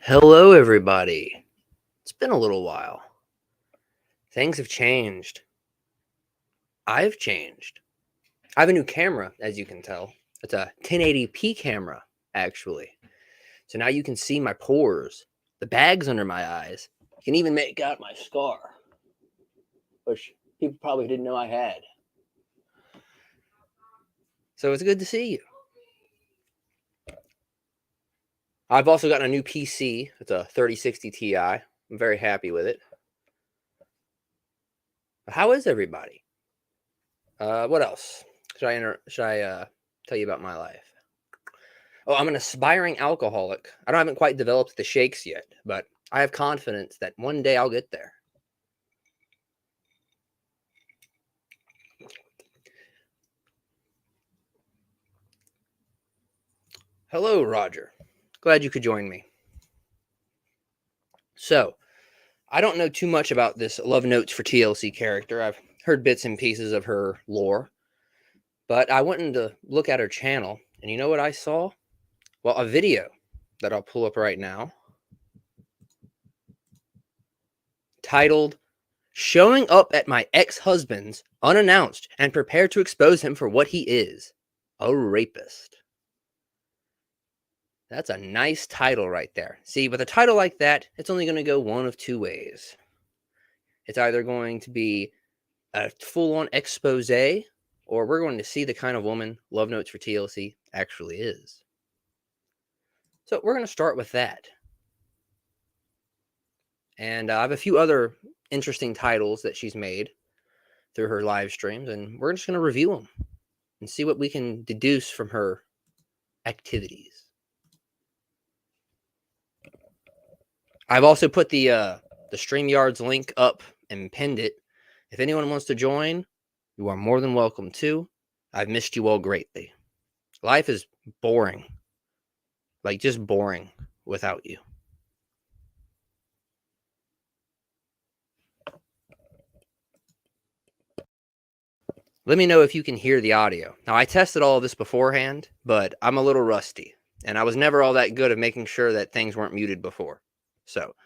Hello, everybody. It's been a little while. Things have changed. I've changed. I have a new camera, as you can tell. It's a 1080p camera, actually. So now you can see my pores, the bags under my eyes. You can even make out my scar, which people probably didn't know I had. So it's good to see you. I've also gotten a new PC. It's a 3060 Ti. I'm very happy with it. How is everybody? What else? Should I tell you about my life? Oh, I'm an aspiring alcoholic. I haven't quite developed the shakes yet, but I have confidence that one day I'll get there. Hello, Roger. Glad you could join me. So, I don't know too much about this Love Notes for TLC character. I've heard bits and pieces of her lore, but I went to look at her channel, and you know what I saw? Well, a video that I'll pull up right now titled Showing Up at My Ex-Husband's Unannounced and Prepared to Expose Him for What He Is, a Rapist. That's a nice title right there. See, with a title like that, it's only going to go one of two ways. It's either going to be a full-on expose, or we're going to see the kind of woman Love Notes for TLC actually is. So we're going to start with that. And I have a few other interesting titles that she's made through her live streams, and we're just going to review them and see what we can deduce from her activities. I've also put the StreamYard's link up and pinned it. If anyone wants to join, you are more than welcome to. I've missed you all greatly. Life is boring. Like, just boring without you. Let me know if you can hear the audio. Now, I tested all of this beforehand, but I'm a little rusty. And I was never all that good at making sure that things weren't muted before. So,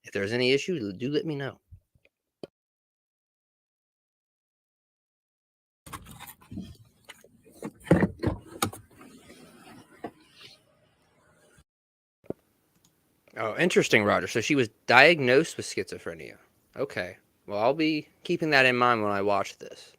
if there's any issue, do let me know. Oh, interesting, Roger. So she was diagnosed with schizophrenia. Okay. Well, I'll be keeping that in mind when I watch this.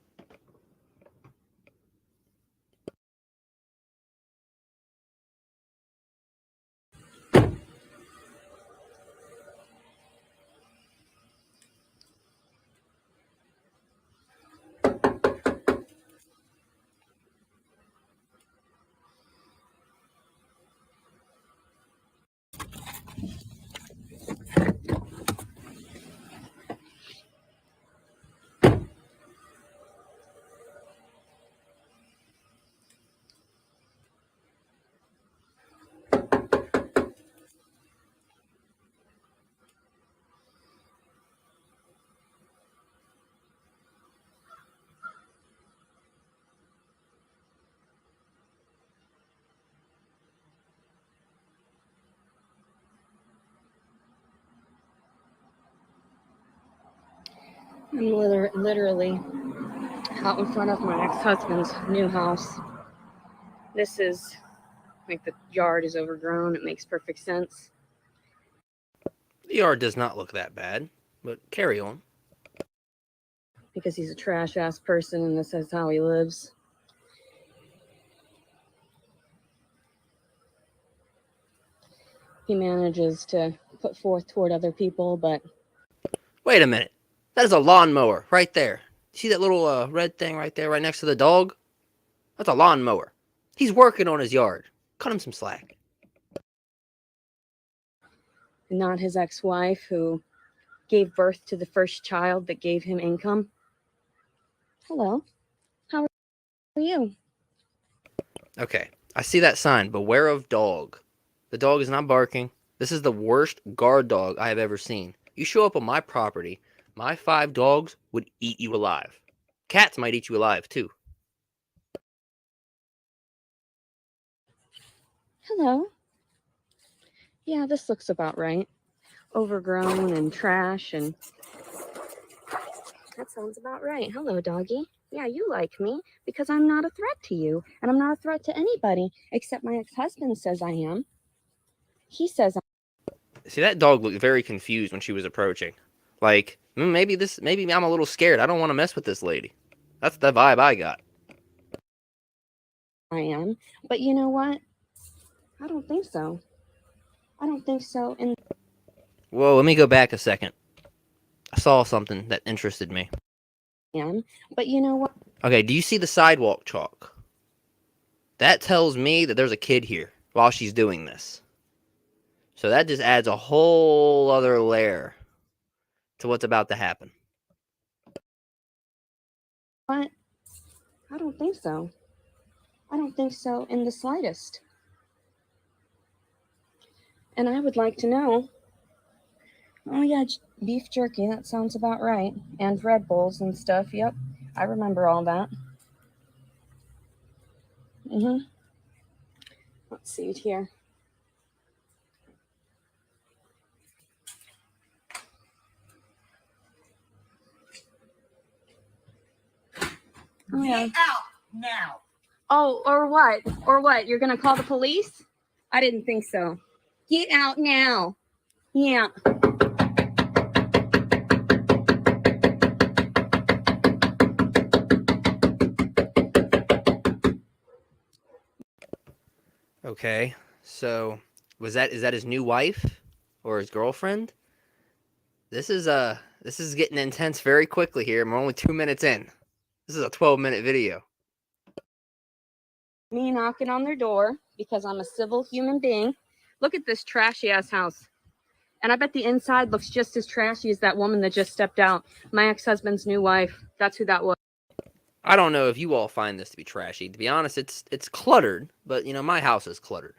I'm literally out in front of my ex-husband's new house. This is, like, the yard is overgrown. It makes perfect sense. The yard does not look that bad, but carry on. Because he's a trash-ass person and this is how he lives. He manages to put forth toward other people, but... Wait a minute. That is a lawnmower right there. See that little red thing right there, right next to the dog? That's a lawnmower. He's working on his yard. Cut him some slack. Not his ex-wife who gave birth to the first child that gave him income. Hello. How are you? Okay, I see that sign. Beware of dog. The dog is not barking. This is the worst guard dog I have ever seen. You show up on my property, my 5 dogs would eat you alive. Cats might eat you alive, too. Hello. Yeah, this looks about right. Overgrown and trash, and that sounds about right. Hello, doggy. Yeah, you like me because I'm not a threat to you, and I'm not a threat to anybody except my ex-husband says I am. He says See, that dog looked very confused when she was approaching. Like, maybe I'm a little scared. I don't want to mess with this lady. That's the vibe I got. I am. But you know what? I don't think so. I don't think so. And Whoa, let me go back a second. I saw something that interested me. but you know what? Okay, do you see the sidewalk chalk? That tells me that there's a kid here while she's doing this. So that just adds a whole other layer to what's about to happen. What? I don't think so. I don't think so in the slightest. And I would like to know. Oh yeah, beef jerky, that sounds about right. And Red Bulls and stuff. Yep. I remember all that. Let's see it here. Oh, yeah. Get out now. Oh, or what? Or what? You're gonna call the police? I didn't think so. Get out now. Yeah. Okay, so is that his new wife or his girlfriend? This is getting intense very quickly here. We're only 2 minutes in. This is a 12-minute video. Me knocking on their door because I'm a civil human being. Look at this trashy ass house. And I bet the inside looks just as trashy as that woman that just stepped out. My ex-husband's new wife. That's who that was. I don't know if you all find this to be trashy. To be honest, it's cluttered, but my house is cluttered.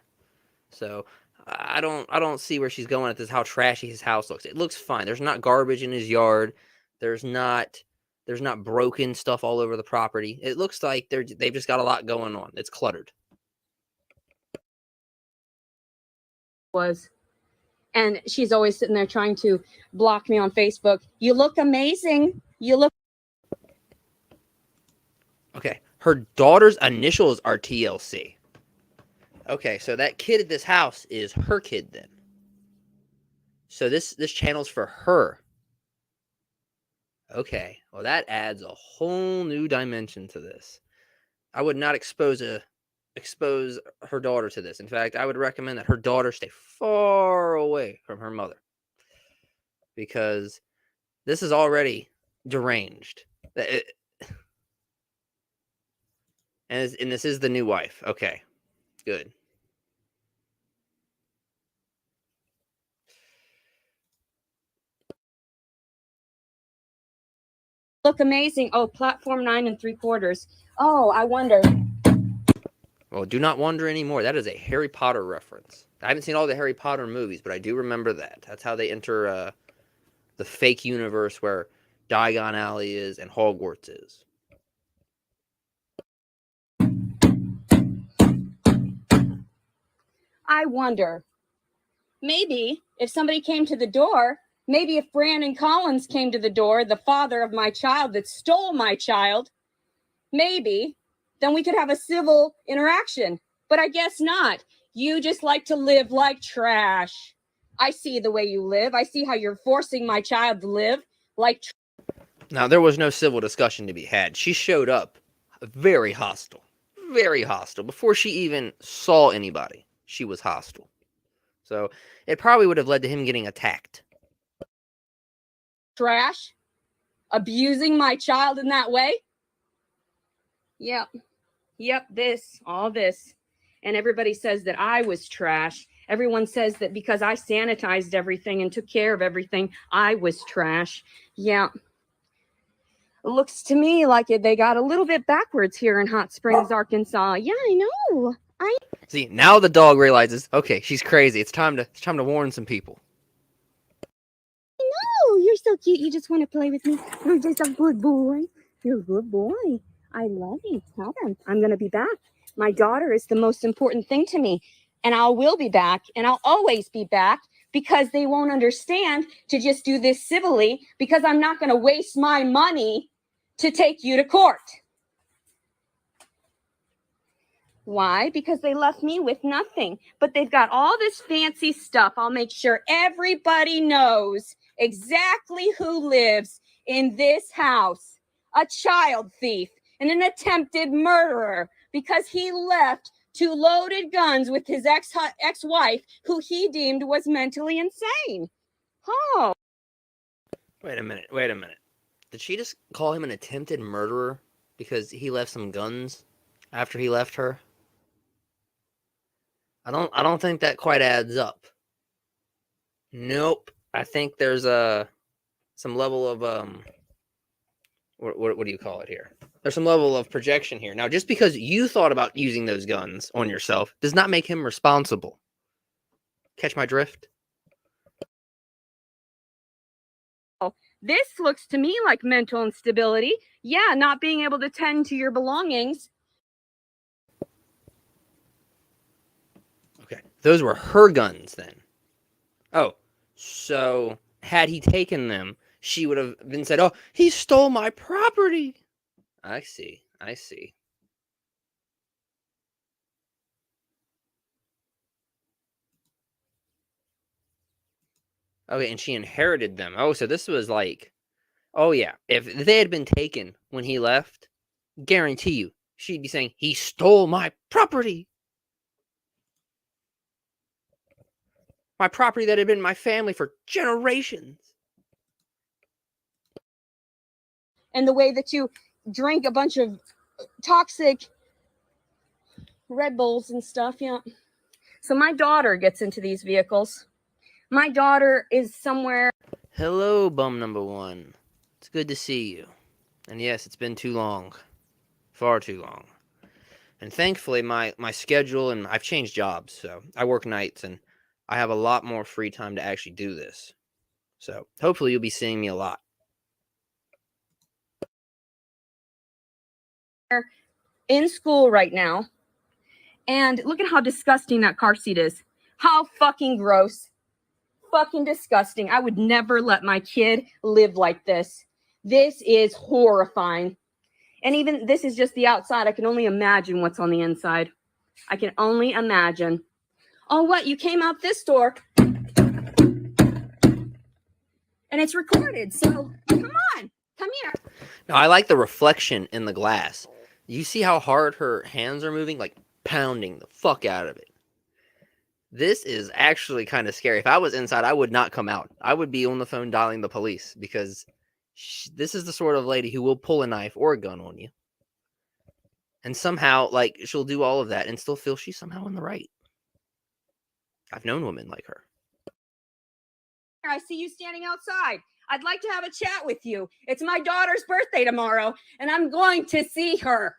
So I don't see where she's going at this. How trashy his house looks. It looks fine. There's not garbage in his yard. There's not broken stuff all over the property. It looks like they've just got a lot going on. It's cluttered. And she's always sitting there trying to block me on Facebook. You look amazing. You look. Okay, her daughter's initials are TLC. Okay, so that kid at this house is her kid then. So this channel's for her. Okay, well that adds a whole new dimension to this. I would not expose her daughter to this. In fact, I would recommend that her daughter stay far away from her mother because this is already deranged. And this is the new wife. Okay, good. Look amazing. Oh, platform 9 3/4. Oh, I wonder. Well, do not wonder anymore. That is a Harry Potter reference. I haven't seen all the Harry Potter movies, but I do remember that. That's how they enter the fake universe where Diagon Alley is and Hogwarts is. I wonder. Maybe if somebody came to the door, maybe if Brandon Collins came to the door, the father of my child that stole my child, maybe then we could have a civil interaction. But I guess not. You just like to live like trash. I see the way you live. I see how you're forcing my child to live like Now, there was no civil discussion to be had. She showed up very hostile. Very hostile. Before she even saw anybody, she was hostile. So it probably would have led to him getting attacked. trash. Abusing my child in that way. Yep. All this. And everybody says that I was trash. Everyone says that because I sanitized everything and took care of everything, I was trash. Yeah. It looks to me like they got a little bit backwards here in Hot Springs, Arkansas. Yeah, I know. See, now the dog realizes, okay, she's crazy. It's time to warn some people. Oh, you're so cute. You just want to play with me. You're just a good boy. You're a good boy. I love you. Tell them I'm going to be back. My daughter is the most important thing to me. And I will be back, and I'll always be back, because they won't understand to just do this civilly, because I'm not going to waste my money to take you to court. Why? Because they left me with nothing. But they've got all this fancy stuff. I'll make sure everybody knows exactly who lives in this house. A child thief and an attempted murderer, because he left 2 loaded guns with his ex-wife, who he deemed was mentally insane. Oh. Wait a minute. Did she just call him an attempted murderer because he left some guns after he left her? I don't think that quite adds up. Nope. I think there's some level of what do you call it here? There's some level of projection here. Now, just because you thought about using those guns on yourself does not make him responsible. Catch my drift? This looks to me like mental instability. Yeah, not being able to tend to your belongings. Okay, those were her guns then. Oh, so had he taken them, she would have been said, "Oh, he stole my property." I see. Okay, and she inherited them. Oh, so this was like, oh yeah, if they had been taken when he left, guarantee you, she'd be saying, "He stole my property." My property that had been my family for generations. And the way that you drink a bunch of toxic Red Bulls and stuff, yeah. So my daughter gets into these vehicles. My daughter is somewhere. Hello, bum number 1. It's good to see you. And yes, it's been too long. Far too long. And thankfully, my schedule, and I've changed jobs, so I work nights, and I have a lot more free time to actually do this. So hopefully you'll be seeing me a lot. In school right now, and look at how disgusting that car seat is. How fucking gross. Fucking disgusting. I would never let my kid live like this. This is horrifying. And even this is just the outside. I can only imagine what's on the inside. I can only imagine. Oh, what? You came out this door. And it's recorded. So come on. Come here. Now, I like the reflection in the glass. You see how hard her hands are moving? Like pounding the fuck out of it. This is actually kind of scary. If I was inside, I would not come out. I would be on the phone dialing the police, because this is the sort of lady who will pull a knife or a gun on you. And somehow, like, she'll do all of that and still feel she's somehow in the right. I've known women like her. I see you standing outside. I'd like to have a chat with you. It's my daughter's birthday tomorrow, and I'm going to see her.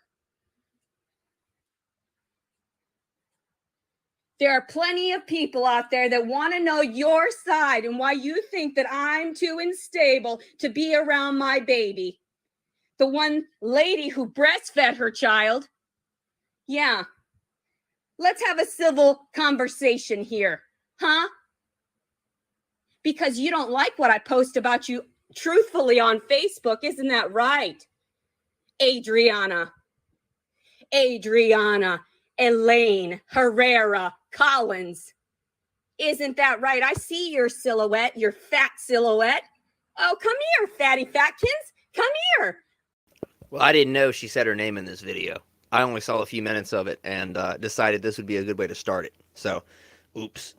There are plenty of people out there that want to know your side and why you think that I'm too unstable to be around my baby. The one lady who breastfed her child. Yeah. Let's have a civil conversation here, huh? Because you don't like what I post about you truthfully on Facebook, isn't that right? Adriana, Elaine, Herrera, Collins. Isn't that right? I see your silhouette, your fat silhouette. Oh, come here, fatty fatkins. Come here. Well, I didn't know she said her name in this video. I only saw a few minutes of it and decided this would be a good way to start it. So, oops.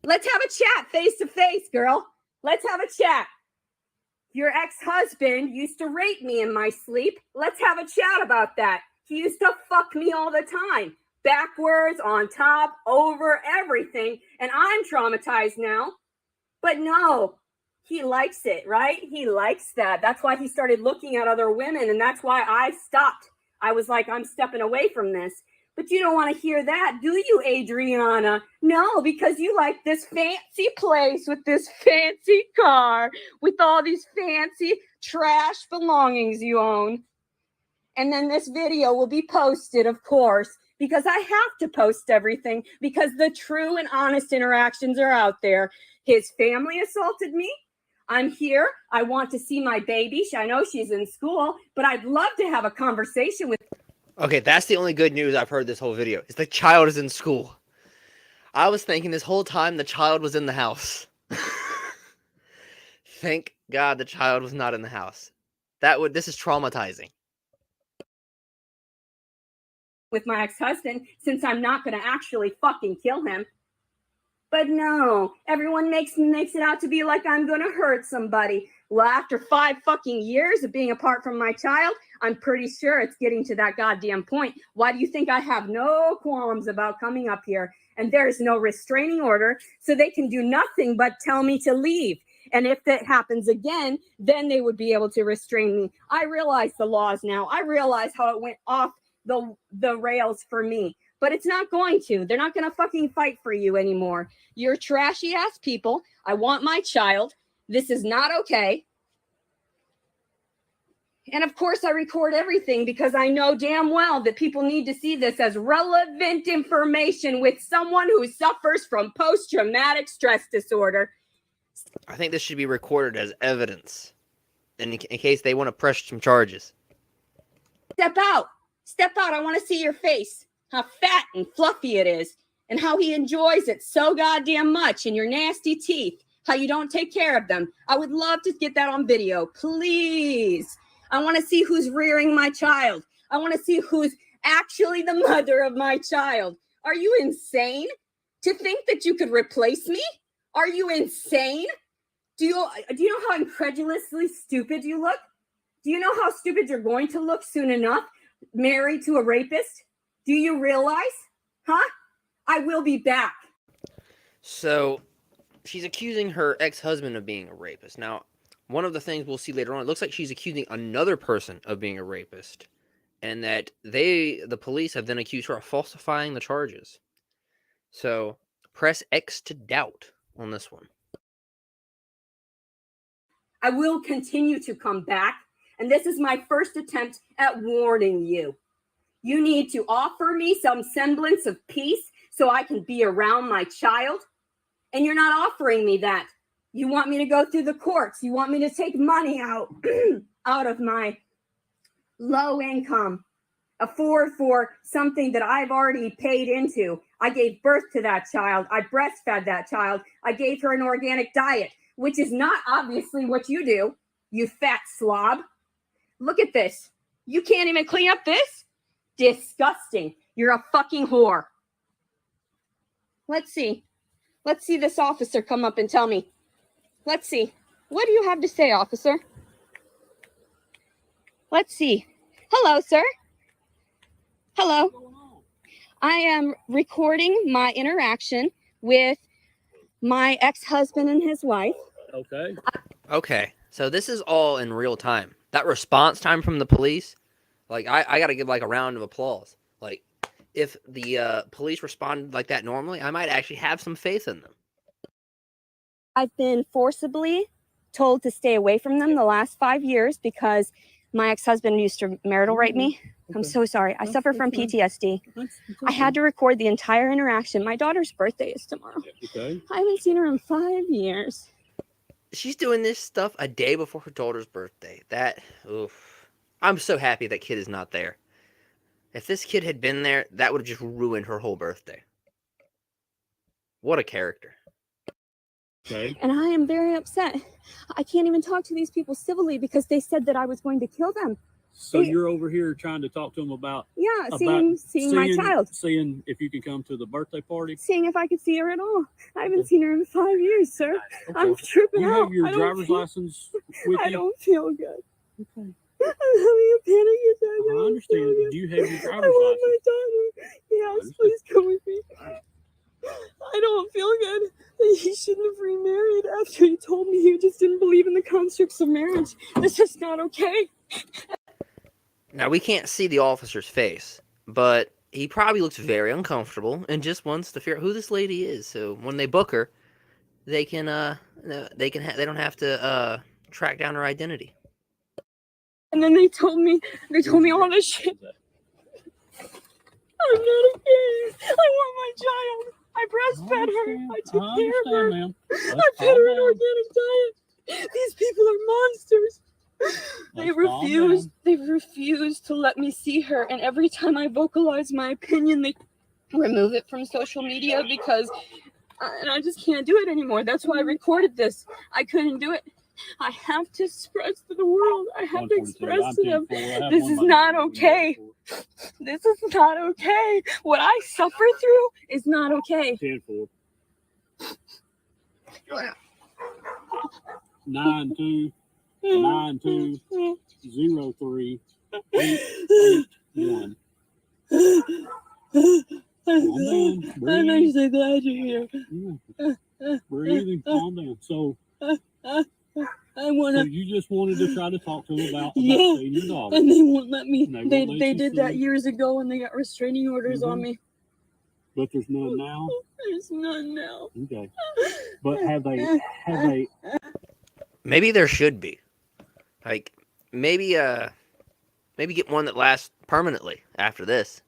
Let's have a chat face to face, girl. Let's have a chat. Your ex-husband used to rape me in my sleep. Let's have a chat about that. He used to fuck me all the time. Backwards, on top, over, everything. And I'm traumatized now. But no, he likes it, right? He likes that. That's why he started looking at other women. And that's why I stopped. I was like, I'm stepping away from this. But you don't want to hear that, do you, Adriana? No, because you like this fancy place with this fancy car, with all these fancy trash belongings you own. And then this video will be posted, of course, because I have to post everything because the true and honest interactions are out there. His family assaulted me. I'm here. I want to see my baby. I know she's in school, but I'd love to have a conversation with. Okay, that's the only good news I've heard this whole video. Is the child is in school. I was thinking this whole time the child was in the house. Thank God the child was not in the house. This is traumatizing. With my ex-husband, since I'm not going to actually fucking kill him. But no, everyone makes it out to be like I'm going to hurt somebody. Well, after 5 fucking years of being apart from my child, I'm pretty sure it's getting to that goddamn point. Why do you think I have no qualms about coming up here? And there's no restraining order, so they can do nothing but tell me to leave. And if that happens again, then they would be able to restrain me. I realize the laws now. I realize how it went off the rails for me. But it's not going to. They're not going to fucking fight for you anymore. You're trashy ass people. I want my child. This is not okay. And of course, I record everything because I know damn well that people need to see this as relevant information with someone who suffers from post-traumatic stress disorder. I think this should be recorded as evidence in case they want to press some charges. Step out. Step out. I want to see your face. How fat and fluffy it is. And how he enjoys it so goddamn much. And your nasty teeth. How you don't take care of them. I would love to get that on video. Please. I want to see who's rearing my child. I want to see who's actually the mother of my child. Are you insane to think that you could replace me? Are you insane? Do you know how incredulously stupid you look? Do you know how stupid you're going to look soon enough? Married to a rapist? Do you realize? Huh? I will be back. So, she's accusing her ex-husband of being a rapist. Now, one of the things we'll see later on, it looks like she's accusing another person of being a rapist. And that the police have then accused her of falsifying the charges. So, press X to doubt on this one. I will continue to come back. And this is my first attempt at warning you. You need to offer me some semblance of peace so I can be around my child. And you're not offering me that. You want me to go through the courts. You want me to take money out, out of my low income, afford for something that I've already paid into. I gave birth to that child. I breastfed that child. I gave her an organic diet, which is not obviously what you do, you fat slob. Look at this. You can't even clean up this? Disgusting. You're a fucking whore. Let's see. Let's see this officer come up and tell me. Let's see. What do you have to say, officer? Let's see. Hello, sir. Hello. I am recording my interaction with my ex-husband and his wife. Okay. Okay, so this is all in real time. That response time from the police, like, I got to give, like, a round of applause. Like, if the police responded like that normally, I might actually have some faith in them. I've been forcibly told to stay away from them the last 5 years because my ex-husband used to marital rape me. I'm so sorry. I suffer from PTSD. I had to record the entire interaction. My daughter's birthday is tomorrow. Okay. I haven't seen her in 5 years. She's doing this stuff a day before her daughter's birthday. Oof. I'm so happy that kid is not there. If this kid had been there, that would have just ruined her whole birthday. What a character. Okay. And I am very upset. I can't even talk to these people civilly because they said that I was going to kill them. So you're over here trying to talk to them about seeing my child. Seeing if you can come to the birthday party. Seeing if I could see her at all. I haven't seen her in 5 years, sir. Okay. I'm tripping You out. have your driver's license with I you? don't feel good. Okay. I'm having a panic attack. I understand. Do you have your I driver's want license? my daughter. Yes, please come with me. I don't feel good. He shouldn't have remarried after he told me he just didn't believe in the constructs of marriage. This is not okay. Now, we can't see the officer's face, but he probably looks very uncomfortable and just wants to figure out who this lady is. So when they book her, they don't have to track down her identity. And then they told me all this shit. I'm not okay. I want my child. I breastfed her. I took care of her. Ma'am. I fed her an organic diet. These people are monsters. They refuse to let me see her, and every time I vocalize my opinion, they remove it from social media because and I just can't do it anymore. That's why I recorded this. I couldn't do it. I have to express to the world. I have to express to them. This is not okay. This is not okay. What I suffer through is not okay. 10-4. 92 92 03 881. I'm actually glad you're here. Yeah. Breathing, calm down. So you just wanted to try to talk to them about seeing your daughter. And they won't let me. They They did that years ago, and they got restraining orders on me. But there's none now. There's none now. Okay. But have they? Maybe there should be. Like maybe get one that lasts permanently after this.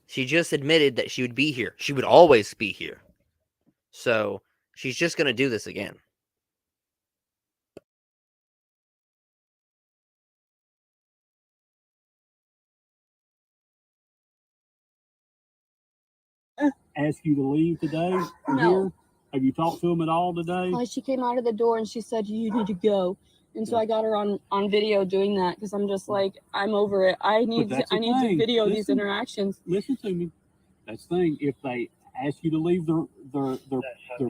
She just admitted that she would be here. She would always be here. So she's just going to do this again. Ask you to leave today? No. Here? Have you talked to them at all today? She came out of the door and she said, "You need to go." And so I got her on video doing that because I'm just like, I'm over it. I need to video these interactions. Listen to me. That's the thing. If they ask you to leave their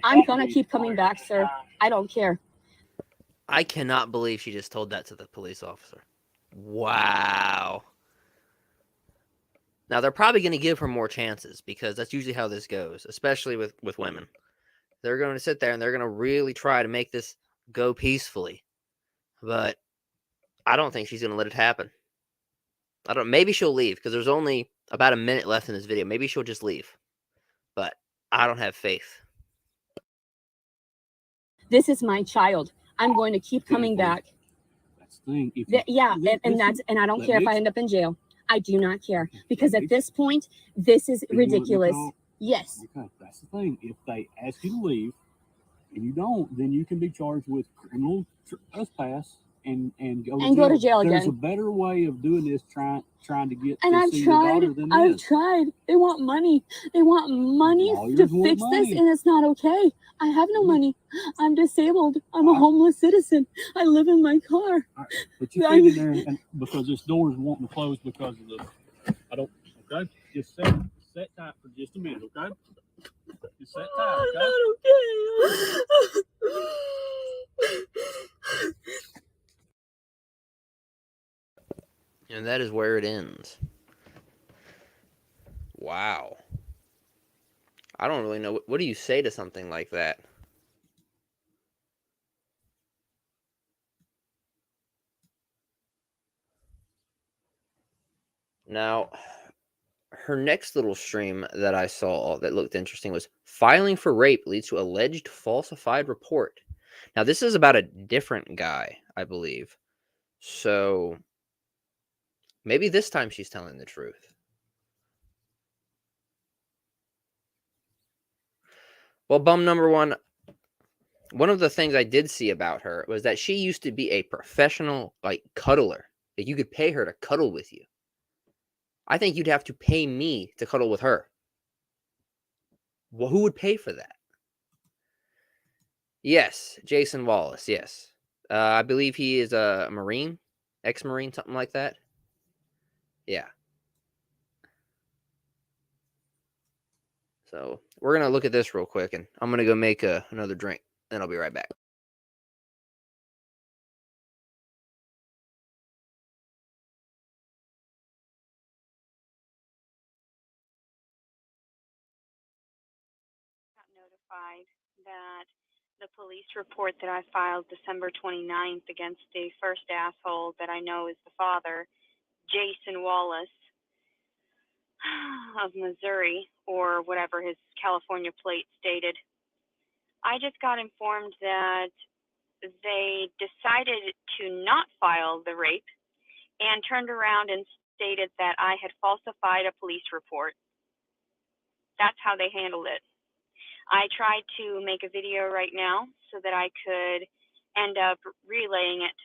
I'm gonna keep coming back, sir. I don't care. I cannot believe she just told that to the police officer. Wow. Now, they're probably going to give her more chances because that's usually how this goes, especially with women. They're going to sit there and they're going to really try to make this go peacefully. But I don't think she's going to let it happen. Maybe she'll leave because there's only about a minute left in this video. Maybe she'll just leave. But I don't have faith. This is my child. I'm going to keep coming back. That's the thing. And I don't care if I end up in jail. I do not care because at this point, this is ridiculous. Yes. Okay, that's the thing. If they ask you to leave and you don't, then you can be charged with criminal trespass and go to jail again. There's a better way of doing this. Trying to get. And I've tried. They want money. They want money to fix this, and it's not okay. I have no money. I'm disabled. I'm a homeless citizen. I live in my car. Right. But you sit in there and because this door is wanting to close because of the. I don't. Okay. Just sit tight for just a minute. Okay. Just sit tight. Okay. I'm not okay. And that is where it ends. Wow. I don't really know. What do you say to something like that? Now, her next little stream that I saw that looked interesting was filing for rape leads to alleged falsified report. Now, this is about a different guy, I believe. So maybe this time she's telling the truth. Well, bum number one of the things I did see about her was that she used to be a professional, cuddler. That you could pay her to cuddle with you. I think you'd have to pay me to cuddle with her. Well, who would pay for that? Yes, Jason Wallace, yes. I believe he is a Marine, ex-Marine, something like that. Yeah. So we're going to look at this real quick, and I'm going to go make another drink. Then I'll be right back. Got notified that the police report that I filed December 29th against the first asshole that I know is the father, Jason Wallace of Missouri, or whatever his California plate stated. I just got informed that they decided to not file the rape and turned around and stated that I had falsified a police report. That's how they handled it. I tried to make a video right now so that I could end up relaying it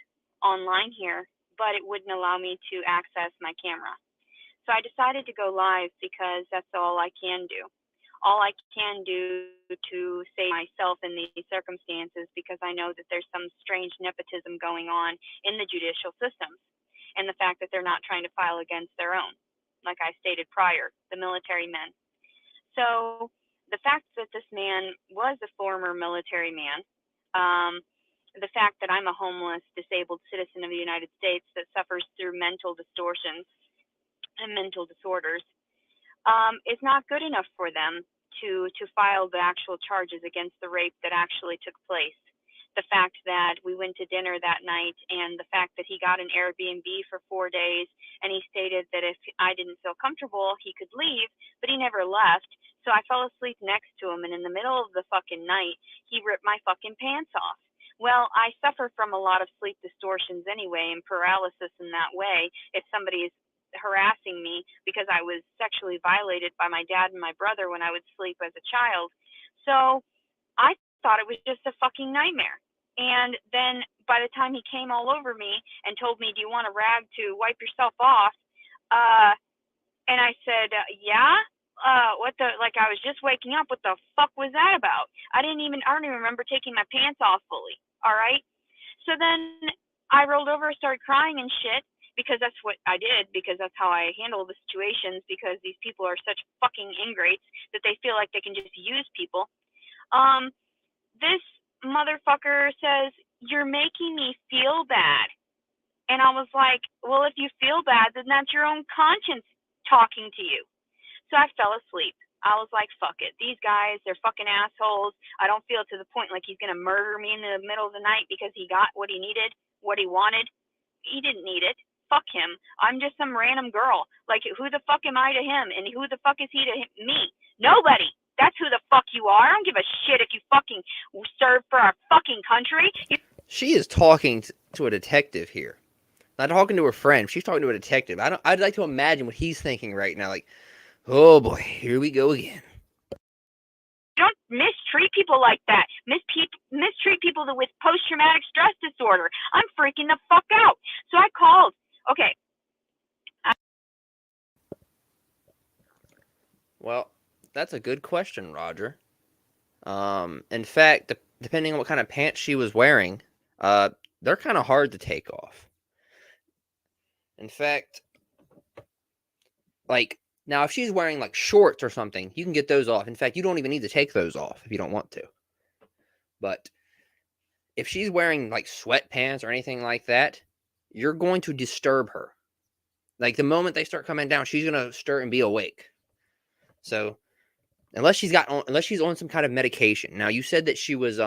online here, but it wouldn't allow me to access my camera. So I decided to go live because that's all I can do. All I can do to save myself in these circumstances, because I know that there's some strange nepotism going on in the judicial systems, and the fact that they're not trying to file against their own, like I stated prior, the military men. So the fact that this man was a former military man, the fact that I'm a homeless, disabled citizen of the United States that suffers through mental distortions and mental disorders, is not good enough for them to file the actual charges against the rape that actually took place. The fact that we went to dinner that night, and the fact that he got an Airbnb for 4 days, and he stated that if I didn't feel comfortable, he could leave, but he never left. So I fell asleep next to him, and in the middle of the fucking night, he ripped my fucking pants off. Well, I suffer from a lot of sleep distortions anyway, and paralysis in that way. If somebody is harassing me because I was sexually violated by my dad and my brother when I would sleep as a child. So I thought it was just a fucking nightmare. And then by the time he came all over me and told me, "Do you want a rag to wipe yourself off?" And I said, "Yeah." What the, like, I was just waking up. What the fuck was that about? I don't even remember taking my pants off fully. All right. So then I rolled over, started crying and shit, because that's what I did, because that's how I handle the situations, because these people are such fucking ingrates that they feel like they can just use people. This motherfucker says, "You're making me feel bad." And I was like, well, if you feel bad, then that's your own conscience talking to you. So I fell asleep. I was like, fuck it. These guys, they're fucking assholes. I don't feel to the point like he's going to murder me in the middle of the night because he got what he needed, what he wanted. He didn't need it. Fuck him. I'm just some random girl. Like, who the fuck am I to him? And who the fuck is he to me? Nobody. That's who the fuck you are. I don't give a shit if you fucking serve for our fucking country. She is talking to a detective here. Not talking to her friend. She's talking to a detective. I'd like to imagine what he's thinking right now. Like, oh boy, here we go again. Don't mistreat people like that. Mistreat people with post-traumatic stress disorder. I'm freaking the fuck out. So I called. Okay. Well, that's a good question, Roger. In fact, depending on what kind of pants she was wearing, they're kind of hard to take off. In fact, like, now if she's wearing like shorts or something, you can get those off. In fact, you don't even need to take those off if you don't want to. But if she's wearing like sweatpants or anything like that, you're going to disturb her. Like, the moment they start coming down, she's gonna stir and be awake. So unless she's on some kind of medication. Now, you said that she was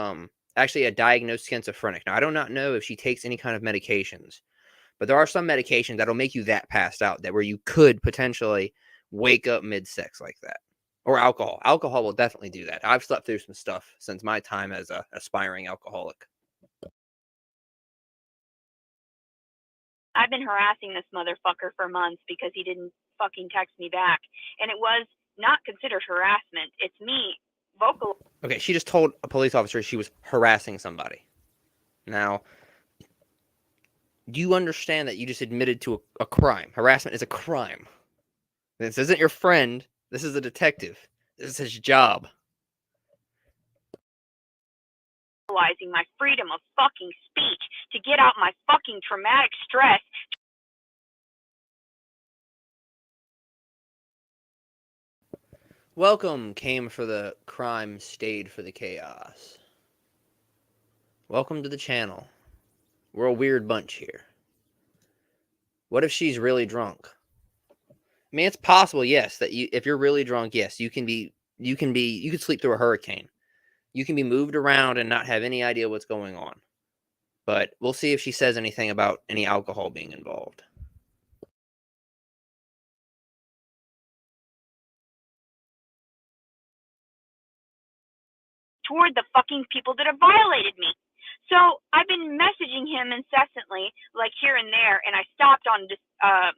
actually a diagnosed schizophrenic. Now, I do not know if she takes any kind of medications, but there are some medications that'll make you that passed out, that where you could potentially wake up mid-sex like that. Or alcohol. Alcohol will definitely do that. I've slept through some stuff since my time as a aspiring alcoholic. I've been harassing this motherfucker for months because he didn't fucking text me back. And it was not considered harassment. It's me vocal. Okay, she just told a police officer she was harassing somebody. Now, do you understand that you just admitted to a crime? Harassment is a crime. This isn't your friend. This is a detective. This is his job. My freedom of fucking speech to get out my fucking traumatic stress. Welcome came for the crime, stayed for the chaos. Welcome to the channel. We're a weird bunch here. What if she's really drunk? I mean, it's possible, yes, that if you're really drunk, yes, you could sleep through a hurricane. You can be moved around and not have any idea what's going on. But we'll see if she says anything about any alcohol being involved. Toward the fucking people that have violated me. So I've been messaging him incessantly, like here and there, and I stopped on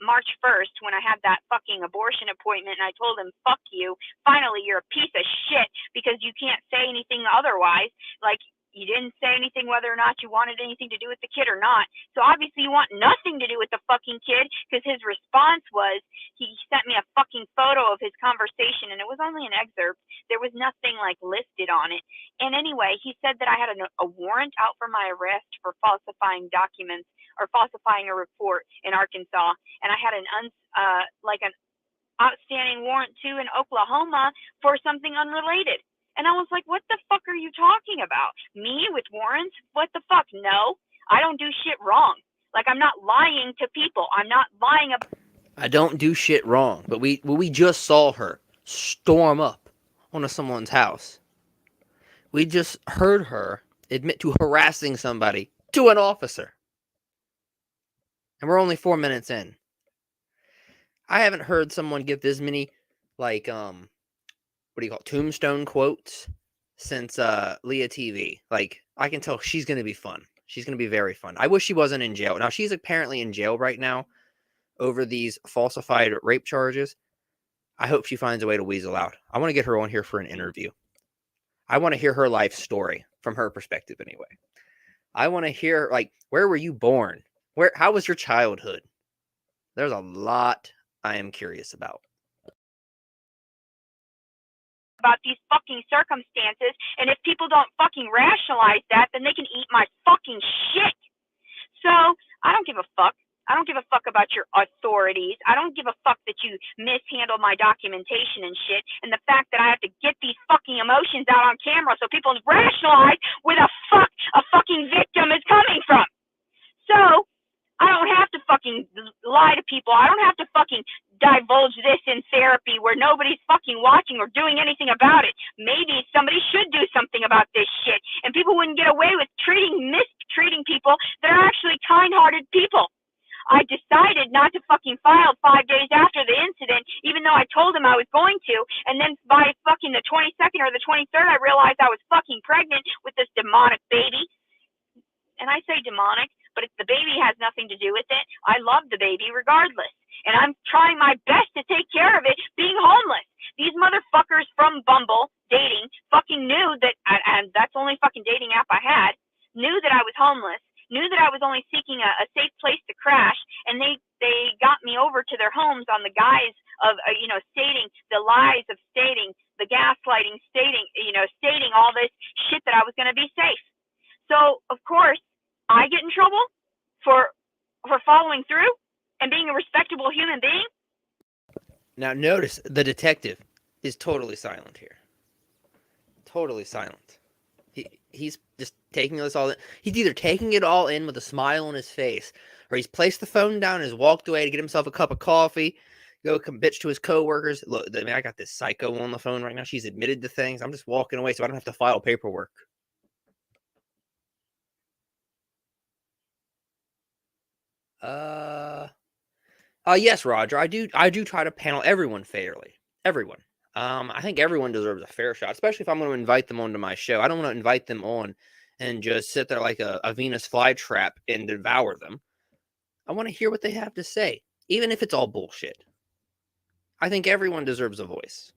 March 1st when I had that fucking abortion appointment, and I told him, fuck you. Finally, you're a piece of shit because you can't say anything otherwise. Like, you didn't say anything whether or not you wanted anything to do with the kid or not. So obviously you want nothing to do with the fucking kid, because his response was, he sent me a fucking photo of his conversation, and it was only an excerpt. There was nothing like listed on it. And anyway, he said that I had a warrant out for my arrest for falsifying documents or falsifying a report in Arkansas, and I had an outstanding warrant too in Oklahoma for something unrelated. And I was like, what the fuck are you talking about? Me with warrants? What the fuck? No, I don't do shit wrong. Like, I'm not lying to people. I'm not lying about. I don't do shit wrong, but we just saw her storm up onto someone's house. We just heard her admit to harassing somebody to an officer. And we're only 4 minutes in. I haven't heard someone give this many, like, what do you call it, tombstone quotes since Leah TV. Like, I can tell she's going to be fun. She's going to be very fun. I wish she wasn't in jail. Now, she's apparently in jail right now over these falsified rape charges. I hope she finds a way to weasel out. I want to get her on here for an interview. I want to hear her life story from her perspective anyway. I want to hear, like, where were you born? How was your childhood? There's a lot I am curious about These fucking circumstances, and if people don't fucking rationalize that, then they can eat my fucking shit. So I don't give a fuck. I don't give a fuck about your authorities. I don't give a fuck that you mishandle my documentation and shit, and the fact that I have to get these fucking emotions out on camera so people rationalize where the fuck a fucking victim is coming from. So I don't have to fucking lie to people. I don't have to fucking divulge this in therapy where nobody's fucking watching or doing anything about it. Maybe somebody should do something about this shit, and people wouldn't get away with mistreating people that are actually kind-hearted people. I decided not to fucking file 5 days after the incident, even though I told him I was going to. And then by fucking the 22nd or the 23rd, I realized I was fucking pregnant with this demonic baby. And I say demonic, but the baby has nothing to do with it. I love the baby regardless. And I'm trying my best to take care of it being homeless. These motherfuckers from Bumble dating fucking knew that, and that's the only fucking dating app I had, knew that I was homeless, knew that I was only seeking a safe place to crash, and they got me over to their homes on the guise of, stating the lies of stating, the gaslighting, stating all this shit that I was going to be safe. So, of course, I get in trouble for following through and being a respectable human being. Now, notice the detective is totally silent here. Totally silent. He's just taking this all in. He's either taking it all in with a smile on his face, or he's placed the phone down and has walked away to get himself a cup of coffee, go bitch to his coworkers. Look, I mean, I got this psycho on the phone right now. She's admitted to things. I'm just walking away so I don't have to file paperwork. Yes, Roger. I do try to panel everyone fairly. Everyone. I think everyone deserves a fair shot, especially if I'm going to invite them onto my show. I don't want to invite them on and just sit there like a Venus flytrap and devour them. I want to hear what they have to say, even if it's all bullshit. I think everyone deserves a voice.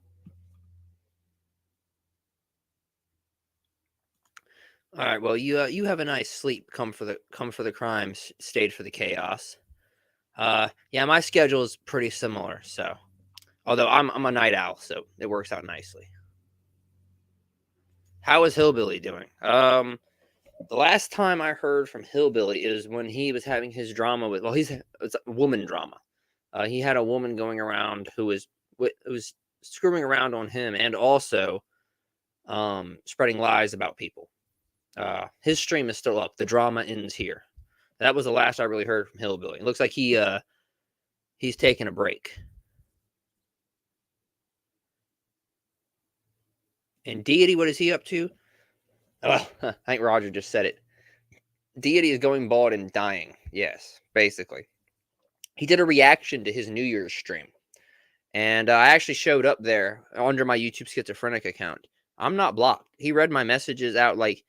All right. Well, you have a nice sleep. Come for the crimes, stayed for the chaos. Yeah, my schedule is pretty similar. So, although I'm a night owl, so it works out nicely. How is Hillbilly doing? The last time I heard from Hillbilly is when he was having his drama with. Well, it's a woman drama. He had a woman going around who was screwing around on him and also spreading lies about people. His stream is still up. The drama ends here. That was the last I really heard from Hillbilly. It looks like he's taking a break. And Deity, what is he up to? Well, I think Roger just said it. Deity is going bald and dying. Yes, basically. He did a reaction to his New Year's stream. And I actually showed up there under my YouTube Schizophrenic account. I'm not blocked. He read my messages out like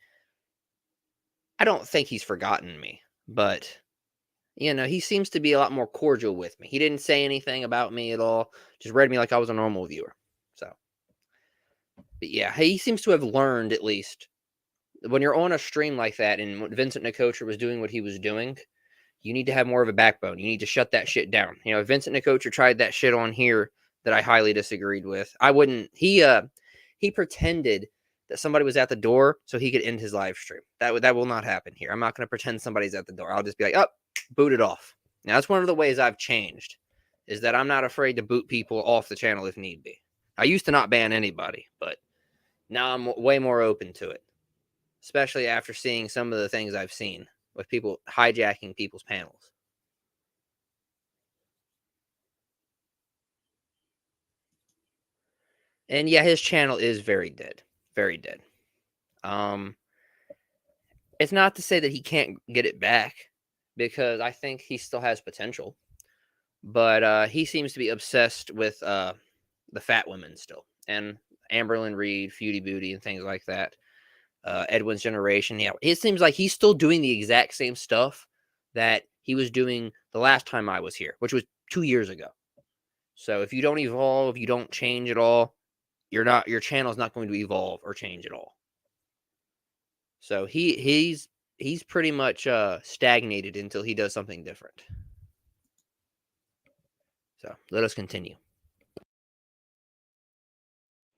I don't think he's forgotten me, but you know, he seems to be a lot more cordial with me. He didn't say anything about me at all. Just read me like I was a normal viewer. So, but yeah, he seems to have learned at least when you're on a stream like that and when Vincent Nicotra was doing what he was doing, you need to have more of a backbone. You need to shut that shit down. You know, Vincent Nicotra tried that shit on here that I highly disagreed with. I wouldn't. He pretended that somebody was at the door so he could end his live stream. That will not happen here. I'm not going to pretend somebody's at the door. I'll just be like, oh, boot it off. Now that's one of the ways I've changed, is that I'm not afraid to boot people off the channel if need be. I used to not ban anybody, but now I'm way more open to it, especially after seeing some of the things I've seen with people hijacking people's panels. And yeah, his channel is very dead. Very dead. It's not to say that he can't get it back, because I think he still has potential. But he seems to be obsessed with the fat women still. And Amberlyn Reed, Feudy Booty, and things like that. Edwin's Generation. Yeah, it seems like he's still doing the exact same stuff that he was doing the last time I was here, which was 2 years ago. So if you don't evolve, you don't change at all, your channel is not going to evolve or change at all. So he's pretty much stagnated until he does something different. So let us continue.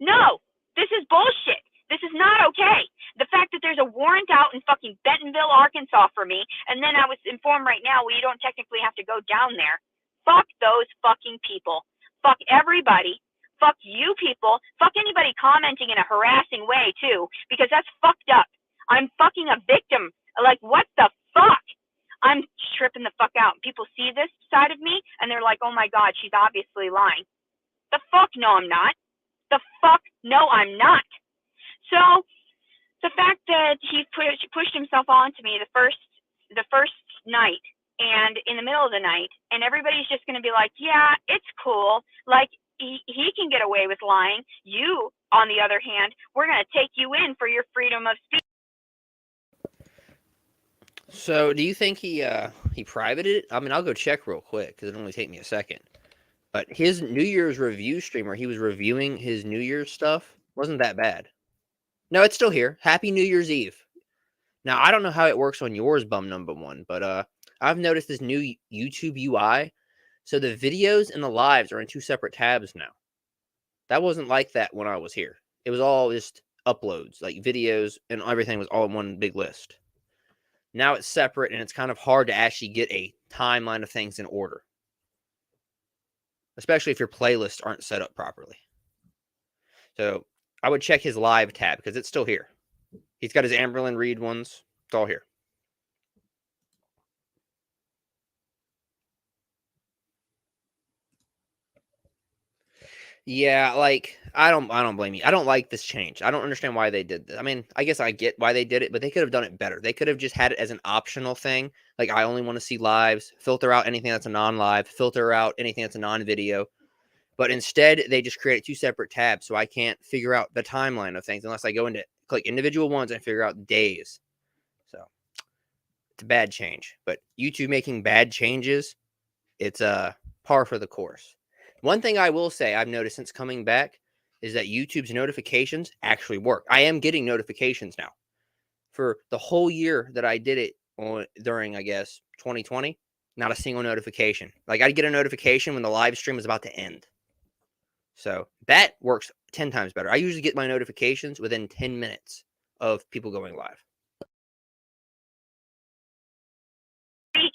No, this is bullshit. This is not okay. The fact that there's a warrant out in fucking Bentonville, Arkansas for me, and then I was informed right now, well, you don't technically have to go down there. Fuck those fucking people. Fuck everybody. Fuck you people. Fuck anybody commenting in a harassing way, too, because that's fucked up. I'm fucking a victim. Like, what the fuck? I'm tripping the fuck out. People see this side of me, and they're like, oh my God, she's obviously lying. The fuck? No, I'm not. The fuck? No, I'm not. So the fact that he pushed himself onto me the first night and in the middle of the night, and everybody's just going to be like, yeah, it's cool. Like, he can get away with lying. You, on the other hand, we're going to take you in for your freedom of speech. So do you think he privated it? I mean, I'll go check real quick because it'll only take me a second. But his New Year's review stream where he was reviewing his New Year's stuff wasn't that bad. No, it's still here. Happy New Year's Eve. Now, I don't know how it works on yours, bum number one, but I've noticed this new YouTube UI. So the videos and the lives are in two separate tabs now. That wasn't like that when I was here. It was all just uploads, like videos, and everything was all in one big list. Now it's separate, and it's kind of hard to actually get a timeline of things in order, especially if your playlists aren't set up properly. So I would check his live tab because it's still here. He's got his Amberlyn Reed ones. It's all here. Yeah, like I don't blame you. I don't like this change. I don't understand why they did this. I mean, I guess I get why they did it, but they could have done it better. They could have just had it as an optional thing. Like, I only want to see lives, filter out anything that's a non-live, filter out anything that's a non-video. But instead, they just created two separate tabs, so I can't figure out the timeline of things unless I go into click individual ones and figure out days. So it's a bad change. But YouTube making bad changes, it's par for the course. One thing I will say I've noticed since coming back is that YouTube's notifications actually work. I am getting notifications now. For the whole year that I did it during, I guess, 2020, not a single notification. Like, I'd get a notification when the live stream was about to end. So that works 10 times better. I usually get my notifications within 10 minutes of people going live.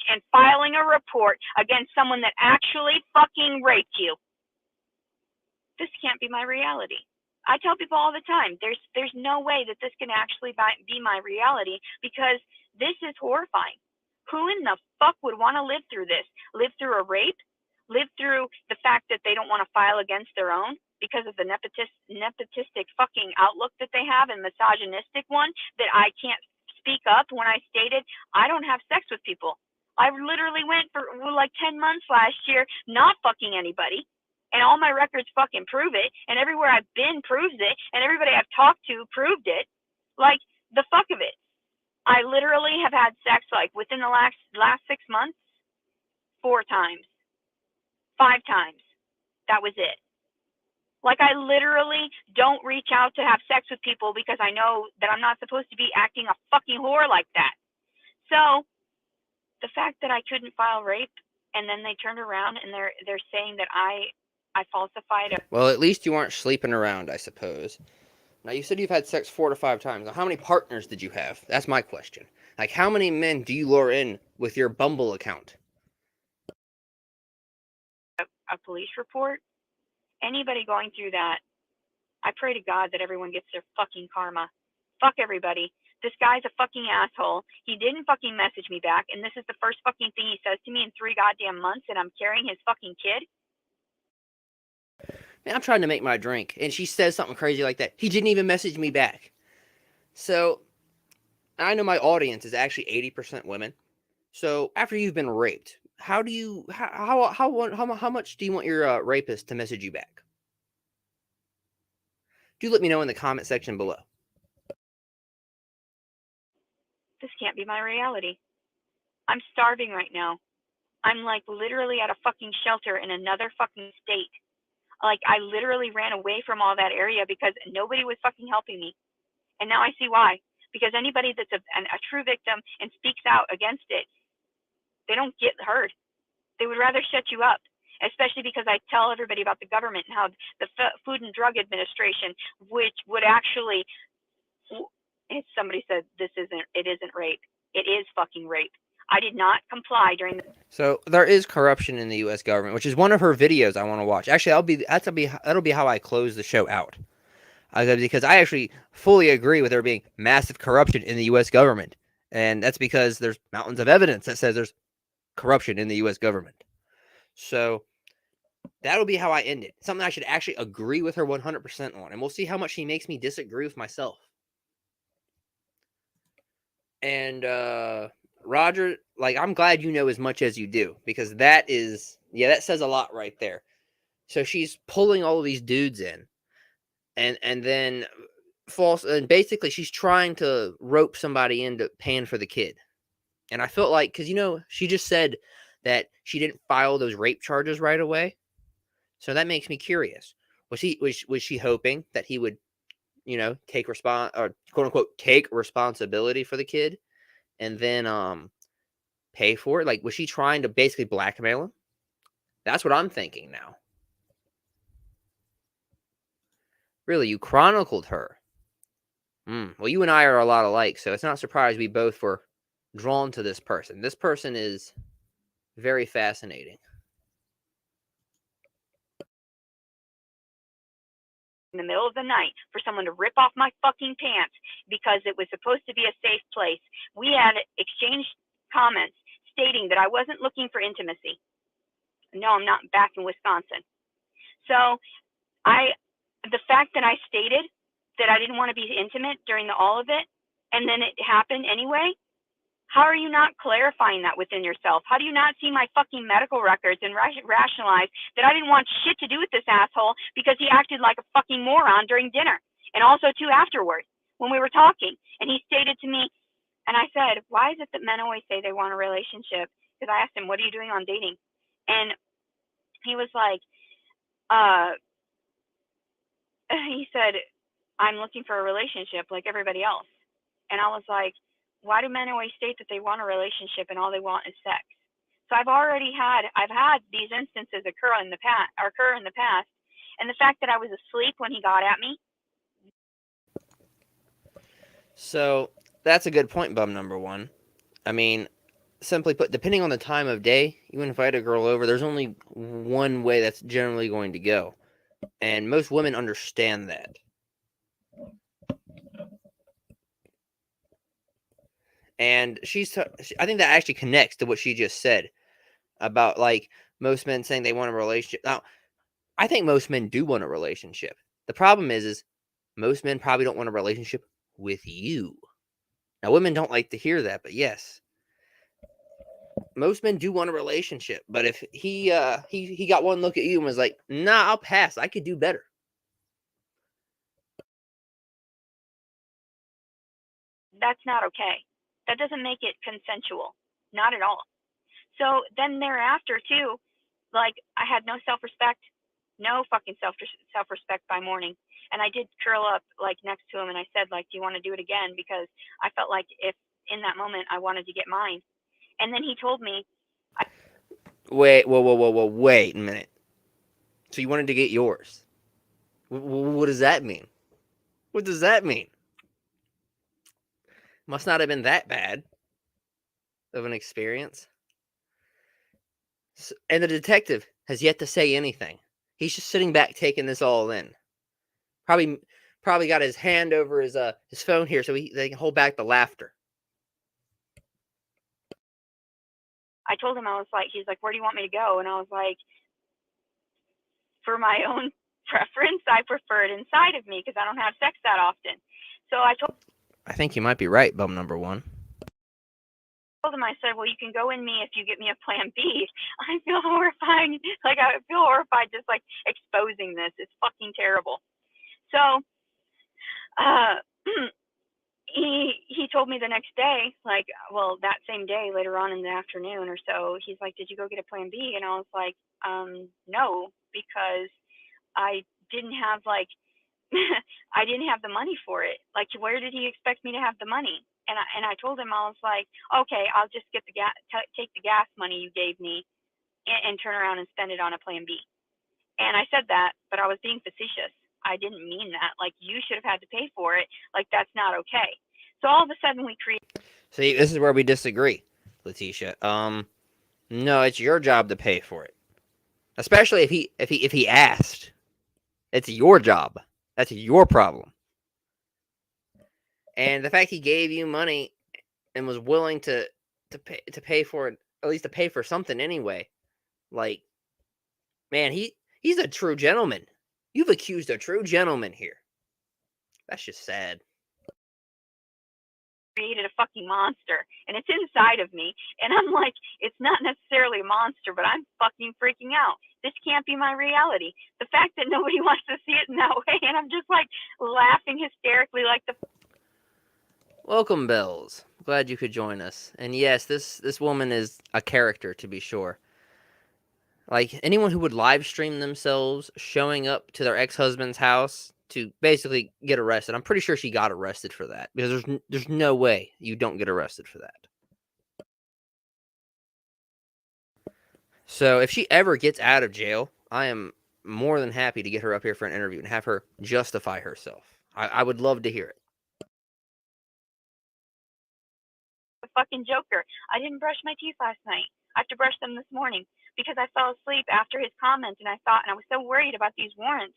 And filing a report against someone that actually fucking raped you. This can't be my reality. I tell people all the time, there's no way that this can actually be my reality, because this is horrifying. Who in the fuck would want to live through this? Live through a rape? Live through the fact that they don't want to file against their own because of the nepotistic fucking outlook that they have, and misogynistic one that I can't speak up when I stated I don't have sex with people. I literally went for like 10 months last year not fucking anybody, and all my records fucking prove it, and everywhere I've been proves it, and everybody I've talked to proved it. Like, the fuck of it. I literally have had sex like within the last 6 months 4 times, 5 times. That was it. Like, I literally don't reach out to have sex with people because I know that I'm not supposed to be acting a fucking whore like that. So the fact that I couldn't file rape, and then they turned around and they're saying that I falsified a. Well, at least you aren't sleeping around, I suppose. Now, you said you've had sex 4 to 5 times. Now, how many partners did you have? That's my question. Like, how many men do you lure in with your Bumble account? A police report. Anybody going through that, I pray to God that everyone gets their fucking karma. Fuck everybody. This guy's a fucking asshole. He didn't fucking message me back, and this is the first fucking thing he says to me in 3 goddamn months, and I'm carrying his fucking kid. Man, I'm trying to make my drink, and she says something crazy like that. He didn't even message me back. So, I know my audience is actually 80% women. So, after you've been raped, how much do you want your rapist to message you back? Do let me know in the comment section below. This can't be my reality. I'm starving right now. I'm like literally at a fucking shelter in another fucking state. Like, I literally ran away from all that area because nobody was fucking helping me. And now I see why. Because anybody that's a true victim and speaks out against it, they don't get heard. They would rather shut you up, especially because I tell everybody about the government and how the Food and Drug Administration, which would actually, somebody said it isn't rape. It is fucking rape. I did not comply during the. So there is corruption in the U.S. government, which is one of her videos I want to watch. Actually, that'll be how I close the show out, because I actually fully agree with there being massive corruption in the U.S. government, and that's because there's mountains of evidence that says there's corruption in the U.S. government. So that'll be how I end it. Something I should actually agree with her 100% on, and we'll see how much she makes me disagree with myself. And Roger, like, I'm glad you know as much as you do, because that says a lot right there. So she's pulling all of these dudes in, and then and basically she's trying to rope somebody into paying for the kid. And I felt like, because she just said that she didn't file those rape charges right away, so that makes me curious. Was she hoping that he would, take quote unquote take responsibility for the kid, and then pay for it? Like, was she trying to basically blackmail him? That's what I'm thinking now. Really, you chronicled her. Well, you and I are a lot alike, so it's not surprised we both were drawn to this person. This person is very fascinating. In the middle of the night for someone to rip off my fucking pants because it was supposed to be a safe place. We had exchanged comments stating that I wasn't looking for intimacy. No, I'm not back in Wisconsin. So the fact that I stated that I didn't want to be intimate during all of it, and then it happened anyway, how are you not clarifying that within yourself? How do you not see my fucking medical records and rationalize that I didn't want shit to do with this asshole because he acted like a fucking moron during dinner, and also too afterwards when we were talking? And he stated to me, and I said, why is it that men always say they want a relationship? Because I asked him, what are you doing on dating? And he was like, he said, I'm looking for a relationship like everybody else. And I was like, why do men always state that they want a relationship and all they want is sex? So I've had these instances occur in the past, and the fact that I was asleep when he got at me. So that's a good point, bum number one. I mean, simply put, depending on the time of day you invite a girl over, there's only one way that's generally going to go, and most women understand that. And I think that actually connects to what she just said about, like, most men saying they want a relationship. Now, I think most men do want a relationship. The problem is most men probably don't want a relationship with you. Now, women don't like to hear that, but yes, most men do want a relationship. But if he got one look at you and was like, nah, I'll pass, I could do better. That's not okay. That doesn't make it consensual. Not at all. So then thereafter too, like I had no self-respect, no fucking self-respect by morning. And I did curl up like next to him and I said like, do you want to do it again? Because I felt like if in that moment I wanted to get mine. And then he told me. Wait, wait a minute. So you wanted to get yours? What does that mean? What does that mean? Must not have been that bad of an experience. And the detective has yet to say anything. He's just sitting back taking this all in. Probably got his hand over his phone here so they can hold back the laughter. I told him, I was like, he's like, where do you want me to go? And I was like, for my own preference, I prefer it inside of me because I don't have sex that often. So I think you might be right, bum number one. I told him, I said, well, you can go in me if you get me a plan B. I feel horrified. Like, I feel horrified just, like, exposing this. It's fucking terrible. So, he told me the next day, like, well, that same day, later on in the afternoon or so, he's like, did you go get a plan B? And I was like, no, because I didn't have, like, I didn't have the money for it. Like, where did he expect me to have the money? And I told him, I was like, okay, I'll just get the take the gas money you gave me and turn around and spend it on a plan B. And I said that, but I was being facetious. I didn't mean that. Like, you should have had to pay for it. Like, that's not okay. So all of a sudden we create. See, this is where we disagree, Letitia. No, it's your job to pay for it. Especially if he asked. It's your job. That's your problem. And the fact he gave you money and was willing to pay for it, at least to pay for something anyway. Like, man, he's a true gentleman. You've accused a true gentleman here. That's just sad. Created a fucking monster, and it's inside of me, and I'm like, it's not necessarily a monster, but I'm fucking freaking out. This can't be my reality. The fact that nobody wants to see it in that way, and I'm just like laughing hysterically like the. Welcome, Bells. Glad you could join us. And yes, this woman is a character, to be sure. Like, anyone who would live stream themselves showing up to their ex-husband's house to basically get arrested. I'm pretty sure she got arrested for that, because there's no way you don't get arrested for that. So if she ever gets out of jail, I am more than happy to get her up here for an interview and have her justify herself. I would love to hear it. A fucking joker. I didn't brush my teeth last night. I have to brush them this morning because I fell asleep after his comment, and I was so worried about these warrants.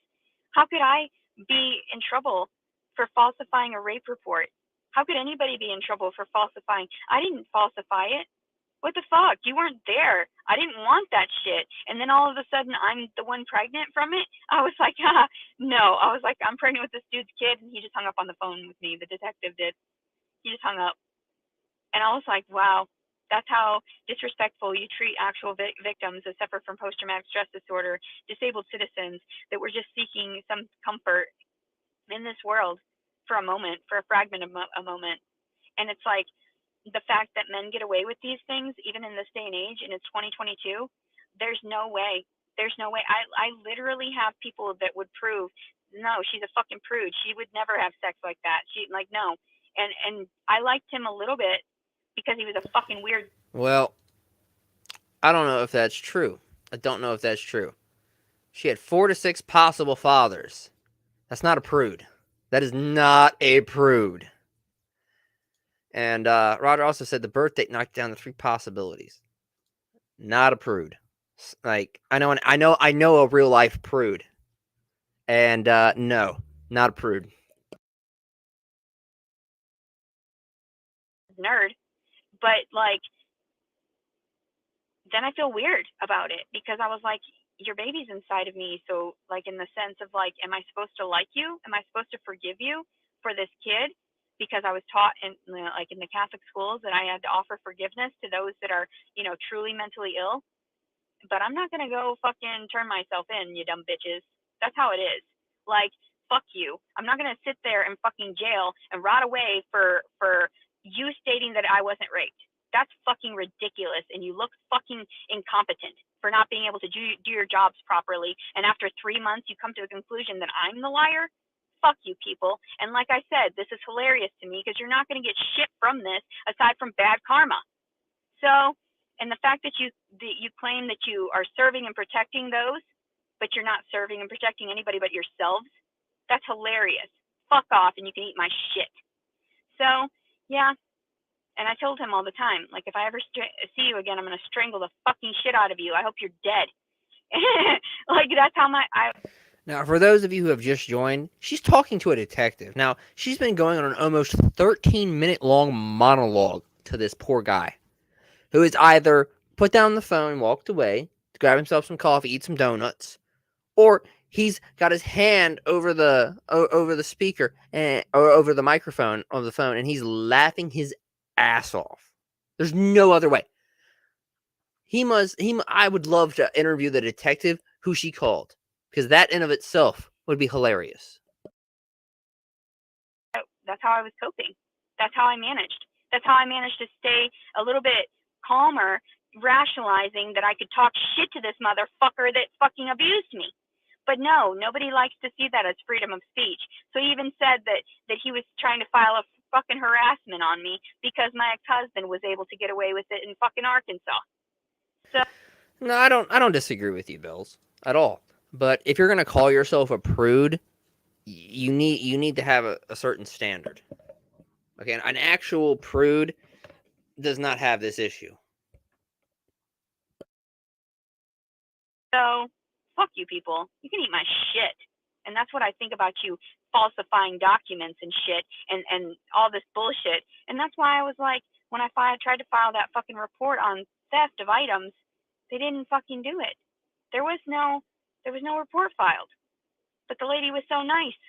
How could I be in trouble for falsifying a rape report? How could anybody be in trouble for falsifying? I didn't falsify it. What the fuck? You weren't there. I didn't want that shit. And then all of a sudden, I'm the one pregnant from it. I was like, no. I was like, I'm pregnant with this dude's kid, and he just hung up on the phone with me. The detective did. He just hung up. And I was like, wow, that's how disrespectful you treat actual victims that suffer from post-traumatic stress disorder, disabled citizens that were just seeking some comfort in this world for a moment, for a fragment of a moment. And it's like the fact that men get away with these things, even in this day and age, and it's 2022, there's no way. There's no way. I literally have people that would prove, no, she's a fucking prude. She would never have sex like that. No. And I liked him a little bit, because he was a fucking weird. Well, I don't know if that's true. She had 4 to 6 possible fathers. That's not a prude. That is not a prude. And Roger also said the birth date knocked down the 3 possibilities. Not a prude. Like, I know a real life prude. And no, not a prude. Nerd. But, like, then I feel weird about it, because I was like, your baby's inside of me. So, like, in the sense of, like, am I supposed to like you? Am I supposed to forgive you for this kid? Because I was taught in, like, in the Catholic schools that I had to offer forgiveness to those that are, truly mentally ill. But I'm not going to go fucking turn myself in, you dumb bitches. That's how it is. Like, fuck you. I'm not going to sit there in fucking jail and rot away for you stating stating that I wasn't raped. That's fucking ridiculous, and you look fucking incompetent for not being able to do your jobs properly. And after 3 months, you come to the conclusion that I'm the liar? Fuck you, people. And like I said, this is hilarious to me because you're not going to get shit from this aside from bad karma. So, and the fact that you claim that you are serving and protecting those, but you're not serving and protecting anybody but yourselves, that's hilarious. Fuck off, and you can eat my shit. So, yeah. And I told him all the time, like, if I ever see you again, I'm going to strangle the fucking shit out of you. I hope you're dead. Like, that's how Now, for those of you who have just joined, she's talking to a detective. Now, she's been going on an almost 13-minute long monologue to this poor guy, who has either put down the phone and walked away to grab himself some coffee, eat some donuts, or he's got his hand over the speaker or over the microphone of the phone, and he's laughing his ass off. There's no other way. I would love to interview the detective who she called, because that in of itself would be hilarious. That's how I was coping. That's how I managed. That's how I managed to stay a little bit calmer, rationalizing that I could talk shit to this motherfucker that fucking abused me. But no, nobody likes to see that as freedom of speech. So he even said that he was trying to file a fucking harassment on me because my ex-husband was able to get away with it in fucking Arkansas. So No, I don't disagree with you, Bills, at all. But if you're gonna call yourself a prude, you need to have a certain standard. Okay, an actual prude does not have this issue. So, fuck you people. You can eat my shit. And that's what I think about you falsifying documents and shit and all this bullshit. And that's why I was like, when I tried to file that fucking report on theft of items, they didn't fucking do it. There was no report filed. But the lady was so nice.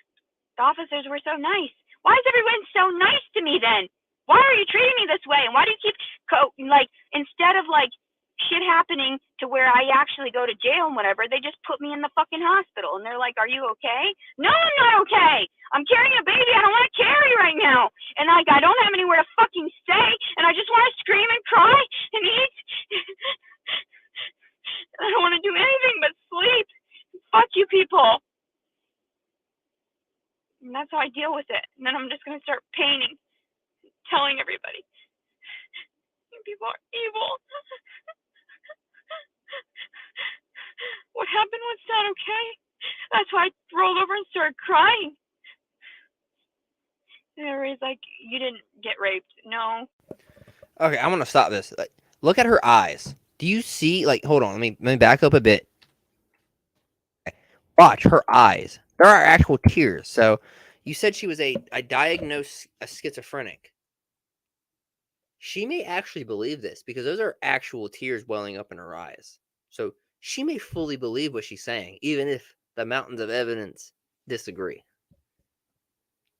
The officers were so nice. Why is everyone so nice to me then? Why are you treating me this way? And why do you keep instead of like shit happening to where I actually go to jail and whatever, they just put me in the fucking hospital and they're like, "Are you okay?" No, I'm not okay. I'm carrying a baby I don't want to carry right now. And like I don't have anywhere to fucking stay and I just want to scream and cry and eat. I don't want to do anything but sleep. Fuck you people. And that's how I deal with it. And then I'm just going to start painting, telling everybody. You people are evil. What happened was not okay. That's why I rolled over and started crying. And everybody's like, "You didn't get raped." No. Okay, I'm gonna stop this. Like, look at her eyes. Do you see? Like, hold on. Let me back up a bit. Watch her eyes. There are actual tears. So, you said she was a diagnosed a schizophrenic. She may actually believe this because those are actual tears welling up in her eyes. So she may fully believe what she's saying, even if the mountains of evidence disagree.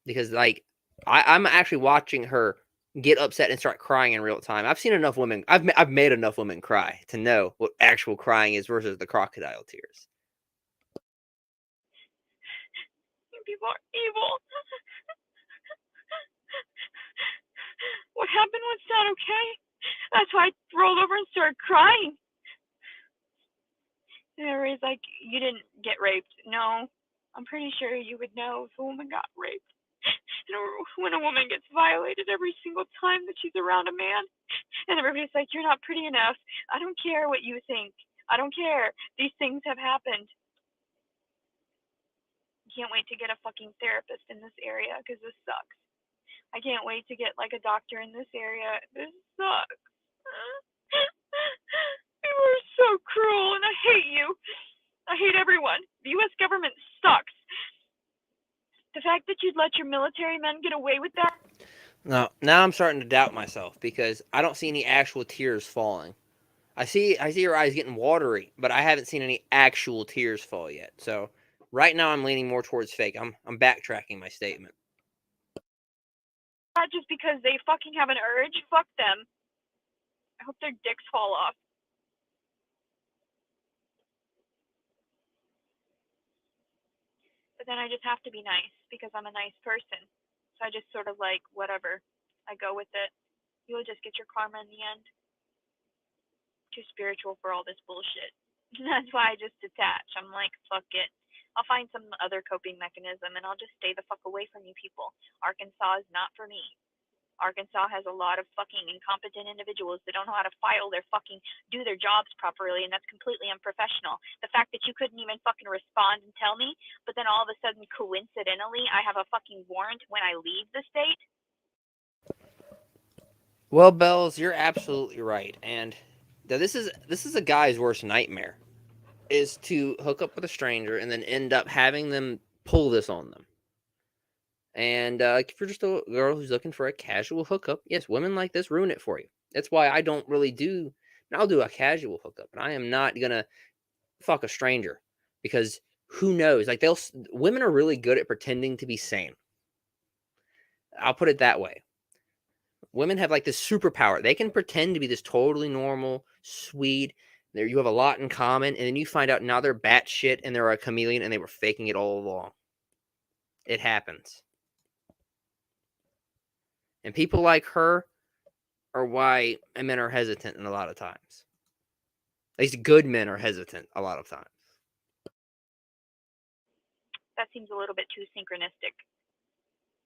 Because, like, I'm actually watching her get upset and start crying in real time. I've seen enough women. I've made enough women cry to know what actual crying is versus the crocodile tears. You people are evil. What happened was not okay. That's why I rolled over and started crying. And everybody's like, "You didn't get raped." No. I'm pretty sure you would know if a woman got raped. And when a woman gets violated every single time that she's around a man, and everybody's like, "You're not pretty enough." I don't care what you think. I don't care. These things have happened. I can't wait to get a fucking therapist in this area because this sucks. I can't wait to get like a doctor in this area. This sucks. You are so cruel and I hate you. I hate everyone. The US government sucks. The fact that you'd let your military men get away with that. Now I'm starting to doubt myself because I don't see any actual tears falling. I see her eyes getting watery, but I haven't seen any actual tears fall yet. So right now I'm leaning more towards fake. I'm backtracking my statement. Not just because they fucking have an urge. Fuck them. I hope their dicks fall off. But then I just have to be nice because I'm a nice person. So I just sort of like, whatever. I go with it. You will just get your karma in the end. Too spiritual for all this bullshit. That's why I just detach. I'm like, fuck it. I'll find some other coping mechanism and I'll just stay the fuck away from you people. Arkansas is not for me. Arkansas has a lot of fucking incompetent individuals that don't know how to do their jobs properly, and that's completely unprofessional. The fact that you couldn't even fucking respond and tell me, but then all of a sudden, coincidentally, I have a fucking warrant when I leave the state. Well, Bells, you're absolutely right, and this is a guy's worst nightmare, is to hook up with a stranger and then end up having them pull this on them. And if you're just a girl who's looking for a casual hookup, yes, women like this ruin it for you. That's why I don't really do. I'll do a casual hookup, but I am not gonna fuck a stranger, because who knows? Like, women are really good at pretending to be sane. I'll put it that way. Women have like this superpower. They can pretend to be this totally normal, sweet. There, you have a lot in common, and then you find out now they're batshit and they're a chameleon and they were faking it all along. It happens. And people like her are why men are hesitant a lot of times. At least good men are hesitant a lot of times. That seems a little bit too synchronistic.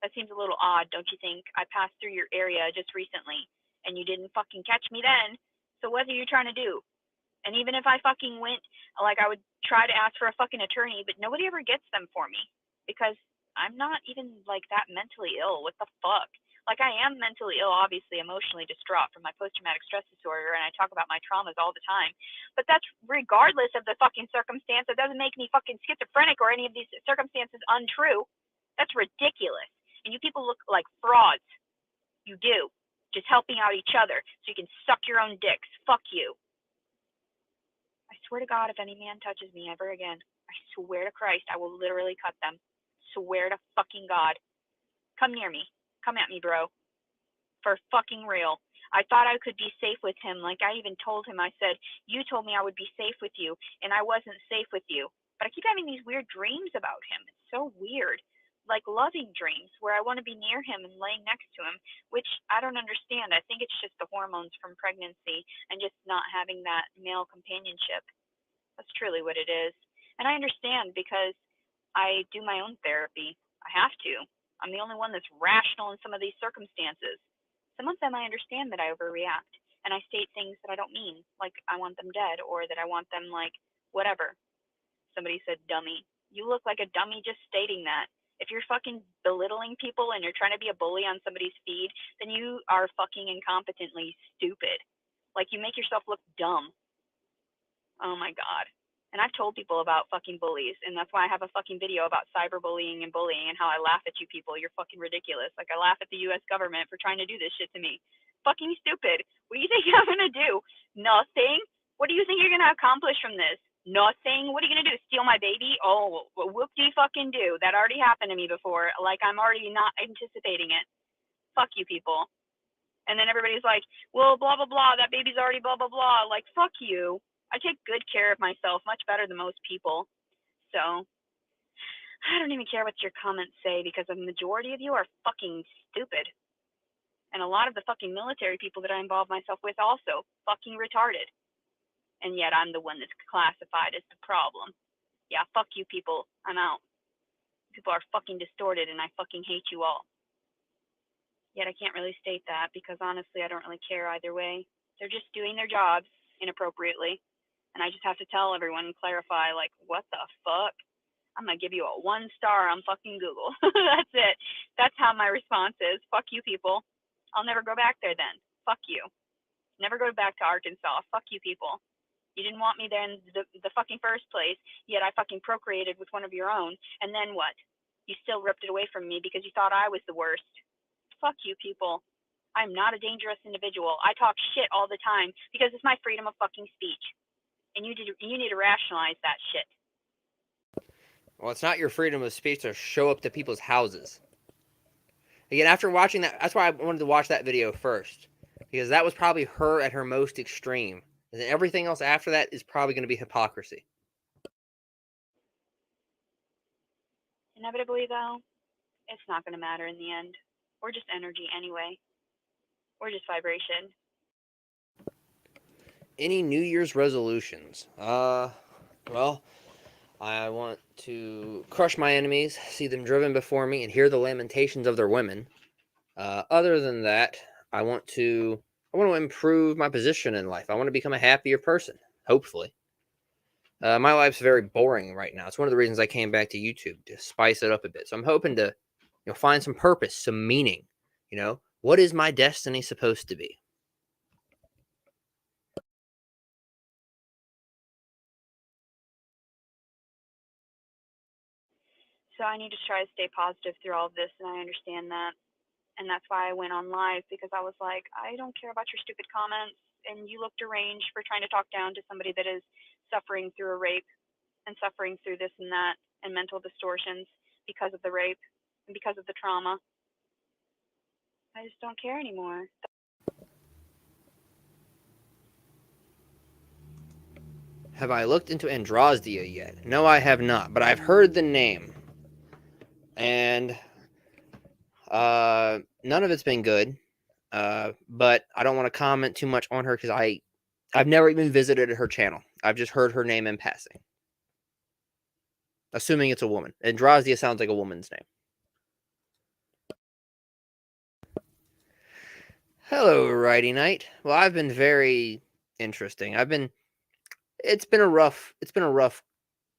That seems a little odd, don't you think? I passed through your area just recently, and you didn't fucking catch me then. So what are you trying to do? And even if I fucking went, like, I would try to ask for a fucking attorney, but nobody ever gets them for me. Because I'm not even, like, that mentally ill. What the fuck? Like, I am mentally ill, obviously, emotionally distraught from my post-traumatic stress disorder, and I talk about my traumas all the time. But that's regardless of the fucking circumstance. It doesn't make me fucking schizophrenic or any of these circumstances untrue. That's ridiculous. And you people look like frauds. You do. Just helping out each other so you can suck your own dicks. Fuck you. I swear to God, if any man touches me ever again, I swear to Christ, I will literally cut them. Swear to fucking God. Come near me. Come at me, bro. For fucking real. I thought I could be safe with him. Like, I even told him, I said, you told me I would be safe with you, and I wasn't safe with you. But I keep having these weird dreams about him. It's so weird. Like loving dreams where I want to be near him and laying next to him, which I don't understand. I think it's just the hormones from pregnancy and just not having that male companionship. That's truly what it is. And I understand because I do my own therapy. I have to. I'm the only one that's rational in some of these circumstances. Some of them I understand that I overreact and I state things that I don't mean, like I want them dead or that I want them like whatever. Somebody said dummy. You look like a dummy just stating that. If you're fucking belittling people and you're trying to be a bully on somebody's feed, then you are fucking incompetently stupid. Like, you make yourself look dumb. Oh my God. And I've told people about fucking bullies, and that's why I have a fucking video about cyberbullying and bullying and how I laugh at you people. You're fucking ridiculous. Like, I laugh at the U.S. government for trying to do this shit to me. Fucking stupid. What do you think I'm gonna do? Nothing? What do you think you're gonna accomplish from this? Nothing. What are you gonna do? Steal my baby? Oh, whoop-de-fucking do. That already happened to me before. Like, I'm already not anticipating it. Fuck you people. And then everybody's like, well, blah, blah, blah. That baby's already blah, blah, blah. Like, fuck you. I take good care of myself, much better than most people. So, I don't even care what your comments say because the majority of you are fucking stupid. And a lot of the fucking military people that I involve myself with also fucking retarded. And yet I'm the one that's classified as the problem. Yeah, fuck you people. I'm out. People are fucking distorted and I fucking hate you all. Yet I can't really state that because honestly I don't really care either way. They're just doing their jobs inappropriately. And I just have to tell everyone and clarify, like, what the fuck? I'm going to give you a 1 star on fucking Google. That's it. That's how my response is. Fuck you people. I'll never go back there then. Fuck you. Never go back to Arkansas. Fuck you people. You didn't want me there in the fucking first place, yet I fucking procreated with one of your own. And then what? You still ripped it away from me because you thought I was the worst. Fuck you people. I'm not a dangerous individual. I talk shit all the time because it's my freedom of fucking speech. And you need to rationalize that shit. Well, it's not your freedom of speech to show up to people's houses. Again, after watching that, that's why I wanted to watch that video first. Because that was probably her at her most extreme. And then everything else after that is probably going to be hypocrisy. Inevitably, though, it's not going to matter in the end. We're just energy anyway. or just vibration. Any New Year's resolutions? Well, I want to crush my enemies, see them driven before me, and hear the lamentations of their women. Other than that, I want to improve my position in life. I want to become a happier person, hopefully. My life's very boring right now. It's one of the reasons I came back to YouTube, to spice it up a bit. So I'm hoping to, find some purpose, some meaning. What is my destiny supposed to be? So I need to try to stay positive through all of this, and I understand that. And that's why I went on live, because I was like, I don't care about your stupid comments, and you look deranged for trying to talk down to somebody that is suffering through a rape and suffering through this and that and mental distortions because of the rape and because of the trauma. I just don't care anymore. Have I looked into Androsdia yet? No, I have not, but I've heard the name. And none of it's been good. But I don't want to comment too much on her because I've never even visited her channel. I've just heard her name in passing. Assuming it's a woman. Androsdia sounds like a woman's name. Hello, Righty Knight. Well, I've been very interesting. It's been a rough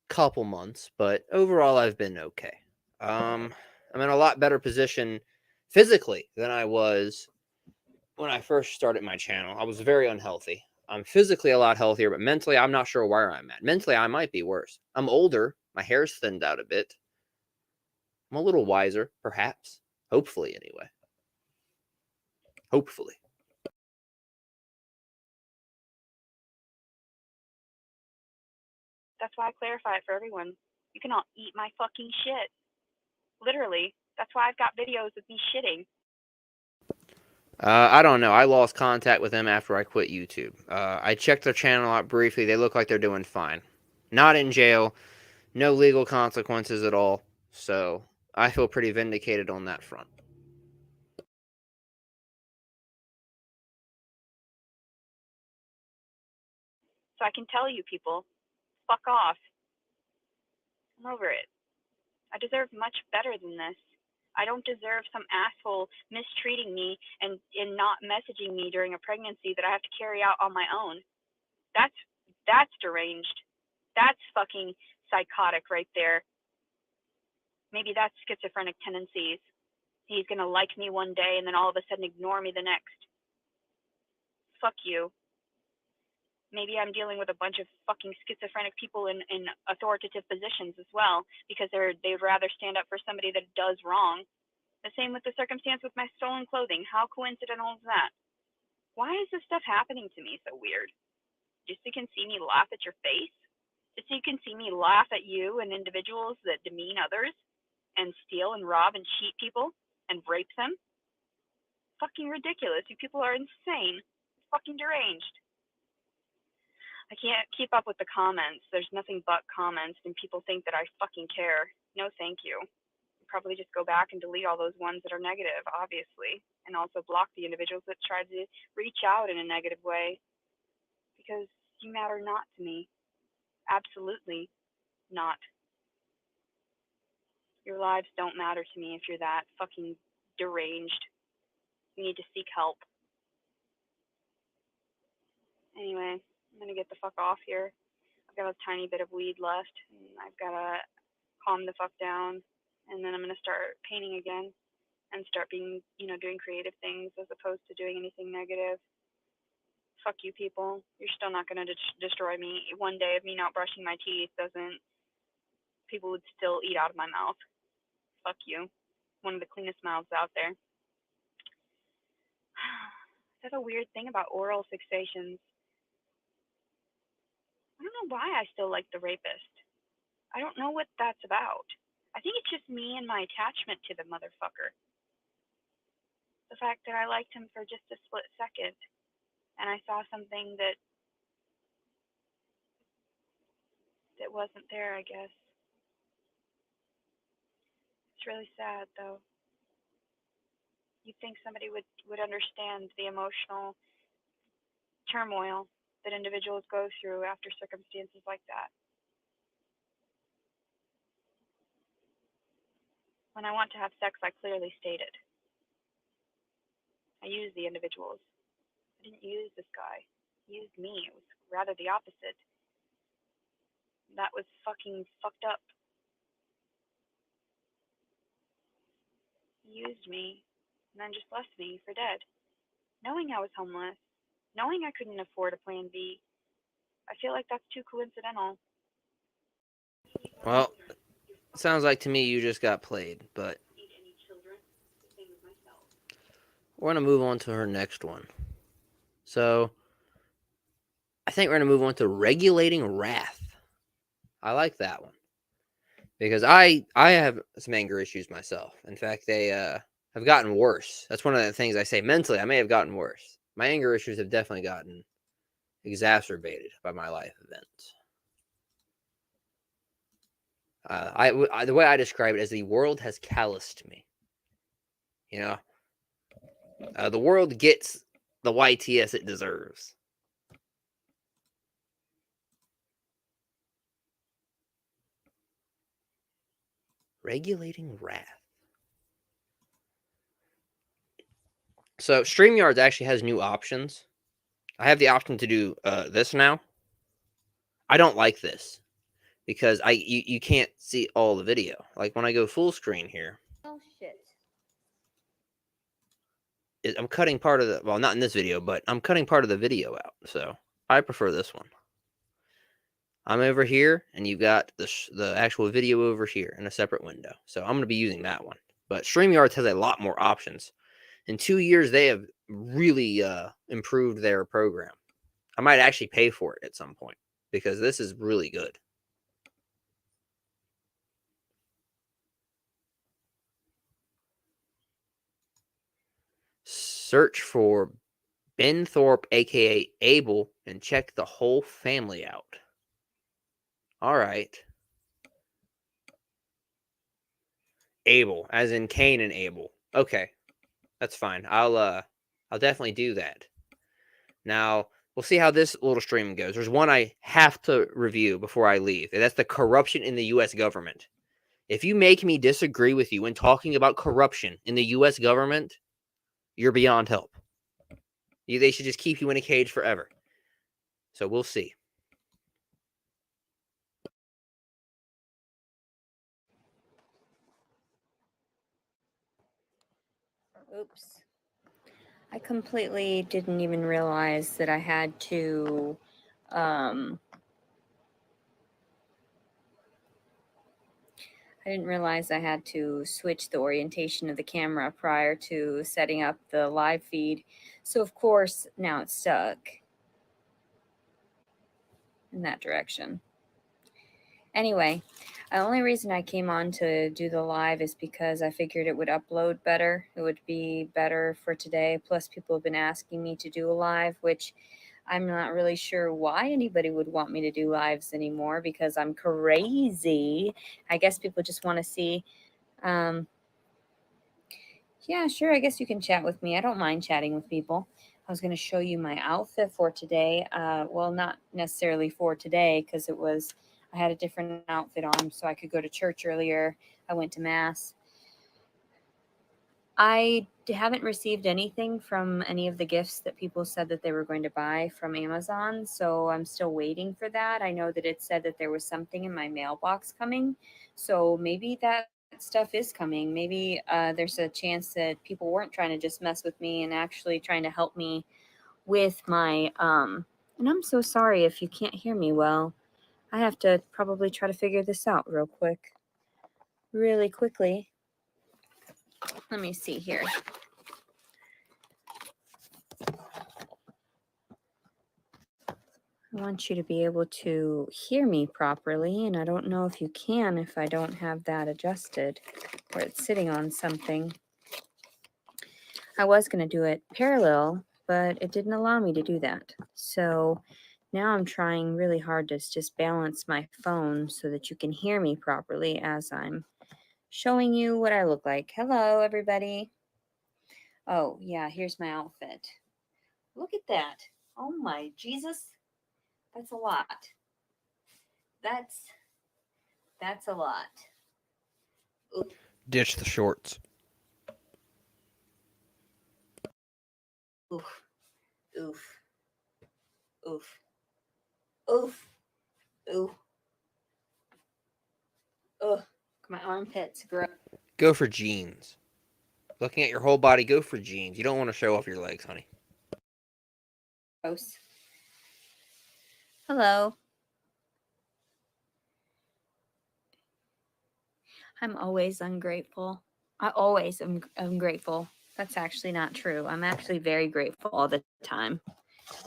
couple months, but overall I've been okay. I'm in a lot better position physically than I was when I first started my channel. I was very unhealthy. I'm physically a lot healthier, but mentally I'm not sure where I'm at. Mentally I might be worse. I'm older. My hair's thinned out a bit. I'm a little wiser, perhaps. Hopefully, anyway. Hopefully. That's why I clarify it for everyone. You can all eat my fucking shit. Literally. That's why I've got videos of me shitting. I don't know. I lost contact with them after I quit YouTube. I checked their channel out briefly. They look like they're doing fine. Not in jail. No legal consequences at all. So I feel pretty vindicated on that front. So I can tell you people, fuck off. I'm over it. I deserve much better than this. I don't deserve some asshole mistreating me and not messaging me during a pregnancy that I have to carry out on my own. That's deranged. That's fucking psychotic right there. Maybe that's schizophrenic tendencies. He's gonna like me one day and then all of a sudden ignore me the next. Fuck you. Maybe I'm dealing with a bunch of fucking schizophrenic people in authoritative positions as well, because they'd rather stand up for somebody that does wrong. The same with the circumstance with my stolen clothing. How coincidental is that? Why is this stuff happening to me so weird? Just so you can see me laugh at your face? Just so you can see me laugh at you and individuals that demean others and steal and rob and cheat people and rape them? Fucking ridiculous. You people are insane. Fucking deranged. I can't keep up with the comments. There's nothing but comments, and people think that I fucking care. No, thank you. I'll probably just go back and delete all those ones that are negative, obviously, and also block the individuals that tried to reach out in a negative way, because you matter not to me. Absolutely not. Your lives don't matter to me if you're that fucking deranged. You need to seek help. Anyway, I'm gonna get the fuck off here. I've got a tiny bit of weed left, and I've gotta calm the fuck down, and then I'm gonna start painting again and start being, doing creative things as opposed to doing anything negative. Fuck you people. You're still not gonna destroy me. One day of me not brushing my teeth doesn't. People would still eat out of my mouth. Fuck you. One of the cleanest mouths out there. That's a weird thing about oral fixations. I don't know why I still like The Rapist. I don't know what that's about. I think it's just me and my attachment to the motherfucker. The fact that I liked him for just a split second, and I saw something that wasn't there, I guess. It's really sad, though. You'd think somebody would understand the emotional turmoil that individuals go through after circumstances like that. When I want to have sex, I clearly stated. I used the individuals. I didn't use this guy. He used me. It was rather the opposite. That was fucking fucked up. He used me and then just left me for dead. Knowing I was homeless, knowing I couldn't afford a plan B, I feel like that's too coincidental. Well, sounds like to me you just got played, but we're going to move on to her next one. So, I think we're going to move on to regulating wrath. I like that one. Because I have some anger issues myself. In fact, they have gotten worse. That's one of the things I say. Mentally, I may have gotten worse. My anger issues have definitely gotten exacerbated by my life events. The way I describe it is the world has calloused me. You know, the world gets the YTS it deserves. Regulating wrath. So StreamYard actually has new options. I have the option to do this now. I don't like this because you can't see all the video. Like when I go full screen here. Oh shit. I'm cutting part of the, well, not in this video, but I'm cutting part of the video out. So I prefer this one. I'm over here, and you've got the actual video over here in a separate window. So I'm going to be using that one. But StreamYard has a lot more options. In 2 years, they have really improved their program. I might actually pay for it at some point because this is really good. Search for Ben Thorpe, aka Abel, and check the whole family out. All right. Abel, as in Cain and Abel. Okay, that's fine. I'll definitely do that. Now we'll see how this little stream goes. There's one I have to review before I leave, and that's the corruption in the U.S. government. If you make me disagree with you when talking about corruption in the U.S. government, you're beyond help. They should just keep you in a cage forever. So we'll see. Oops. I completely didn't even realize that I had to I didn't realize I had to switch the orientation of the camera prior to setting up the live feed. So of course, now it's stuck in that direction. Anyway, the only reason I came on to do the live is because I figured it would upload better. It would be better for today. Plus, people have been asking me to do a live, which I'm not really sure why anybody would want me to do lives anymore because I'm crazy. I guess people just want to see. Yeah, sure. I guess you can chat with me. I don't mind chatting with people. I was going to show you my outfit for today. Well, not necessarily for today because I had a different outfit on so I could go to church earlier. I went to mass. I haven't received anything from any of the gifts that people said that they were going to buy from Amazon, so I'm still waiting for that. I know that it said that there was something in my mailbox coming, so maybe that stuff is coming. Maybe there's a chance that people weren't trying to just mess with me and actually trying to help me with my and I'm so sorry if you can't hear me well. I have to probably try to figure this out really quickly. Let me see here. I want you to be able to hear me properly, and I don't know if you can if I don't have that adjusted or it's sitting on something. I was going to do it parallel, but it didn't allow me to do that. So now I'm trying really hard to just balance my phone so that you can hear me properly as I'm showing you what I look like. Hello, everybody. Oh, yeah, here's my outfit. Look at that. Oh my Jesus. That's a lot. That's a lot. Oof. Ditch the shorts. Oof. Oof. Oof. Oof. Oof. Ugh. My armpits gross. Go for jeans. Looking at your whole body, go for jeans. You don't want to show off your legs, honey. Hello. I'm always ungrateful. I always am ungrateful. That's actually not true. I'm actually very grateful all the time.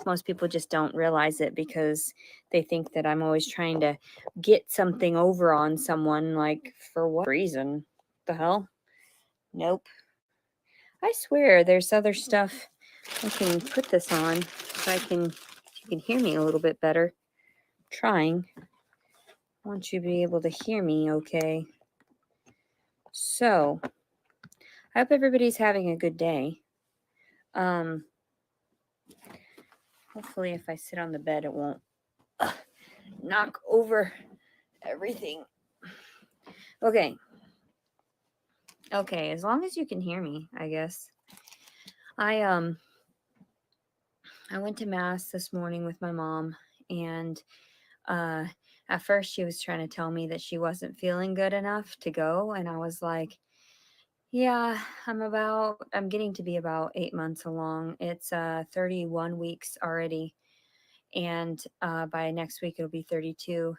Most people just don't realize it because they think that I'm always trying to get something over on someone. Like, for what reason? The hell? Nope. I swear there's other stuff I can put this on so you can hear me a little bit better. Trying. I want you to be able to hear me okay. So, I hope everybody's having a good day. Hopefully if I sit on the bed it won't knock over everything. Okay, as long as you can hear me, I guess. I went to mass this morning with my mom, and at first she was trying to tell me that she wasn't feeling good enough to go, and I was like, yeah, I'm getting to be about 8 months along. It's 31 weeks already, and by next week it'll be 32.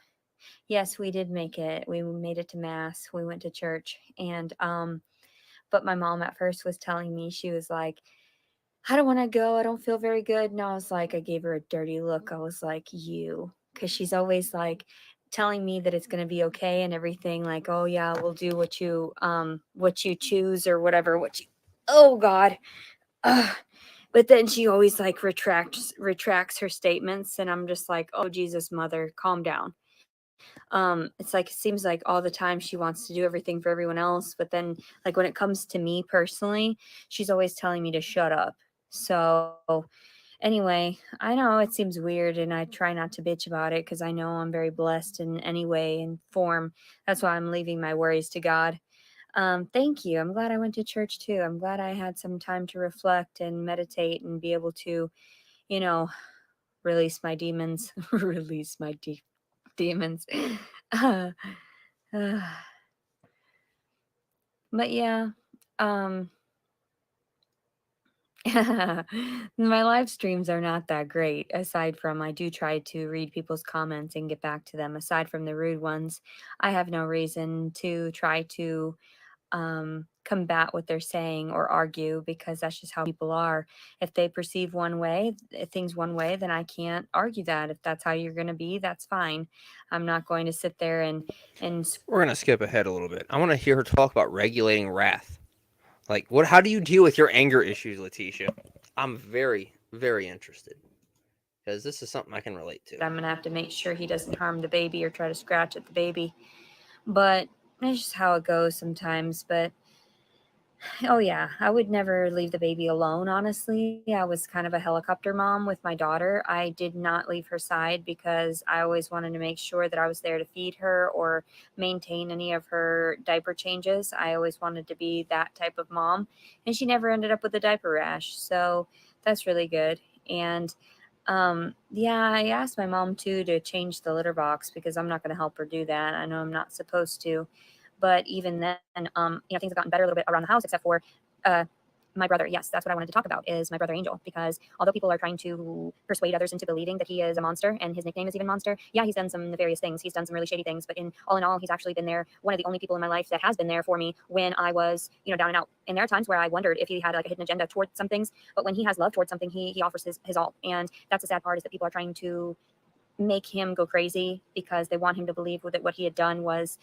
Yes, we did make it. We made it to mass. We went to church, and but my mom at first was telling me, she was like, I don't want to go. I don't feel very good. And I was like, I gave her a dirty look. I was like, because she's always like telling me that it's going to be okay and everything. Like, oh yeah, we'll do what you choose or whatever. Oh God. Ugh. But then she always like retracts her statements. And I'm just like, oh Jesus, mother, calm down. It's like, it seems like all the time she wants to do everything for everyone else, but then like when it comes to me personally, she's always telling me to shut up. So anyway, I know it seems weird and I try not to bitch about it because I know I'm very blessed in any way and form. That's why I'm leaving my worries to God. Thank you. I'm glad I went to church too. I'm glad I had some time to reflect and meditate and be able to, release my demons, release my demons. But yeah, my live streams are not that great. Aside from, I do try to read people's comments and get back to them. Aside from the rude ones, I have no reason to try to combat what they're saying or argue, because that's just how people are. If they perceive things one way, then I can't argue that. If that's how you're going to be, that's fine. I'm not going to sit there and We're gonna skip ahead a little bit. I want to hear her talk about regulating wrath. Like, how do you deal with your anger issues, Letitia? I'm very, very interested, because this is something I can relate to. I'm going to have to make sure he doesn't harm the baby or try to scratch at the baby. But it's just how it goes sometimes. But oh yeah, I would never leave the baby alone, honestly. I was kind of a helicopter mom with my daughter. I did not leave her side because I always wanted to make sure that I was there to feed her or maintain any of her diaper changes. I always wanted to be that type of mom, and she never ended up with a diaper rash. So that's really good. And yeah, I asked my mom too to change the litter box because I'm not going to help her do that. I know I'm not supposed to. But even then, things have gotten better a little bit around the house, except for my brother. Yes, that's what I wanted to talk about, is my brother Angel, because although people are trying to persuade others into believing that he is a monster and his nickname is even Monster, yeah, he's done some nefarious things. He's done some really shady things, but in all, he's actually been there. One of the only people in my life that has been there for me when I was, down and out. And there are times where I wondered if he had like a hidden agenda towards some things, but when he has love towards something, he offers his all. And that's the sad part, is that people are trying to make him go crazy because they want him to believe that what he had done was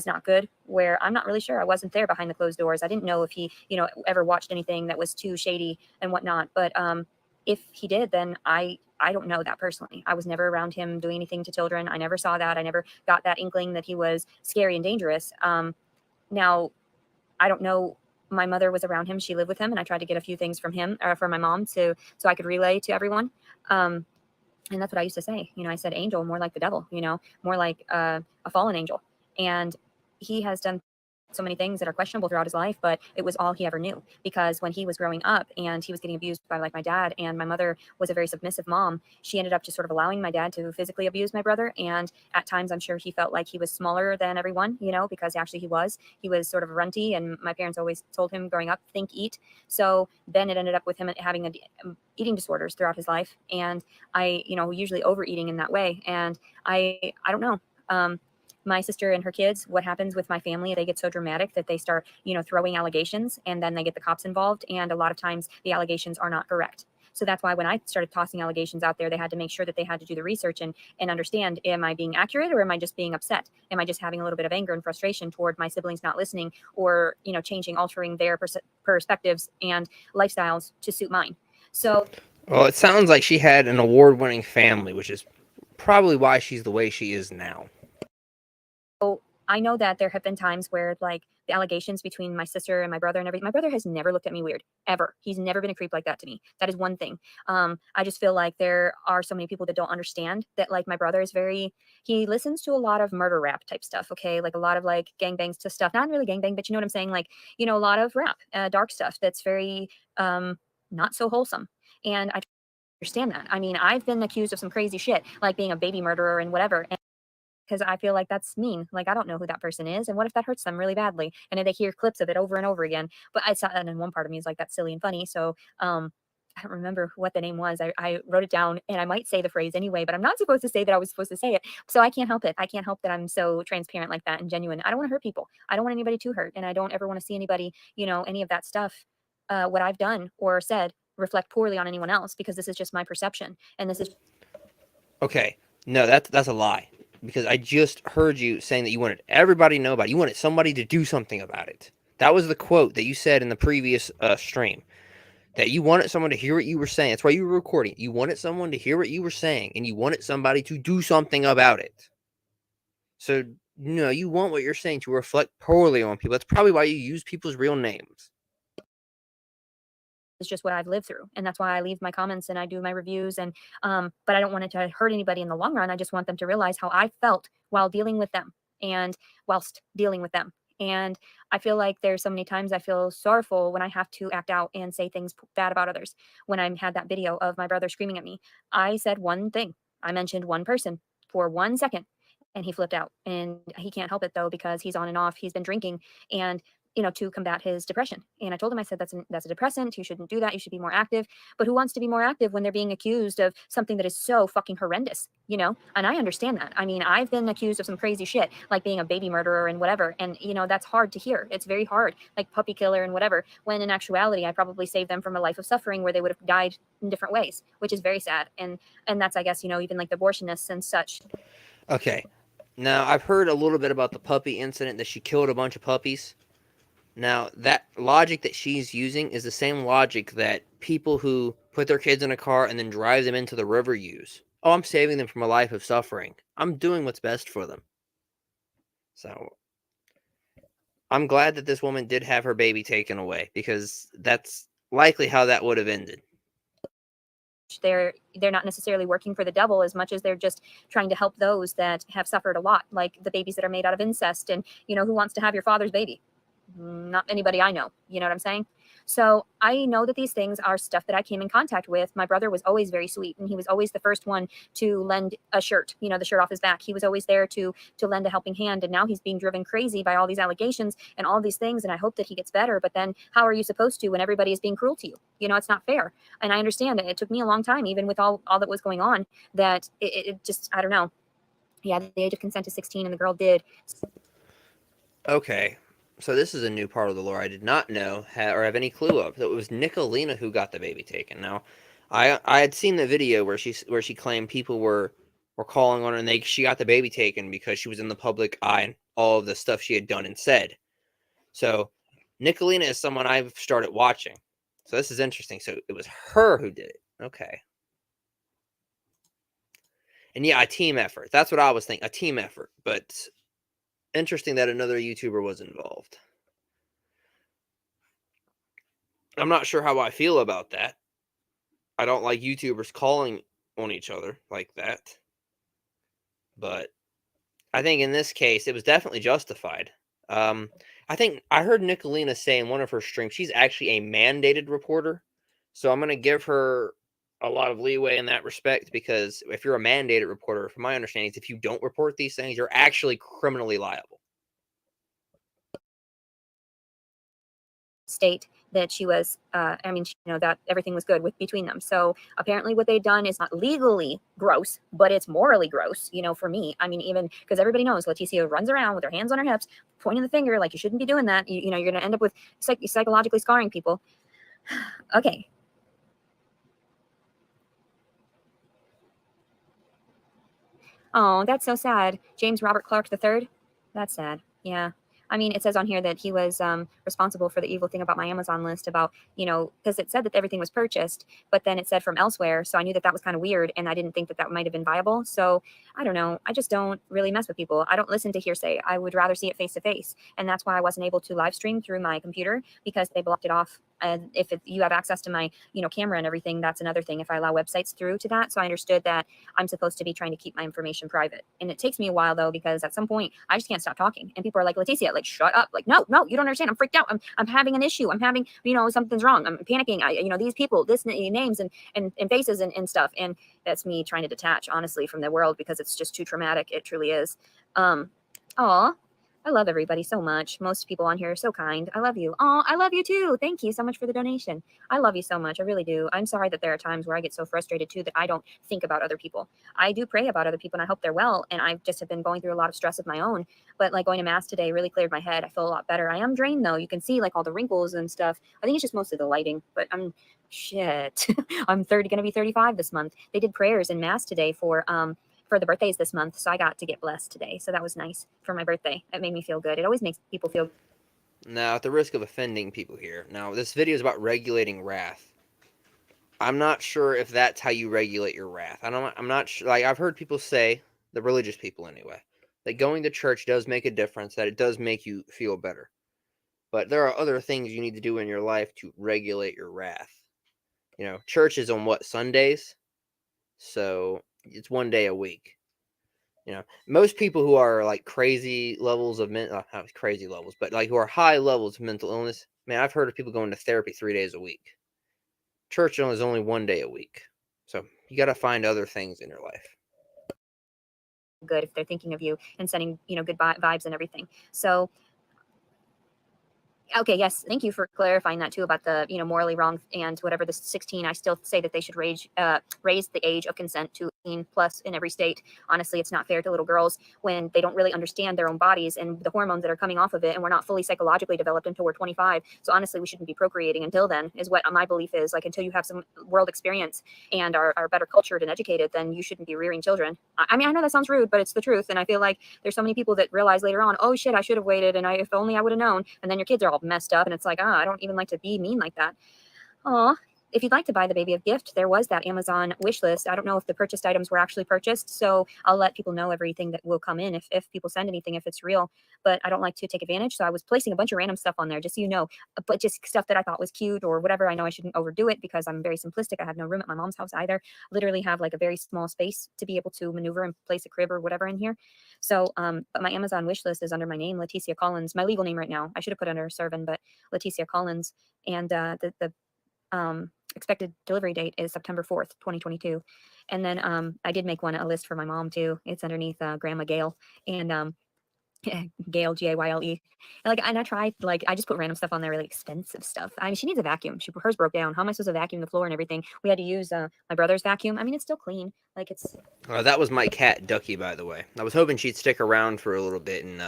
not good, where I'm not really sure. I wasn't there behind the closed doors. I didn't know if he, ever watched anything that was too shady and whatnot. But if he did, then I don't know that personally. I was never around him doing anything to children. I never saw that. I never got that inkling that he was scary and dangerous. Now, I don't know my mother was around him. She lived with him, and I tried to get a few things from him, or from my mom, so I could relay to everyone. And that's what I used to say. I said angel, more like the devil, more like a fallen angel. And he has done so many things that are questionable throughout his life, but it was all he ever knew, because when he was growing up and he was getting abused by like my dad, and my mother was a very submissive mom, she ended up just sort of allowing my dad to physically abuse my brother. And at times I'm sure he felt like he was smaller than everyone, because actually he was sort of runty, and my parents always told him growing up, think, eat. So then it ended up with him having eating disorders throughout his life, and I usually overeating in that way. And I don't know, my sister and her kids, what happens with my family, they get so dramatic that they start, throwing allegations, and then they get the cops involved. And a lot of times the allegations are not correct. So that's why when I started tossing allegations out there, they had to make sure that they had to do the research and understand, am I being accurate, or am I just being upset? Am I just having a little bit of anger and frustration toward my siblings not listening, or, altering their perspectives and lifestyles to suit mine? So, well, it sounds like she had an award-winning family, which is probably why she's the way she is now. I know that there have been times where, like, the allegations between my sister and my brother and everything, my brother has never looked at me weird, ever. He's never been a creep like that to me. That is one thing. I just feel like there are so many people that don't understand that, like, my brother is he listens to a lot of murder rap type stuff, okay? Like a lot of like gangbangs to stuff, not really gangbang, but you know what I'm saying? Like, a lot of rap, dark stuff that's very not so wholesome. And I understand that. I mean, I've been accused of some crazy shit, like being a baby murderer and whatever. Because I feel like that's mean. Like, I don't know who that person is, and what if that hurts them really badly? And then they hear clips of it over and over again. But and then one part of me is like, that's silly and funny. So, I don't remember what the name was. I wrote it down, and I might say the phrase anyway, but I'm not supposed to say that I was supposed to say it. So I can't help it. I can't help that I'm so transparent like that and genuine. I don't want to hurt people. I don't want anybody to hurt, and I don't ever want to see anybody, any of that stuff, what I've done or said, reflect poorly on anyone else, because this is just my perception, and this is Okay, no, that's a lie. Because I just heard you saying that you wanted everybody to know about it. You wanted somebody to do something about it. That was the quote that you said in the previous stream. That you wanted someone to hear what you were saying. That's why you were recording. You wanted someone to hear what you were saying, and you wanted somebody to do something about it. So, you want what you're saying to reflect poorly on people. That's probably why you use people's real names. It's just what I've lived through. And that's why I leave my comments and I do my reviews. And, but I don't want it to hurt anybody in the long run. I just want them to realize how I felt while dealing with them and whilst dealing with them. And I feel like there's so many times I feel sorrowful when I have to act out and say things bad about others. When I had that video of my brother screaming at me, I said one thing. I mentioned one person for 1 second, and he flipped out. And he can't help it though, because he's on and off. He's been drinking, and to combat his depression. And I told him, I said, that's a depressant. You shouldn't do that. You should be more active. But who wants to be more active when they're being accused of something that is so fucking horrendous, And I understand that. I mean, I've been accused of some crazy shit, like being a baby murderer and whatever. And, that's hard to hear. It's very hard, like puppy killer and whatever, when in actuality, I probably saved them from a life of suffering where they would have died in different ways, which is very sad. And that's, I guess, even like the abortionists and such. Okay. Now, I've heard a little bit about the puppy incident, that she killed a bunch of puppies. Now, that logic that she's using is the same logic that people who put their kids in a car and then drive them into the river use. Oh, I'm saving them from a life of suffering. I'm doing what's best for them. So, I'm glad that this woman did have her baby taken away, because that's likely how that would have ended. They're not necessarily working for the devil as much as they're just trying to help those that have suffered a lot, like the babies that are made out of incest. And, who wants to have your father's baby? Not anybody I know. You know what I'm saying? So I know that these things are stuff that I came in contact with. My brother was always very sweet, and he was always the first one to lend a shirt, the shirt off his back. He was always there to lend a helping hand. And now he's being driven crazy by all these allegations and all these things. And I hope that he gets better. But then how are you supposed to when everybody is being cruel to you? It's not fair. And I understand it. It took me a long time, even with all that was going on, that it just, I don't know. Yeah, the age of consent is 16, and the girl did. Okay. So this is a new part of the lore I did not know or have any clue of. So it was Nicolina who got the baby taken. Now, I had seen the video where she claimed people were calling on her, and she got the baby taken because she was in the public eye and all of the stuff she had done and said. So Nicolina is someone I've started watching. So this is interesting. So it was her who did it. Okay. And yeah, a team effort. That's what I was thinking. A team effort. But interesting that another YouTuber was involved. I'm not sure how I feel about that. I don't like YouTubers calling on each other like that. But I think in this case, it was definitely justified. I think I heard Nicolina say in one of her streams, she's actually a mandated reporter. So I'm going to give her a lot of leeway in that respect, because if you're a mandated reporter, from my understanding, if you don't report these things, you're actually criminally liable. State that she was, that everything was good between them. So apparently what they'd done is not legally gross, but it's morally gross, for me. I mean, even because everybody knows Leticia runs around with her hands on her hips, pointing the finger like you shouldn't be doing that. You're going to end up with psychologically scarring people. Okay. Oh, that's so sad. James Robert Clark III. That's sad. Yeah. I mean, it says on here that he was responsible for the evil thing about my Amazon list about, because it said that everything was purchased, but then it said from elsewhere. So I knew that that was kind of weird, and I didn't think that that might have been viable. So I don't know. I just don't really mess with people. I don't listen to hearsay. I would rather see it face to face. And that's why I wasn't able to live stream through my computer, because they blocked it off. And if you have access to my, camera and everything, that's another thing. If I allow websites through to that. So I understood that I'm supposed to be trying to keep my information private. And it takes me a while though, because at some point I just can't stop talking. And people are like, Leticia, like, shut up. Like, no, you don't understand. I'm freaked out. I'm having an issue. I'm having, something's wrong. I'm panicking. These people, names and faces and stuff. And that's me trying to detach, honestly, from the world, because it's just too traumatic. It truly is. Aw. I love everybody so much. Most people on here are so kind. I love you. Oh, I love you too. Thank you so much for the donation. I love you so much. I really do. I'm sorry that there are times where I get so frustrated too that I don't think about other people. I do pray about other people and I hope they're well. And I just have been going through a lot of stress of my own. But like going to mass today really cleared my head. I feel a lot better. I am drained though. You can see like all the wrinkles and stuff. I think it's just mostly the lighting, but I'm I'm going to be 35 this month. They did prayers in mass today for the birthdays this month. So I got to get blessed today. So that was nice for my birthday. It made me feel good. It always makes people feel. Now, at the risk of offending people here, now this video is about regulating wrath. I'm not sure if that's how you regulate your wrath. I'm not sure. Like, I've heard people say, the religious people anyway, that going to church does make a difference, that it does make you feel better. But there are other things you need to do in your life to regulate your wrath. Church is on what, Sundays? So it's one day a week. Most people who are like crazy levels of not crazy levels, but like who are high levels of mental illness, man, I've heard of people going to therapy 3 days a week. Church is only one day a week. So you got to find other things in your life. Good if they're thinking of you and sending, good vibes and everything. So okay, yes, thank you for clarifying that too about the, morally wrong and whatever the 16. I still say that they should raise the age of consent to 18 plus in every state. Honestly, it's not fair to little girls when they don't really understand their own bodies and the hormones that are coming off of it, and we're not fully psychologically developed until we're 25. So honestly, we shouldn't be procreating until then, is what my belief is. Like, until you have some world experience and are better cultured and educated, then you shouldn't be rearing children. I mean, I know that sounds rude, but it's the truth. And I feel like there's so many people that realize later on, oh shit, I should have waited, and if only I would have known. And then your kids are all messed up, and it's like, I don't even like to be mean like that. Oh, if you'd like to buy the baby a gift, there was that Amazon wish list. I don't know if the purchased items were actually purchased, so I'll let people know everything that will come in if people send anything, if it's real. But I don't like to take advantage, so I was placing a bunch of random stuff on there, just so you know, but just stuff that I thought was cute or whatever. I know I shouldn't overdo it because I'm very simplistic. I have no room at my mom's house either. Literally have like a very small space to be able to maneuver and place a crib or whatever in here. So, but my Amazon wish list is under my name, Leticia Collins, my legal name right now. I should have put under Servant, but Leticia Collins, and the expected delivery date is September 4th, 2022. And then I did make a list for my mom too. It's underneath Grandma Gail, and Gail, Gayle. And I tried, I just put random stuff on there, really expensive stuff. I mean, she needs a vacuum. Hers broke down. How am I supposed to vacuum the floor and everything? We had to use my brother's vacuum. I mean, it's still clean. It's. That was my cat, Ducky, by the way. I was hoping she'd stick around for a little bit and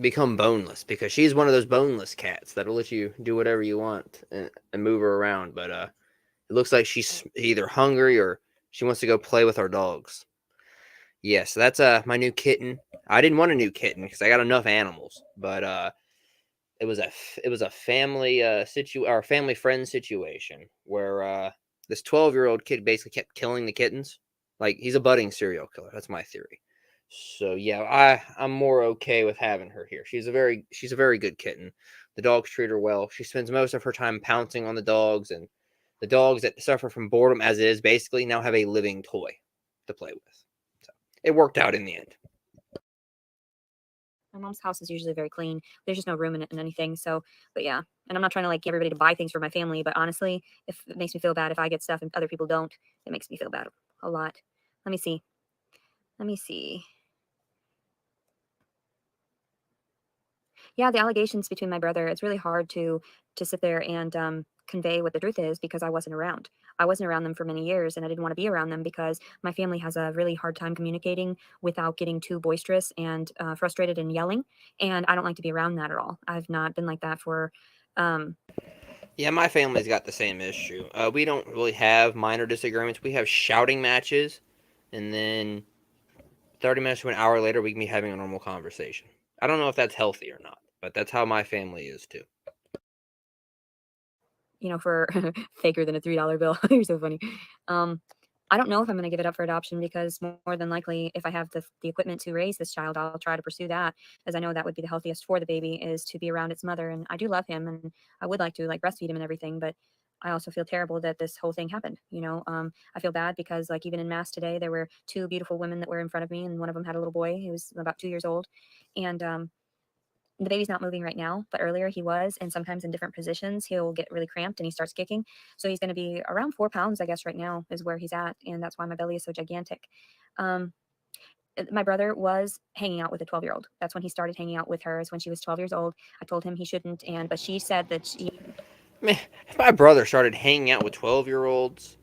become boneless, because she's one of those boneless cats that'll let you do whatever you want and move her around. But it looks like she's either hungry or she wants to go play with our dogs. Yes, that's my new kitten. I didn't want a new kitten because I got enough animals, but it was a family family friend situation where this 12-year-old kid basically kept killing the kittens. Like, he's a budding serial killer. That's my theory. So yeah, I'm more okay with having her here. She's a very good kitten. The dogs treat her well. She spends most of her time pouncing on the dogs, and the dogs that suffer from boredom as it is basically now have a living toy to play with. So it worked out in the end. My mom's house is usually very clean. There's just no room in it and anything. So, but yeah. And I'm not trying to like get everybody to buy things for my family, but honestly, if it makes me feel bad if I get stuff and other people don't, it makes me feel bad a lot. Let me see. Let me see. Yeah, the allegations between my brother, it's really hard to sit there and convey what the truth is because I wasn't around. I wasn't around them for many years and I didn't want to be around them because my family has a really hard time communicating without getting too boisterous and frustrated and yelling. And I don't like to be around that at all. I've not been like that for. Yeah, my family's got the same issue. We don't really have minor disagreements. We have shouting matches, and then 30 minutes to an hour later, we can be having a normal conversation. I don't know if that's healthy or not, but that's how my family is too. For faker than a $3 bill. You're so funny. I don't know if I'm going to give it up for adoption because more than likely, if I have the equipment to raise this child, I'll try to pursue that, as I know that would be the healthiest for the baby is to be around its mother. And I do love him and I would like to like breastfeed him and everything, but I also feel terrible that this whole thing happened. I feel bad because like even in mass today, there were two beautiful women that were in front of me and one of them had a little boy. He was about 2 years old. And the baby's not moving right now, but earlier he was, and sometimes in different positions he'll get really cramped and he starts kicking. So he's going to be around 4 pounds, I guess, right now is where he's at, and that's why my belly is so gigantic. My brother was hanging out with a 12-year-old. That's when he started hanging out with her, is when she was 12 years old. I told him he shouldn't, but she said that Man, if my brother started hanging out with 12-year-olds,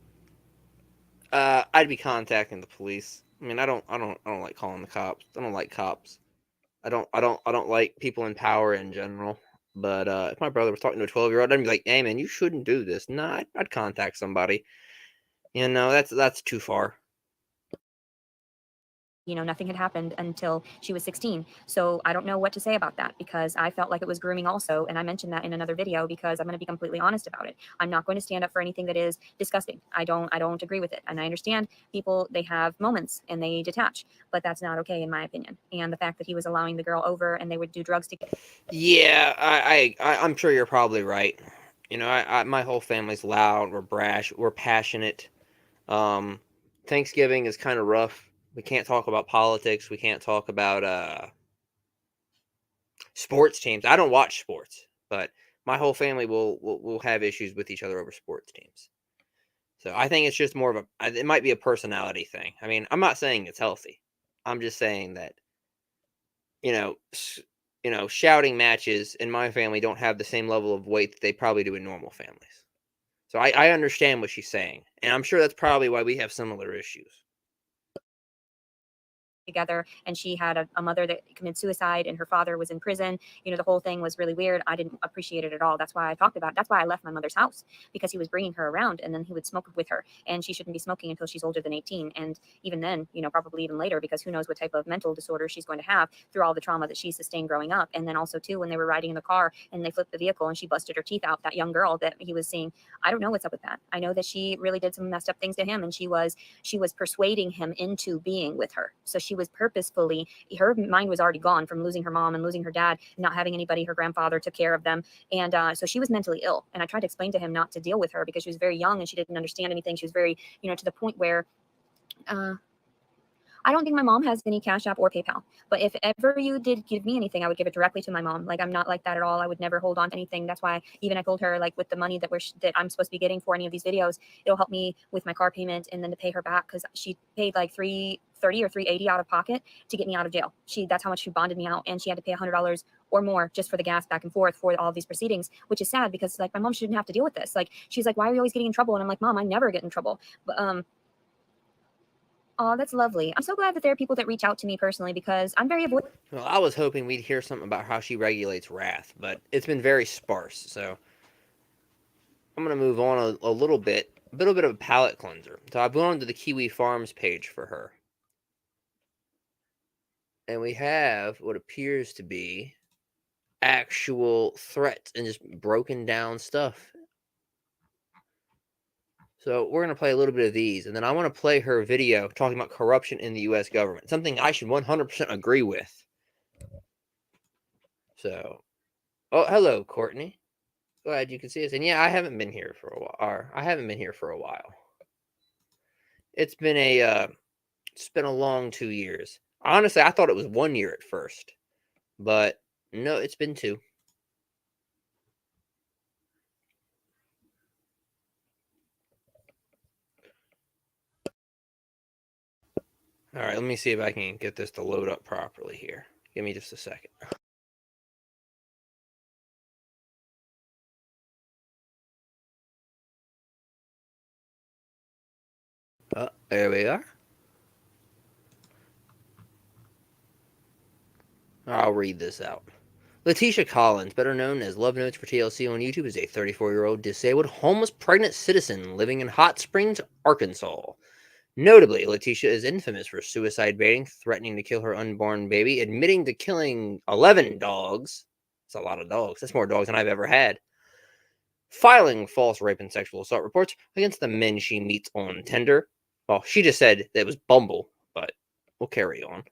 I'd be contacting the police. I mean, I don't like calling the cops. I don't like cops. I don't like people in power in general. But if my brother was talking to a 12-year-old, I'd be like, "Hey, man, you shouldn't do this." Nah, I'd contact somebody. That's too far. nothing had happened until she was 16. So I don't know what to say about that because I felt like it was grooming also. And I mentioned that in another video because I'm going to be completely honest about it. I'm not going to stand up for anything that is disgusting. I don't agree with it. And I understand people, they have moments and they detach, but that's not okay in my opinion. And the fact that he was allowing the girl over and they would do drugs together. Yeah, I'm sure you're probably right. My whole family's loud. We're brash. We're passionate. Um, Thanksgiving is kind of rough. We can't talk about politics. We can't talk about sports teams. I don't watch sports, but my whole family will have issues with each other over sports teams. So I think it's just more of it might be a personality thing. I mean, I'm not saying it's healthy. I'm just saying that you know, shouting matches in my family don't have the same level of weight that they probably do in normal families. So I understand what she's saying, and I'm sure that's probably why we have similar issues. Together, and she had a mother that committed suicide and her father was in prison. The whole thing was really weird. I didn't appreciate it at all. That's why I talked about it. That's why I left my mother's house, because he was bringing her around and then he would smoke with her, and she shouldn't be smoking until she's older than 18, and even then, probably even later, because who knows what type of mental disorder she's going to have through all the trauma that she sustained growing up. And then also too, when they were riding in the car and they flipped the vehicle and she busted her teeth out, that young girl that he was seeing, I don't know what's up with that. I know that she really did some messed up things to him, and she was persuading him into being with her. So she was purposefully, her mind was already gone from losing her mom and losing her dad, not having anybody. Her grandfather took care of them. And so she was mentally ill. And I tried to explain to him not to deal with her because she was very young and she didn't understand anything. She was very, to the point where I don't think my mom has any Cash App or PayPal. But if ever you did give me anything, I would give it directly to my mom. Like, I'm not like that at all. I would never hold on to anything. That's why even I told her, like, with the money that that I'm supposed to be getting for any of these videos, it'll help me with my car payment and then to pay her back, because she paid like $330 or $380 out of pocket to get me out of jail. That's how much she bonded me out, and she had to pay $100 or more just for the gas back and forth for all of these proceedings, which is sad because like my mom shouldn't have to deal with this. Like, she's like, why are you always getting in trouble? And I'm like, Mom, I never get in trouble. But oh, that's lovely. I'm so glad that there are people that reach out to me personally because I'm very avoidant. Well, I was hoping we'd hear something about how she regulates wrath, but it's been very sparse. So I'm gonna move on a little bit, a little bit of a palate cleanser. So I've gone to the Kiwi Farms page for her, and we have what appears to be actual threats and just broken down stuff. So we're going to play a little bit of these, and then I want to play her video talking about corruption in the U.S. government, something I should 100% agree with. So, oh, hello, Courtney. Glad you can see us. And yeah, I haven't been here for a while. It's been a long 2 years. Honestly, I thought it was 1 year at first, but no, it's been 2. All right, let me see if I can get this to load up properly here. Give me just a second. There we are. I'll read this out. Letitia Collins, better known as Love Notes for TLC on YouTube, is a 34-year-old disabled homeless pregnant citizen living in Hot Springs, Arkansas. Notably, Letitia is infamous for suicide baiting, threatening to kill her unborn baby, admitting to killing 11 dogs. That's a lot of dogs. That's more dogs than I've ever had. Filing false rape and sexual assault reports against the men she meets on Tinder. Well, she just said that it was Bumble, but we'll carry on.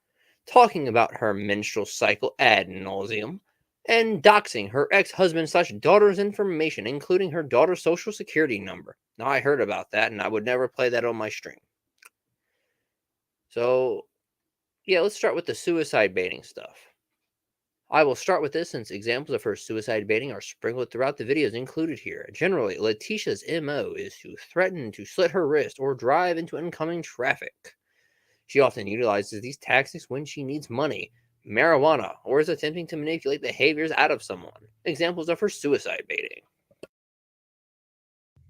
Talking about her menstrual cycle ad nauseum, and doxing her ex-husband/daughter's information, including her daughter's social security number. Now, I heard about that, and I would never play that on my stream. So, yeah, let's start with the suicide baiting stuff. I will start with this since examples of her suicide baiting are sprinkled throughout the videos included here. Generally, Letitia's MO is to threaten to slit her wrist or drive into incoming traffic. She often utilizes these tactics when she needs money, marijuana, or is attempting to manipulate behaviors out of someone. Examples of her suicide baiting.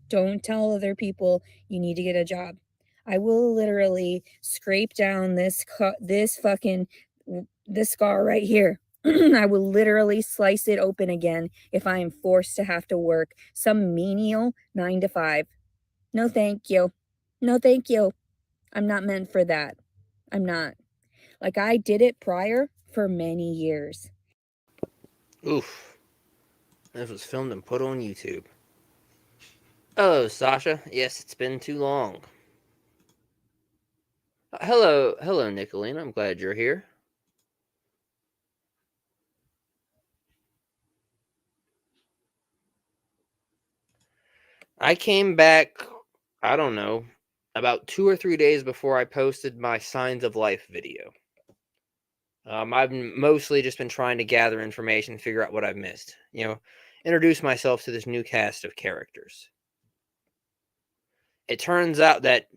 Don't tell other people you need to get a job. I will literally scrape down this scar right here. I will literally slice it open again if I am forced to have to work some menial 9 to 5. No, thank you. No, thank you. I'm not meant for that. I'm not. Like, I did it prior for many years. Oof. This was filmed and put on YouTube. Hello, Sasha. Yes, it's been too long. Hello, Nicolene. I'm glad you're here. I came back, I don't know, about 2 or 3 days before I posted my Signs of Life video. I've mostly just been trying to gather information, figure out what I've missed. Introduce myself to this new cast of characters. It turns out that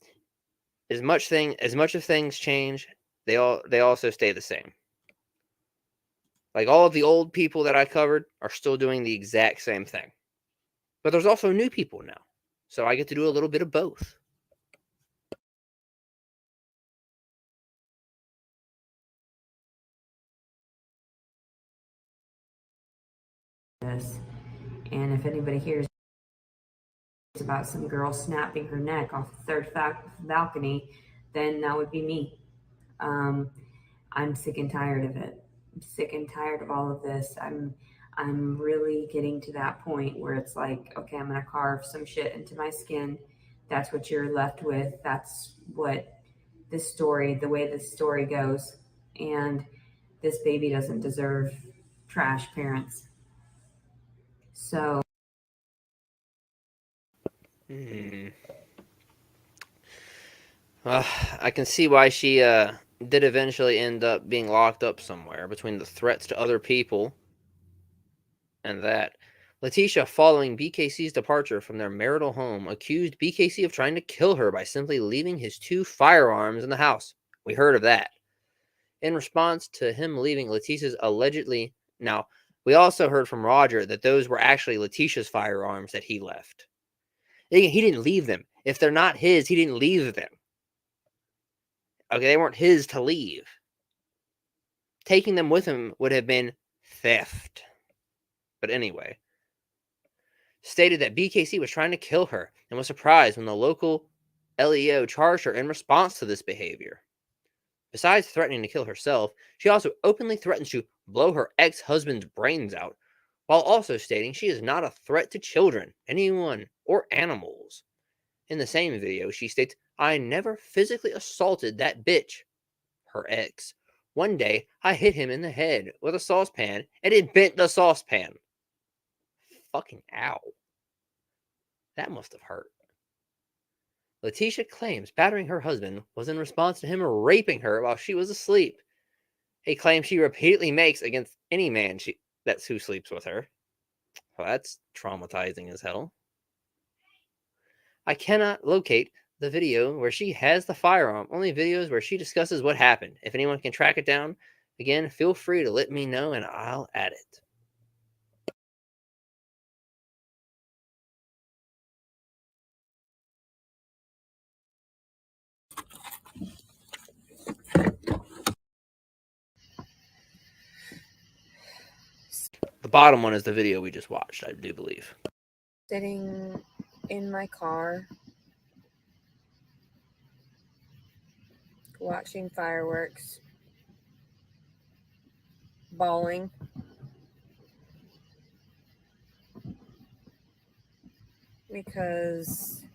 as much of things change, they also stay the same. Like, all of the old people that I covered are still doing the exact same thing. But there's also new people now. So I get to do a little bit of both. And if anybody hears about some girl snapping her neck off the third balcony, then that would be me. I'm sick and tired of it. I'm sick and tired of all of this. I'm really getting to that point where it's like, okay, I'm gonna carve some shit into my skin. That's what you're left with. That's what the way this story goes. And this baby doesn't deserve trash parents. So I can see why she did eventually end up being locked up somewhere between the threats to other people and that. Letitia, following BKC's departure from their marital home, accused BKC of trying to kill her by simply leaving his 2 firearms in the house. We heard of that. In response to him leaving Letitia's allegedly... Now, we also heard from Roger that those were actually Letitia's firearms that he left. He didn't leave them. If they're not his, he didn't leave them. Okay, they weren't his to leave. Taking them with him would have been theft. But anyway, stated that BKC was trying to kill her and was surprised when the local LEO charged her in response to this behavior. Besides threatening to kill herself, she also openly threatens to blow her ex-husband's brains out, while also stating she is not a threat to children, anyone, or animals. In the same video, she states, "I never physically assaulted that bitch," her ex. "One day, I hit him in the head with a saucepan, and it bent the saucepan." Fucking ow. That must have hurt. Letitia claims battering her husband was in response to him raping her while she was asleep, a claim she repeatedly makes against any man that's who sleeps with her. Well, that's traumatizing as hell. I cannot locate the video where she has the firearm, only videos where she discusses what happened. If anyone can track it down, again, feel free to let me know and I'll add it. The bottom one is the video we just watched, I do believe. Sitting in my car, watching fireworks, bawling. Because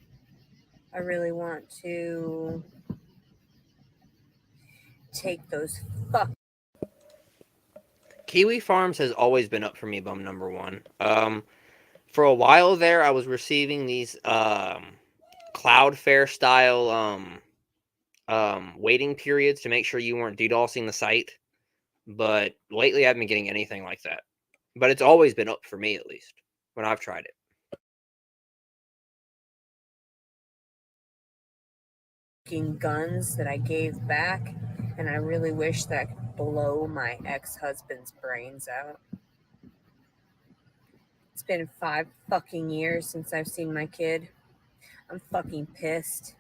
I really want to take those Kiwi Farms has always been up for me, bum number one. For a while there, I was receiving these Cloudflare style waiting periods to make sure you weren't DDoSing the site. But lately, I haven't been getting anything like that. But it's always been up for me, at least, when I've tried it. guns that I gave back, and I really wish that I could blow my ex-husband's brains out. It's been 5 fucking years since I've seen my kid. I'm fucking pissed.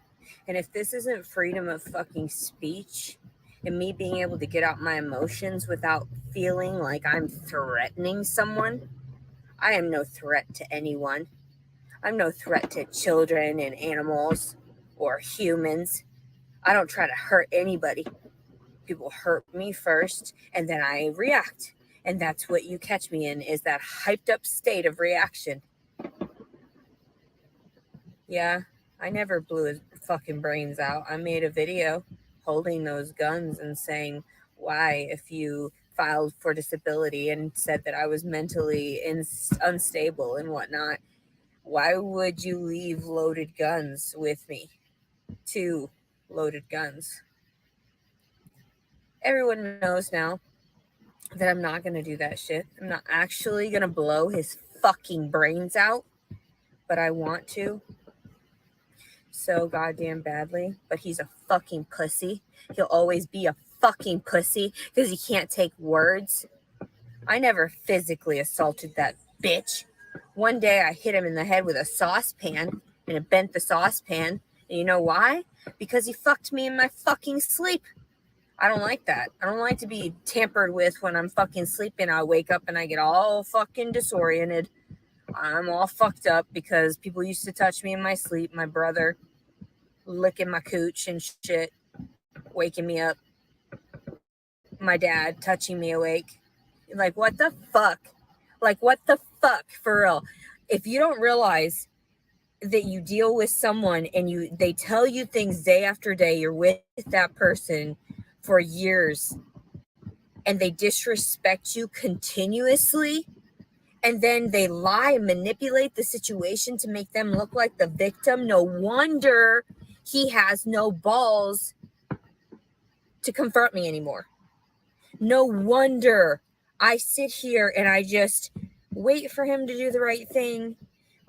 And if this isn't freedom of fucking speech and me being able to get out my emotions without feeling like I'm threatening someone, I am no threat to anyone. I'm no threat to children and animals or humans. I don't try to hurt anybody. People hurt me first, and then I react. And that's what you catch me in, is that hyped up state of reaction. Yeah, I never blew his fucking brains out. I made a video holding those guns and saying why, if you filed for disability and said that I was mentally unstable and whatnot, why would you leave loaded guns with me? 2 loaded guns. Everyone knows now that I'm not going to do that shit. I'm not actually going to blow his fucking brains out, but I want to so goddamn badly. But he's a fucking pussy. He'll always be a fucking pussy because he can't take words. I never physically assaulted that bitch. One day I hit him in the head with a saucepan and it bent the saucepan. And you know why? Because he fucked me in my fucking sleep. I don't like that. I don't like to be tampered with when I'm fucking sleeping. I wake up and I get all fucking disoriented. I'm all fucked up because people used to touch me in my sleep. My brother licking my cooch and shit, waking me up. My dad touching me awake. Like, what the fuck? Like, what the fuck, for real? If you don't realize that you deal with someone and they tell you things day after day, you're with that person for years, and they disrespect you continuously, and then they lie and manipulate the situation to make them look like the victim, no wonder he has no balls to confront me anymore. No wonder I sit here and I just wait for him to do the right thing,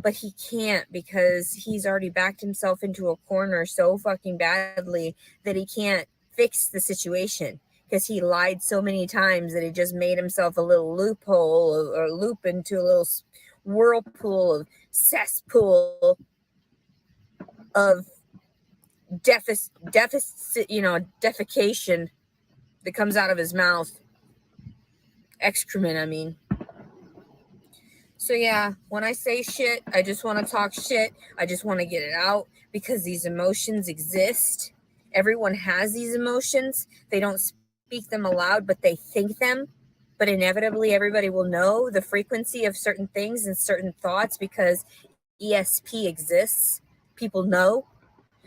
but he can't because he's already backed himself into a corner so fucking badly that he can't fix the situation because he lied so many times that he just made himself a little loophole or loop into a little whirlpool of cesspool of deficit, defecation that comes out of his mouth. Excrement, I mean. So yeah, when I say shit, I just want to talk shit. I just want to get it out because these emotions exist. Everyone has these emotions. They don't speak them aloud, but they think them. But inevitably, everybody will know the frequency of certain things and certain thoughts because ESP exists. people know.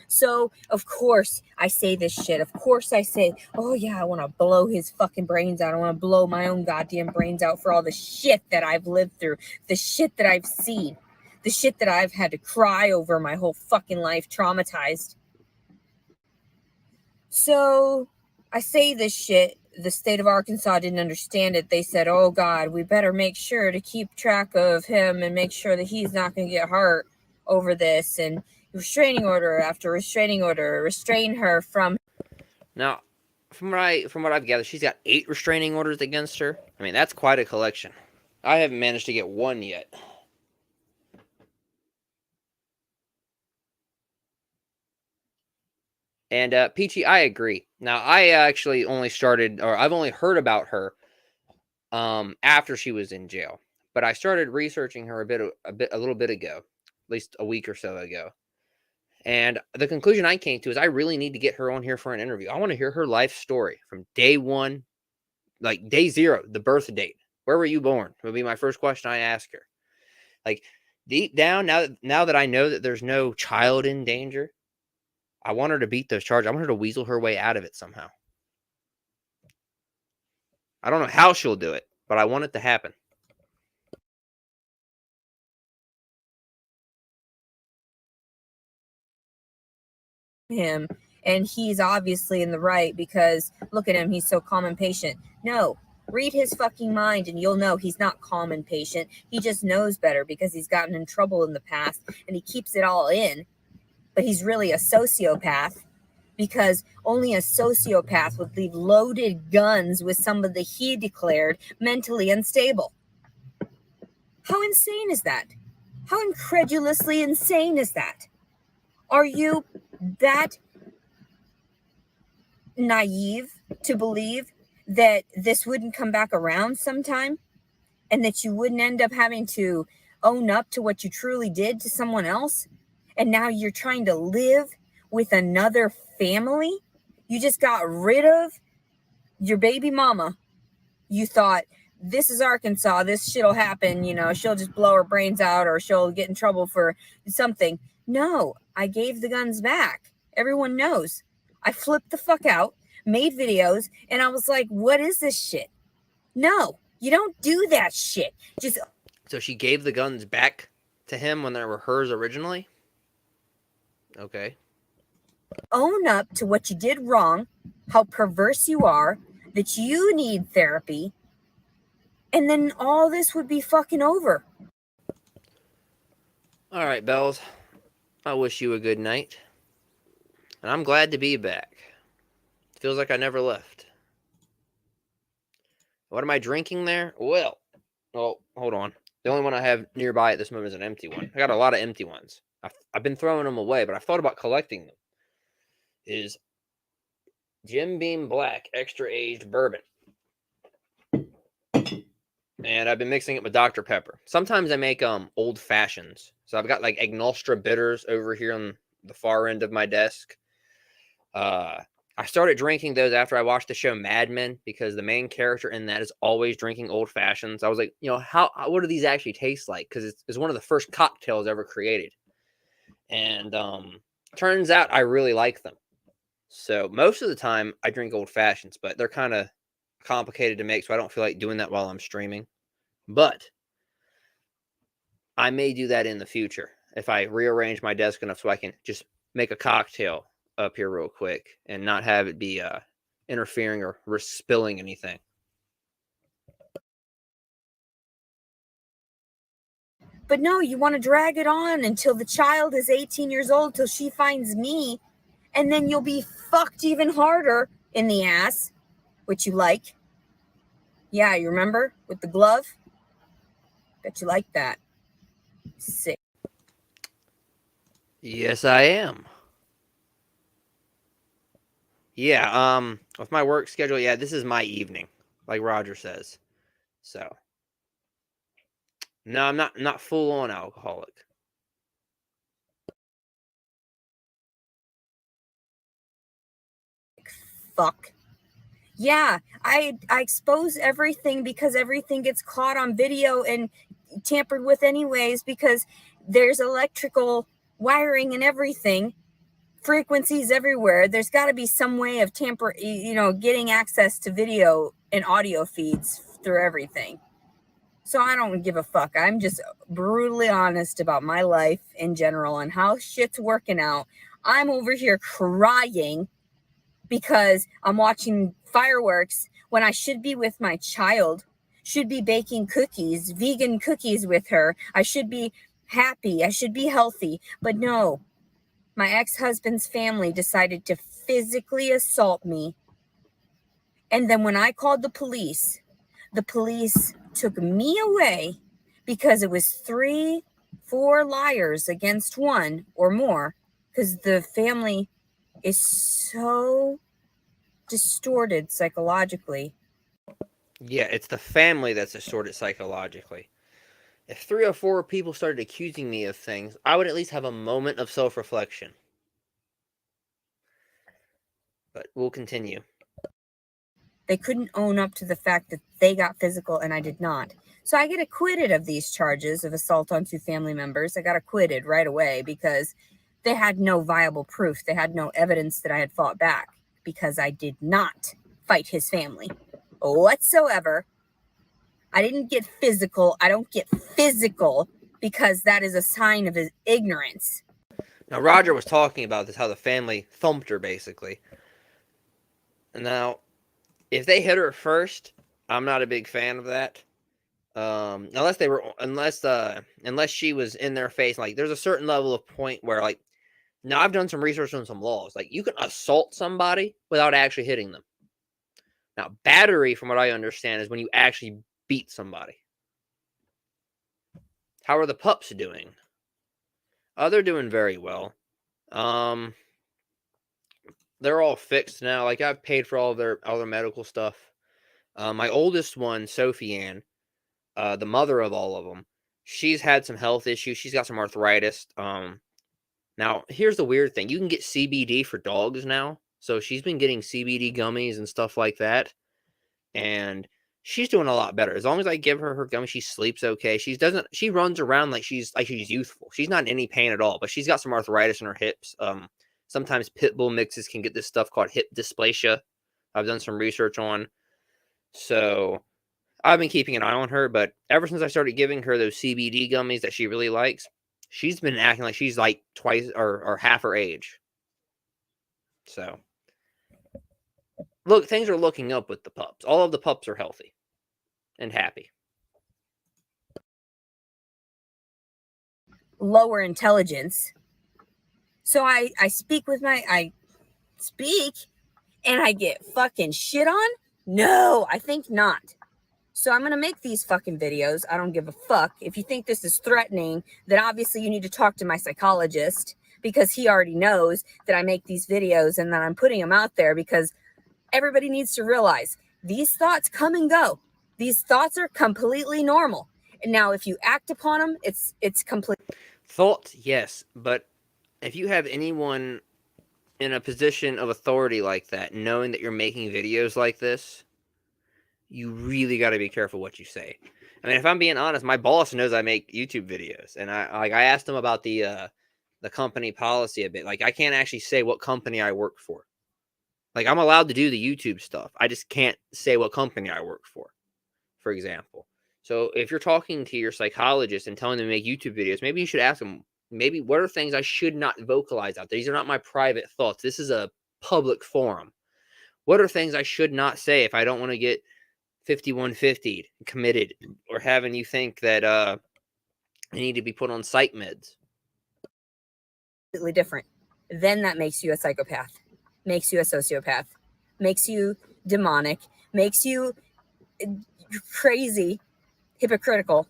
So, of course, I say this shit. Of course, I say, oh, yeah, I want to blow his fucking brains out. I want to blow my own goddamn brains out for all the shit that I've lived through, the shit that I've seen, the shit that I've had to cry over my whole fucking life, traumatized. So, I say this shit. The state of Arkansas didn't understand it. They said, oh, God, we better make sure to keep track of him and make sure that he's not going to get hurt over this. And restraining order after restraining order, restrain her from. Now, from what I've gathered, she's got 8 restraining orders against her. I mean, that's quite a collection. I haven't managed to get one yet. And Peachy, I agree. Now, I actually only started, or I've only heard about her after she was in jail. But I started researching her a little bit ago, at least a week or so ago. And the conclusion I came to is I really need to get her on here for an interview. I want to hear her life story from day one, like day 0, the birth date. Where were you born? Would be my first question I ask her. Like deep down, now that I know that there's no child in danger, I want her to beat those charges. I want her to weasel her way out of it somehow. I don't know how she'll do it, but I want it to happen. Him, and he's obviously in the right because look at him, he's so calm and patient. No, read his fucking mind and you'll know he's not calm and patient. He just knows better because he's gotten in trouble in the past and he keeps it all in. But he's really a sociopath because only a sociopath would leave loaded guns with somebody he declared mentally unstable. How insane is that? How incredulously insane is that? Are you that naive to believe that this wouldn't come back around sometime and that you wouldn't end up having to own up to what you truly did to someone else? And now you're trying to live with another family? You just got rid of your baby mama. You thought, this is Arkansas, this shit'll happen, she'll just blow her brains out or she'll get in trouble for something. No, I gave the guns back. Everyone knows. I flipped the fuck out, made videos, and I was like, what is this shit? No, you don't do that shit. So she gave the guns back to him when they were hers originally? Okay. Own up to what you did wrong, how perverse you are, that you need therapy, and then all this would be fucking over. All right, Bells. I wish you a good night. And I'm glad to be back. It feels like I never left. What am I drinking there? Well, hold on. The only one I have nearby at this moment is an empty one. I got a lot of empty ones. I've been throwing them away, but I've thought about collecting them. Is Jim Beam Black Extra Aged Bourbon. And I've been mixing it with Dr. Pepper. Sometimes I make old fashions. So I've got like Agnostra bitters over here on the far end of my desk. I started drinking those after I watched the show Mad Men because the main character in that is always drinking old fashions. I was like, what do these actually taste like? Because it's one of the first cocktails ever created. And turns out I really like them. So most of the time I drink old fashions, but they're kind of complicated to make, so I don't feel like doing that while I'm streaming. But I may do that in the future if I rearrange my desk enough so I can just make a cocktail up here real quick and not have it be interfering or spilling anything. But no, you want to drag it on until the child is 18 years old, till she finds me, and then you'll be fucked even harder in the ass, which you like. Yeah, you remember? With the glove? Bet you like that. Sick. Yes, I am. Yeah, with my work schedule, yeah, this is my evening, like Roger says. So, no, I'm not full on alcoholic. Fuck. Yeah, I expose everything because everything gets caught on video and tampered with anyways, because there's electrical wiring and everything, frequencies everywhere. There's got to be some way of getting access to video and audio feeds through everything. So I don't give a fuck. I'm just brutally honest about my life in general and how shit's working out. I'm over here crying because I'm watching fireworks when I should be with my child, should be baking cookies, vegan cookies with her. I should be happy. I should be healthy. But no, my ex-husband's family decided to physically assault me. And then when I called the police took me away because it was 3-4 liars against one or more, because the family is so distorted psychologically. Yeah, it's the family that's distorted psychologically. If 3 or 4 people started accusing me of things, I would at least have a moment of self-reflection. But we'll continue. They couldn't own up to the fact that they got physical and I did not. So I get acquitted of these charges of assault on 2 family members. I got acquitted right away because they had no viable proof. They had no evidence that I had fought back, because I did not fight his family whatsoever. I didn't get physical. I don't get physical because that is a sign of his ignorance. Now, Roger was talking about this, how the family thumped her, basically. Now, if they hit her first, I'm not a big fan of that. Unless she was in their face. Like, there's a certain level of point where, like, now I've done some research on some laws. Like, you can assault somebody without actually hitting them. Now, battery, from what I understand, is when you actually beat somebody. How are the pups doing? They're doing very well. They're all fixed now. Like, I've paid for all their medical stuff. My oldest one, Sophie Ann, the mother of all of them, she's had some health issues. She's got some arthritis. Now, here's the weird thing. You can get CBD for dogs now. So she's been getting CBD gummies and stuff like that. And she's doing a lot better. As long as I give her her gummies, she sleeps okay. She runs around like she's youthful. She's not in any pain at all, but she's got some arthritis in her hips. Sometimes pit bull mixes can get this stuff called hip dysplasia. I've done some research on. So I've been keeping an eye on her, but ever since I started giving her those CBD gummies that she really likes, she's been acting like she's like twice or half her age. So, look, things are looking up with the pups. All of the pups are healthy and happy. Lower intelligence. So I speak and I get fucking shit on? No, I think not. So I'm going to make these fucking videos. I don't give a fuck. If you think this is threatening, then obviously you need to talk to my psychologist, because he already knows that I make these videos and that I'm putting them out there, because everybody needs to realize these thoughts come and go. These thoughts are completely normal. And now if you act upon them, it's complete. Thoughts, yes. But if you have anyone in a position of authority like that, knowing that you're making videos like this, you really got to be careful what you say. I mean, if I'm being honest, my boss knows I make YouTube videos, and I asked him about the company policy a bit. Like, I can't actually say what company I work for. Like, I'm allowed to do the YouTube stuff. I just can't say what company I work for example. So if you're talking to your psychologist and telling them to make YouTube videos, maybe you should ask them, maybe what are things I should not vocalize out there? These are not my private thoughts. This is a public forum. What are things I should not say if I don't want to get 5150'd, committed, or having you think that I need to be put on psych meds? Completely different. Then that makes you a psychopath, makes you a sociopath, makes you demonic, makes you crazy, hypocritical.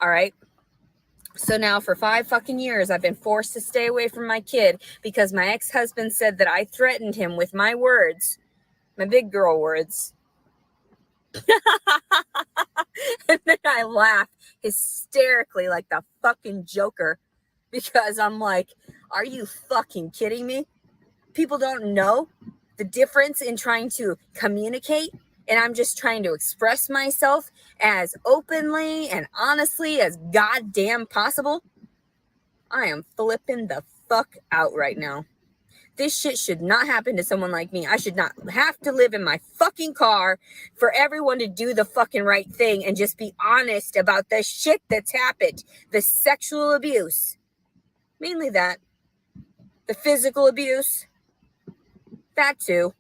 All right. So now for 5 fucking years, I've been forced to stay away from my kid because my ex-husband said that I threatened him with my words, my big girl words. And then I laugh hysterically like the fucking Joker, because I'm like, are you fucking kidding me? People don't know the difference in trying to communicate, and I'm just trying to express myself as openly and honestly as goddamn possible. I am flipping the fuck out right now. This shit should not happen to someone like me. I should not have to live in my fucking car for everyone to do the fucking right thing and just be honest about the shit that's happened. The sexual abuse. Mainly that. The physical abuse. That too.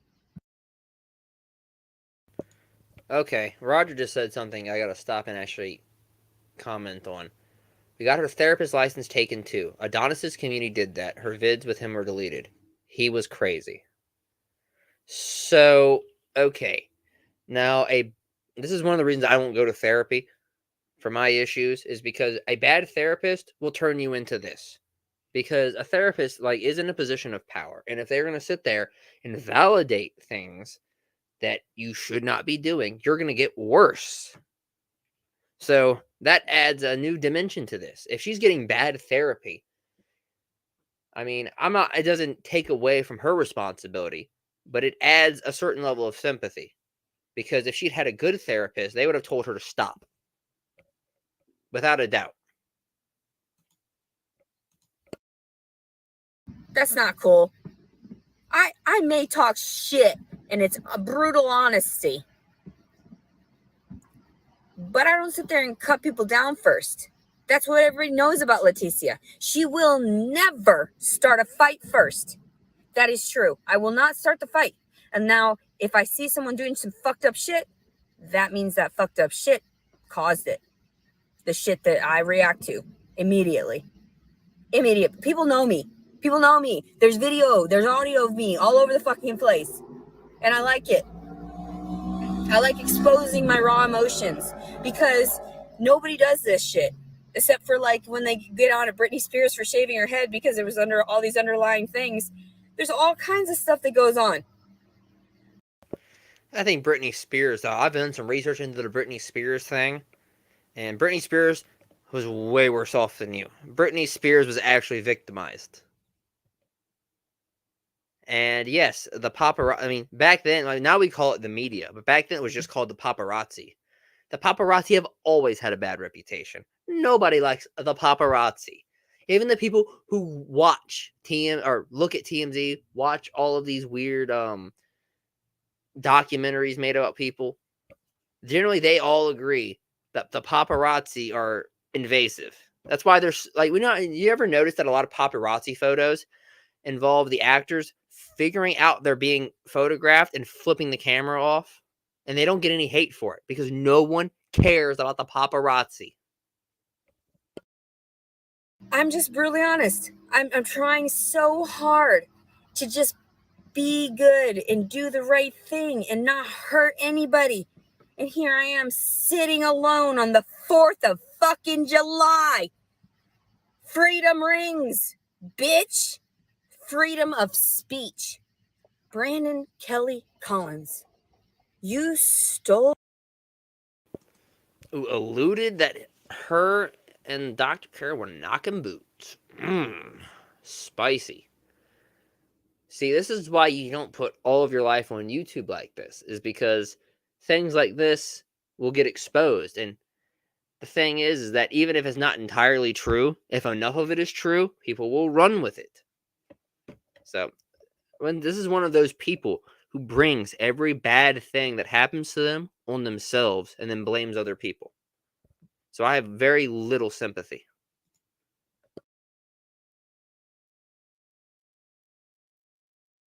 Okay, Roger just said something I gotta stop and actually comment on. We got her therapist license taken too. Adonis's community did that. Her vids with him were deleted. He was crazy. So, okay. Now, this is one of the reasons I won't go to therapy for my issues, is because a bad therapist will turn you into this. Because a therapist is in a position of power, and if they're going to sit there and validate things that you should not be doing, you're going to get worse. So that adds a new dimension to this. If she's getting bad therapy, I mean, it doesn't take away from her responsibility, but it adds a certain level of sympathy. Because if she'd had a good therapist, they would have told her to stop. Without a doubt. That's not cool. I may talk shit, and it's a brutal honesty. But I don't sit there and cut people down first. That's what everybody knows about Leticia. She will never start a fight first. That is true. I will not start the fight. And now, if I see someone doing some fucked up shit, that means that fucked up shit caused it. The shit that I react to immediately. Immediate. People know me. People know me. There's video, there's audio of me all over the fucking place. And I like it. I like exposing my raw emotions because nobody does this shit. Except for when they get on at Britney Spears for shaving her head because it was under all these underlying things. There's all kinds of stuff that goes on. I think Britney Spears, though, I've done some research into the Britney Spears thing. And Britney Spears was way worse off than you. Britney Spears was actually victimized. And yes, the paparazzi, I mean, back then, now we call it the media, but back then it was just called the paparazzi. The paparazzi have always had a bad reputation. Nobody likes the paparazzi. Even the people who watch or look at TMZ, watch all of these weird documentaries made about people, generally they all agree that the paparazzi are invasive. That's why there's you ever notice that a lot of paparazzi photos involve the actors figuring out they're being photographed and flipping the camera off, and they don't get any hate for it because no one cares about the paparazzi. I'm just brutally honest. I'm trying so hard to just be good and do the right thing and not hurt anybody. And here I am sitting alone on the 4th of fucking July. Freedom rings, bitch. Freedom of speech. Brandon Kelly Collins, you stole. Who alluded that her and Dr. Kerr were knocking boots. Spicy. See, this is why you don't put all of your life on YouTube like this, is because things like this will get exposed. And the thing is that even if it's not entirely true, if enough of it is true, people will run with it. So, this is one of those people who brings every bad thing that happens to them on themselves and then blames other people. So I have very little sympathy.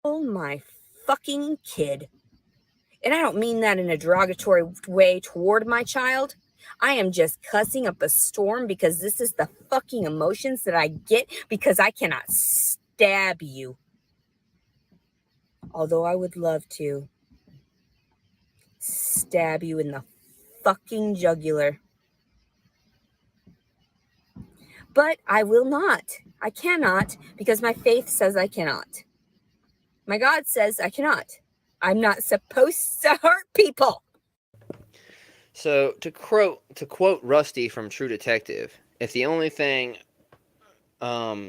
Oh my fucking kid. And I don't mean that in a derogatory way toward my child. I am just cussing up a storm because this is the fucking emotions that I get because I cannot stab you. Although I would love to stab you in the fucking jugular. But I will not. I cannot because my faith says I cannot. My God says I cannot. I'm not supposed to hurt people. So to quote Rusty from True Detective, if the only thing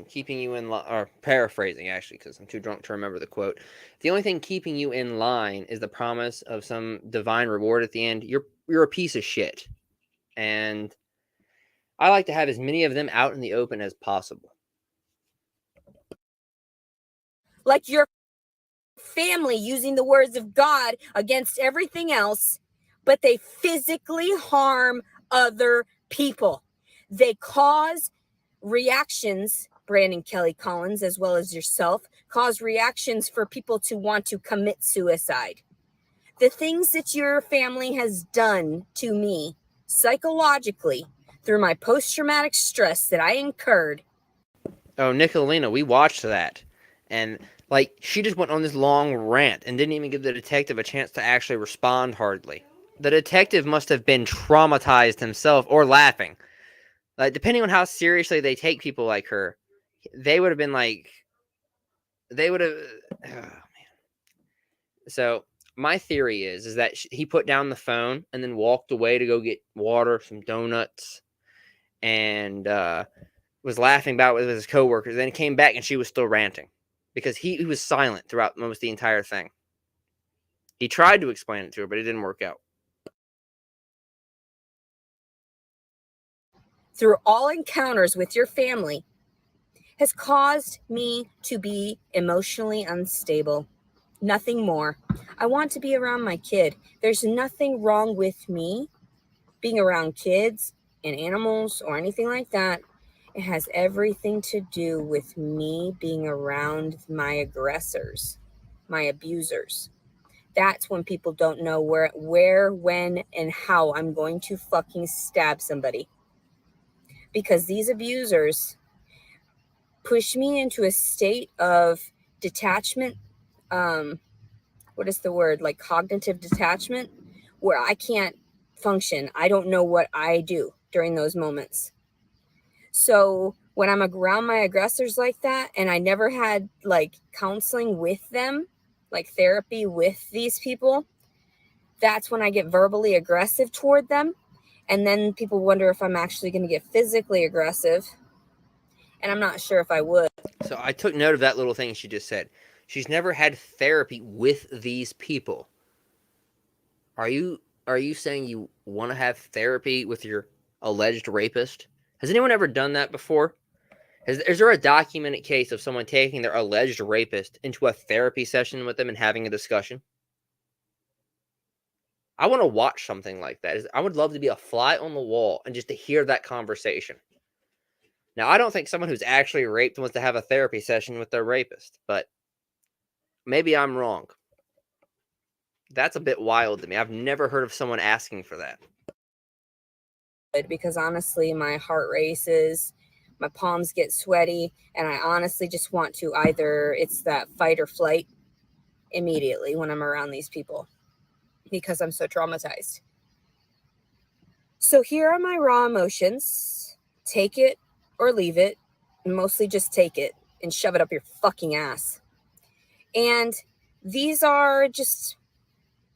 keeping you in line, or paraphrasing actually, because I'm too drunk to remember the quote, the only thing keeping you in line is the promise of some divine reward at the end, you're a piece of shit. And I like to have as many of them out in the open as possible. like your family using the words of God against everything else, but they physically harm other people. They cause reactions, Brandon Kelly Collins, as well as yourself, cause reactions for people to want to commit suicide. The things that your family has done to me psychologically through my post-traumatic stress that I incurred. Oh, Nicolina, we watched that. And, like, she just went on this long rant and didn't even give the detective a chance to actually respond hardly. The detective must have been traumatized himself or laughing. Like, depending on how seriously they take people like her, they would have been like, they would have, oh, man. So, my theory is that he put down the phone and then walked away to go get water, some donuts, and was laughing about it with his coworkers. Then he came back and she was still ranting because he was silent throughout almost the entire thing. He tried to explain it to her, but it didn't work out. Through all encounters with your family has caused me to be emotionally unstable. Nothing more. I want to be around my kid. There's nothing wrong with me being around kids and animals or anything like that. It has everything to do with me being around my aggressors, my abusers. That's when people don't know where, when, and how I'm going to fucking stab somebody. Because these abusers push me into a state of detachment. What is the word? Like cognitive detachment, where I can't function. I don't know what I do during those moments. So when I'm around my aggressors like that, and I never had like counseling with them, like therapy with these people, that's when I get verbally aggressive toward them. And then people wonder if I'm actually going to get physically aggressive. And I'm not sure if I would. So I took note of that little thing she just said. She's never had therapy with these people. Are you saying you want to have therapy with your alleged rapist? Has anyone ever done that before? Is there a documented case of someone taking their alleged rapist into a therapy session with them and having a discussion? I want to watch something like that. I would love to be a fly on the wall and just to hear that conversation. Now, I don't think someone who's actually raped wants to have a therapy session with their rapist, but maybe I'm wrong. That's a bit wild to me. I've never heard of someone asking for that. Because honestly, my heart races, my palms get sweaty, and I honestly just want to either, it's that fight or flight immediately when I'm around these people because I'm so traumatized. So here are my raw emotions. Take it or leave it, and mostly just take it and shove it up your fucking ass. And these are just,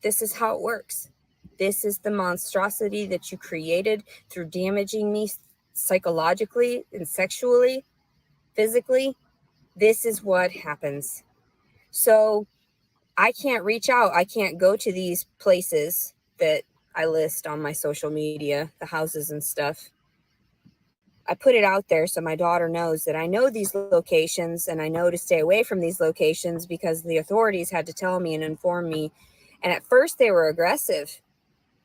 this is how it works. This is the monstrosity that you created through damaging me psychologically and sexually, physically. This is what happens. So I can't reach out. I can't go to these places that I list on my social media, the houses and stuff. I put it out there so my daughter knows that I know these locations and I know to stay away from these locations because the authorities had to tell me and inform me. And at first they were aggressive.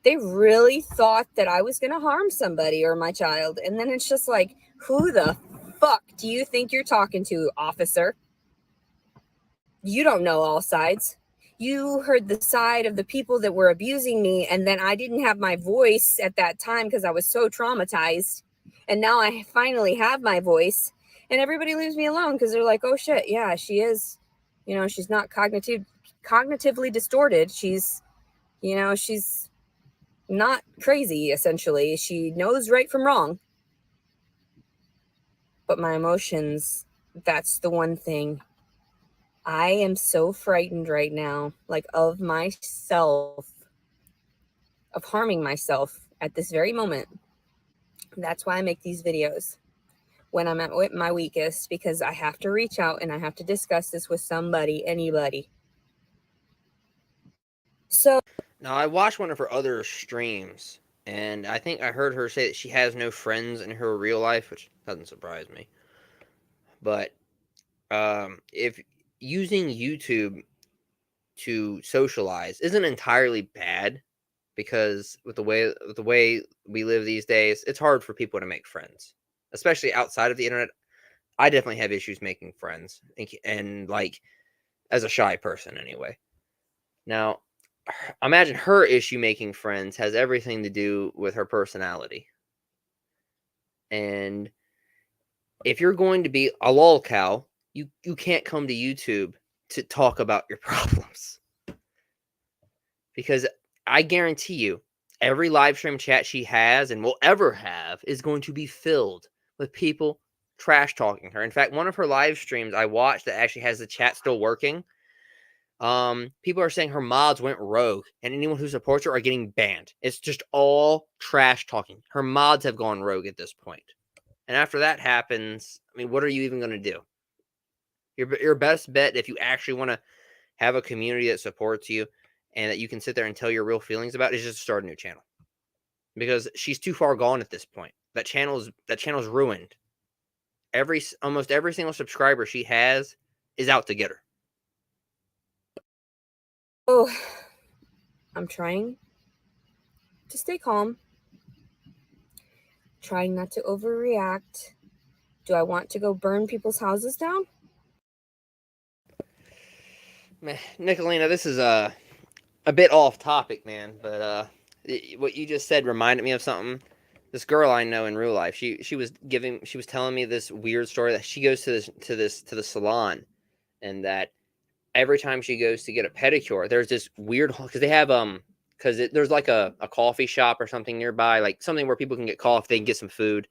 They really thought that I was going to harm somebody or my child. And then it's just like, who the fuck do you think you're talking to, officer? You don't know all sides. You heard the side of the people that were abusing me. And then I didn't have my voice at that time because I was so traumatized. And now I finally have my voice. And everybody leaves me alone because they're like, oh shit, yeah, she is. You know, she's not cognitively distorted. She's, you know, she's not crazy, essentially. She knows right from wrong. But my emotions, that's the one thing. I am so frightened right now, like of myself, of harming myself at this very moment. That's why I make these videos when I'm at my weakest, because I have to reach out and I have to discuss this with somebody, anybody. So Now, I watched one of her other streams, and I think I heard her say that she has no friends in her real life, which doesn't surprise me. But if using YouTube to socialize isn't entirely bad, because with the way we live these days, it's hard for people to make friends, especially outside of the internet. I definitely have issues making friends, and like, as a shy person anyway. Now, imagine her issue making friends has everything to do with her personality. And if you're going to be a lolcow, you can't come to YouTube to talk about your problems. Because I guarantee you, every live stream chat she has and will ever have is going to be filled with people trash talking her. In fact, one of her live streams I watched that actually has the chat still working, people are saying her mods went rogue and anyone who supports her are getting banned. It's just all trash talking. Her mods have gone rogue at this point. And after that happens, I mean, what are you even going to do? Your best bet, if you actually want to have a community that supports you and that you can sit there and tell your real feelings about, is just start a new channel. Because she's too far gone at this point. That channel's ruined. Almost every single subscriber she has is out to get her. Oh, I'm trying to stay calm, trying not to overreact. Do I want to go burn people's houses down? Man, Nicolina, this is a bit off topic, man, but what you just said reminded me of something. This girl I know in real life, she was telling me this weird story that she goes to the salon, and that every time she goes to get a pedicure, there's this weird, because they have there's like a coffee shop or something nearby, like something where people can get coffee, they can get some food,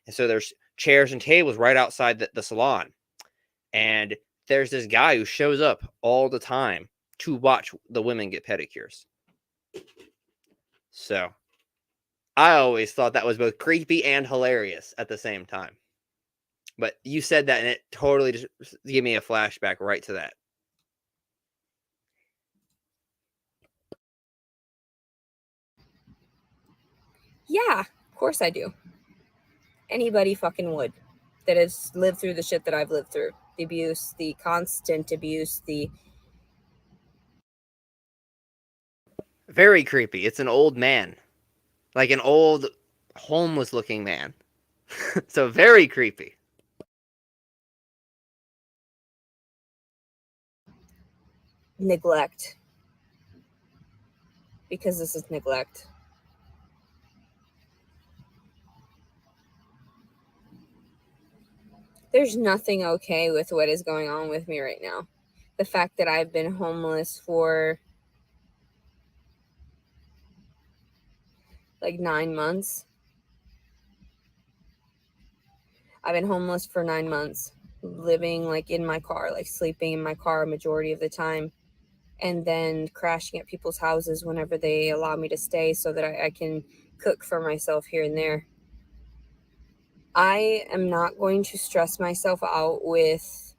and so there's chairs and tables right outside the salon, and there's this guy who shows up all the time to watch the women get pedicures. So I always thought that was both creepy and hilarious at the same time. But you said that, and it totally just gave me a flashback right to that. Yeah, of course I do. Anybody fucking would that has lived through the shit that I've lived through. The abuse, the constant abuse, the... Very creepy. It's an old man. Like an old, homeless-looking man. So very creepy. neglect. Because this is neglect. There's nothing okay with what is going on with me right now. The fact that I've been homeless for like 9 months. I've been homeless for 9 months, living like in my car, like sleeping in my car a majority of the time, and then crashing at people's houses whenever they allow me to stay so that I can cook for myself here and there. I am not going to stress myself out with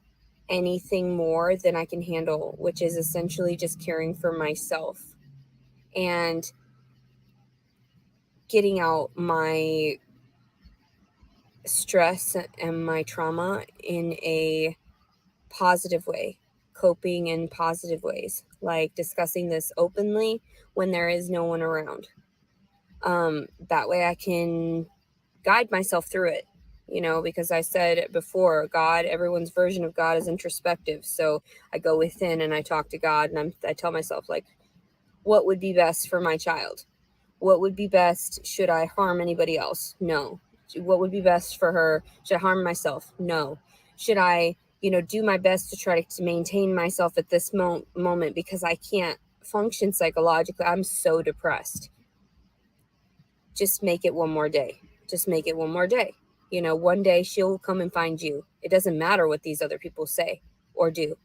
anything more than I can handle, which is essentially just caring for myself and getting out my stress and my trauma in a positive way, coping in positive ways, like discussing this openly when there is no one around. That way I can guide myself through it, because I said before, God, everyone's version of God is introspective. So I go within and I talk to God, and I tell myself, like, what would be best for my child? What would be best? Should I harm anybody else? No. What would be best for her? Should I harm myself? No. Should I, do my best to try to maintain myself at this moment because I can't function psychologically? I'm so depressed. Just make it one more day. Just make it one more day. One day she'll come and find you. It doesn't matter what these other people say or do,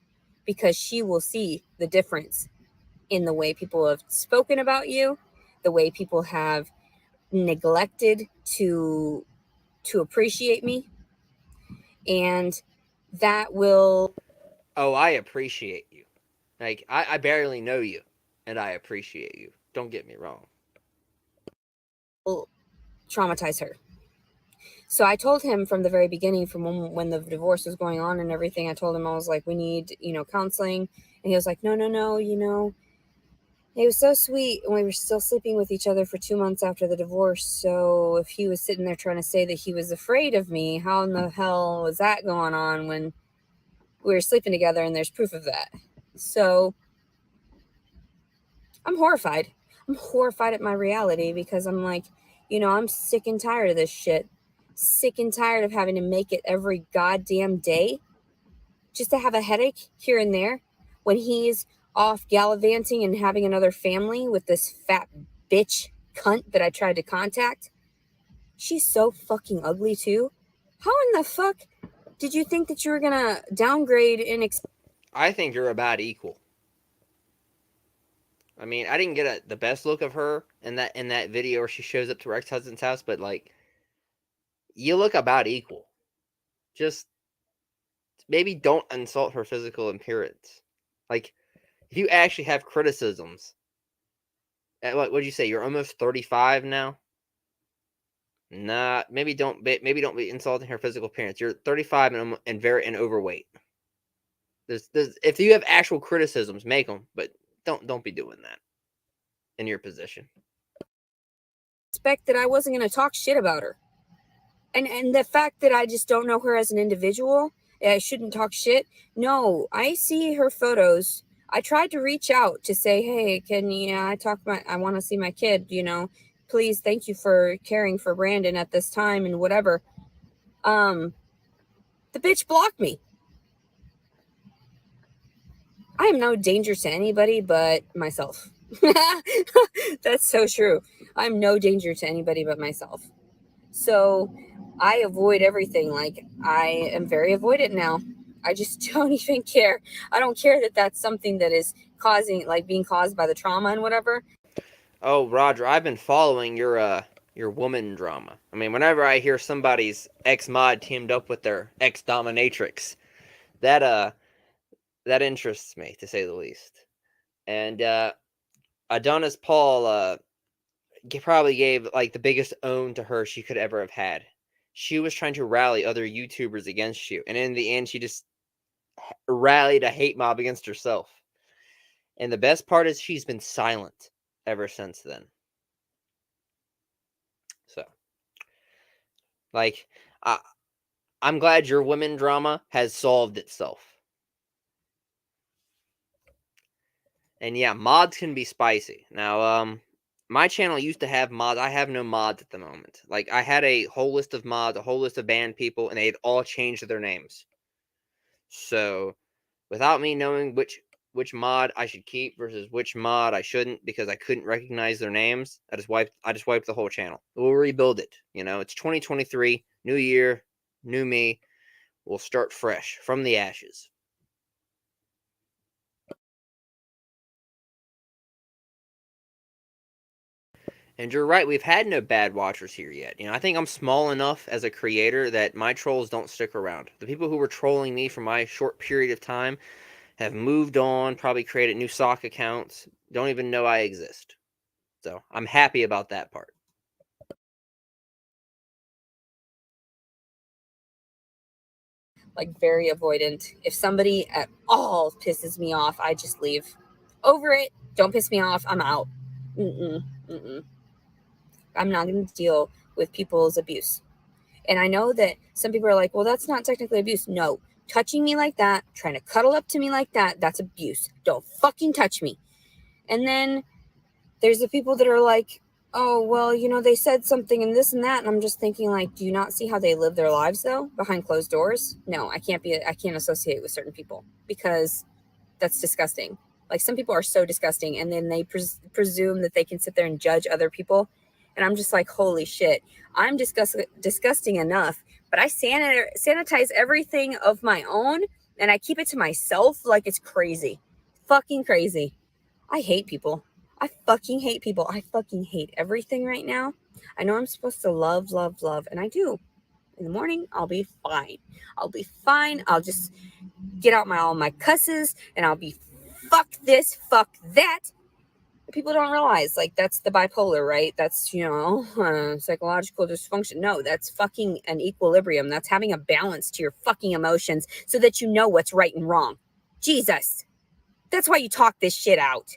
because she will see the difference in the way people have spoken about you, the way people have neglected to appreciate me, and that will... Oh, I appreciate you. Like, I barely know you, and I appreciate you. Don't get me wrong. traumatize her. So I told him from the very beginning, from when the divorce was going on and everything, I told him, I was like, we need, counseling. And he was like, no, he was so sweet. And we were still sleeping with each other for 2 months after the divorce. So if he was sitting there trying to say that he was afraid of me, how in the hell was that going on when we were sleeping together and there's proof of that? So I'm horrified. I'm horrified at my reality because I'm like, I'm sick and tired of this shit. Sick and tired of having to make it every goddamn day just to have a headache here and there when he's off gallivanting and having another family with this fat bitch cunt that I tried to contact. She's so fucking ugly too. How in the fuck did you think that you were gonna downgrade and I think you're about equal. I mean, I didn't get the best look of her in that video where she shows up to her ex-husband's house, but like, you look about equal. Just maybe don't insult her physical appearance. Like, if you actually have criticisms, what would you say? You're almost 35 now. Nah, maybe don't be insulting her physical appearance. You're 35 and very overweight. There's if you have actual criticisms, make them, but don't be doing that in your position. Expect that I wasn't going to talk shit about her. And the fact that I just don't know her as an individual, I shouldn't talk shit. No, I see her photos. I tried to reach out to say, hey, I want to see my kid, please, thank you for caring for Brandon at this time and whatever. The bitch blocked me. I am no danger to anybody but myself. That's so true. I'm no danger to anybody but myself. So I avoid everything. Like, I am very avoidant now. I just don't even care. I don't care that that's something that is being caused by the trauma and whatever. Oh, Roger, I've been following your woman drama. I mean, whenever I hear somebody's ex-mod teamed up with their ex-dominatrix, that interests me, to say the least. And Adonis Paul probably gave like the biggest own to her she could ever have had. She was trying to rally other YouTubers against you, and in the end, she just rallied a hate mob against herself. And the best part is she's been silent ever since then. So, like, I'm glad your women drama has solved itself. And yeah, mods can be spicy. Now, my channel used to have mods. I have no mods at the moment. Like, I had a whole list of mods, a whole list of banned people, and they had all changed their names. So, without me knowing which mod I should keep versus which mod I shouldn't, because I couldn't recognize their names, I just wiped the whole channel. We'll rebuild it. It's 2023, new year, new me. We'll start fresh from the ashes. And you're right, we've had no bad watchers here yet. I think I'm small enough as a creator that my trolls don't stick around. The people who were trolling me for my short period of time have moved on, probably created new sock accounts, don't even know I exist. So I'm happy about that part. Like, very avoidant. If somebody at all pisses me off, I just leave. Over it. Don't piss me off. I'm out. I'm not going to deal with people's abuse. And I know that some people are like, well, that's not technically abuse. No, touching me like that, trying to cuddle up to me like that, that's abuse. Don't fucking touch me. And then there's the people that are like, oh, well, they said something and this and that. And I'm just thinking, like, do you not see how they live their lives, though, behind closed doors? No, I can't associate with certain people because that's disgusting. Like, some people are so disgusting, and then they presume that they can sit there and judge other people. And I'm just like, holy shit, I'm disgusting enough, but I sanitize everything of my own, and I keep it to myself like it's crazy. Fucking crazy. I hate people. I fucking hate people. I fucking hate everything right now. I know I'm supposed to love, love, love, and I do. In the morning, I'll be fine. I'll just get out all my cusses, and I'll be fuck this, fuck that. people don't realize, like, that's the bipolar, right? That's, psychological dysfunction. No, that's fucking an equilibrium. That's having a balance to your fucking emotions so that you know what's right and wrong. Jesus. That's why you talk this shit out.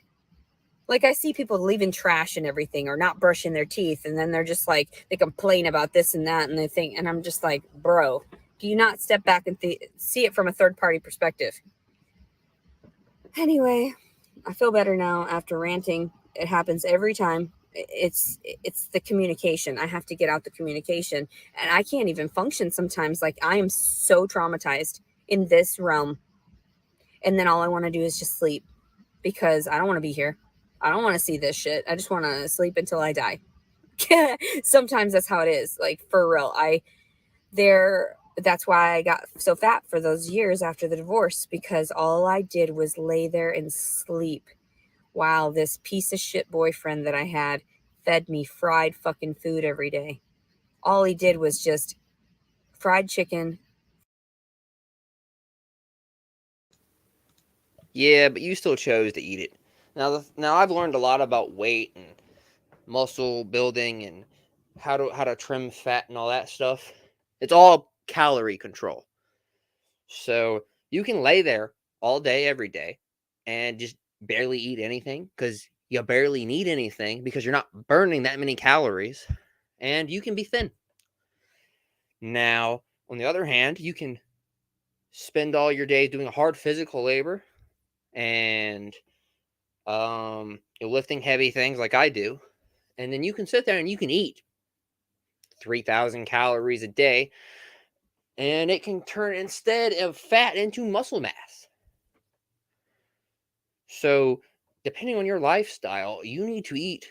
Like, I see people leaving trash and everything or not brushing their teeth, and then they're just like, they complain about this and that, and they think, and I'm just like, bro, do you not step back and see it from a third party perspective? Anyway, I feel better now after ranting. It happens every time. It's the communication. I have to get out the communication, and I can't even function sometimes. Like, I am so traumatized in this realm, and then all I want to do is just sleep because I don't want to be here. I don't want to see this shit. I just want to sleep until I die. Sometimes that's how it is. Like, for real. That's why I got so fat for those years after the divorce, because all I did was lay there and sleep while this piece of shit boyfriend that I had fed me fried fucking food every day. All he did was just fried chicken. Yeah, but you still chose to eat it. Now I've learned a lot about weight and muscle building and how to trim fat and all that stuff. It's all calorie control. So you can lay there all day, every day, and just barely eat anything because you barely need anything because you're not burning that many calories, and you can be thin. Now, on the other hand, you can spend all your days doing hard physical labor and lifting heavy things like I do, and then you can sit there and you can eat 3,000 calories a day, and it can turn, instead of fat, into muscle mass. So, depending on your lifestyle, you need to eat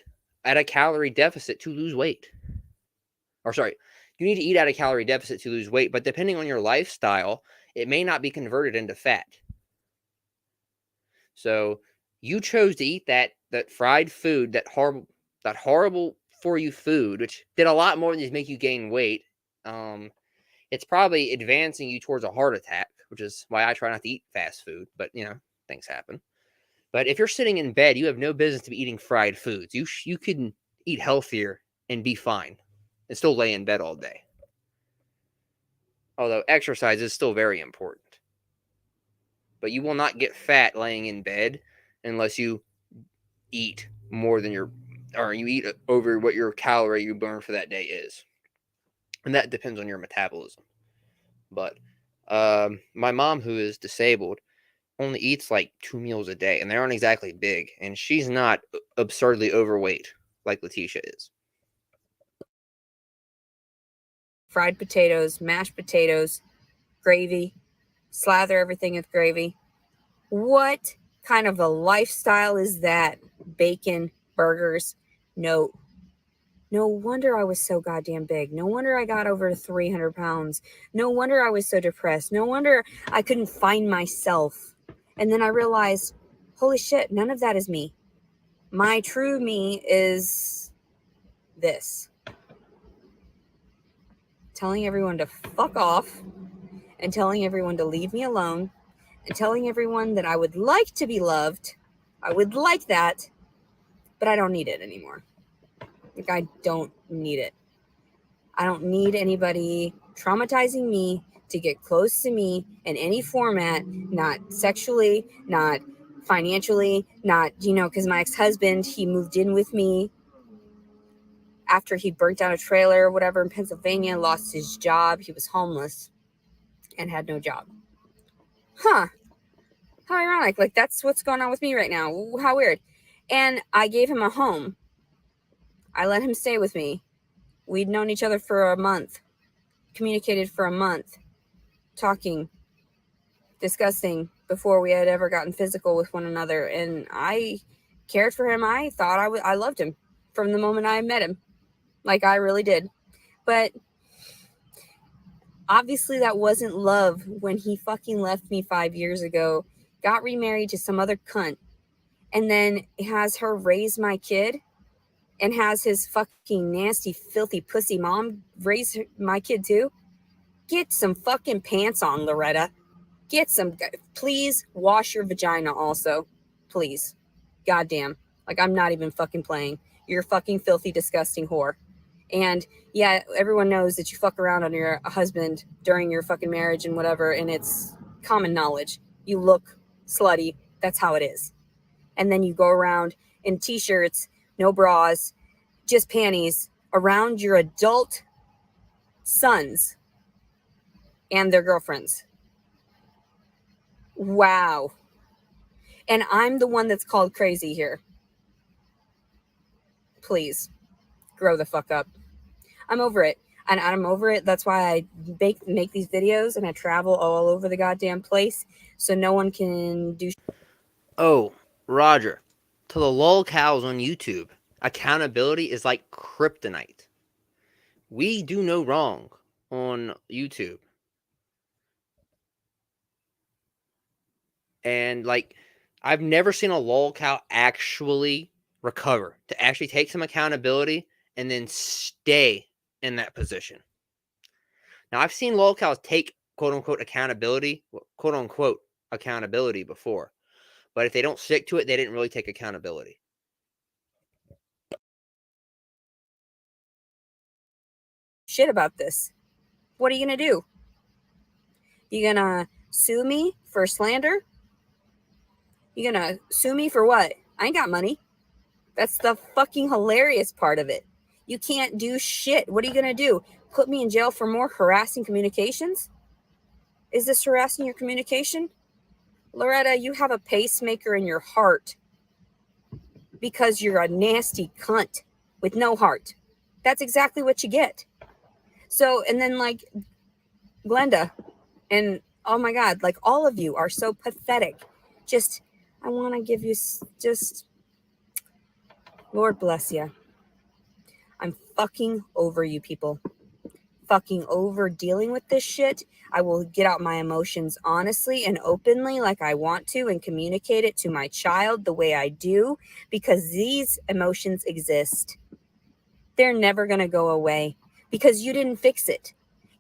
at a calorie deficit to lose weight. Or, sorry, you need to eat at a calorie deficit to lose weight, but depending on your lifestyle, it may not be converted into fat. So, you chose to eat that fried food, that horrible for you food, which did a lot more than just make you gain weight. It's probably advancing you towards a heart attack, which is why I try not to eat fast food, but things happen. But if you're sitting in bed, you have no business to be eating fried foods. You can eat healthier and be fine and still lay in bed all day. Although exercise is still very important. But you will not get fat laying in bed unless you eat more than you eat over what your calorie you burn for that day is. And that depends on your metabolism. But my mom, who is disabled, only eats like 2 meals a day, and they aren't exactly big, and she's not absurdly overweight like Letitia is. Fried potatoes, mashed potatoes, gravy, slather everything with gravy. What kind of a lifestyle is that? Bacon, burgers. No wonder I was so goddamn big. No wonder I got over 300 pounds. No wonder I was so depressed. No wonder I couldn't find myself. And then I realized, holy shit, none of that is me. My true me is this. Telling everyone to fuck off, and telling everyone to leave me alone, and telling everyone that I would like to be loved. I would like that, but I don't need it anymore. Like, I don't need it. I don't need anybody traumatizing me to get close to me in any format, not sexually, not financially, not, because my ex-husband, he moved in with me after he burnt down a trailer or whatever in Pennsylvania, lost his job. He was homeless and had no job. Huh. How ironic. Like, that's what's going on with me right now. How weird. And I gave him a home. I let him stay with me. We'd known each other for a month, communicated for a month, talking, discussing before we had ever gotten physical with one another. And I cared for him. I thought I loved him from the moment I met him. Like, I really did. But obviously that wasn't love when he fucking left me 5 years ago, got remarried to some other cunt, and then has her raise my kid, and has his fucking nasty, filthy pussy mom raise my kid too. Get some fucking pants on, Loretta. Please wash your vagina also. Please. Goddamn. Like, I'm not even fucking playing. You're a fucking filthy, disgusting whore. And yeah, everyone knows that you fuck around on your husband during your fucking marriage and whatever, and it's common knowledge. You look slutty. That's how it is. And then you go around in t-shirts, no bras, just panties, around your adult sons and their girlfriends. Wow. And I'm the one that's called crazy here. Please, grow the fuck up. I'm over it. And I'm over it. That's why I make these videos and I travel all over the goddamn place so no one can do. Oh, Roger, to the lol cows on YouTube, accountability is like kryptonite. We do no wrong on YouTube. And like, I've never seen a lol cow actually recover, to actually take some accountability and then stay in that position. Now, I've seen lol cows take quote unquote accountability before, but if they don't stick to it, they didn't really take accountability. Shit about this. What are you gonna do? You gonna sue me for slander? You gonna sue me for what? I ain't got money. That's the fucking hilarious part of it. You can't do shit. What are you gonna do? Put me in jail for more harassing communications? Is this harassing your communication? Loretta, you have a pacemaker in your heart because you're a nasty cunt with no heart. That's exactly what you get. So, and then like Glenda, and oh my God, like all of you are so pathetic. Just, I want to give you just, Lord bless you. I'm fucking over you people. Fucking over dealing with this shit. I will get out my emotions honestly and openly like I want to and communicate it to my child the way I do because these emotions exist. They're never going to go away because you didn't fix it.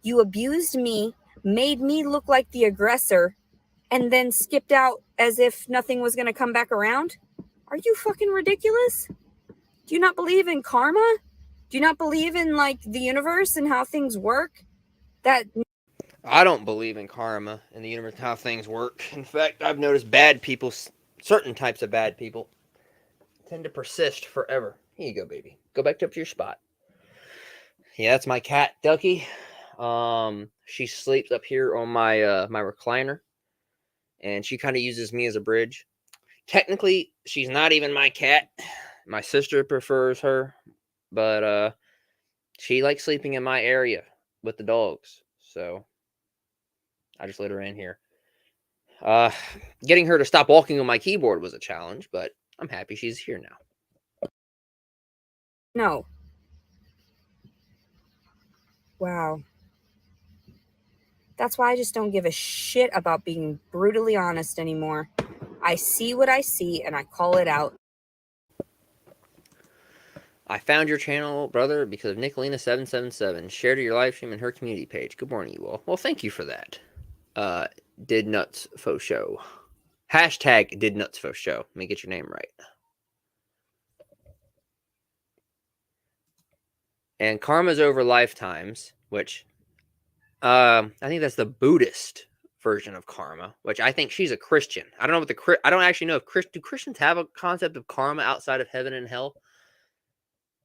You abused me, made me look like the aggressor, and then skipped out as if nothing was going to come back around? Are you fucking ridiculous? Do you not believe in karma? Do you not believe in like the universe and how things work? That I don't believe in karma and the universe, how things work. In fact, I've noticed bad people, certain types of bad people, tend to persist forever. Here you go, baby. Go back up to your spot. Yeah, that's my cat, Ducky. She sleeps up here on my my recliner, and she kind of uses me as a bridge. Technically, she's not even my cat. My sister prefers her, but she likes sleeping in my area with the dogs, so I just let her in here. Getting her to stop walking on my keyboard was a challenge, but I'm happy she's here now. no. Wow. That's why I just don't give a shit about being brutally honest anymore. I see what I see and I call it out. I found your channel, brother, because of Nicolina777 shared your live stream in her community page. Good morning, you all. Well, thank you for that. Did Nuts Faux Show. Hashtag Did Nuts Faux Show. Let me get your name right. And Karma's Over Lifetimes, which I think that's the Buddhist version of karma, which I think she's a Christian. I don't know what I don't actually know if do Christians have a concept of karma outside of heaven and hell.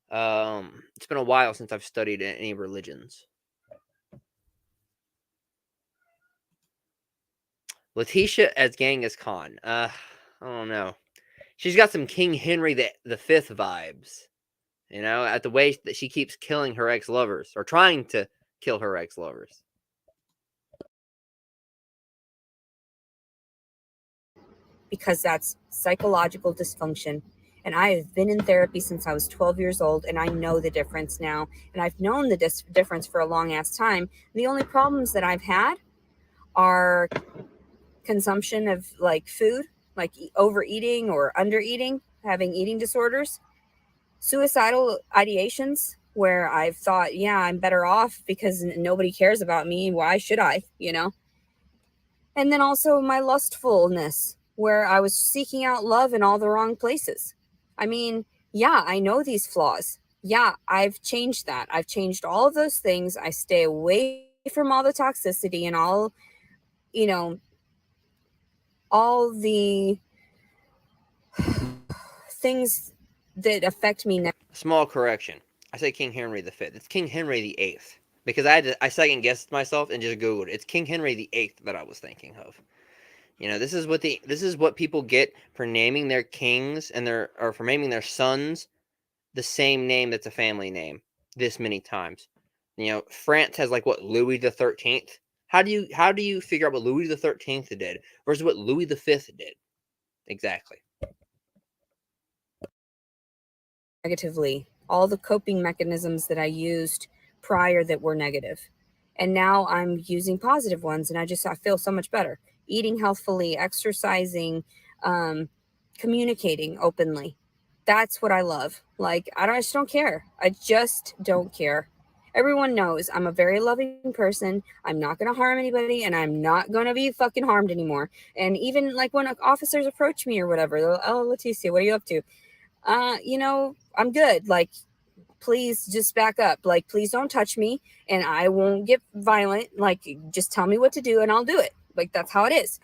It's been a while since I've studied any religions. Letitia as Genghis Khan. I don't know. She's got some King Henry the Fifth vibes. You know, at the way that she keeps killing her ex-lovers or trying to kill her ex-lovers. Because that's psychological dysfunction. And I have been in therapy since I was 12 years old, and I know the difference now. And I've known the difference for a long ass time. The only problems that I've had are consumption of like food, like overeating or undereating, having eating disorders, suicidal ideations where I've thought, yeah, I'm better off because nobody cares about me. Why should I, you know? And then also my lustfulness, where I was seeking out love in all the wrong places. I mean, yeah, I know these flaws. Yeah, I've changed that. I've changed all of those things. I stay away from all the toxicity and all, you know, all the things that affect me now. Small correction. I say King Henry V. It's King Henry VIII. Because I second guessed myself and just Googled it. It's King Henry VIII that I was thinking of. You know, this is what people get for naming their kings and for naming their sons the same name that's a family name this many times. You know, France has like what, Louis the 13th? How do you figure out what Louis the 13th did versus what Louis the 5th did? Exactly. Negatively, all the coping mechanisms that I used prior that were negative. And now I'm using positive ones, and I feel so much better. Eating healthfully, exercising, communicating openly. That's what I love. Like, I just don't care. I just don't care. Everyone knows I'm a very loving person. I'm not going to harm anybody, and I'm not going to be fucking harmed anymore. And even like when officers approach me or whatever, they'll, oh, Leticia, what are you up to? You know, I'm good. Like, please just back up. Like, please don't touch me and I won't get violent. Like, just tell me what to do and I'll do it. Like, that's how it is.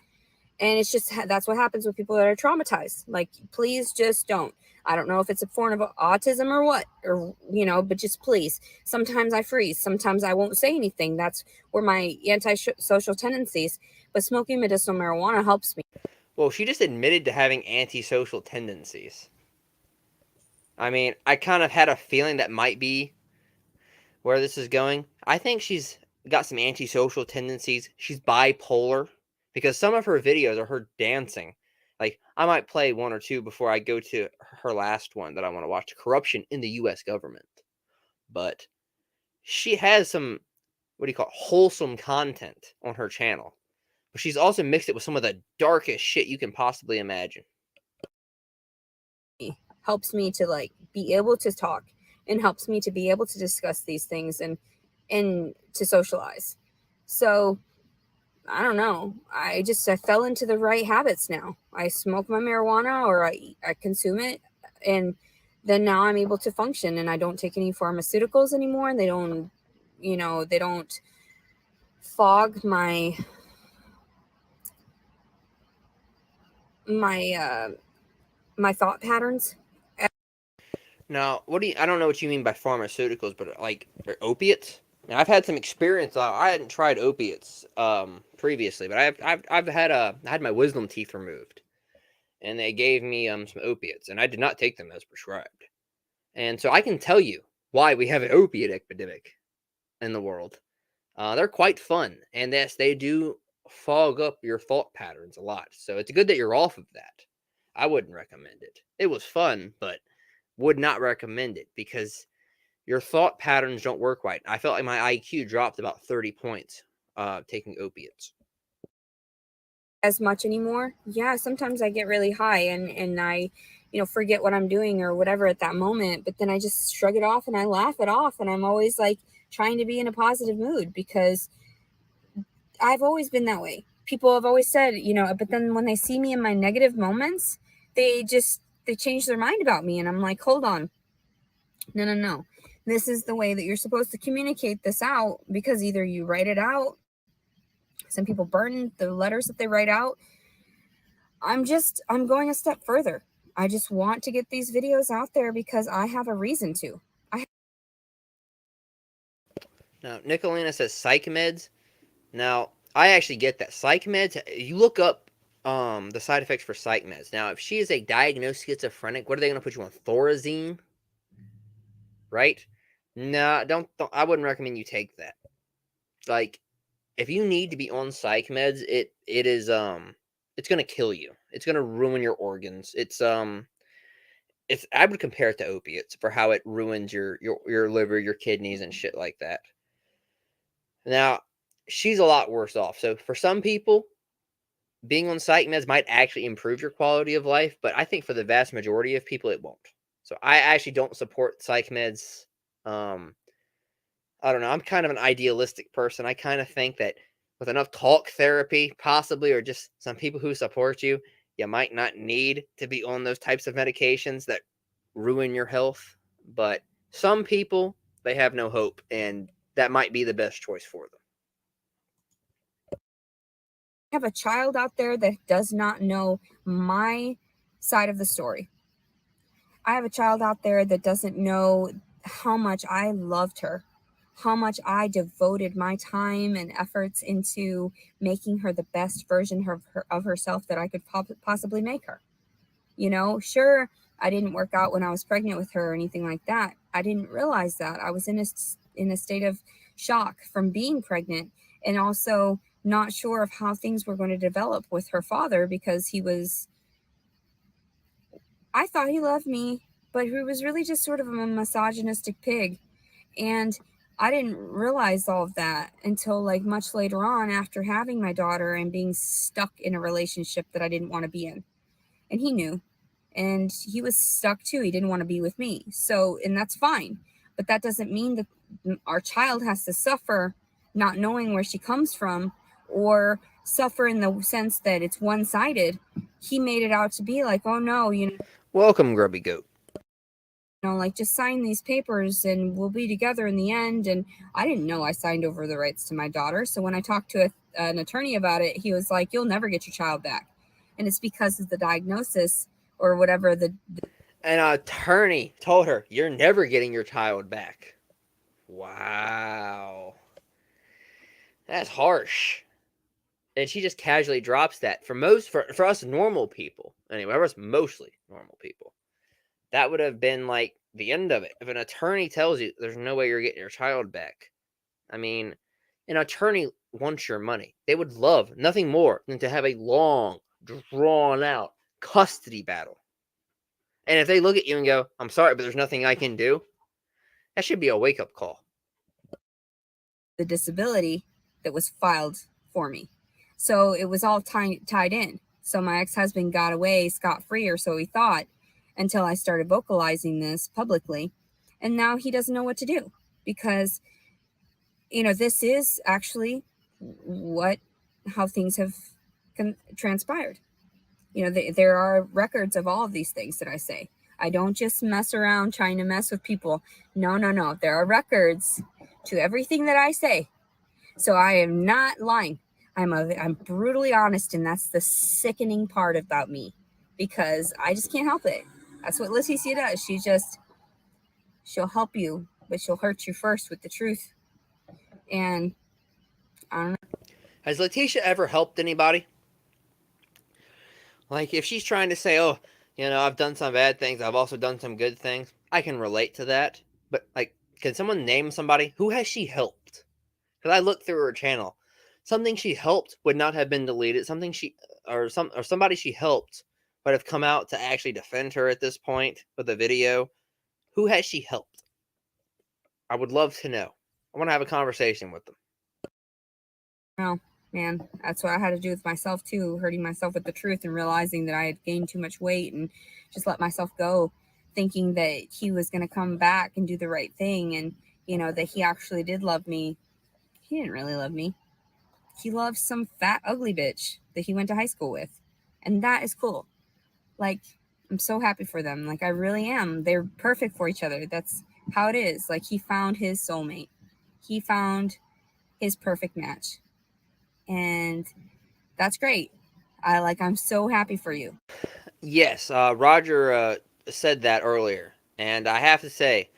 And it's just, that's what happens with people that are traumatized. Like, please just don't. I don't know if it's a form of autism or what, or, you know, but just please. Sometimes I freeze. Sometimes I won't say anything. That's where my antisocial tendencies, but smoking medicinal marijuana helps me. Well, she just admitted to having antisocial tendencies. I mean, I kind of had a feeling that might be where this is going. I think she's got some antisocial tendencies. She's bipolar because some of her videos are her dancing. Like, I might play one or two before I go to her last one that I want to watch, Corruption in the U.S. Government. But she has some, what do you call it, wholesome content on her channel. But she's also mixed it with some of the darkest shit you can possibly imagine. Helps me to like be able to talk and helps me to be able to discuss these things and to socialize. So I don't know. I fell into the right habits now. I smoke my marijuana or I consume it, and then now I'm able to function and I don't take any pharmaceuticals anymore, and they don't, you know, they don't fog my my thought patterns. Now, I don't know what you mean by pharmaceuticals, but like opiates? Now, I've had some experience. I hadn't tried opiates previously, but I had my wisdom teeth removed, and they gave me some opiates, and I did not take them as prescribed. And so I can tell you why we have an opiate epidemic in the world. They're quite fun, and yes, they do fog up your thought patterns a lot. So it's good that you're off of that. I wouldn't recommend it. It was fun, but would not recommend it because your thought patterns don't work right. I felt like my IQ dropped about 30 points taking opiates. As much anymore. Yeah, sometimes I get really high and I, you know, forget what I'm doing or whatever at that moment, but then I just shrug it off and I laugh it off, and I'm always like trying to be in a positive mood because I've always been that way. People have always said, you know, but then when they see me in my negative moments, they change their mind about me, and I'm like, hold on. No. This is the way that you're supposed to communicate this out, because either you write it out. Some people burn the letters that they write out. I'm going a step further. I just want to get these videos out there because I have a reason to. Now, Nicolina says psych meds. Now, I actually get that. Psych meds, you look up the side effects for psych meds. Now, if she is a diagnosed schizophrenic, what are they going to put you on? Thorazine? Right? No, don't I wouldn't recommend you take that. Like, if you need to be on psych meds, it is it's gonna kill you. It's gonna ruin your organs. It's I would compare it to opiates for how it ruins your liver, your kidneys, and shit like that. Now, she's a lot worse off. So for some people, being on psych meds might actually improve your quality of life, but I think for the vast majority of people, it won't. So I actually don't support psych meds. I don't know. I'm kind of an idealistic person. I kind of think that with enough talk therapy, possibly, or just some people who support you, you might not need to be on those types of medications that ruin your health, but some people, they have no hope, and that might be the best choice for them. I have a child out there that does not know my side of the story. I have a child out there that doesn't know how much I loved her, how much I devoted my time and efforts into making her the best version of herself that I could possibly make her. You know, sure, I didn't work out when I was pregnant with her or anything like that. I didn't realize that. I was in a state of shock from being pregnant, and also not sure of how things were going to develop with her father, because I thought he loved me, but he was really just sort of a misogynistic pig. And I didn't realize all of that until like much later on, after having my daughter and being stuck in a relationship that I didn't want to be in. And he knew, and he was stuck too. He didn't want to be with me. So, and that's fine. But that doesn't mean that our child has to suffer not knowing where she comes from, or suffer in the sense that it's one-sided. He made it out to be like, oh no, you know, Welcome, Grubby Goat. like, just sign these papers and we'll be together in the end. And I didn't know I signed over the rights to my daughter. So when I talked to an attorney about it, he was like, you'll never get your child back. And it's because of the diagnosis or whatever. An attorney told her, you're never getting your child back. Wow. That's harsh. And she just casually drops that. For us normal people, anyway, for us mostly normal people, that would have been like the end of it. If an attorney tells you there's no way you're getting your child back, I mean, an attorney wants your money. They would love nothing more than to have a long, drawn out custody battle. And if they look at you and go, I'm sorry, but there's nothing I can do, that should be a wake up call. The disability that was filed for me. So it was all tied in. So my ex-husband got away scot-free, or so he thought, until I started vocalizing this publicly. And now he doesn't know what to do, because, you know, this is actually how things have transpired. You know, there are records of all of these things that I say. I don't just mess around trying to mess with people. No. There are records to everything that I say. So I am not lying. I'm brutally honest, and that's the sickening part about me, because I just can't help it. That's what Leticia does. She'll help you, but she'll hurt you first with the truth. And I don't know. Has Leticia ever helped anybody? Like, if she's trying to say, oh, you know, I've done some bad things, I've also done some good things, I can relate to that. But, like, can someone name somebody? Who has she helped? Because I looked through her channel. Something she helped would not have been deleted. Somebody she helped would have come out to actually defend her at this point with a video. Who has she helped? I would love to know. I want to have a conversation with them. Oh, man, that's what I had to do with myself too, hurting myself with the truth and realizing that I had gained too much weight and just let myself go, thinking that he was going to come back and do the right thing, and, you know, that he actually did love me. He didn't really love me. He loved some fat, ugly bitch that he went to high school with. And that is cool. Like, I'm so happy for them. Like, I really am. They're perfect for each other. That's how it is. Like, he found his soulmate. He found his perfect match. And that's great. I'm so happy for you. Yes, Roger said that earlier. And I have to say,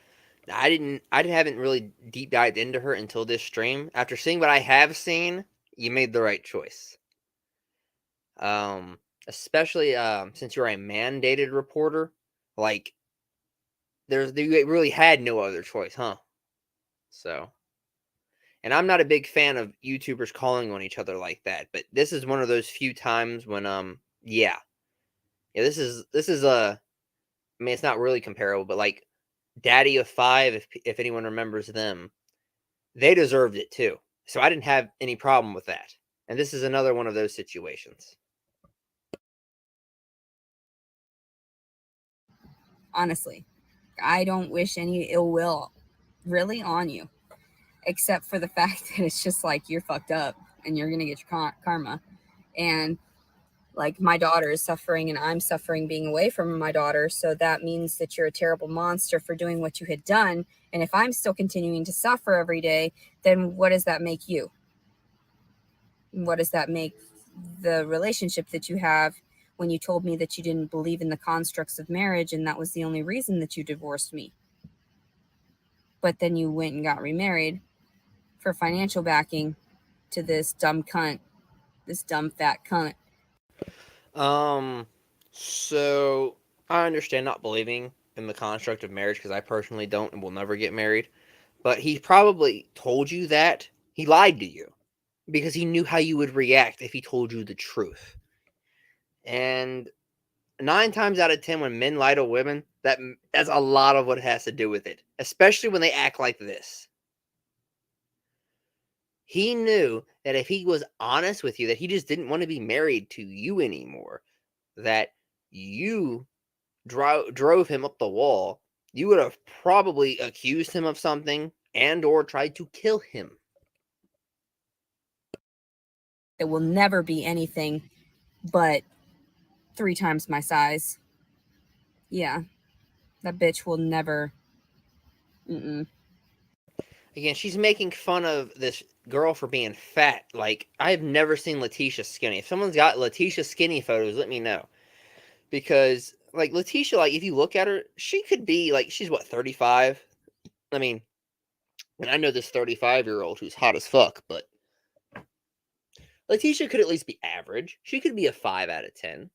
I haven't really deep dived into her until this stream. After seeing what I have seen, you made the right choice. Especially since you're a mandated reporter, like you really had no other choice, huh? So, and I'm not a big fan of YouTubers calling on each other like that, but this is one of those few times when this is I mean, it's not really comparable, but like Daddy of Five, if anyone remembers them, they deserved it too. So I didn't have any problem with that. And this is another one of those situations. Honestly, I don't wish any ill will really on you, except for the fact that it's just like, you're fucked up and you're going to get your karma. And Like, my daughter is suffering and I'm suffering being away from my daughter. So that means that you're a terrible monster for doing what you had done. And if I'm still continuing to suffer every day, then what does that make you? What does that make the relationship that you have when you told me that you didn't believe in the constructs of marriage and that was the only reason that you divorced me? But then you went and got remarried for financial backing to this dumb cunt, this dumb fat cunt. So I understand not believing in the construct of marriage because I personally don't and will never get married. But he probably told you that. He lied to you because he knew how you would react if he told you the truth. And 9 times out of 10, when men lie to women, that's a lot of what has to do with it, especially when they act like this. He knew that if he was honest with you, that he just didn't want to be married to you anymore, that you drove him up the wall, you would have probably accused him of something and or tried to kill him. It will never be anything but 3 times my size. Yeah, that bitch will never. Again, she's making fun of this girl for being fat. Like, I've never seen Letitia skinny. If someone's got Letitia skinny photos, let me know. Because, like, Letitia, like, if you look at her, she could be, like, she's, what, 35? I mean, and I know this 35-year-old who's hot as fuck, but Letitia could at least be average. She could be a 5 out of 10.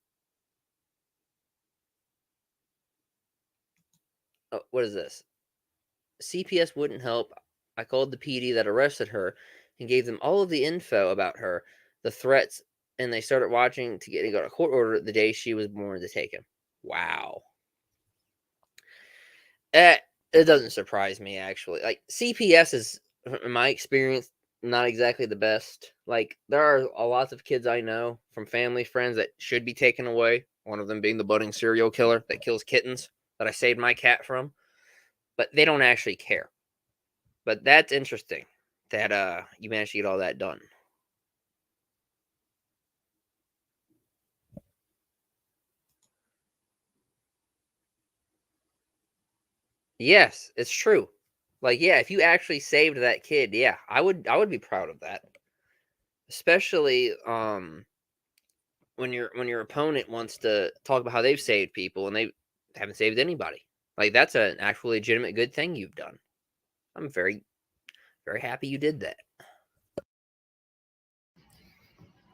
Oh, what is this? CPS wouldn't help. I called the PD that arrested her and gave them all of the info about her, the threats, and they started watching to got a court order the day she was born to take him. Wow. It doesn't surprise me, actually. Like, CPS is, in my experience, not exactly the best. Like, there are a lot of kids I know from family, friends that should be taken away. One of them being the budding serial killer that kills kittens that I saved my cat from. But they don't actually care. But that's interesting that you managed to get all that done. Yes, it's true. Like, yeah, if you actually saved that kid, yeah, I would be proud of that. Especially when your opponent wants to talk about how they've saved people and they haven't saved anybody. Like, that's an actual legitimate good thing you've done. I'm very, very happy you did that.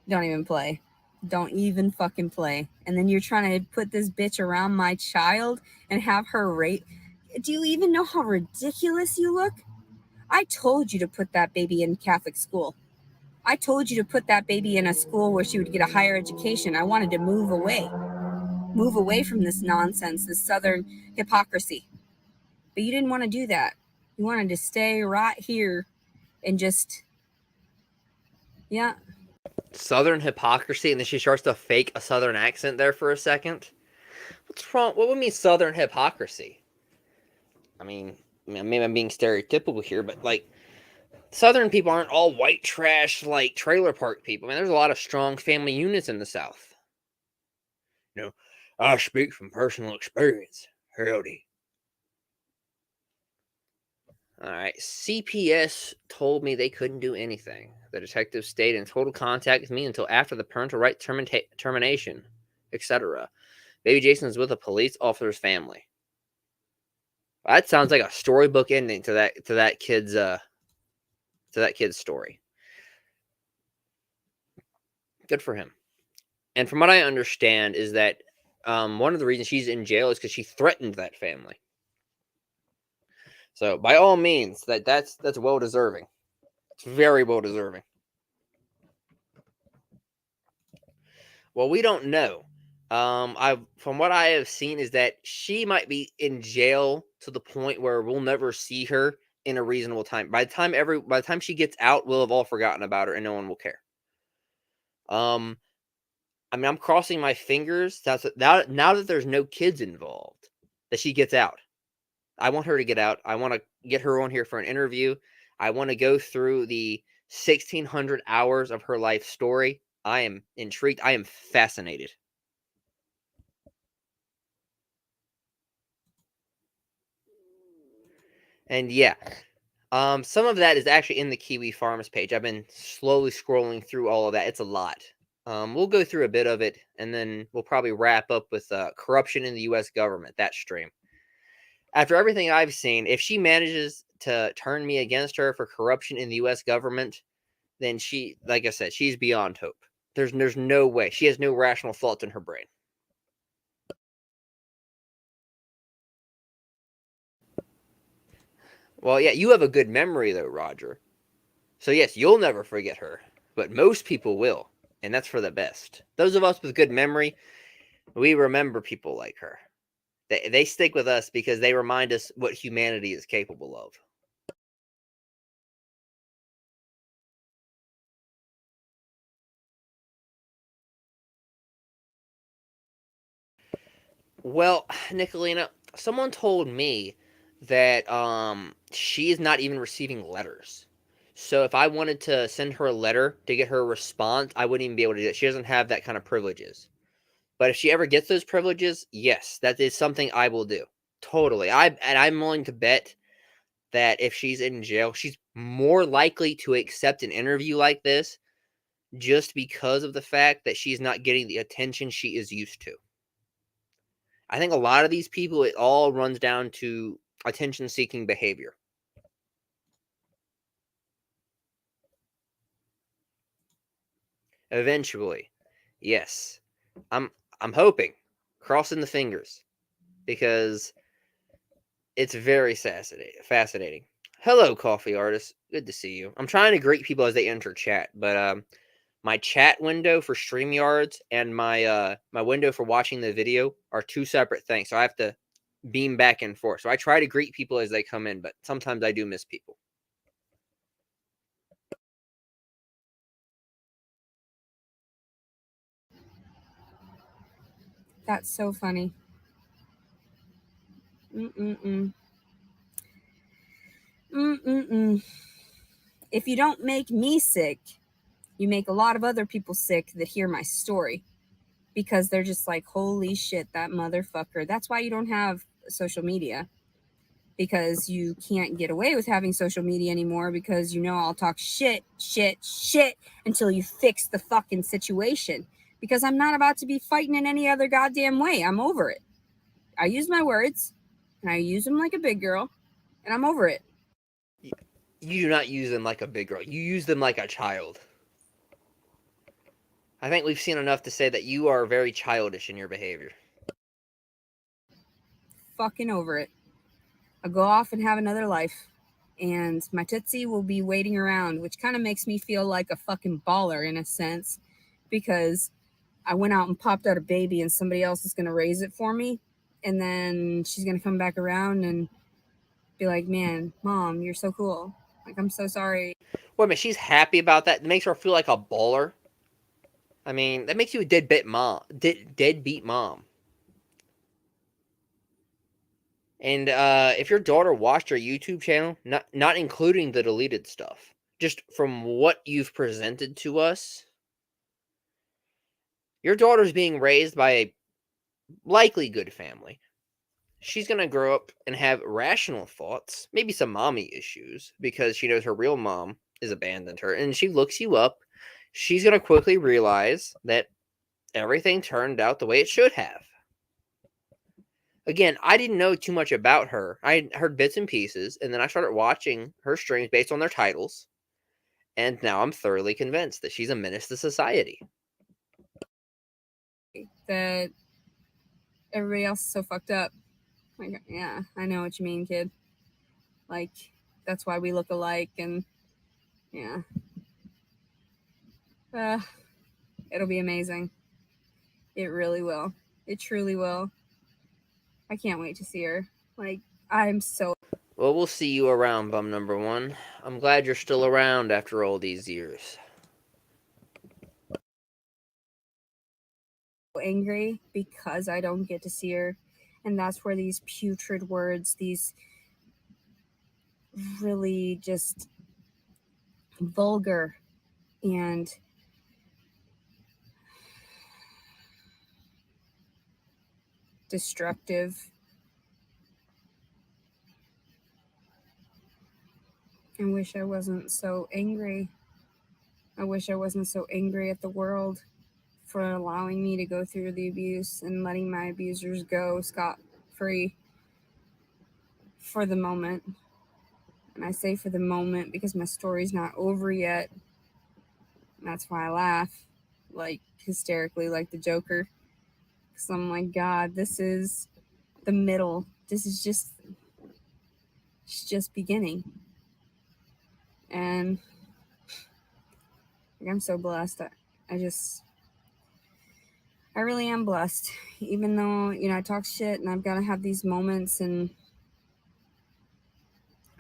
Don't even play. Don't even fucking play. And then you're trying to put this bitch around my child and have her rape. Do you even know how ridiculous you look? I told you to put that baby in Catholic school. I told you to put that baby in a school where she would get a higher education. I wanted to move away from this nonsense, this Southern hypocrisy. But you didn't want to do that. You wanted to stay right here and just, yeah. Southern hypocrisy, and then she starts to fake a Southern accent there for a second. What's wrong? What would mean Southern hypocrisy? I mean, maybe I'm being stereotypical here, but, like, Southern people aren't all white trash, like, trailer park people. I mean, there's a lot of strong family units in the South. You know, I speak from personal experience. Howdy. All right. CPS told me they couldn't do anything. The detective stayed in total contact with me until after the parental right termination, etc. Baby Jason is with a police officer's family. That sounds like a storybook ending to that kid's story. Good for him. And from what I understand is that one of the reasons she's in jail is because she threatened that family. So by all means, that's well deserving. It's very well deserving. Well, we don't know. From what I have seen is that she might be in jail to the point where we'll never see her in a reasonable time. By the time she gets out, we'll have all forgotten about her and no one will care. I mean, I'm crossing my fingers. Now that there's no kids involved, that she gets out. I want her to get out. I want to get her on here for an interview. I want to go through the 1,600 hours of her life story I am intrigued. I am fascinated. And yeah, some of that is actually in the Kiwi Farms page. I've been slowly scrolling through all of that. It's a lot. We'll go through a bit of it, and then we'll probably wrap up with corruption in the U.S. government, that stream. After everything I've seen, if she manages to turn me against her for corruption in the U.S. government, then she, like I said, she's beyond hope. There's no way. She has no rational thoughts in her brain. Well, yeah, you have a good memory, though, Roger. So, yes, you'll never forget her, but most people will, and that's for the best. Those of us with good memory, we remember people like her. They stick with us because they remind us what humanity is capable of. Well, Nicolina, someone told me that she is not even receiving letters. So if I wanted to send her a letter to get her a response, I wouldn't even be able to do that. She doesn't have that kind of privileges. But if she ever gets those privileges, yes, that is something I will do. Totally. I'm willing to bet that if she's in jail, she's more likely to accept an interview like this just because of the fact that she's not getting the attention she is used to. I think a lot of these people, it all runs down to attention-seeking behavior. Eventually, yes. I'm hoping, crossing the fingers, because it's very fascinating. Hello, coffee artist. Good to see you. I'm trying to greet people as they enter chat, but my chat window for StreamYards and my window for watching the video are two separate things. So I have to beam back and forth. So I try to greet people as they come in, but sometimes I do miss people. That's so funny. Mm-mm-mm. Mm-mm-mm. If you don't make me sick, you make a lot of other people sick that hear my story, because they're just like, holy shit, that motherfucker. That's why you don't have social media, because you can't get away with having social media anymore, because I'll talk shit until you fix the fucking situation, because I'm not about to be fighting in any other goddamn way. I'm over it. I use my words and I use them like a big girl, and I'm over it. You do not use them like a big girl. You use them like a child. I think we've seen enough to say that you are very childish in your behavior. Fucking over it. I'll go off and have another life, and my Tootsie will be waiting around, which kind of makes me feel like a fucking baller in a sense, because I went out and popped out a baby and somebody else is going to raise it for me, and then she's going to come back around and be like, man, Mom, you're so cool. Like, I'm so sorry. Wait a minute, she's happy about that? It makes her feel like a baller? I mean, that makes you a deadbeat mom. And if your daughter watched your YouTube channel, not including the deleted stuff, just from what you've presented to us, your daughter's being raised by a likely good family. She's going to grow up and have rational thoughts, maybe some mommy issues, because she knows her real mom has abandoned her. And she looks you up. She's going to quickly realize that everything turned out the way it should have. Again, I didn't know too much about her. I heard bits and pieces, and then I started watching her streams based on their titles. And now I'm thoroughly convinced that she's a menace to society. That everybody else is so fucked up. Like, yeah, I know what you mean, kid. Like, that's why we look alike, and yeah. It'll be amazing. It really will. It truly will. I can't wait to see her. Like, I'm so... Well, we'll see you around, bum number one. I'm glad you're still around after all these years. angry because I don't get to see her. And that's where these putrid words, these really just vulgar and destructive. I wish I wasn't so angry. I wish I wasn't so angry at the world for allowing me to go through the abuse and letting my abusers go scot-free for the moment. And I say for the moment because my story's not over yet. And that's why I laugh, like hysterically, like the Joker. Because I'm like, God, this is the middle. This is it's just beginning. And I'm so blessed. I really am blessed. Even though, I talk shit and I've got to have these moments, and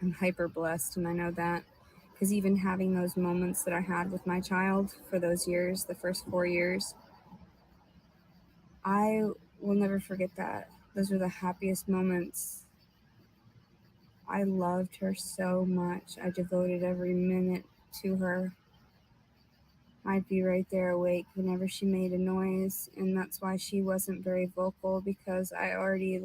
I'm hyper blessed, and I know that. Because even having those moments that I had with my child for those years, the first 4 years, I will never forget that. Those were the happiest moments. I loved her so much. I devoted every minute to her. I'd be right there awake whenever she made a noise, and that's why she wasn't very vocal, because I already,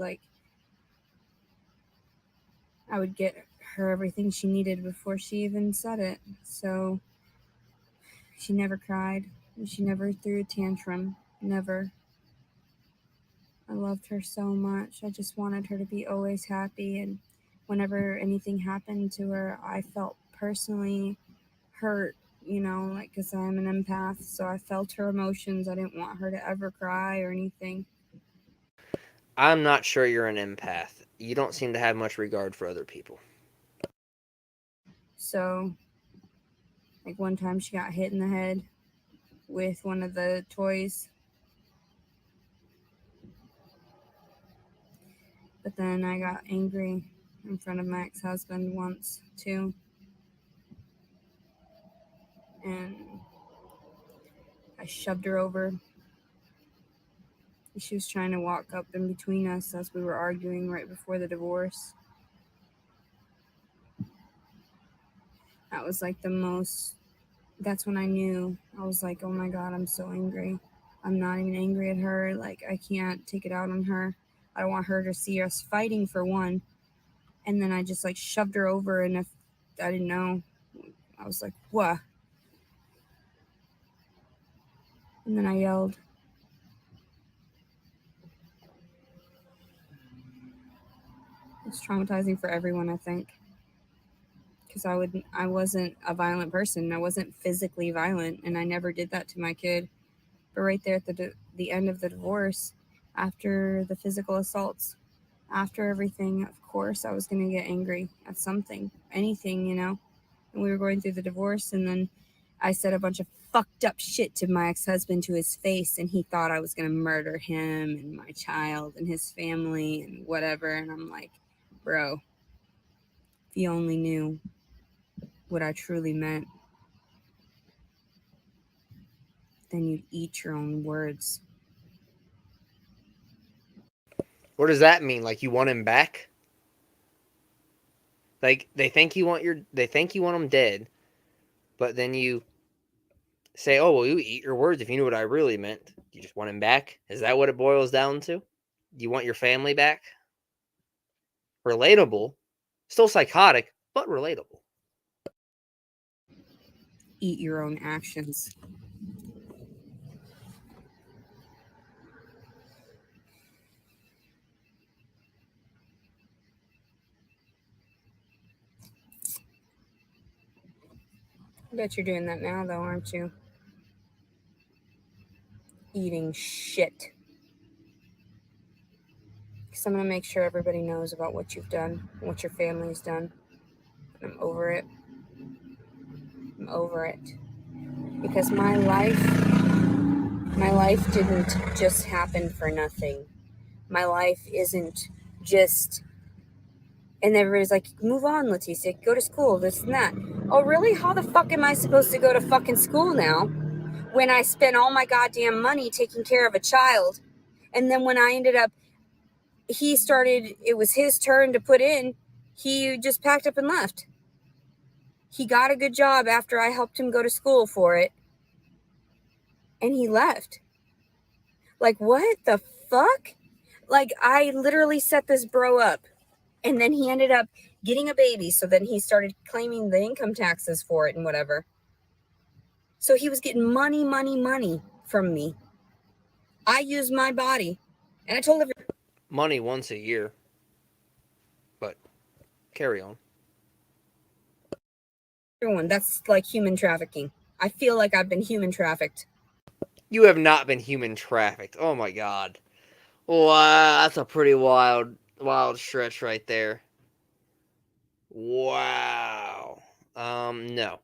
I would get her everything she needed before she even said it. So she never cried. She never threw a tantrum. Never. I loved her so much. I just wanted her to be always happy, and whenever anything happened to her, I felt personally hurt, because I'm an empath, so I felt her emotions. I didn't want her to ever cry or anything. I'm not sure you're an empath. You don't seem to have much regard for other people. So, one time she got hit in the head with one of the toys. But then I got angry in front of my ex-husband once, too. And I shoved her over. She was trying to walk up in between us as we were arguing right before the divorce. That was that's when I knew. I was like, oh my God, I'm so angry. I'm not even angry at her. I can't take it out on her. I don't want her to see us fighting, for one. And then I just shoved her over, and if I didn't know, I was like, what? And then I yelled. It's traumatizing for everyone, I think. Because I wasn't a violent person. I wasn't physically violent, and I never did that to my kid. But right there at the end of the divorce, after the physical assaults, after everything, of course, I was going to get angry at something, anything, And we were going through the divorce, and then I said a bunch of fucked up shit to my ex-husband to his face, and he thought I was going to murder him and my child and his family and whatever. And I'm like, bro, if you only knew what I truly meant, then you'd eat your own words. What does that mean? You want him back? They think you want him dead, but then you say, "Oh, well, you eat your words if you knew what I really meant." You just want him back? Is that what it boils down to? You want your family back? Relatable, still psychotic, but relatable. Eat your own actions. I bet you're doing that now, though, aren't you? Eating shit. Because I'm going to make sure everybody knows about what you've done, what your family's done. I'm over it. I'm over it. Because my life didn't just happen for nothing. My life isn't just... And everybody's like, move on, Leticia, go to school, this and that. Oh, really? How the fuck am I supposed to go to fucking school now when I spent all my goddamn money taking care of a child? And then when I ended up, it was his turn to put in, he just packed up and left. He got a good job after I helped him go to school for it. And he left. What the fuck? Like, I literally set this bro up, and then he ended up getting a baby, so then he started claiming the income taxes for it and whatever. So he was getting money from me. I used my body, and I told everyone. Money once a year. But carry on. That's like human trafficking. I feel like I've been human trafficked. You have not been human trafficked. Oh my god. Wow, that's a pretty wild stretch right there. Wow. No.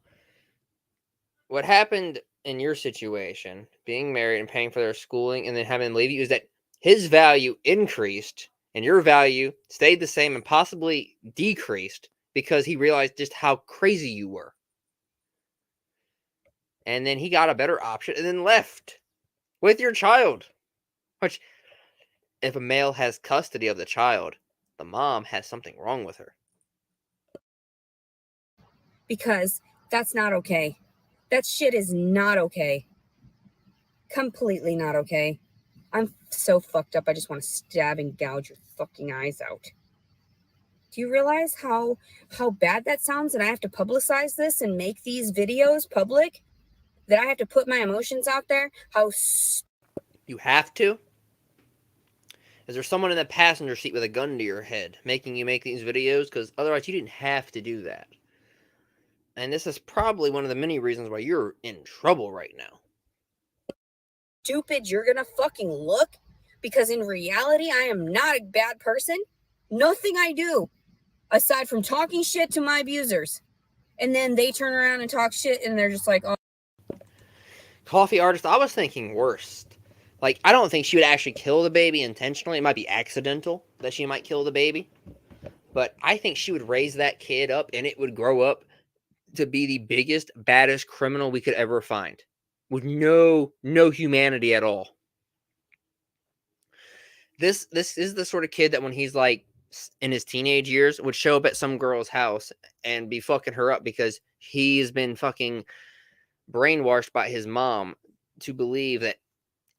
What happened in your situation, being married and paying for their schooling and then having them leave you, is that his value increased and your value stayed the same and possibly decreased because he realized just how crazy you were. And then he got a better option and then left with your child. Which, if a male has custody of the child, the mom has something wrong with her. Because that's not okay. That shit is not okay. Completely not okay. I'm so fucked up. I just want to stab and gouge your fucking eyes out. Do you realize how bad that sounds, that I have to publicize this and make these videos public? That I have to put my emotions out there? You have to? Is there someone in the passenger seat with a gun to your head making you make these videos? Because otherwise you didn't have to do that. And this is probably one of the many reasons why you're in trouble right now. Stupid you're gonna fucking look? Because in reality, I am not a bad person. Nothing I do, aside from talking shit to my abusers. And then they turn around and talk shit and they're just like, oh. Coffee artist, I was thinking worst. Like, I don't think she would actually kill the baby intentionally. It might be accidental that she might kill the baby. But I think she would raise that kid up and it would grow up to be the biggest, baddest criminal we could ever find. With no humanity at all. This is the sort of kid that when he's like in his teenage years would show up at some girl's house and be fucking her up because he's been fucking brainwashed by his mom to believe that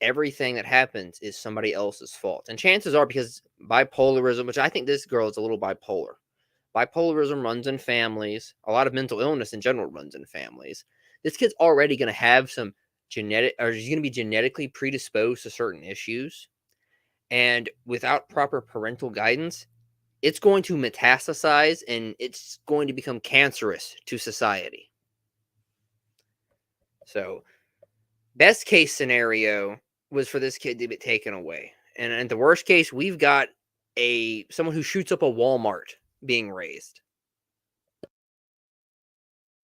everything that happens is somebody else's fault. And chances are, because bipolarism, which I think this girl is a little bipolar. Bipolarism runs in families. A lot of mental illness in general runs in families. This kid's already going to have some genetic, or he's going to be genetically predisposed to certain issues. And without proper parental guidance, it's going to metastasize and it's going to become cancerous to society. So, best case scenario was for this kid to be taken away. And in the worst case, we've got someone who shoots up a Walmart being raised.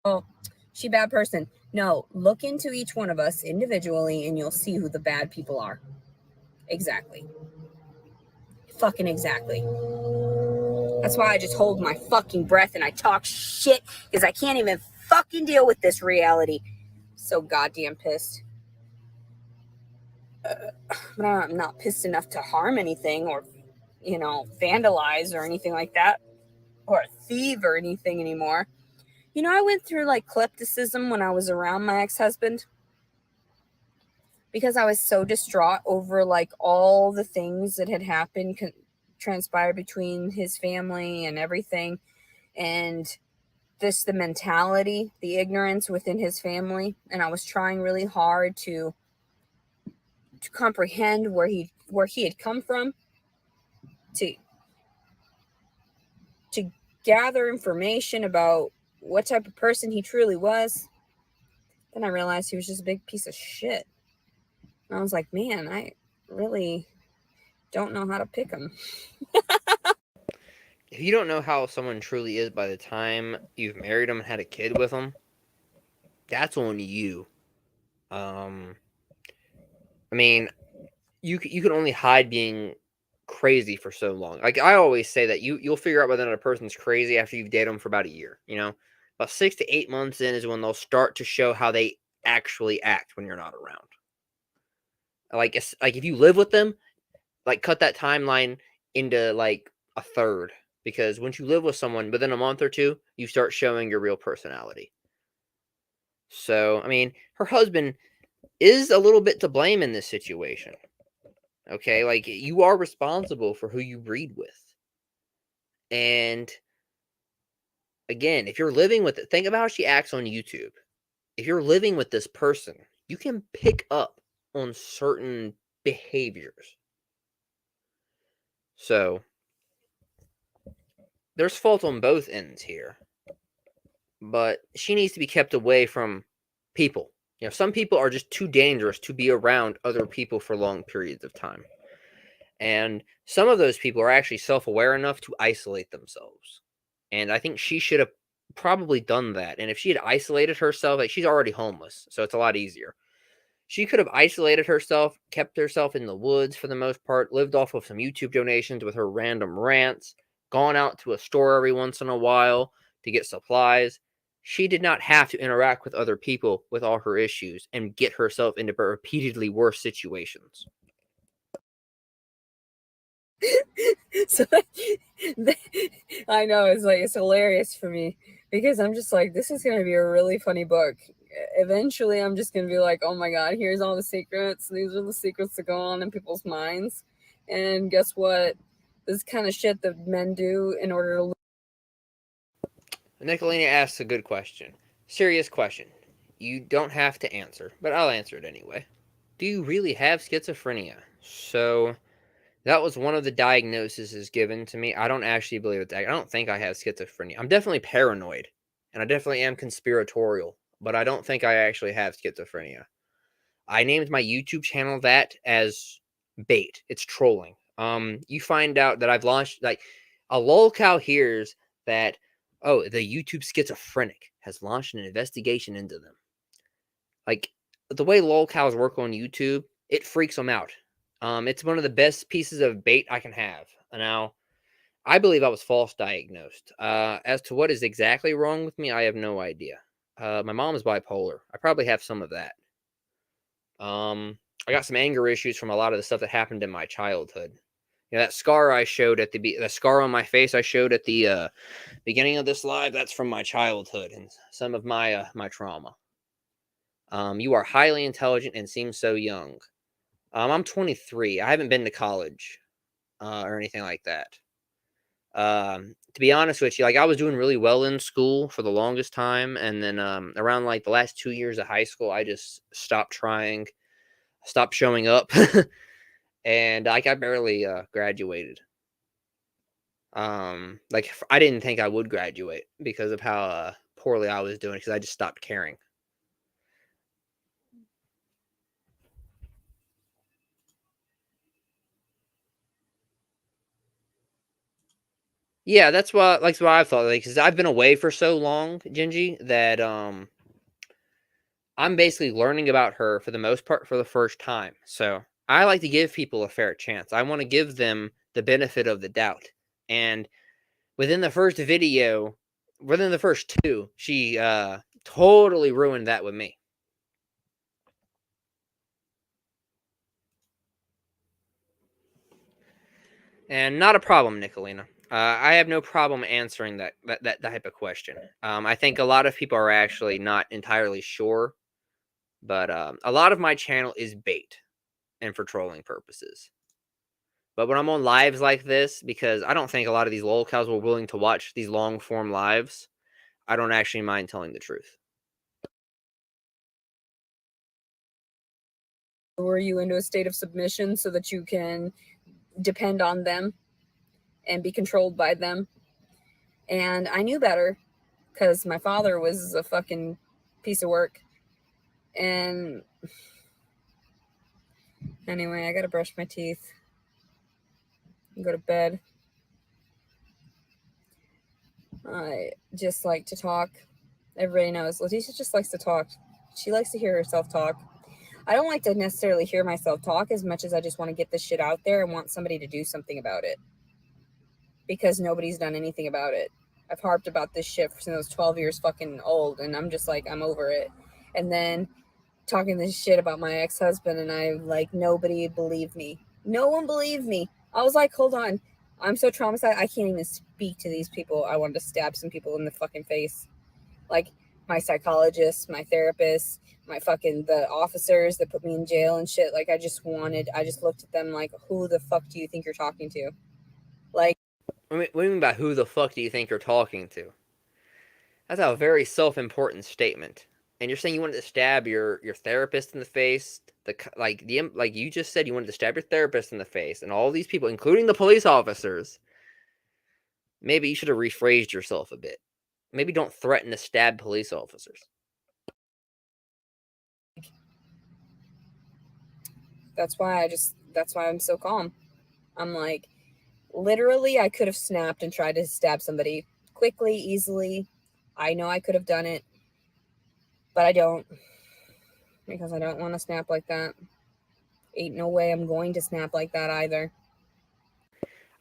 Oh, she a bad person. No, look into each one of us individually and you'll see who the bad people are. Exactly. Fucking exactly. That's why I just hold my fucking breath and I talk shit because I can't even fucking deal with this reality. So goddamn pissed. But I'm not pissed enough to harm anything or, vandalize or anything like that. Or thieve or anything anymore. I went through like klepticism when I was around my ex-husband. Because I was so distraught over like all the things that had happened, transpired between his family and everything. And the mentality, the ignorance within his family. And I was trying really hard to comprehend where he had come from, to gather information about what type of person he truly was. Then I realized he was just a big piece of shit. And I was like, man, I really don't know how to pick him. If you don't know how someone truly is by the time you've married them and had a kid with them, that's on you. I mean, you can only hide being crazy for so long. Like I always say that you'll figure out whether or not a person's crazy after you've dated them for about a year. About 6 to 8 months in is when they'll start to show how they actually act when you're not around. Like if you live with them, like cut that timeline into like a third, because once you live with someone within a month or two, you start showing your real personality. So, I mean, her husband is a little bit to blame in this situation. Okay, like, you are responsible for who you breed with. And again, if you're living with it, think about how she acts on YouTube. If you're living with this person, you can pick up on certain behaviors. So there's fault on both ends here. But she needs to be kept away from people. You know, some people are just too dangerous to be around other people for long periods of time. And some of those people are actually self-aware enough to isolate themselves. And I think she should have probably done that. And if she had isolated herself, like, she's already homeless, so it's a lot easier. She could have isolated herself, kept herself in the woods for the most part, lived off of some YouTube donations with her random rants, gone out to a store every once in a while to get supplies. She did not have to interact with other people with all her issues and get herself into repeatedly worse situations. So I know it's hilarious for me because I'm just like, this is going to be a really funny book. Eventually I'm just going to be like, oh my god, here's all the secrets. These are the secrets that go on in people's minds. And guess what? This kind of shit that men do in order to... Nicolina asks a good question. Serious question. You don't have to answer, but I'll answer it anyway. Do you really have schizophrenia? So that was one of the diagnoses given to me. I don't actually believe it's... I don't think I have schizophrenia. I'm definitely paranoid, and I definitely am conspiratorial, but I don't think I actually have schizophrenia. I named my YouTube channel that as bait. It's trolling. You find out that I've launched, like, a lolcow hears that, oh, the YouTube schizophrenic has launched an investigation into them. Like, the way lolcows work on YouTube, it freaks them out. It's one of the best pieces of bait I can have. Now, I believe I was false diagnosed. As to what is exactly wrong with me, I have no idea. My mom is bipolar. I probably have some of that. I got some anger issues from a lot of the stuff that happened in my childhood. You know, that scar I showed at the scar on my face I showed at the beginning of this live, that's from my childhood and some of my my trauma. You are highly intelligent and seem so young. I'm 23. I haven't been to college or anything like that. To be honest with you, like, I was doing really well in school for the longest time, and then around like the last 2 years of high school, I just stopped trying, stopped showing up, and like, I barely graduated. Like, I didn't think I would graduate because of how poorly I was doing, because I just stopped caring. Yeah, that's what I thought. Like, because I've been away for so long, Gingy, that I'm basically learning about her for the most part for the first time. So I like to give people a fair chance. I want to give them the benefit of the doubt. And within the first video, within the first two, she totally ruined that with me. And not a problem, Nicolina. I have no problem answering that type of question. I think a lot of people are actually not entirely sure, but a lot of my channel is bait and for trolling purposes. But when I'm on lives like this, because I don't think a lot of these lolcows were willing to watch these long form lives, I don't actually mind telling the truth. Lure you into a state of submission so that you can depend on them and be controlled by them. And I knew better because my father was a fucking piece of work. And anyway, I gotta brush my teeth and go to bed. I just like to talk. Everybody knows Leticia just likes to talk. She likes to hear herself talk. I don't like to necessarily hear myself talk as much as I just want to get this shit out there and want somebody to do something about it. Because nobody's done anything about it. I've harped about this shit since I was 12 years fucking old, and I'm just like, I'm over it. And then talking this shit about my ex-husband, and I, like, nobody believed me. No one believed me. I was like, hold on. I'm so traumatized, I can't even speak to these people. I wanted to stab some people in the fucking face. Like, my psychologist, my therapist, the officers that put me in jail and shit. Like, I just looked at them like, who the fuck do you think you're talking to? Like, What do you mean by who the fuck do you think you're talking to? That's a very self-important statement. And you're saying you wanted to stab your therapist in the face, like you just said you wanted to stab your therapist in the face, and all these people, including the police officers. Maybe you should have rephrased yourself a bit. Maybe don't threaten to stab police officers. that's why I'm so calm. I'm like, literally, I could have snapped and tried to stab somebody quickly, easily. I know I could have done it, but I don't, because I don't want to snap like that. Ain't no way I'm going to snap like that either.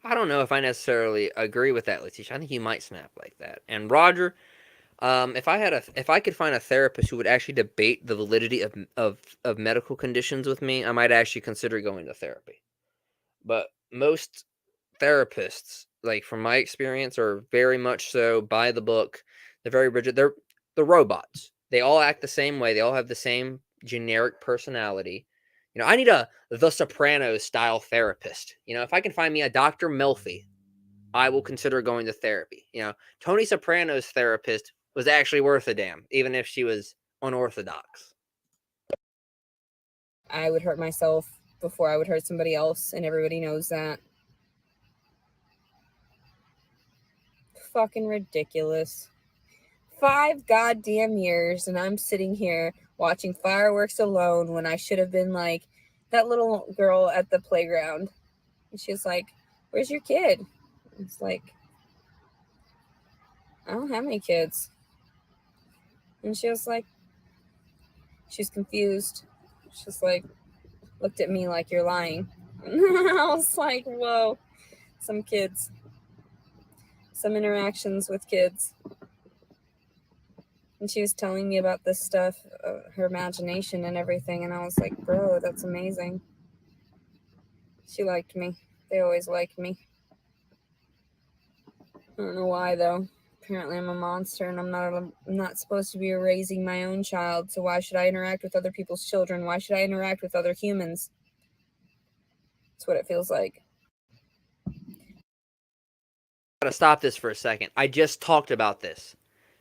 I don't know if I necessarily agree with that, Letitia. I think you might snap like that. And Roger, if I could find a therapist who would actually debate the validity of medical conditions with me, I might actually consider going to therapy. But most therapists, like from my experience, are very much so by the book. They're very rigid. They're robots. They all act the same way. They all have the same generic personality. I need a The Sopranos style therapist. If I can find me a Dr. Melfi, I will consider going to therapy. Tony Soprano's therapist was actually worth a damn, even if she was unorthodox. I would hurt myself before I would hurt somebody else, and everybody knows that. Fucking ridiculous. 5 goddamn years, and I'm sitting here watching fireworks alone when I should have been like that little girl at the playground. And she was like, "Where's your kid?" It's like, I don't have any kids. And she was like, she's confused. She's like, looked at me like, "You're lying." I was like, whoa, some kids, some interactions with kids. And she was telling me about this stuff, her imagination and everything. And I was like, bro, that's amazing. She liked me. They always liked me. I don't know why, though. Apparently I'm a monster, and I'm not supposed to be raising my own child. So why should I interact with other people's children? Why should I interact with other humans? That's what it feels like. Gotta stop this for a second. I just talked about this.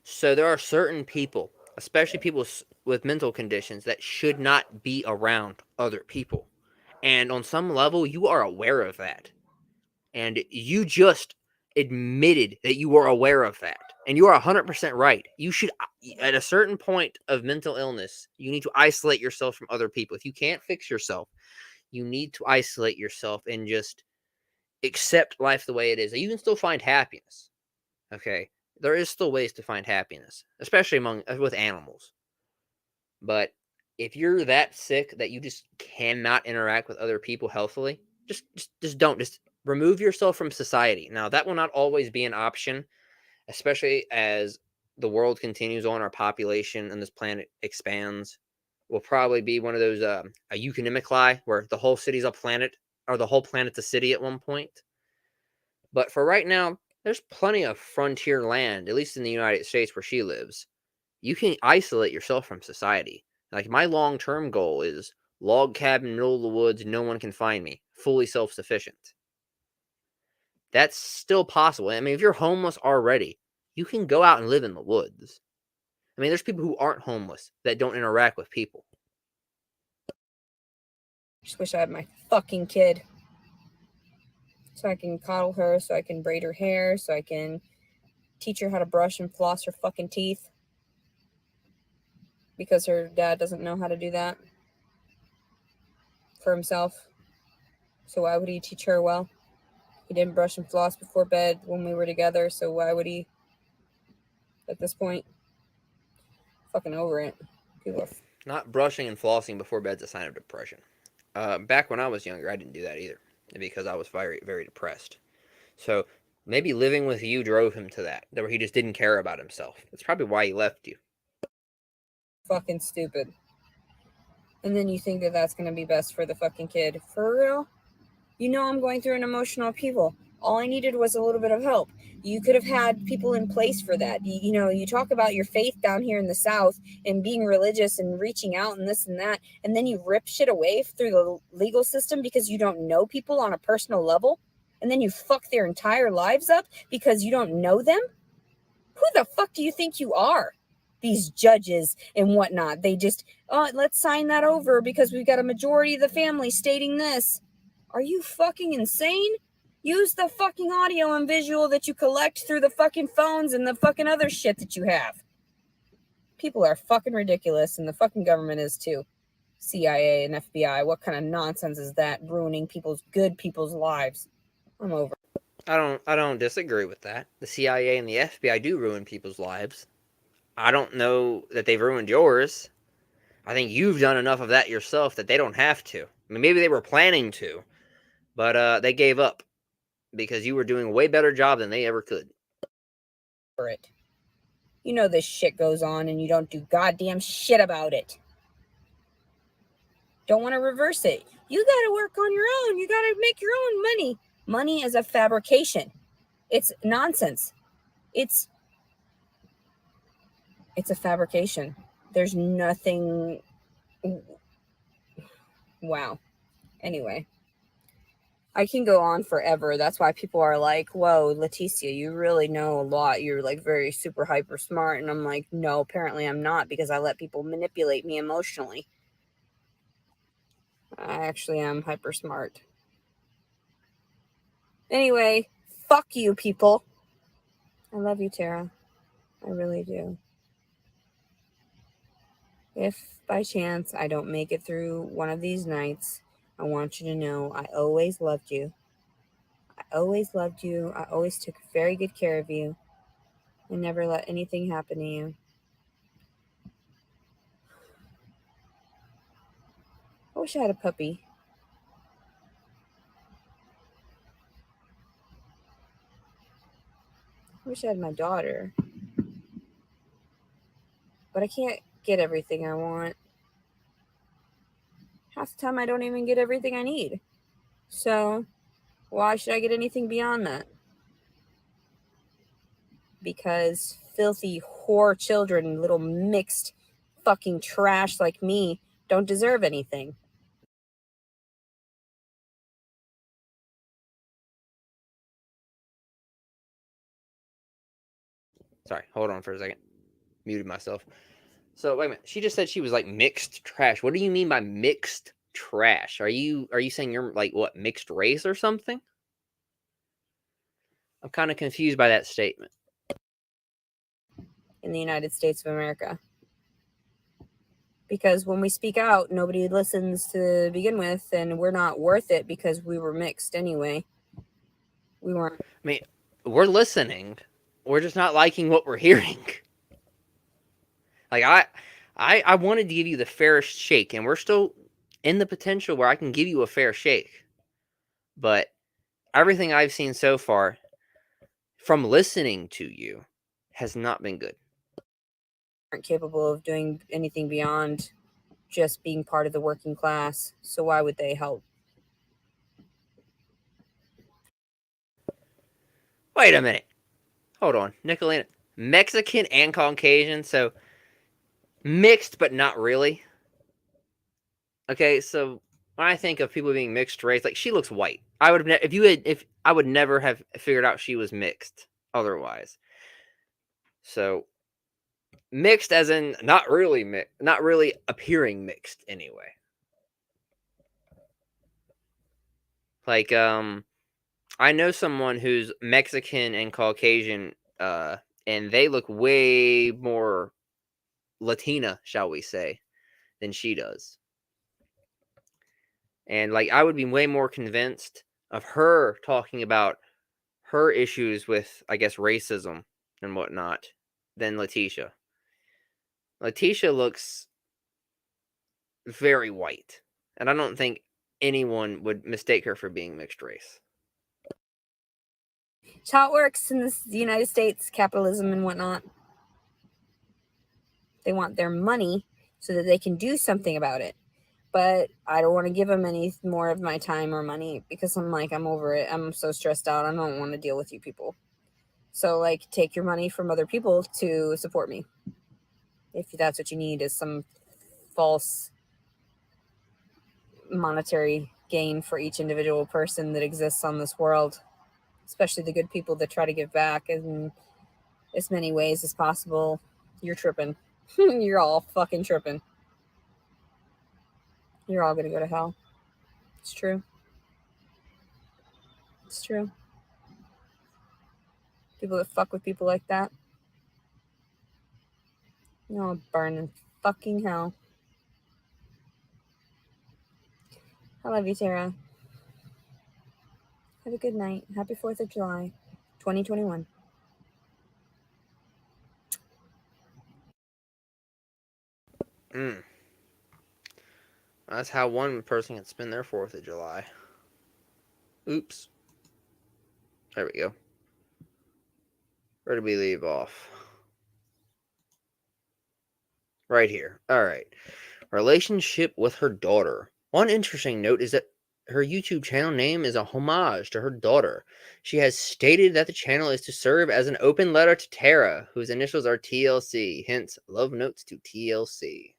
So there are certain people, especially people with mental conditions, that should not be around other people. And on some level, you are aware of that. And you just admitted that you were aware of that. And you are 100% right. You should, at a certain point of mental illness, you need to isolate yourself from other people. If you can't fix yourself, you need to isolate yourself and just accept life the way it is. You can still find happiness. Okay? There is still ways to find happiness, especially with animals. But if you're that sick that you just cannot interact with other people healthily, just don't. Just remove yourself from society. Now, that will not always be an option, especially as the world continues on, our population and this planet expands. Will probably be one of those a eukonimically, where the whole city's a planet, or the whole planet's a city at one point. But for right now, there's plenty of frontier land, at least in the United States where she lives. You can isolate yourself from society. Like, my long-term goal is log cabin, middle of the woods, no one can find me, fully self-sufficient. That's still possible. I mean, if you're homeless already, you can go out and live in the woods. I mean, there's people who aren't homeless that don't interact with people. Just wish I had my fucking kid. So I can coddle her, so I can braid her hair, so I can teach her how to brush and floss her fucking teeth. Because her dad doesn't know how to do that for himself. So why would he teach her well? He didn't brush and floss before bed when we were together, so why would he at this point? Fucking over it. People are Not brushing and flossing before bed's a sign of depression. Back when I was younger, I didn't do that either, because I was very, very depressed. So maybe living with you drove him to that, where he just didn't care about himself. That's probably why he left you. fucking stupid. And then you think that that's going to be best for the fucking kid. For real? You know I'm going through an emotional upheaval. All I needed was a little bit of help. You could have had people in place for that. You know, you talk about your faith down here in the South and being religious and reaching out and this and that, and then you rip shit away through the legal system because you don't know people on a personal level, and then you fuck their entire lives up because you don't know them. Who the fuck do you think you are? These judges and whatnot. They just, oh, let's sign that over because we've got a majority of the family stating this. Are you fucking insane? Use the fucking audio and visual that you collect through the fucking phones and the fucking other shit that you have. People are fucking ridiculous, and the fucking government is too. CIA and FBI, what kind of nonsense is that? Ruining good people's lives. I'm over. I don't disagree with that. The CIA and the FBI do ruin people's lives. I don't know that they've ruined yours. I think you've done enough of that yourself that they don't have to. I mean, maybe they were planning to, but they gave up because you were doing a way better job than they ever could. For it. You know this shit goes on and you don't do goddamn shit about it. Don't want to reverse it. You got to work on your own. You got to make your own money. Money is a fabrication. It's nonsense. It's a fabrication. There's nothing. Wow. Anyway, I can go on forever. That's why people are like, whoa, Leticia, you really know a lot. You're like very super hyper smart. And I'm like, no, apparently I'm not, because I let people manipulate me emotionally. I actually am hyper smart. Anyway, fuck you, people. I love you, Tara. I really do. If by chance I don't make it through one of these nights, I want you to know I always loved you. I always loved you. I always took very good care of you. I never let anything happen to you. I wish I had a puppy. I wish I had my daughter. But I can't get everything I want. Half the time I don't even get everything I need. So why should I get anything beyond that? Because filthy whore children, little mixed fucking trash like me, don't deserve anything. Sorry, hold on for a second. Muted myself. So wait a minute. She just said she was like mixed trash. What do you mean by mixed trash? Are you saying you're like what, mixed race or something? I'm kind of confused by that statement. In the United States of America. Because when we speak out, nobody listens to begin with, and we're not worth it because we were mixed anyway. We weren't. I mean, we're listening. We're just not liking what we're hearing. Like I wanted to give you the fairest shake, and we're still in the potential where I can give you a fair shake. But everything I've seen so far from listening to you has not been good. Aren't capable of doing anything beyond just being part of the working class. So why would they help? Wait a minute. Hold on. Nicolina. Mexican and Caucasian, so mixed but not really. Okay, so when I think of people being mixed race, like she looks white. I would have if I would never have figured out she was mixed otherwise. So mixed as in not really appearing mixed anyway. Like I know someone who's Mexican and Caucasian, and they look way more Latina, shall we say, than she does. And like I would be way more convinced of her talking about her issues with, I guess, racism and whatnot than Letitia. Letitia looks very white, and I don't think anyone would mistake her for being mixed race. It's how it works in the United States, capitalism and whatnot. They want their money so that they can do something about it. but I don't want to give them any more of my time or money because I'm like, I'm over it. I'm so stressed out. I don't want to deal with you people. So, like, take your money from other people to support me. If that's what you need, is some false monetary gain for each individual person that exists on this world, especially the good people that try to give back in as many ways as possible. You're tripping. You're all fucking tripping. You're all gonna go to hell. It's true. It's true. People that fuck with people like that, you know, burn in fucking hell. I love you, Tara. Have a good night. Happy 4th of July, 2021. That's how one person can spend their 4th of July. Oops. There we go. Where did we leave off? Right here. All right. Relationship with her daughter. One interesting note is that her YouTube channel name is a homage to her daughter. She has stated that the channel is to serve as an open letter to Tara, whose initials are TLC, hence love notes to TLC.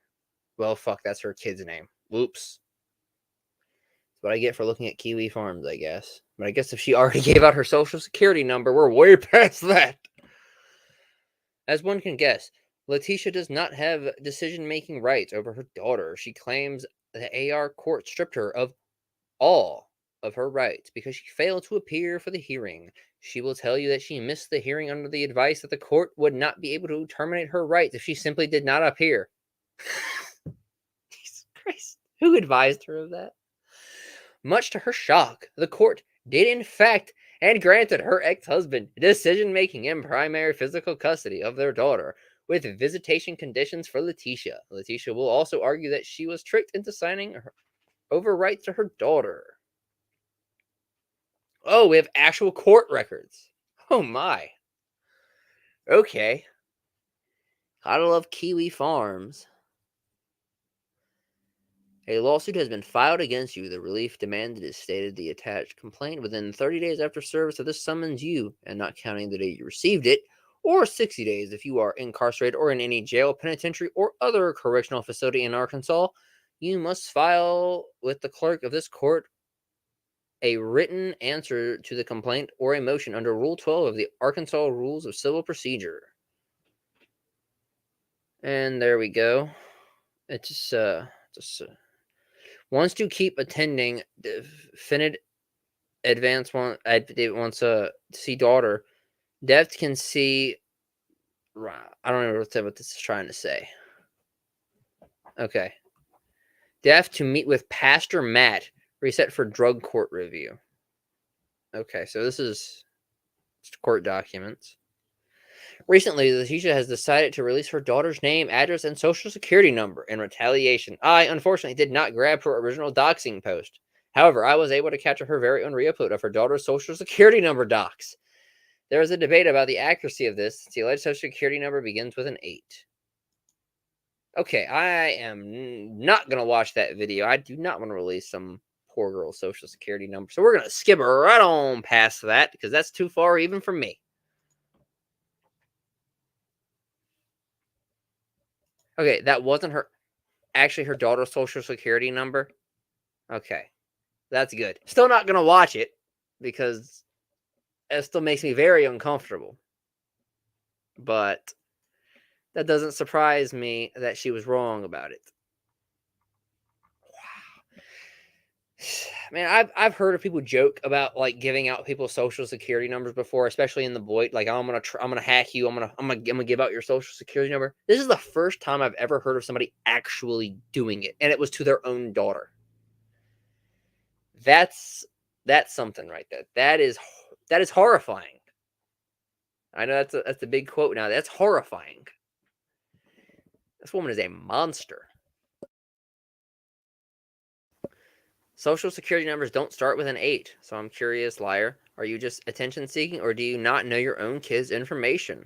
Well, fuck, that's her kid's name. Whoops. That's what I get for looking at Kiwi Farms, I guess. But I guess if she already gave out her social security number, we're way past that. As one can guess, Letitia does not have decision-making rights over her daughter. She claims the AR court stripped her of all of her rights because she failed to appear for the hearing. She will tell you that she missed the hearing under the advice that the court would not be able to terminate her rights if she simply did not appear. Jesus Christ. Who advised her of that? Much to her shock, the court did in fact and granted her ex-husband decision-making and primary physical custody of their daughter, with visitation conditions for Letitia. Letitia will also argue that she was tricked into signing over rights to her daughter. Oh, we have actual court records. Oh my. Okay. Gotta love Kiwi Farms. A lawsuit has been filed against you. The relief demanded is stated the attached complaint within 30 days after service of this summons you, and not counting the day you received it, or 60 days if you are incarcerated or in any jail, penitentiary, or other correctional facility in Arkansas, you must file with the clerk of this court a written answer to the complaint or a motion under Rule 12 of the Arkansas Rules of Civil Procedure. And there we go. It's just wants to keep attending definite advance one. It wants to see daughter. Dev can see. I don't know what this is trying to say. Okay. Dev to meet with Pastor Matt. Reset for drug court review. Okay, so this is court documents. Recently, Letitia has decided to release her daughter's name, address, and social security number in retaliation. I, unfortunately, did not grab her original doxing post. However, I was able to capture her very own re-upload of her daughter's social security number docs. There is a debate about the accuracy of this, since the alleged social security number begins with an 8. Okay, I am not going to watch that video. I do not want to release some poor girl's social security number. So we're going to skip right on past that, because that's too far even for me. Okay, that wasn't actually her daughter's social security number. Okay, that's good. Still not going to watch it because it still makes me very uncomfortable. But that doesn't surprise me that she was wrong about it. Wow. Man, I've heard of people joke about like giving out people's social security numbers before, especially in the Void. Like, I'm gonna hack you. I'm gonna give out your social security number. This is the first time I've ever heard of somebody actually doing it, and it was to their own daughter. That's something right there. That is horrifying. I know that's a big quote now. That's horrifying. This woman is a monster. Social security numbers don't start with an 8. So I'm curious, liar. Are you just attention seeking, or do you not know your own kid's information?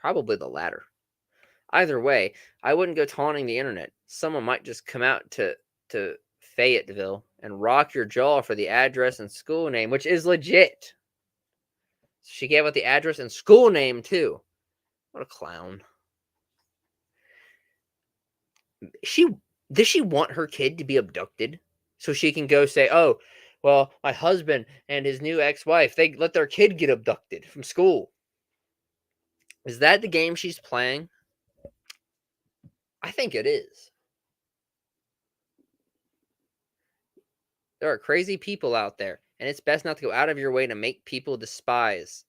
Probably the latter. Either way, I wouldn't go taunting the internet. Someone might just come out to to Fayetteville and rock your jaw for the address and school name, which is legit. She gave out the address and school name too. What a clown. Does she want her kid to be abducted so she can go say, oh, well, my husband and his new ex-wife, they let their kid get abducted from school? Is that the game she's playing? I think it is. There are crazy people out there, and it's best not to go out of your way to make people despise.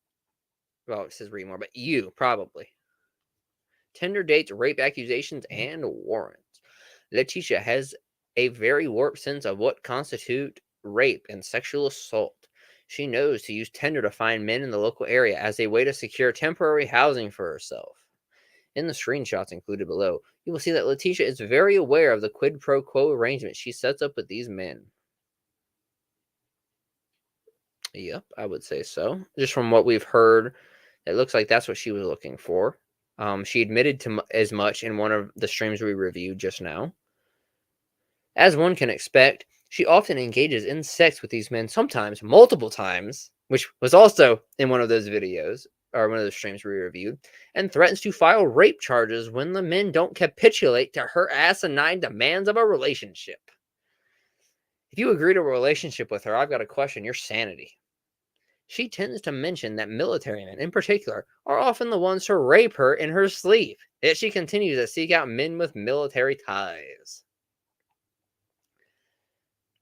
Well, it says read more, but you, probably. Tinder dates, rape accusations, and warrants. Letitia has a very warped sense of what constitute rape and sexual assault. She knows to use Tinder to find men in the local area as a way to secure temporary housing for herself. In the screenshots included below, you will see that Letitia is very aware of the quid pro quo arrangement she sets up with these men. Yep, I would say so. Just from what we've heard, it looks like that's what she was looking for. She admitted to as much in one of the streams we reviewed just now. As one can expect, she often engages in sex with these men, sometimes multiple times, which was also in one of those videos, or one of those streams we reviewed, and threatens to file rape charges when the men don't capitulate to her asinine demands of a relationship. If you agree to a relationship with her, I've got to question your sanity. She tends to mention that military men, in particular, are often the ones to rape her in her sleep, yet she continues to seek out men with military ties.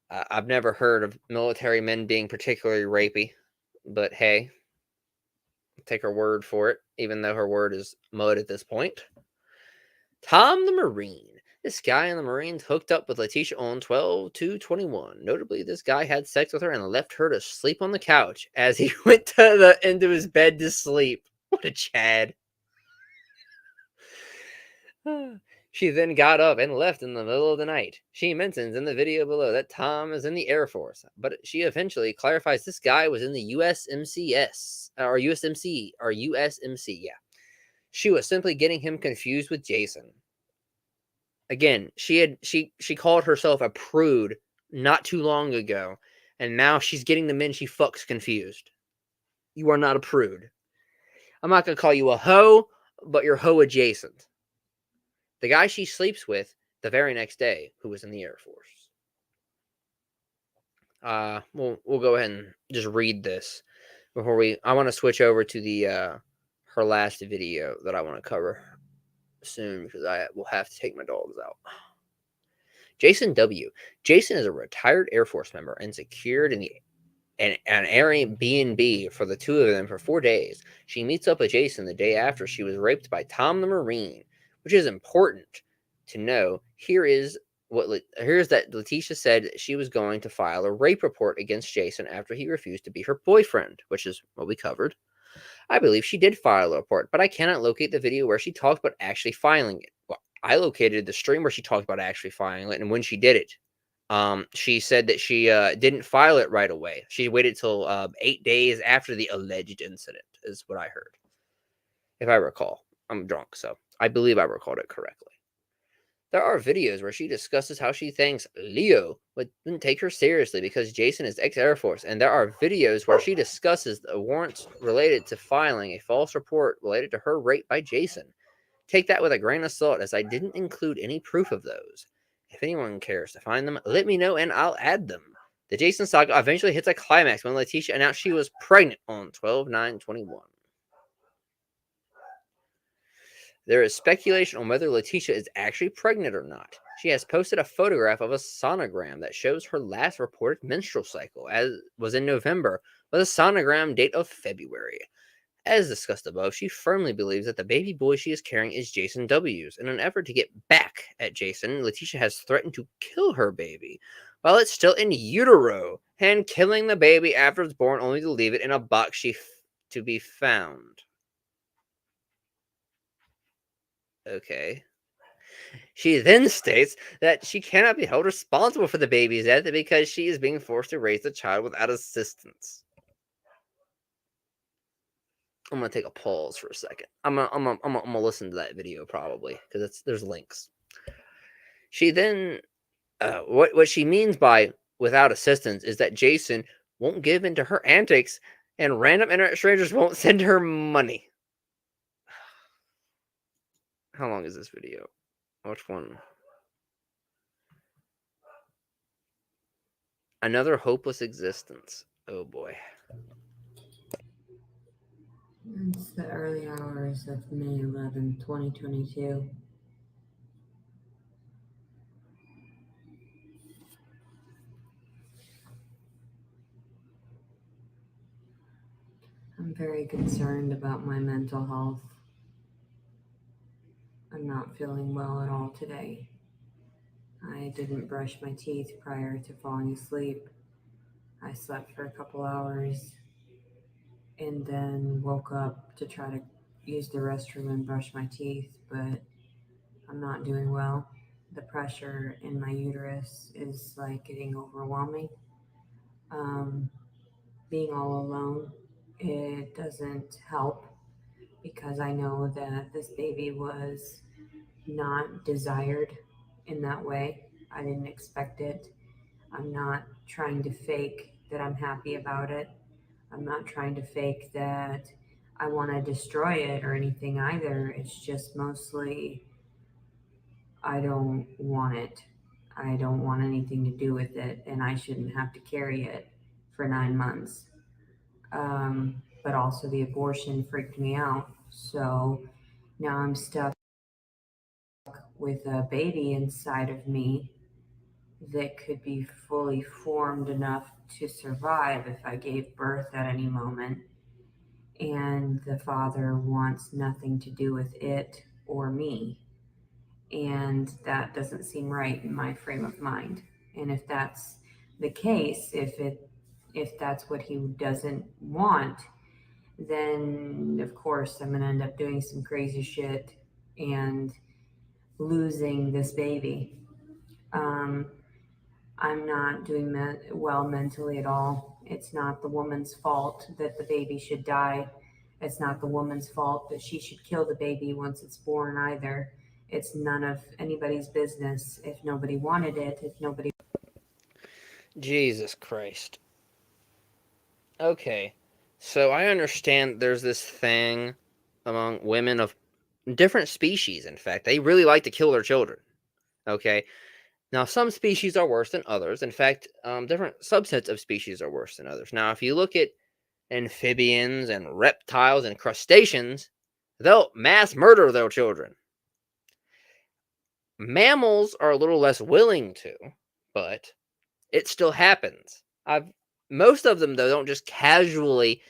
I've never heard of military men being particularly rapey, but hey, take her word for it, even though her word is mud at this point. Tom the Marine. This guy in the Marines hooked up with Letitia on 12/2/21. Notably, this guy had sex with her and left her to sleep on the couch as he went into his bed to sleep. What a Chad. She then got up and left in the middle of the night. She mentions in the video below that Tom is in the Air Force, but she eventually clarifies this guy was in the USMCS, or USMC, or USMC, yeah. She was simply getting him confused with Jason. Again, she called herself a prude not too long ago, and now she's getting the men she fucks confused. You are not a prude. I'm not going to call you a hoe, but you're hoe adjacent. The guy she sleeps with the very next day, who was in the Air Force. We'll go ahead and just read this before I want to switch over to the her last video that I want to cover soon because I will have to take my dogs out. Jason W. Jason is a retired Air Force member and secured in an Airbnb for the two of them for 4 days. She meets up with Jason the day after she was raped by Tom the Marine, which is important to know. Here's that Letitia said she was going to file a rape report against Jason after he refused to be her boyfriend, which is what we covered. I believe she did file a report, but I cannot locate the video where she talked about actually filing it. Well, I located the stream where she talked about actually filing it and when she did it. She said that she didn't file it right away. She waited till 8 days after the alleged incident, is what I heard. If I recall. I'm drunk, so I believe I recalled it correctly. There are videos where she discusses how she thinks Leo wouldn't take her seriously because Jason is ex-Air Force, and there are videos where she discusses the warrants related to filing a false report related to her rape by Jason. Take that with a grain of salt, as I didn't include any proof of those. If anyone cares to find them, let me know and I'll add them. The Jason saga eventually hits a climax when Letitia announced she was pregnant on 12/9/21. There is speculation on whether Letitia is actually pregnant or not. She has posted a photograph of a sonogram that shows her last reported menstrual cycle, as was in November, with a sonogram date of February. As discussed above, she firmly believes that the baby boy she is carrying is Jason W's. In an effort to get back at Jason, Letitia has threatened to kill her baby while it's still in utero, and killing the baby after it's born only to leave it in a box to be found. Okay. She then states that she cannot be held responsible for the baby's death because she is being forced to raise the child without assistance. I'm gonna take a pause for a second. I'm gonna listen to that video probably because there's links. She then What she means by without assistance is that Jason won't give in to her antics, and random internet strangers won't send her money. How long is this video? Which one? Another hopeless existence. Oh boy. It's the early hours of May 11, 2022. I'm very concerned about my mental health. I'm not feeling well at all today. I didn't brush my teeth prior to falling asleep. I slept for a couple hours and then woke up to try to use the restroom and brush my teeth, but I'm not doing well. The pressure in my uterus is like getting overwhelming. Being all alone, it doesn't help because I know that this baby was not desired in that way. I didn't expect it. I'm not trying to fake that I'm happy about it. I'm not trying to fake that I want to destroy it or anything either. It's just mostly I don't want it. I don't want anything to do with it, and I shouldn't have to carry it for 9 months. But also, the abortion freaked me out. So now I'm stuck with a baby inside of me that could be fully formed enough to survive if I gave birth at any moment. And the father wants nothing to do with it or me. And that doesn't seem right in my frame of mind. And if that's the case, if that's what he doesn't want, then of course I'm going to end up doing some crazy shit and losing this baby. I'm not doing well mentally at all. It's not the woman's fault that the baby should die. It's not the woman's fault that she should kill the baby once it's born either. It's none of anybody's business if nobody wanted it, if nobody. Jesus Christ. Okay. So I understand there's this thing among women of different species, in fact. They really like to kill their children. Okay. Now, some species are worse than others. In fact, different subsets of species are worse than others. Now, if you look at amphibians and reptiles and crustaceans, they'll mass murder their children. Mammals are a little less willing to, but it still happens. Most of them though don't just casually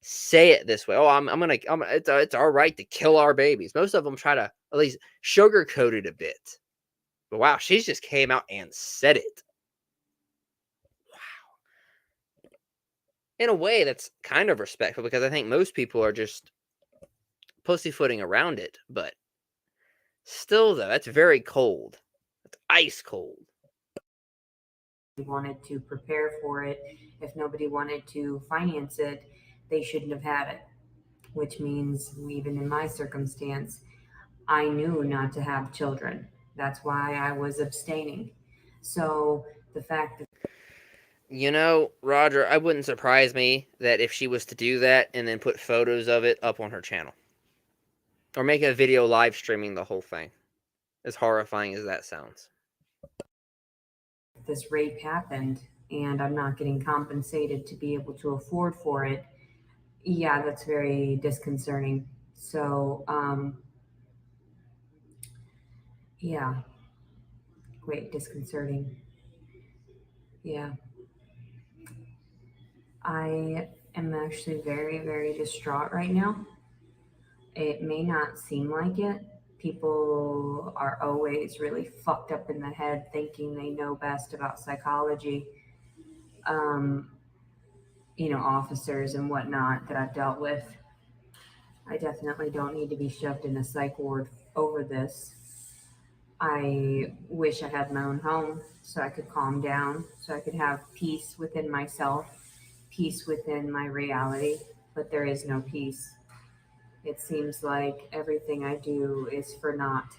say it this way. Oh, it's our right to kill our babies. Most of them try to at least sugarcoat it a bit. But wow, she just came out and said it. Wow. In a way, that's kind of respectful because I think most people are just pussyfooting around it. But still, though, that's very cold. It's ice cold. Wanted to prepare for it, if nobody wanted to finance it, they shouldn't have had it. Which means, even in my circumstance, I knew not to have children. That's why I was abstaining. So the fact that Roger, it wouldn't surprise me that if she was to do that and then put photos of it up on her channel. Or make a video live streaming the whole thing. As horrifying as that sounds. this rape happened and I'm not getting compensated to be able to afford for it, yeah, that's very disconcerting. So, yeah, wait, disconcerting. Yeah. I am actually very, very distraught right now. It may not seem like it. People are always really fucked up in the head thinking they know best about psychology. Officers and whatnot that I've dealt with. I definitely don't need to be shoved in a psych ward over this. I wish I had my own home so I could calm down, so I could have peace within myself, peace within my reality, but there is no peace. It seems like everything I do is for naught.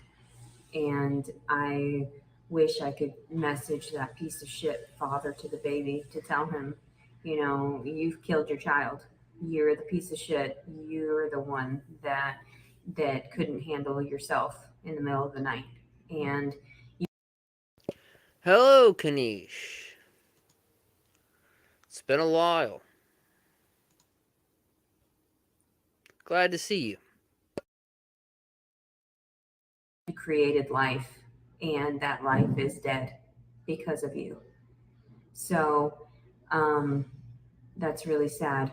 And I wish I could message that piece of shit father to the baby to tell him, you know, you've killed your child. You're the piece of shit. You're the one that couldn't handle yourself in the middle of the night. And hello, Kanish. It's been a while. Glad to see you. you created life, and that life is dead because of you. So that's really sad,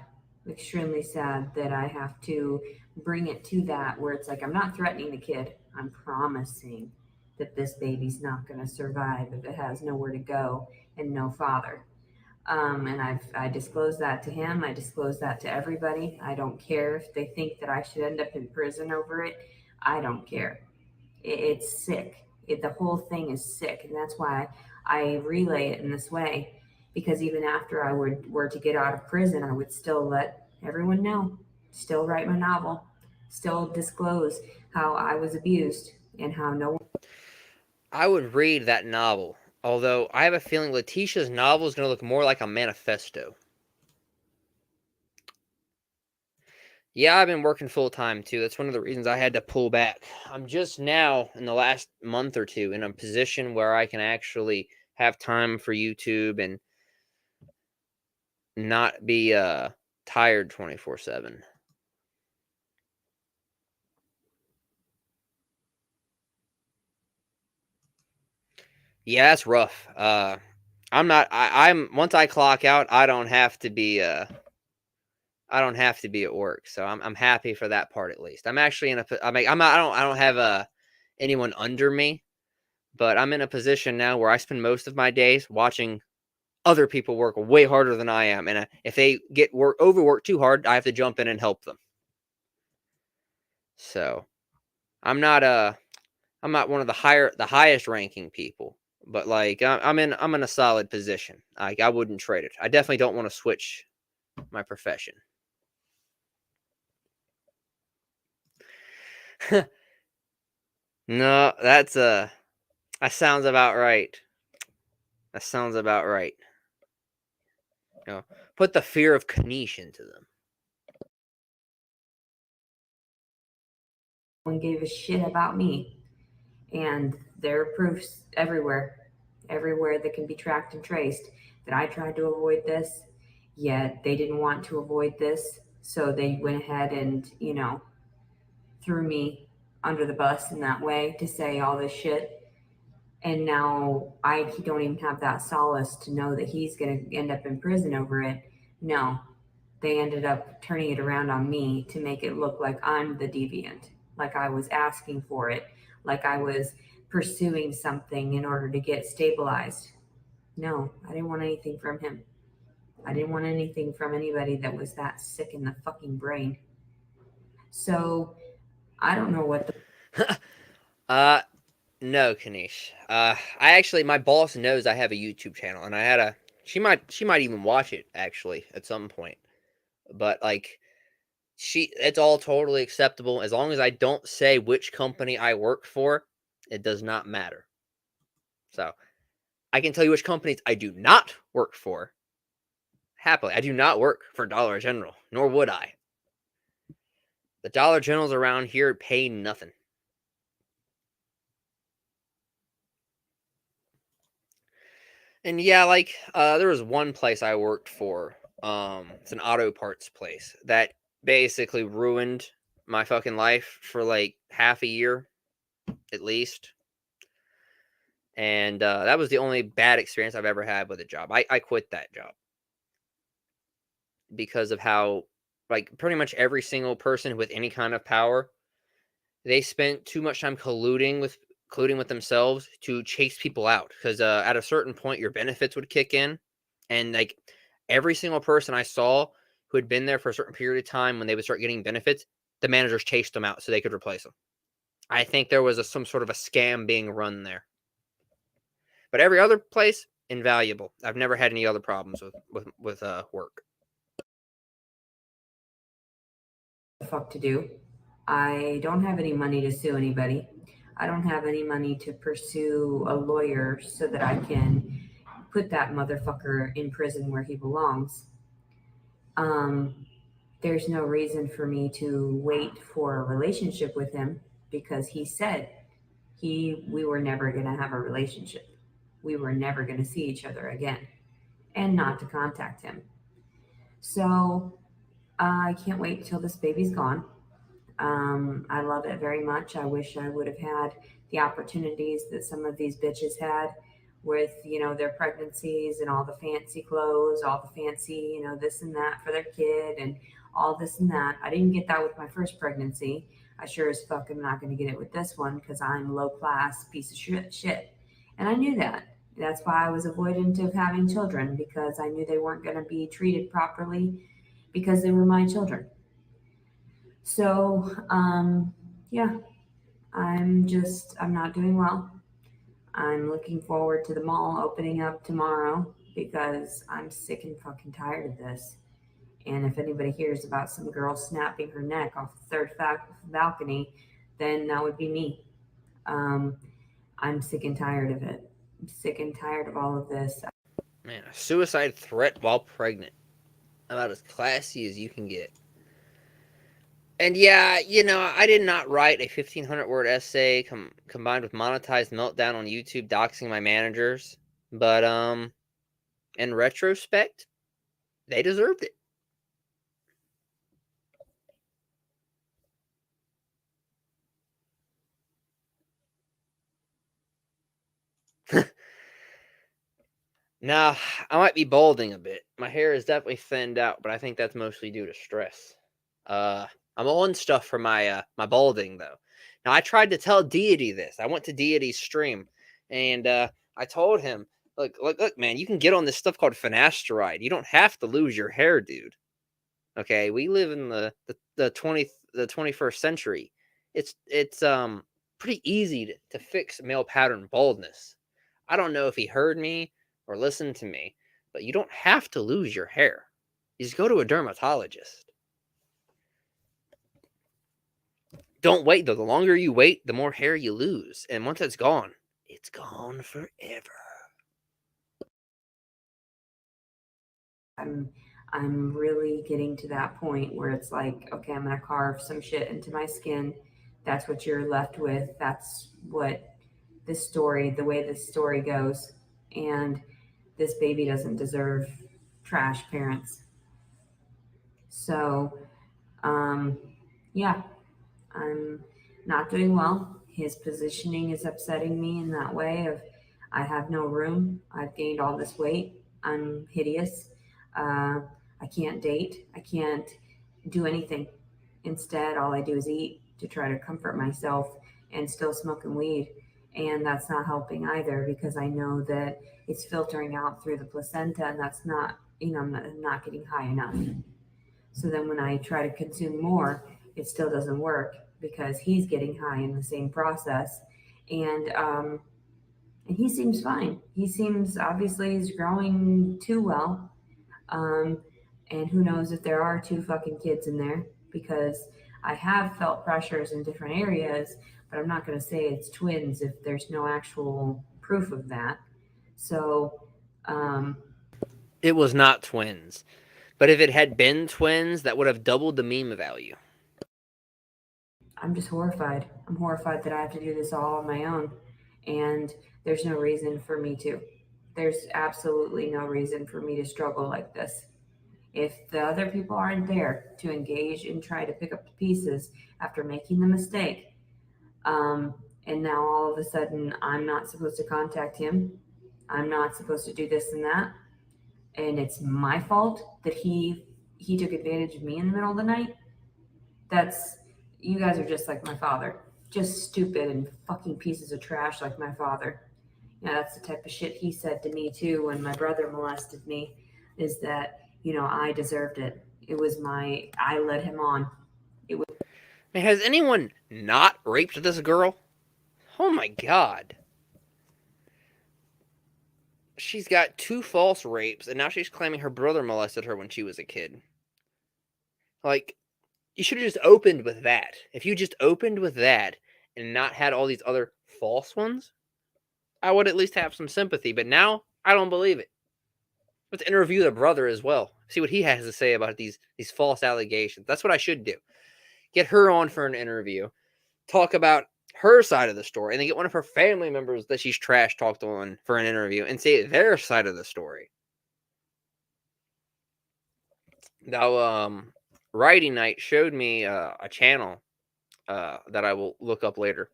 extremely sad that I have to bring it to that where it's like, I'm not threatening the kid. I'm promising that this baby's not going to survive if it has nowhere to go and no father. And I disclosed that to him. I disclosed that to everybody. I don't care if they think that I should end up in prison over it. I don't care. It's sick. The whole thing is sick, and that's why I relay it in this way. Because even after I were to get out of prison, I would still let everyone know, still write my novel, still disclose how I was abused and how no one. I would read that novel, although I have a feeling Letitia's novel is going to look more like a manifesto. Yeah, I've been working full time too. That's one of the reasons I had to pull back. I'm just now, in the last month or two, in a position where I can actually have time for YouTube and not be tired 24/7. Yeah, that's rough. I'm once I clock out, I don't have to be at work, so I'm happy for that part at least. I'm actually in a I don't have anyone under me, but I'm in a position now where I spend most of my days watching other people work way harder than I am, and if they get overworked too hard, I have to jump in and help them. So I'm not one of the highest ranking people, but like I'm in a solid position. Like I wouldn't trade it. I definitely don't want to switch my profession. No, that sounds about right. That sounds about right. You know, put the fear of Kanish into them. No one gave a shit about me, and there are proofs everywhere that can be tracked and traced that I tried to avoid this, yet they didn't want to avoid this, so they went ahead and, you know, threw me under the bus in that way to say all this shit. And now I don't even have that solace to know that he's going to end up in prison over it. No, they ended up turning it around on me to make it look like I'm the deviant, like I was asking for it, like I was pursuing something in order to get stabilized. No, I didn't want anything from him. I didn't want anything from anybody that was that sick in the fucking brain. So I don't know what the No, Kanish. My boss knows I have a YouTube channel, and she might even watch it actually at some point. But like, it's all totally acceptable as long as I don't say which company I work for. It does not matter. So I can tell you which companies I do not work for. Happily, I do not work for Dollar General, nor would I. The Dollar Generals around here pay nothing. And yeah, like there was one place I worked for. It's an auto parts place that basically ruined my fucking life for like half a year, at least. And that was the only bad experience I've ever had with a job. I quit that job because of how, like, pretty much every single person with any kind of power, they spent too much time colluding with themselves to chase people out. Because at a certain point, your benefits would kick in, and like every single person I saw who had been there for a certain period of time, when they would start getting benefits, the managers chased them out so they could replace them. I think there was some sort of a scam being run there. But every other place, invaluable. I've never had any other problems with work. fuck to do. I don't have any money to sue anybody. I don't have any money to pursue a lawyer so that I can put that motherfucker in prison where he belongs. There's no reason for me to wait for a relationship with him because he said we were never going to have a relationship. We were never going to see each other again and not to contact him. So I can't wait till this baby's gone. I love it very much. I wish I would have had the opportunities that some of these bitches had with, their pregnancies and all the fancy clothes, all the fancy, this and that for their kid and all this and that. I didn't get that with my first pregnancy. I sure as fuck am not going to get it with this one because I'm low class piece of shit. And I knew that. That's why I was avoidant of having children, because I knew they weren't going to be treated properly because they were my children. So, yeah, I'm not doing well. I'm looking forward to the mall opening up tomorrow because I'm sick and fucking tired of this. And if anybody hears about some girl snapping her neck off the third balcony, then that would be me. I'm sick and tired of it. I'm sick and tired of all of this. Man, a suicide threat while pregnant. About as classy as you can get. And yeah, I did not write a 1,500-word essay combined with monetized meltdown on YouTube doxing my managers. But, in retrospect, they deserved it. Now, I might be balding a bit. My hair is definitely thinned out, but I think that's mostly due to stress. I'm on stuff for my balding, though. Now, I tried to tell Deity this. I went to Deity's stream, and I told him, look, man, you can get on this stuff called finasteride. You don't have to lose your hair, dude. Okay, we live in the 21st century. It's pretty easy to fix male pattern baldness. I don't know if he heard me or listened to me, but you don't have to lose your hair. You just go to a dermatologist. Don't wait, though. The longer you wait, the more hair you lose. And once it's gone forever. I'm really getting to that point where it's like, okay, I'm going to carve some shit into my skin. That's what you're left with. That's what the way this story goes. And this baby doesn't deserve trash parents. So, yeah, I'm not doing well. His positioning is upsetting me in that way of I have no room. I've gained all this weight. I'm hideous. I can't date. I can't do anything. Instead, all I do is eat to try to comfort myself and still smoking weed. And that's not helping either because I know that it's filtering out through the placenta and that's not, I'm not getting high enough. So then when I try to consume more, it still doesn't work because he's getting high in the same process. And he seems fine. He seems obviously he's growing too well. And who knows if there are two fucking kids in there because I have felt pressures in different areas, but I'm not going to say it's twins if there's no actual proof of that. So, it was not twins. But if it had been twins, that would have doubled the meme value. I'm just horrified. I'm horrified that I have to do this all on my own. And there's no reason for me to. There's absolutely no reason for me to struggle like this. If the other people aren't there to engage and try to pick up the pieces after making the mistake, and now all of a sudden I'm not supposed to contact him, I'm not supposed to do this and that, and it's my fault that he took advantage of me in the middle of the night. You guys are just like my father, just stupid and fucking pieces of trash like my father. That's the type of shit he said to me too when my brother molested me, is that I deserved it. I led him on. Has anyone not raped this girl? Oh my god. She's got 2 false rapes, and now she's claiming her brother molested her when she was a kid. Like, you should have just opened with that. If you just opened with that, and not had all these other false ones, I would at least have some sympathy. But now I don't believe it. Let's interview the brother as well. See what he has to say about these false allegations. That's what I should do. Get her on for an interview. Talk about her side of the story, and then get one of her family members that she's trash talked on for an interview and say their side of the story. Now, Writing Night showed me a channel that I will look up later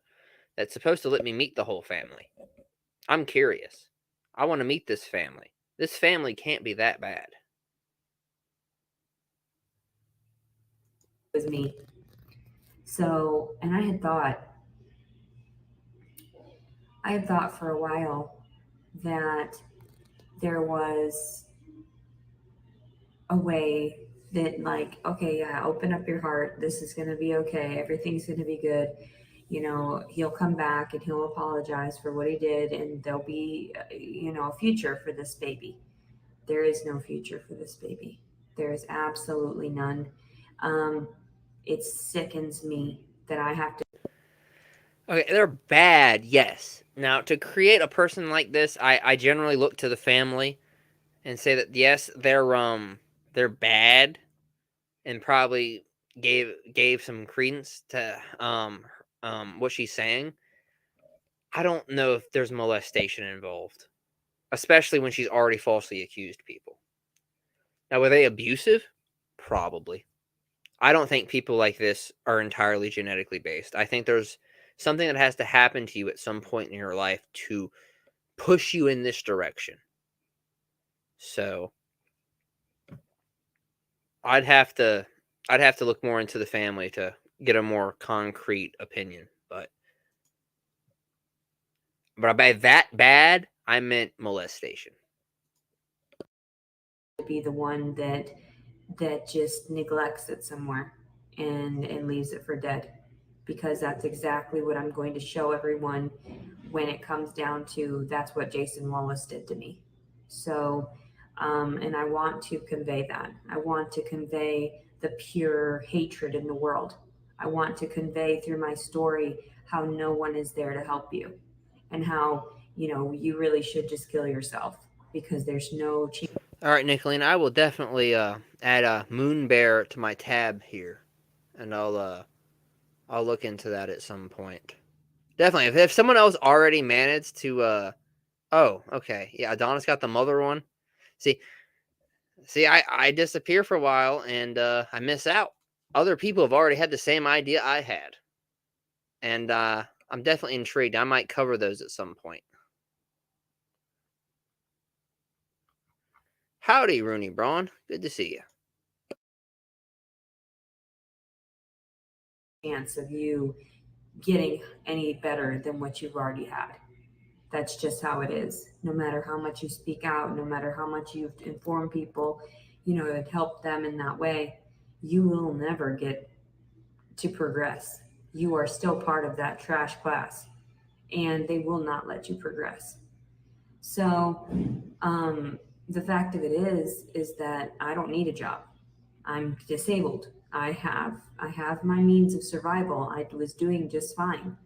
that's supposed to let me meet the whole family. I'm curious. I want to meet this family. This family can't be that bad. It was me. So, and I had thought for a while that there was a way that, like, okay, yeah, open up your heart. This is going to be okay. Everything's going to be good. You know, he'll come back and he'll apologize for what he did, and there'll be, a future for this baby. There is no future for this baby. There is absolutely none. It sickens me that I have to. Okay, they're bad, yes. Now, to create a person like this, I generally look to the family and say that yes, they're bad, and probably gave some credence to what she's saying. I don't know if there's molestation involved, especially when she's already falsely accused people. Now, were they abusive? Probably. I don't think people like this are entirely genetically based. I think there's something that has to happen to you at some point in your life to push you in this direction. So I'd have to look more into the family to get a more concrete opinion. But by that bad, I meant molestation. Be the one that just neglects it somewhere and leaves it for dead, because that's exactly what I'm going to show everyone when it comes down to that's what Jason Wallace did to me. So and I want to convey that. I want to convey the pure hatred in the world. I want to convey through my story how no one is there to help you, and how you really should just kill yourself because there's no chance. All right, Nicolene, I will definitely add a Moon Bear to my tab here, and I'll look into that at some point. Definitely, if someone else already managed to, oh, okay, yeah, Adonis got the mother one. See, I disappear for a while and I miss out. Other people have already had the same idea I had, and I'm definitely intrigued. I might cover those at some point. Howdy, Rooney Braun. Good to see you. Chance of you getting any better than what you've already had. That's just how it is. No matter how much you speak out, no matter how much you inform people, and help them in that way, you will never get to progress. You are still part of that trash class, and they will not let you progress. So, the fact of it is that I don't need a job. I'm disabled. I have my means of survival. I was doing just fine.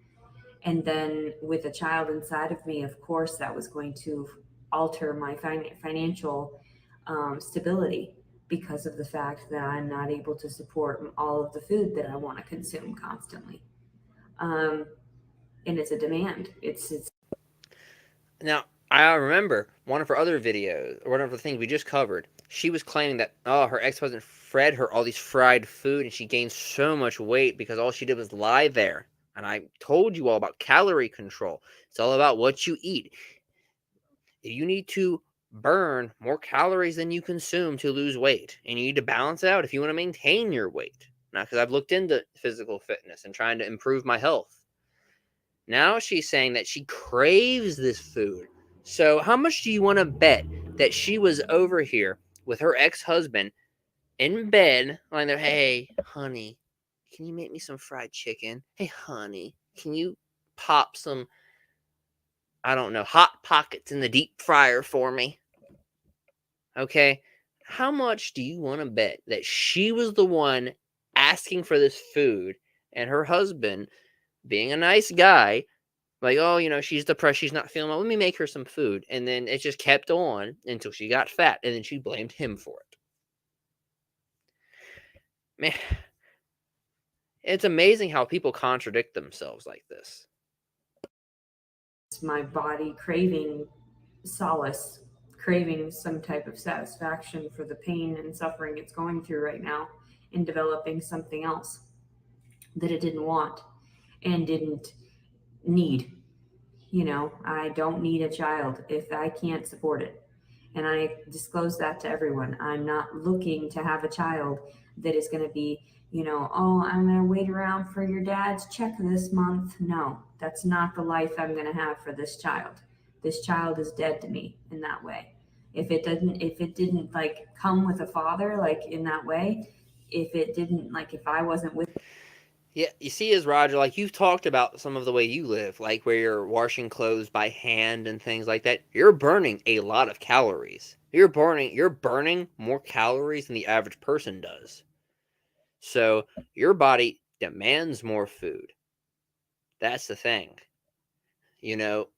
And then with a child inside of me, of course, that was going to alter my financial stability, because of the fact that I'm not able to support all of the food that I want to consume constantly. And it's a demand. It's Now, I remember one of her other videos, or one of the things we just covered. She was claiming that, her ex-husband fed her all these fried food, and she gained so much weight because all she did was lie there. And I told you all about calorie control. It's all about what you eat. You need to burn more calories than you consume to lose weight. And you need to balance it out if you want to maintain your weight. Now, because I've looked into physical fitness and trying to improve my health. Now she's saying that she craves this food. So how much do you want to bet that she was over here with her ex-husband in bed, lying there, hey, honey, can you make me some fried chicken? Hey, honey, can you pop some, I don't know, Hot Pockets in the deep fryer for me? Okay, how much do you want to bet that she was the one asking for this food and her husband being a nice guy, like, oh, you know, she's depressed, she's not feeling well, let me make her some food. And then it just kept on until she got fat, and then she blamed him for it. Man, it's amazing how people contradict themselves like this. It's my body craving solace, craving some type of satisfaction for the pain and suffering it's going through right now, and developing something else that it didn't want and didn't need. You know, I don't need a child if I can't support it. And I disclose that to everyone. I'm not looking to have a child that is going to be, you know, oh, I'm going to wait around for your dad's check this month. No, that's not the life I'm going to have for this child. This child is dead to me in that way. If it didn't like come with a father, like in that way, if it didn't, like if I wasn't with. Yeah, you see, as Roger, like you've talked about some of the way you live, like where you're washing clothes by hand and things like that. You're burning a lot of calories. You're burning more calories than the average person does. So your body demands more food. That's the thing. You know,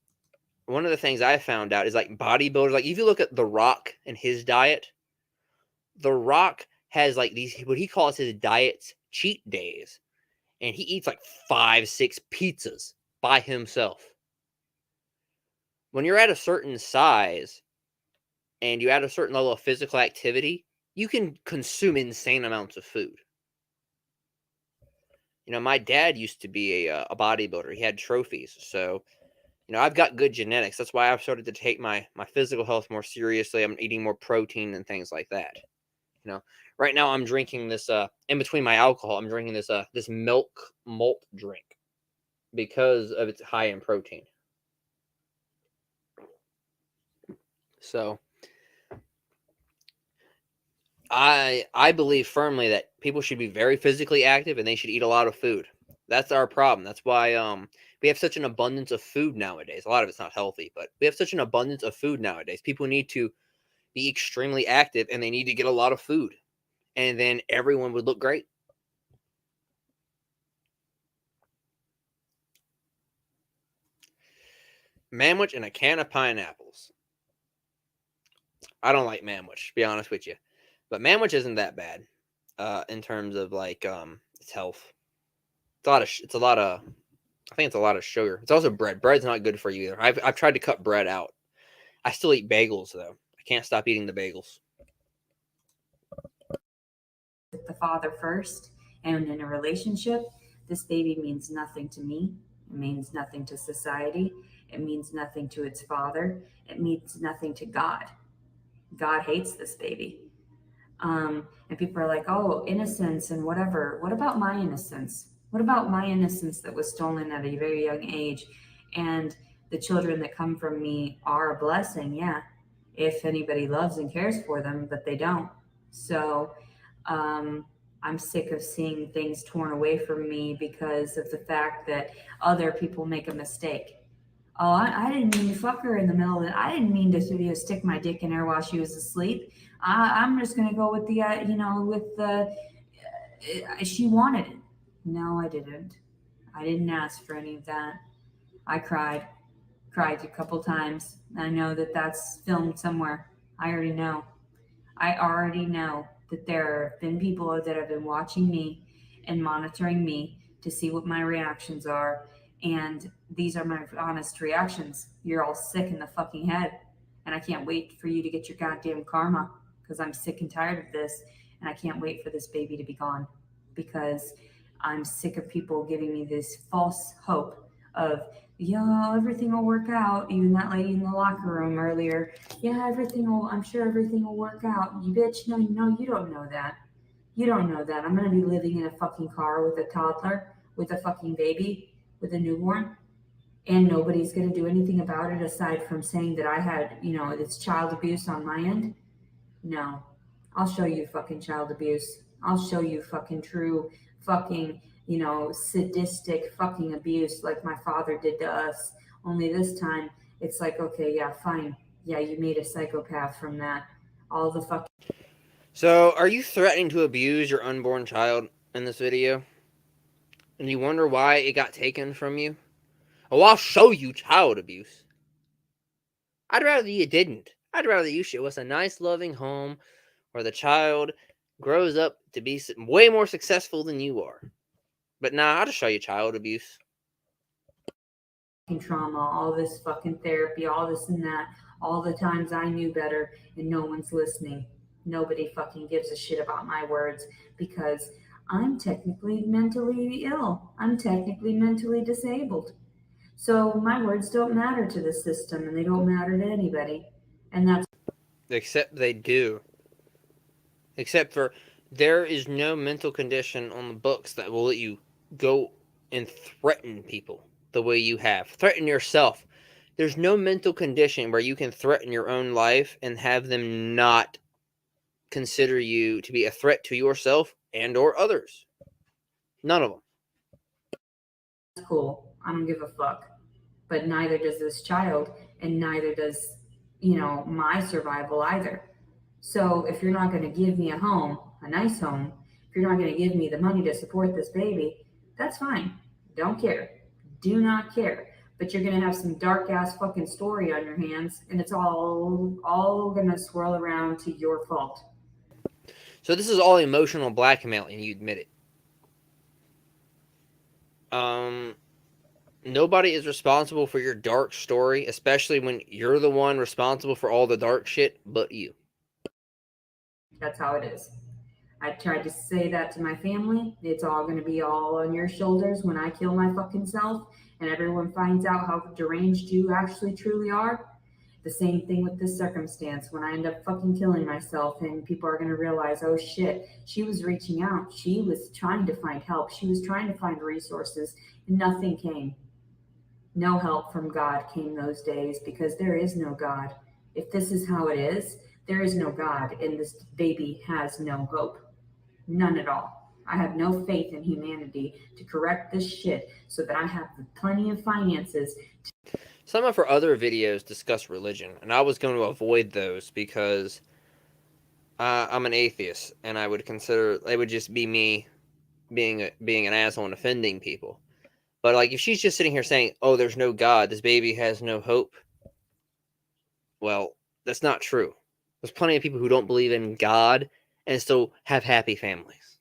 one of the things I found out is like bodybuilders, like if you look at The Rock and his diet, The Rock has like these, what he calls his diet's cheat days. And he eats like 5-6 pizzas by himself. When you're at a certain size and you add a certain level of physical activity, you can consume insane amounts of food. You know, my dad used to be a bodybuilder. He had trophies. So, you know, I've got good genetics. That's why I've started to take my physical health more seriously. I'm eating more protein and things like that. You know, right now I'm drinking this in between my alcohol, I'm drinking this this milk malt drink because of its high in protein. So I believe firmly that people should be very physically active and they should eat a lot of food. That's our problem. That's why we have such an abundance of food nowadays. A lot of it's not healthy, but we have such an abundance of food nowadays. People need to be extremely active and they need to get a lot of food. And then everyone would look great. Manwich and a can of pineapples. I don't like manwich, to be honest with you. But manwich isn't that bad in terms of like its health. It's a lot of I think it's a lot of sugar. It's also bread. Bread's not good for you either. I've tried to cut bread out. I still eat bagels though. I can't stop eating the bagels. The father first, and in a relationship, this baby means nothing to me. It means nothing to society. It means nothing to its father. It means nothing to God. God hates this baby. And people are like, oh, innocence and whatever. What about my innocence? What about my innocence that was stolen at a very young age? And the children that come from me are a blessing, yeah, if anybody loves and cares for them, but they don't. So I'm sick of seeing things torn away from me because of the fact that other people make a mistake. Oh, I didn't mean to fuck her in the middle of it. I didn't mean to stick my dick in her while she was asleep. I'm just going to go with the, she wanted it. No, I didn't. I didn't ask for any of that. I cried a couple times. I know that that's filmed somewhere. I already know that there have been people that have been watching me and monitoring me to see what my reactions are. And these are my honest reactions. You're all sick in the fucking head. And I can't wait for you to get your goddamn karma because I'm sick and tired of this. And I can't wait for this baby to be gone because I'm sick of people giving me this false hope of, yeah, everything will work out. Even that lady in the locker room earlier, yeah, I'm sure everything will work out. You bitch, no, you don't know that. You don't know that. I'm going to be living in a fucking car with a toddler, with a fucking baby, with a newborn, and nobody's going to do anything about it aside from saying that I had, it's child abuse on my end. No, I'll show you fucking child abuse. I'll show you fucking true fucking, sadistic fucking abuse like my father did to us. Only this time it's like, okay, yeah, fine. Yeah, you made a psychopath from that. All the fucking. So, are you threatening to abuse your unborn child in this video? and you wonder why it got taken from you? Oh, I'll show you child abuse. I'd rather you didn't. I'd rather you show us a nice, loving home where the child grows up to be way more successful than you are. But nah, I'll just show you child abuse. Trauma, all this fucking therapy, all this and that, all the times I knew better and no one's listening. Nobody fucking gives a shit about my words because I'm technically mentally ill. I'm technically mentally disabled. So my words don't matter to the system and they don't matter to anybody. And that's Except they do. Except for there is no mental condition on the books that will let you go and threaten people the way you have. Threaten yourself. There's no mental condition where you can threaten your own life and have them not consider you to be a threat to yourself and or others. None of them. cool. I don't give a fuck. But neither does this child, and neither does, my survival either. So if you're not going to give me a home, a nice home, if you're not going to give me the money to support this baby, that's fine. Don't care. Do not care. But you're going to have some dark ass fucking story on your hands, and it's all going to swirl around to your fault. So this is all emotional blackmail, and you admit it. Nobody is responsible for your dark story, especially when you're the one responsible for all the dark shit but you. That's how it is. I tried to say that to my family. It's all going to be all on your shoulders when I kill my fucking self and everyone finds out how deranged you actually truly are. The same thing with this circumstance. When I end up fucking killing myself and people are going to realize, oh shit, she was reaching out. She was trying to find help. She was trying to find resources and nothing came. No help from God came those days because there is no God. If this is how it is, there is no God and this baby has no hope. None at all. I have no faith in humanity to correct this shit so that I have plenty of finances. Some of her other videos discuss religion, and I was going to avoid those because I'm an atheist, and I would consider it would just be me being an asshole and offending people. But like, if she's just sitting here saying, "Oh, there's no God, this baby has no hope," well, that's not true. There's plenty of people who don't believe in God and still have happy families.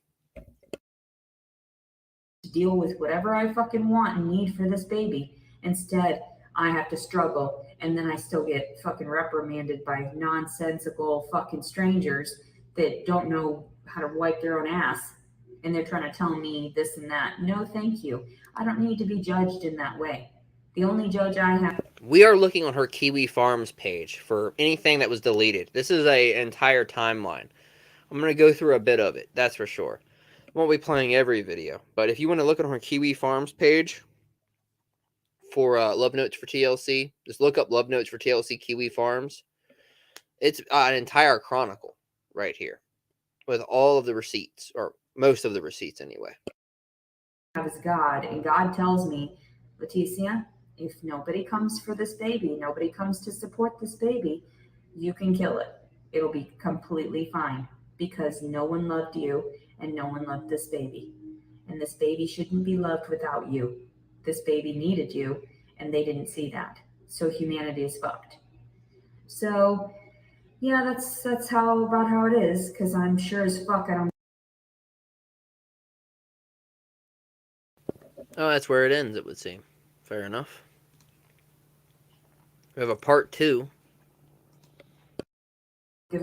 To deal with whatever I fucking want and need for this baby. Instead, I have to struggle, and then I still get fucking reprimanded by nonsensical fucking strangers that don't know how to wipe their own ass. And they're trying to tell me this and that. No, thank you. I don't need to be judged in that way. The only judge I have. We are looking on her Kiwi Farms page for anything that was deleted. This is an entire timeline. I'm going to go through a bit of it, that's for sure. I won't be playing every video, but if you want to look at her Kiwi Farms page for Love Notes for TLC, just look up Love Notes for TLC Kiwi Farms. It's an entire chronicle right here with all of the receipts, or most of the receipts anyway. Is God, and God tells me, Leticia, if nobody comes for this baby, nobody comes to support this baby, you can kill it. It'll be completely fine because no one loved you and no one loved this baby. And this baby shouldn't be loved without you. This baby needed you and they didn't see that. So humanity is fucked. So yeah, that's about how it is, because I'm sure as fuck I don't. Oh, that's where it ends, it would seem. Fair enough. We have a part 2. I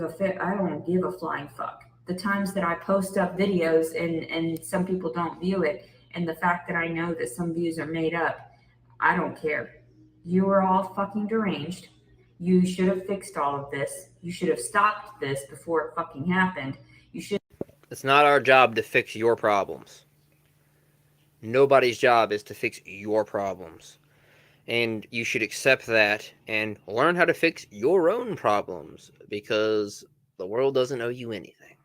don't give a flying fuck. The times that I post up videos and some people don't view it, and the fact that I know that some views are made up, I don't care. You are all fucking deranged. You should have fixed all of this. You should have stopped this before it fucking happened. You should. It's not our job to fix your problems. Nobody's job is to fix your problems. And you should accept that and learn how to fix your own problems, because the world doesn't owe you anything.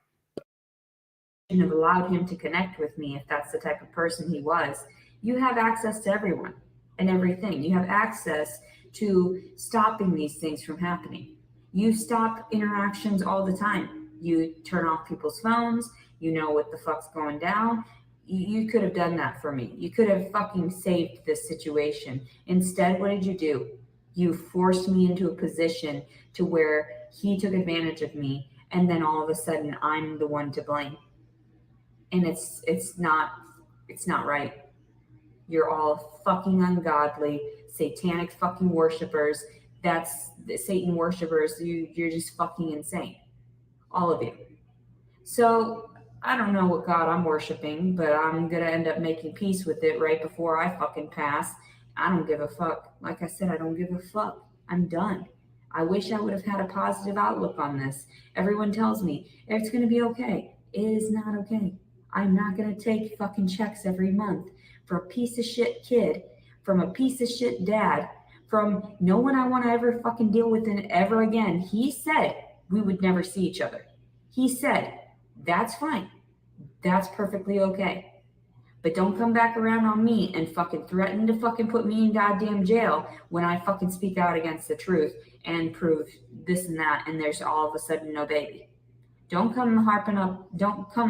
Have allowed him to connect with me if that's the type of person he was. You have access to everyone and everything. You have access to stopping these things from happening. You stop interactions all the time. You turn off people's phones. You know what the fuck's going down. You could have done that for me. You could have fucking saved this situation. Instead, what did you do? You forced me into a position to where he took advantage of me, and then all of a sudden I'm the one to blame. And it's not right. You're all fucking ungodly, satanic fucking worshipers. That's the Satan worshipers. You're just fucking insane. All of you. So I don't know what God I'm worshiping, but I'm gonna end up making peace with it right before I fucking pass. I don't give a fuck. Like I said, I don't give a fuck. I'm done. I wish I would have had a positive outlook on this. Everyone tells me it's gonna be okay. It is not okay. I'm not gonna take fucking checks every month for a piece of shit kid, from a piece of shit dad, from no one I want to ever fucking deal with ever again. He said we would never see each other. He said, that's fine. That's perfectly okay. But don't come back around on me and fucking threaten to fucking put me in goddamn jail when I fucking speak out against the truth and prove this and that, and there's all of a sudden no baby. Don't come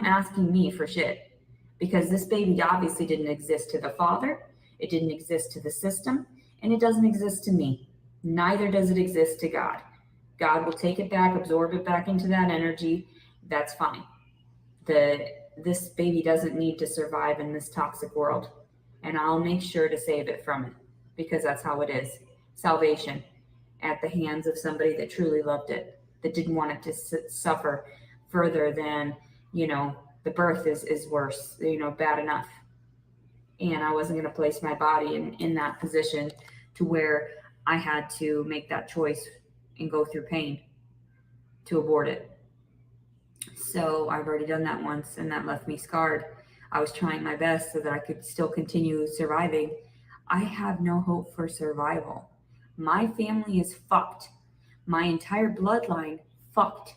asking me for shit, because this baby obviously didn't exist to the father, it didn't exist to the system, and it doesn't exist to me. Neither does it exist to God. God will take it back, absorb it back into that energy. That's fine. This baby doesn't need to survive in this toxic world, and I'll make sure to save it from it, because that's how it is. Salvation at the hands of somebody that truly loved it, that didn't want it to suffer further than, the birth is worse, bad enough. And I wasn't going to place my body in that position to where I had to make that choice and go through pain to abort it. So I've already done that once, and that left me scarred. I was trying my best so that I could still continue surviving. I have no hope for survival. My family is fucked. My entire bloodline fucked.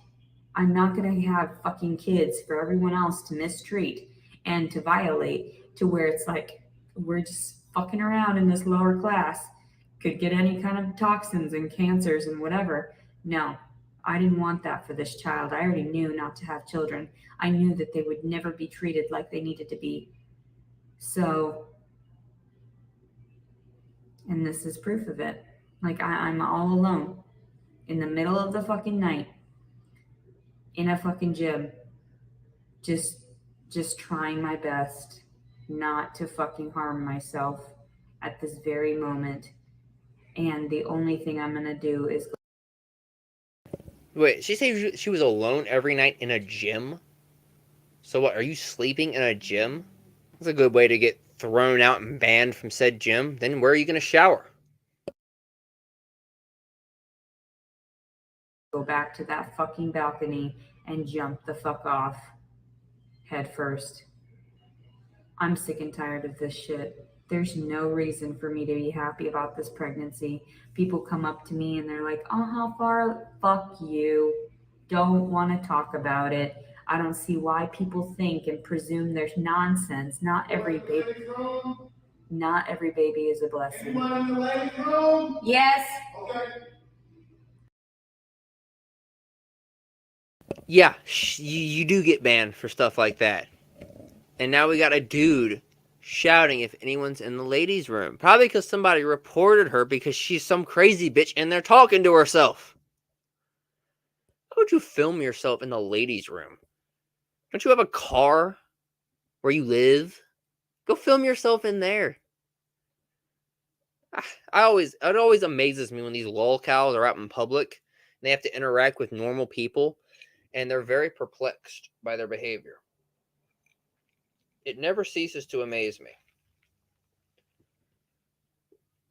I'm not going to have fucking kids for everyone else to mistreat and to violate, to where it's like we're just fucking around in this lower class, could get any kind of toxins and cancers and whatever. No, I didn't want that for this child. I already knew not to have children. I knew that they would never be treated like they needed to be. So, and this is proof of it. Like I'm all alone in the middle of the fucking night in a fucking gym, just trying my best not to fucking harm myself at this very moment. And the only thing I'm gonna do is Wait, she said she was alone every night in a gym? So what, are you sleeping in a gym? That's a good way to get thrown out and banned from said gym. Then where are you going to shower? go back to that fucking balcony and jump the fuck off head first. I'm sick and tired of this shit. There's no reason for me to be happy about this pregnancy. People come up to me and they're like, oh, how far? Fuck you. Don't want to talk about it. I don't see why people think and presume there's nonsense. Not every baby is a blessing. Yes. Okay. Yeah, you do get banned for stuff like that. And now we got a dude shouting if anyone's in the ladies' room. Probably because somebody reported her because she's some crazy bitch and they're talking to herself. How would you film yourself in the ladies' room? Don't you have a car where you live? Go film yourself in there. It always amazes me when these lolcows are out in public and they have to interact with normal people and they're very perplexed by their behavior. It never ceases to amaze me.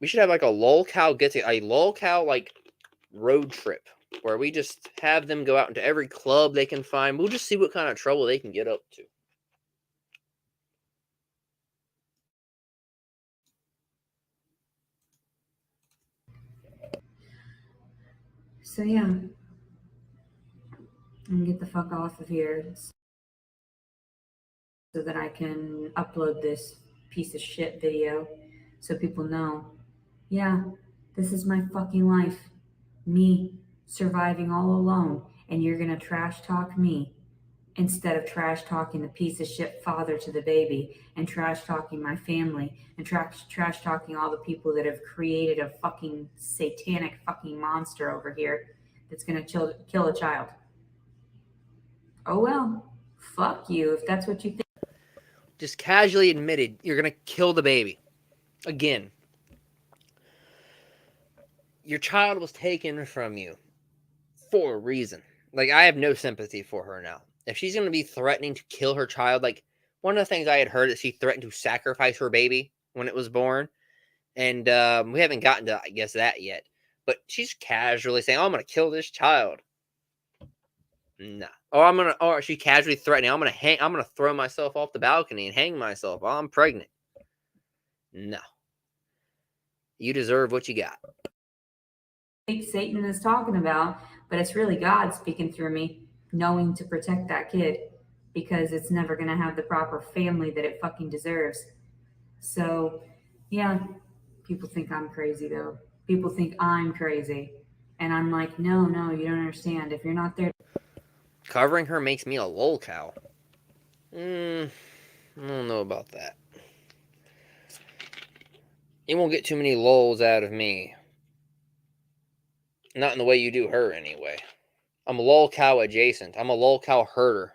We should have like a lolcow like road trip where we just have them go out into every club they can find. We'll just see what kind of trouble they can get up to. So yeah, I'm gonna get the fuck off of here so that I can upload this piece of shit video so people know, yeah, this is my fucking life. Me surviving all alone, and you're gonna trash talk me instead of trash talking the piece of shit father to the baby, and trash talking my family, and trash talking all the people that have created a fucking satanic fucking monster over here that's gonna kill a child. Oh well, fuck you if that's what you think. Just casually admitted you're gonna kill the baby. Again, your child was taken from you for a reason. Like, I have no sympathy for her now. If she's gonna be threatening to kill her child, like, one of the things I had heard is she threatened to sacrifice her baby when it was born. And we haven't gotten to, I guess, that yet. But she's casually saying, "Oh, I'm gonna kill this child." No. Or she casually threatening, I'm gonna throw myself off the balcony and hang myself while I'm pregnant. No. You deserve what you got. Satan is talking about, but it's really God speaking through me, knowing to protect that kid because it's never going to have the proper family that it fucking deserves. So, yeah, people think I'm crazy though. People think I'm crazy. And I'm like, no, you don't understand. If you're not there. Covering her makes me a lol cow. I don't know about that. You won't get too many lols out of me. Not in the way you do her, anyway. I'm a lol cow adjacent. I'm a lol cow herder.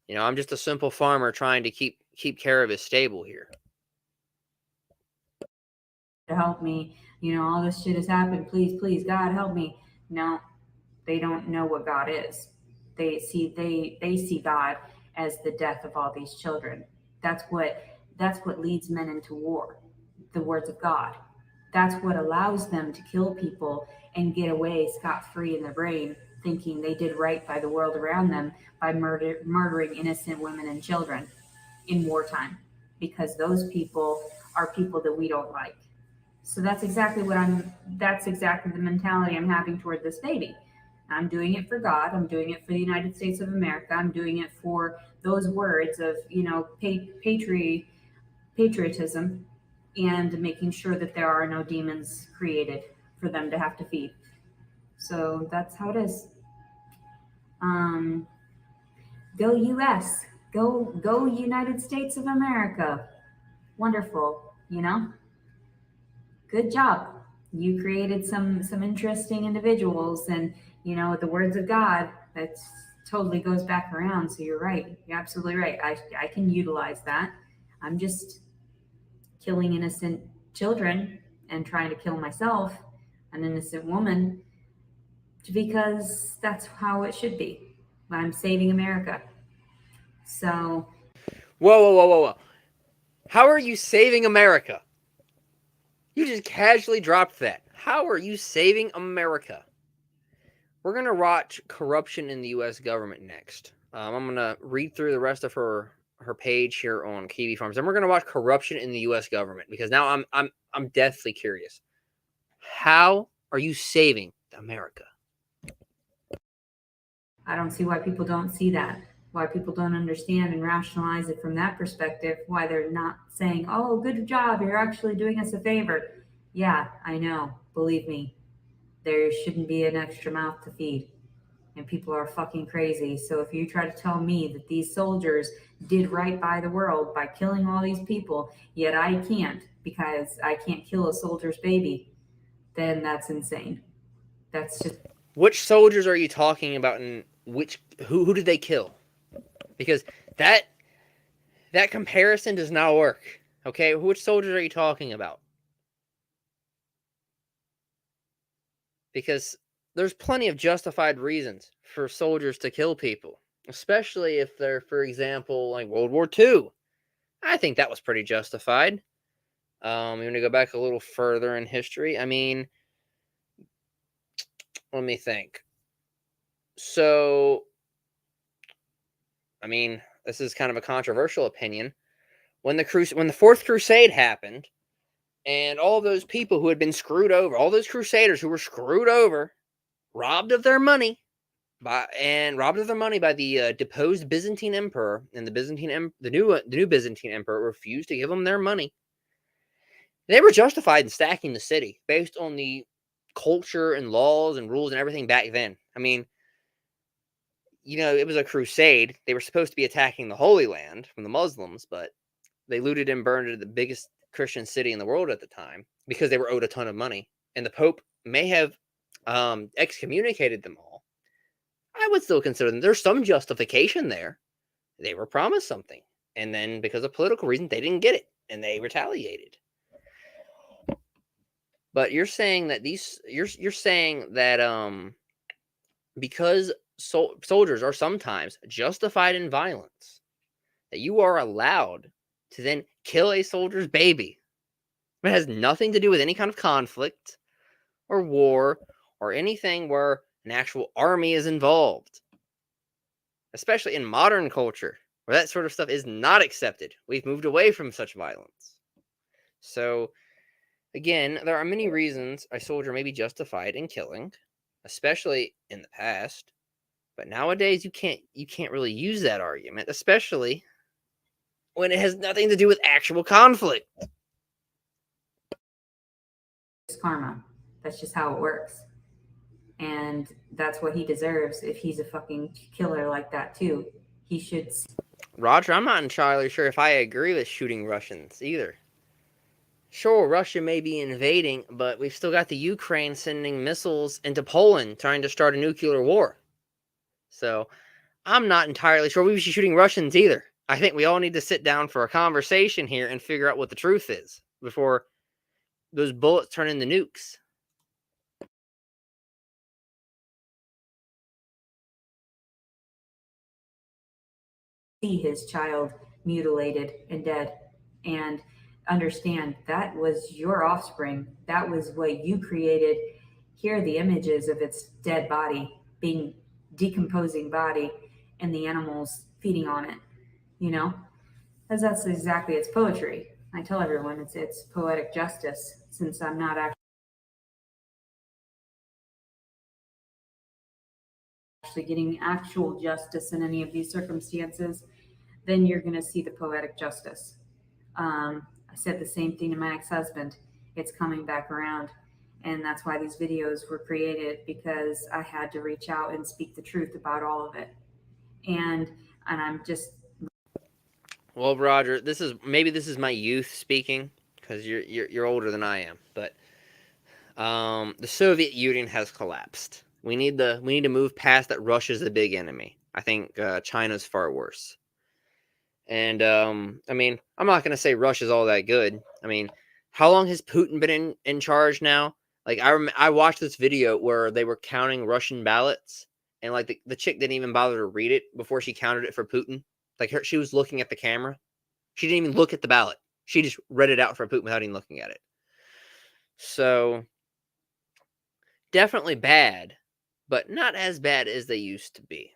You know, I'm just a simple farmer trying to keep care of his stable here. To help me, all this shit has happened. Please, God, help me. No, they don't know what God is. They see God as the death of all these children. That's what leads men into war. The words of God. That's what allows them to kill people and get away scot-free in their brain, thinking they did right by the world around them by murdering innocent women and children in wartime, because those people are people that we don't like. So that's exactly the mentality I'm having toward this baby. I'm doing it for God. I'm doing it for the United States of America. I'm doing it for those words of, patriotism, and making sure that there are no demons created for them to have to feed. So that's how it is. Go US. Go United States of America. Wonderful, Good job. You created some interesting individuals, and the words of God, that totally goes back around. So you're right. You're absolutely right. I can utilize that. I'm just killing innocent children and trying to kill myself, an innocent woman, because that's how it should be. I'm saving America. So Whoa. How are you saving America? You just casually dropped that. How are you saving America? We're going to watch corruption in the U.S. government next. I'm going to read through the rest of her page here on Kiwi Farms, and we're going to watch corruption in the U.S. government, because now I'm deathly curious. How are you saving America? I don't see why people don't see that. Why people don't understand and rationalize it from that perspective. Why they're not saying, "Oh, good job, you're actually doing us a favor." Yeah, I know. Believe me, there shouldn't be an extra mouth to feed. And people are fucking crazy. So if you try to tell me that these soldiers did right by the world by killing all these people, yet I can't because I can't kill a soldier's baby, then that's insane. That's just. Which soldiers are you talking about, and who did they kill? Because that comparison does not work. Okay, which soldiers are you talking about? Because there's plenty of justified reasons for soldiers to kill people, especially if they're, for example, like World War II. I think that was pretty justified. You want to go back a little further in history? I mean, let me think. So, I mean, this is kind of a controversial opinion. When the Fourth Crusade happened, and all those people who had been screwed over, all those crusaders who were screwed over, robbed of their money by the deposed Byzantine emperor, and the new Byzantine emperor refused to give them their money. They were justified in stacking the city based on the culture and laws and rules and everything back then. I mean, it was a crusade. They were supposed to be attacking the Holy Land from the Muslims, but they looted and burned the biggest Christian city in the world at the time because they were owed a ton of money. And the Pope may have excommunicated them all. I would still consider them. There's some justification there. They were promised something. And then because of political reasons, they didn't get it. And they retaliated. But you're saying that you're saying that because soldiers are sometimes justified in violence, that you are allowed to then kill a soldier's baby. It has nothing to do with any kind of conflict or war or anything where an actual army is involved. Especially in modern culture, where that sort of stuff is not accepted. We've moved away from such violence. So, again, there are many reasons a soldier may be justified in killing, especially in the past. But nowadays, you can't really use that argument, especially when it has nothing to do with actual conflict. It's karma. That's just how it works. And that's what he deserves if he's a fucking killer like that too. He should. Roger, I'm not entirely sure if I agree with shooting Russians either. Sure, Russia may be invading, but we've still got the Ukraine sending missiles into Poland trying to start a nuclear war. So, I'm not entirely sure we should be shooting Russians either. I think we all need to sit down for a conversation here and figure out what the truth is before those bullets turn into nukes. See his child mutilated and dead and understand that was your offspring. That was what you created. Here are the images of its dead body, being decomposing body, and the animals feeding on it, because that's exactly its poetry. I tell everyone it's poetic justice, since I'm not actually getting actual justice in any of these circumstances. Then you're going to see the poetic justice. I said the same thing to my ex-husband. It's coming back around. And that's why these videos were created, because I had to reach out and speak the truth about all of it. And I'm just... Well, Roger, this is my youth speaking, because you're older than I am. But the Soviet Union has collapsed. We need to move past that. Russia's the big enemy. I think China's far worse. And I mean, I'm not gonna say Russia's all that good. I mean, how long has Putin been in charge now? Like I watched this video where they were counting Russian ballots, and like the chick didn't even bother to read it before she counted it for Putin. Like she was looking at the camera. She didn't even look at the ballot. She just read it out for Putin without even looking at it. So definitely bad, but not as bad as they used to be.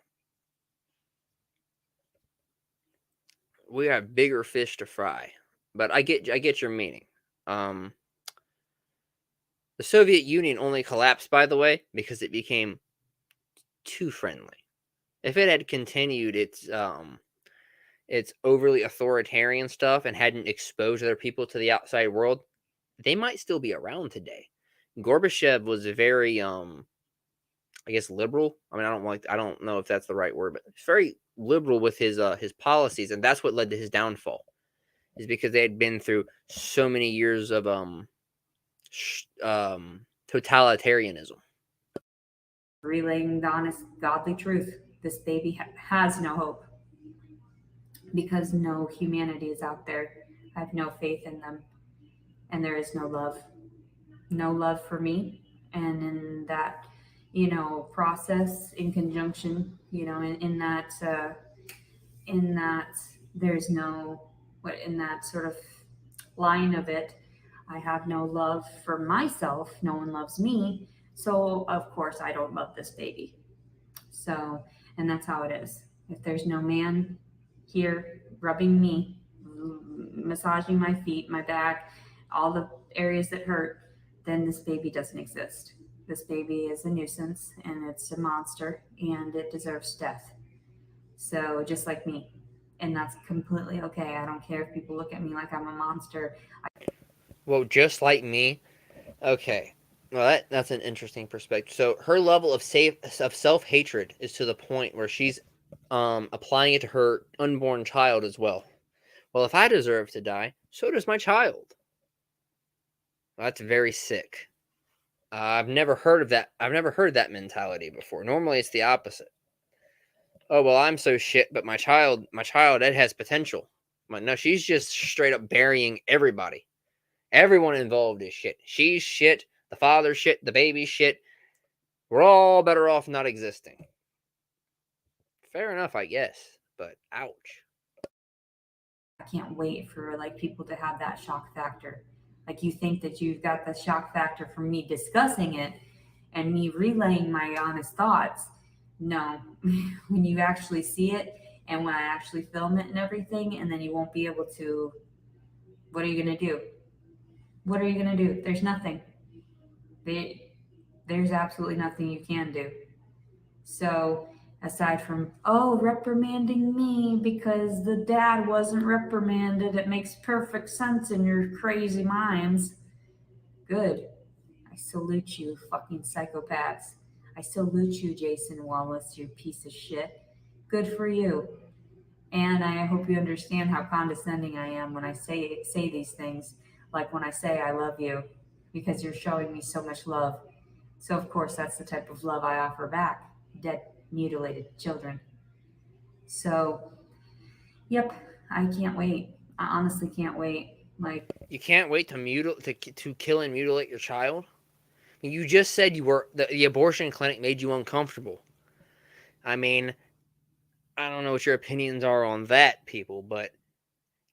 We have bigger fish to fry, but I get your meaning. The Soviet Union only collapsed, by the way, because it became too friendly. If it had continued its overly authoritarian stuff and hadn't exposed their people to the outside world, they might still be around today. Gorbachev was very I guess liberal. I mean, I don't know if that's the right word, but it's very liberal with his policies, and that's what led to his downfall. Is because they had been through so many years of totalitarianism. Relaying the honest, godly truth. This baby has no hope, because no humanity is out there. I have no faith in them, and there is no love. No love for me, and in that process, in conjunction, in that there's no, in that sort of line of it, I have no love for myself. No one loves me, so of course I don't love this baby. So, and that's how it is. If there's no man here rubbing me, massaging my feet, my back, all the areas that hurt, then this baby doesn't exist. This baby is a nuisance, and it's a monster, and it deserves death. So just like me. And that's completely okay. I don't care if people look at me like I'm a monster. Well, just like me? Okay. Well, that's an interesting perspective. So her level of self-hatred is to the point where she's applying it to her unborn child as well. Well, if I deserve to die, so does my child. Well, that's very sick. I've never heard of that. I've never heard that mentality before. Normally, it's the opposite. Oh well, I'm so shit, but my child, it has potential. No, she's just straight up burying everybody. Everyone involved is shit. She's shit. The father's shit. The baby's shit. We're all better off not existing. Fair enough, I guess. But ouch. I can't wait for like people to have that shock factor. Like you think that you've got the shock factor from me discussing it and me relaying my honest thoughts. No, when you actually see it and when I actually film it and everything, and then you won't be able to, what are you going to do? What are you going to do? There's nothing. There's absolutely nothing you can do. So, aside from, oh, reprimanding me because the dad wasn't reprimanded, it makes perfect sense in your crazy minds. Good. I salute you, fucking psychopaths. I salute you, Jason Wallace, you piece of shit. Good for you. And I hope you understand how condescending I am when I say these things, like when I say I love you, because you're showing me so much love. So of course that's the type of love I offer back. Dead, mutilated children. So, yep, I can't wait. I honestly can't wait. Like, you can't wait to kill and mutilate your child. You just said the abortion clinic made you uncomfortable. I mean, I don't know what your opinions are on that, people, but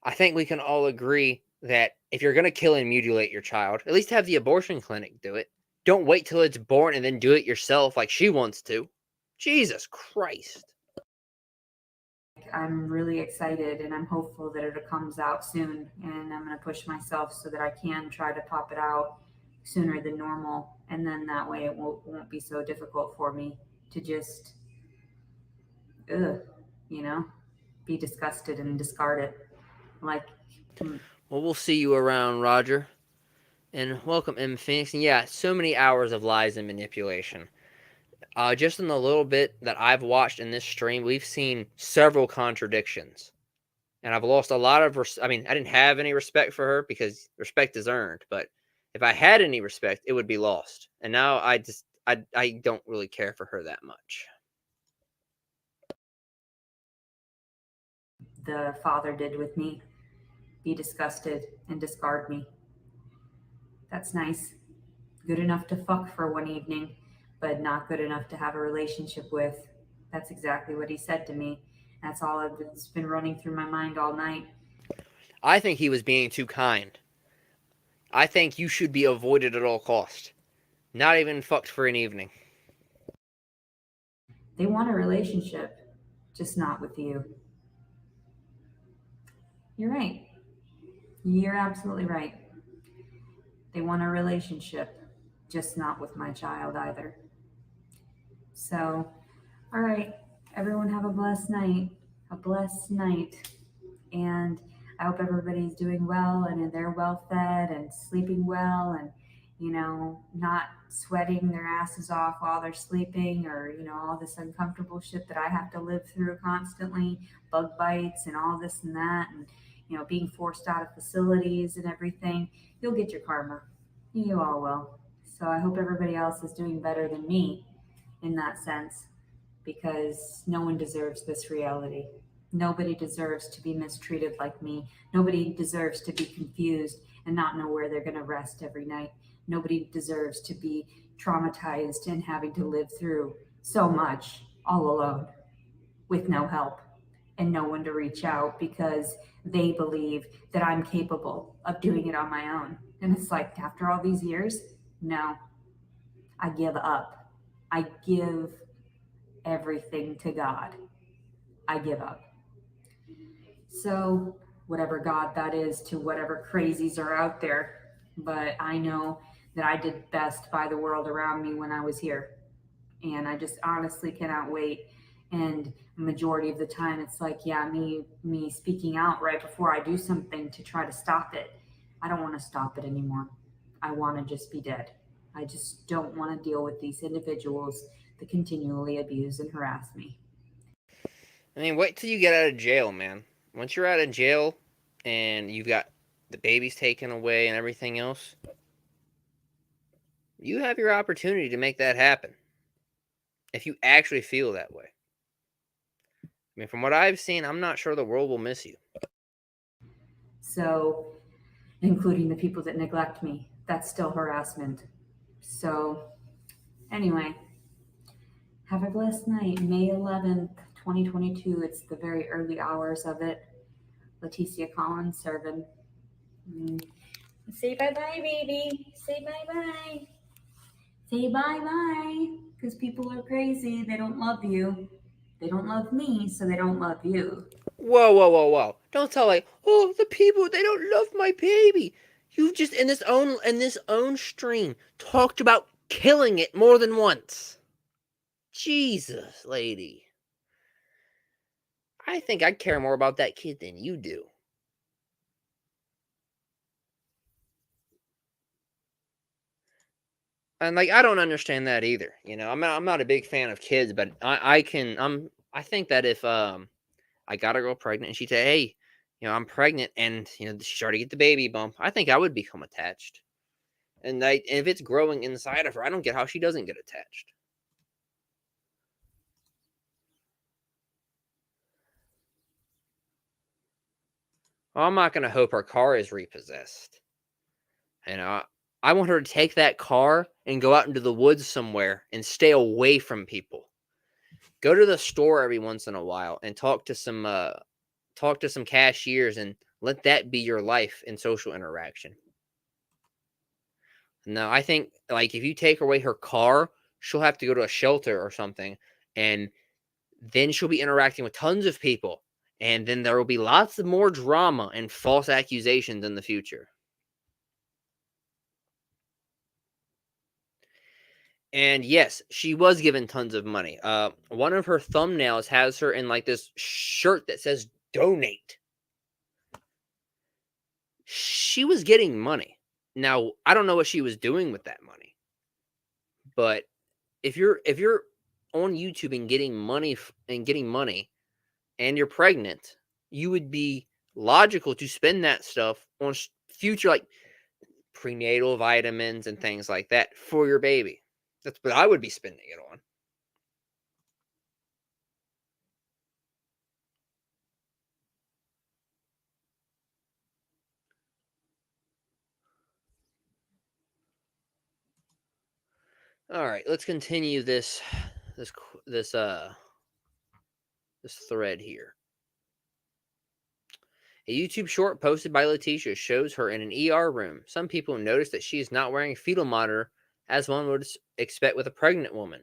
I think we can all agree that if you're going to kill and mutilate your child, at least have the abortion clinic do it. Don't wait till it's born and then do it yourself like she wants to. Jesus Christ. I'm really excited and I'm hopeful that it comes out soon. And I'm going to push myself so that I can try to pop it out sooner than normal. And then that way it won't be so difficult for me to just, be disgusted and discard it. Like, well, we'll see you around, Roger. And welcome, M. Phoenix. And yeah, so many hours of lies and manipulation. Just in the little bit that I've watched in this stream, we've seen several contradictions. And I've lost a lot of I didn't have any respect for her because respect is earned. But if I had any respect, it would be lost. And now I don't really care for her that much. The father did with me, be disgusted and discard me. That's nice. Good enough to fuck for one evening, but not good enough to have a relationship with. That's exactly what he said to me. That's all that's been running through my mind all night. I think he was being too kind. I think you should be avoided at all cost. Not even fucked for an evening. They want a relationship, just not with you. You're right. You're absolutely right. They want a relationship, just not with my child either. So, all right, everyone have a blessed night. A blessed night. And I hope everybody's doing well and they're well fed and sleeping well and, not sweating their asses off while they're sleeping or, all this uncomfortable shit that I have to live through constantly, bug bites and all this and that, and, being forced out of facilities and everything. You'll get your karma. You all will. So I hope everybody else is doing better than me in that sense, because no one deserves this reality. Nobody deserves to be mistreated like me. Nobody deserves to be confused and not know where they're going to rest every night. Nobody deserves to be traumatized and having to live through so much all alone with no help and no one to reach out because they believe that I'm capable of doing it on my own. And it's like, after all these years, no, I give up. I give everything to God. I give up. So, whatever God that is to whatever crazies are out there, but I know that I did best by the world around me when I was here. And I just honestly cannot wait. And majority of the time it's like, yeah, me speaking out right before I do something to try to stop it. I don't want to stop it anymore. I want to just be dead. I just don't want to deal with these individuals that continually abuse and harass me. I mean, wait till you get out of jail, man. Once you're out of jail and you've got the babies taken away and everything else, you have your opportunity to make that happen. If you actually feel that way. I mean, from what I've seen, I'm not sure the world will miss you. So, including the people that neglect me, that's still harassment. So, anyway, have a blessed night. May 11th, 2022. It's the very early hours of it. Leticia Collins serving. Say bye-bye, baby. Say bye-bye. Say bye-bye. Because people are crazy. They don't love you. They don't love me, so they don't love you. Whoa, whoa, whoa, whoa. Don't tell like, oh, the people, they don't love my baby. You've just in this own stream talked about killing it more than once. Jesus, lady. I think I care more about that kid than you do. And like I don't understand that either. You know, I'm not a big fan of kids, but I think that if I got a girl pregnant and she said, hey, you know, I'm pregnant and you know she's starting to get the baby bump, I think I would become attached. And if it's growing inside of her, I don't get how she doesn't get attached. Well, I'm not gonna hope her car is repossessed. You know, I want her to take that car and go out into the woods somewhere and stay away from people. Go to the store every once in a while and talk to some cashiers and let that be your life in social interaction. No, I think like if you take away her car, she'll have to go to a shelter or something, and then she'll be interacting with tons of people, and then there will be lots of more drama and false accusations in the future. And yes, she was given tons of money. One of her thumbnails has her in like this shirt that says donate. She was getting money. Now, I don't know what she was doing with that money. But if you're on YouTube and getting money and you're pregnant, you would be logical to spend that stuff on future like prenatal vitamins and things like that for your baby. That's what I would be spending it on. All right, let's continue this thread here. A YouTube short posted by Leticia shows her in an ER room. Some people notice that she is not wearing a fetal monitor, as one would expect with a pregnant woman.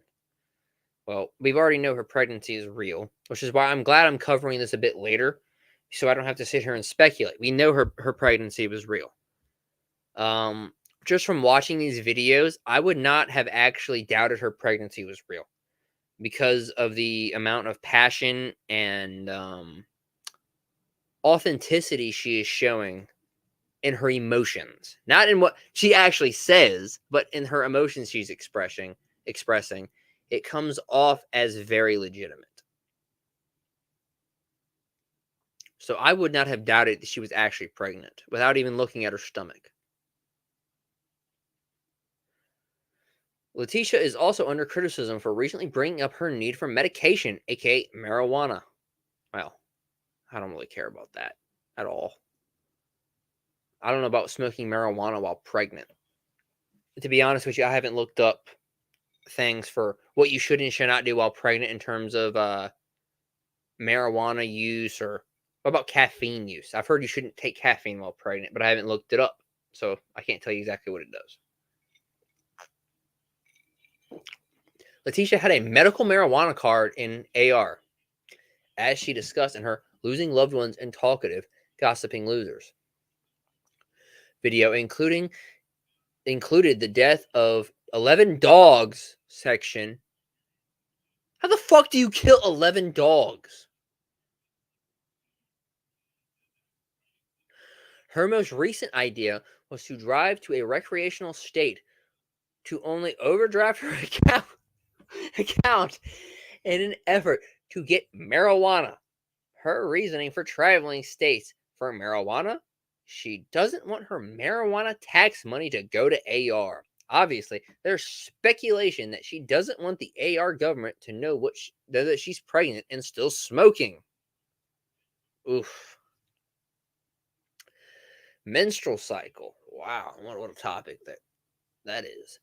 Well, we've already know her pregnancy is real, which is why I'm glad I'm covering this a bit later, so I don't have to sit here and speculate. We know her pregnancy was real. Just from watching these videos, I would not have actually doubted her pregnancy was real because of the amount of passion and authenticity she is showing in her emotions, not in what she actually says, but in her emotions she's expressing. It comes off as very legitimate. So I would not have doubted that she was actually pregnant without even looking at her stomach. Leticia is also under criticism for recently bringing up her need for medication, aka marijuana. Well, I don't really care about that at all. I don't know about smoking marijuana while pregnant. To be honest with you, I haven't looked up things for what you should and should not do while pregnant in terms of marijuana use, or what about caffeine use? I've heard you shouldn't take caffeine while pregnant, but I haven't looked it up, so I can't tell you exactly what it does. Leticia had a medical marijuana card in AR, as she discussed in her Losing Loved Ones and Talkative Gossiping Losers video, included the death of 11 dogs section. How the fuck do you kill 11 dogs? Her most recent idea was to drive to a recreational state to only overdraft her account in an effort to get marijuana. Her reasoning for traveling states for marijuana, she doesn't want her marijuana tax money to go to AR. Obviously, there's speculation that she doesn't want the AR government to know that she's pregnant and still smoking. Oof. Menstrual cycle. Wow, what a topic that is.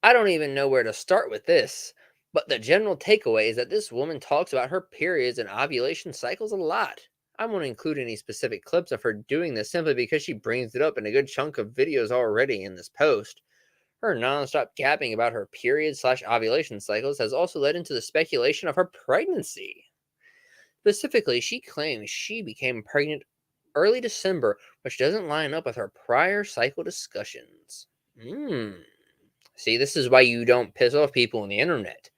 I don't even know where to start with this, but the general takeaway is that this woman talks about her periods and ovulation cycles a lot. I won't include any specific clips of her doing this simply because she brings it up in a good chunk of videos already in this post. Her nonstop gabbing about her period/ovulation cycles has also led into the speculation of her pregnancy. Specifically, she claims she became pregnant early December, which doesn't line up with her prior cycle discussions. See, this is why you don't piss off people on the internet.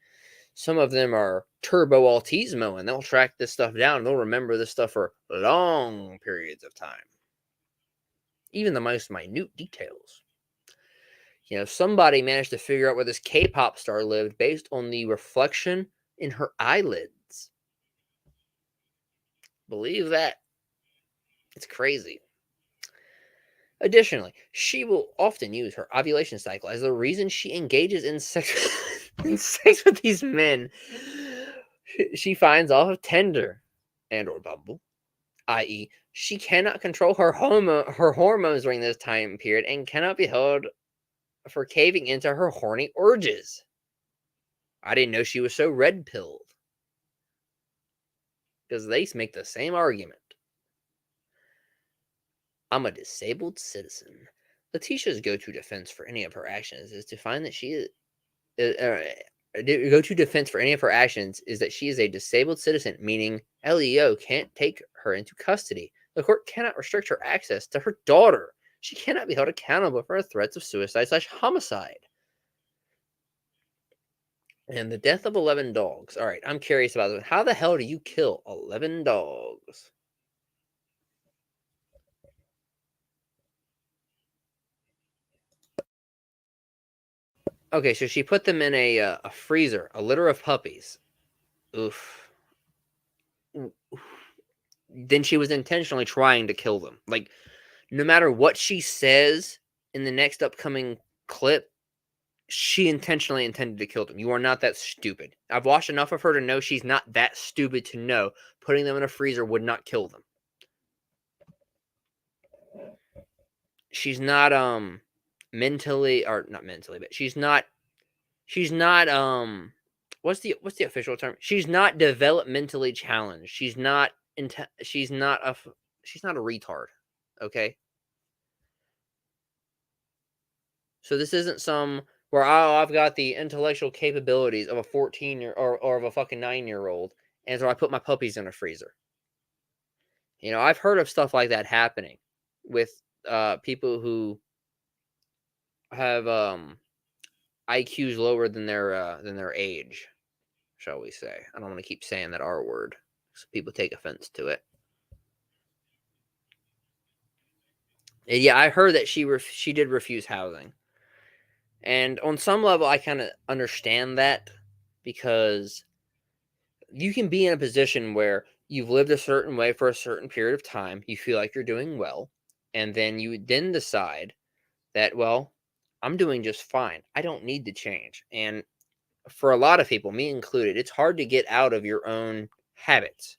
Some of them are turbo autismo, and they'll track this stuff down, and they'll remember this stuff for long periods of time. Even the most minute details. Somebody managed to figure out where this K-pop star lived based on the reflection in her eyelids. Believe that. It's crazy. Additionally, she will often use her ovulation cycle as the reason she engages in sex, with these men she finds off of Tinder and or Bumble, i.e., she cannot control her hormones during this time period and cannot be held for caving into her horny urges. I didn't know she was so red-pilled. Because they make the same argument. I'm a disabled citizen. Letitia's go-to defense for any of her actions is to find that she is... go-to defense for any of her actions is that she is a disabled citizen, meaning LEO can't take her into custody. The court cannot restrict her access to her daughter. She cannot be held accountable for her threats of suicide/homicide. And the death of 11 dogs. All right, I'm curious about this. How the hell do you kill 11 dogs? Okay, so she put them in a freezer, a litter of puppies. Oof. Then she was intentionally trying to kill them. Like, no matter what she says in the next upcoming clip, she intentionally intended to kill them. You are not that stupid. I've watched enough of her to know she's not that stupid to know putting them in a freezer would not kill them. She's not mentally, or not mentally, but she's not what's the official term? She's not developmentally challenged. She's not a retard. Okay? So this isn't some where I've got the intellectual capabilities of a 14-year or of a fucking 9-year-old, and so I put my puppies in a freezer. I've heard of stuff like that happening with people who have IQs lower than their age, shall we say. I don't want to keep saying that R word, so people take offense to it. And yeah, I heard that she did refuse housing. And on some level, I kind of understand that, because you can be in a position where you've lived a certain way for a certain period of time, you feel like you're doing well, and then you decide that, well, I'm doing just fine. I don't need to change. And for a lot of people, me included, it's hard to get out of your own habits.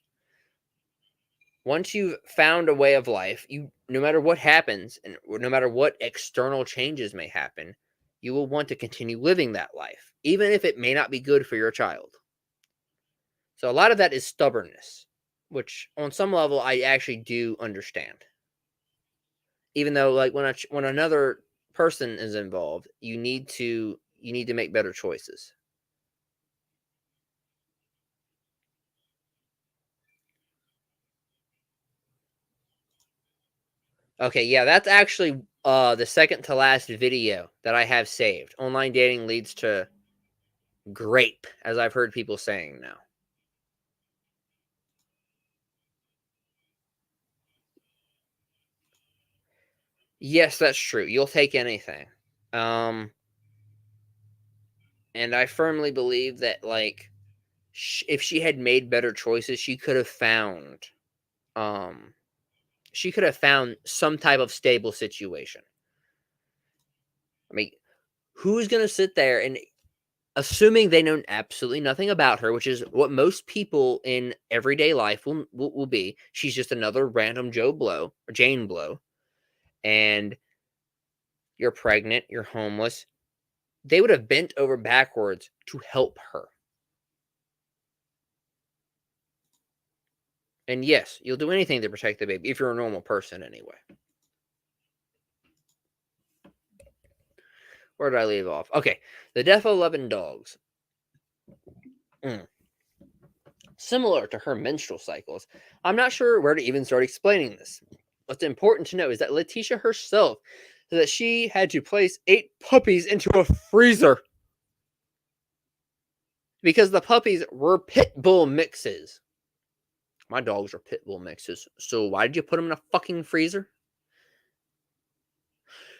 Once you've found a way of life, no matter what happens, and no matter what external changes may happen, you will want to continue living that life, even if it may not be good for your child. So a lot of that is stubbornness, which on some level I actually do understand. Even though, like, when another person is involved, you need to make better choices. Okay, yeah, that's actually the second to last video that I have saved. Online dating leads to grape, as I've heard people saying now. Yes, that's true. You'll take anything. And I firmly believe that, like, if she had made better choices, she could have found some type of stable situation. I mean, who's going to sit there and, assuming they know absolutely nothing about her, which is what most people in everyday life will be. She's just another random Joe Blow or Jane Blow, and you're pregnant, you're homeless. They would have bent over backwards to help her. And yes, you'll do anything to protect the baby if you're a normal person anyway. Where did I leave off? Okay, the death of 11 dogs. Similar to her menstrual cycles, I'm not sure where to even start explaining this. What's important to know is that Letitia herself said that she had to place 8 puppies into a freezer because the puppies were pit bull mixes. My dogs are pit bull mixes, so why did you put them in a fucking freezer?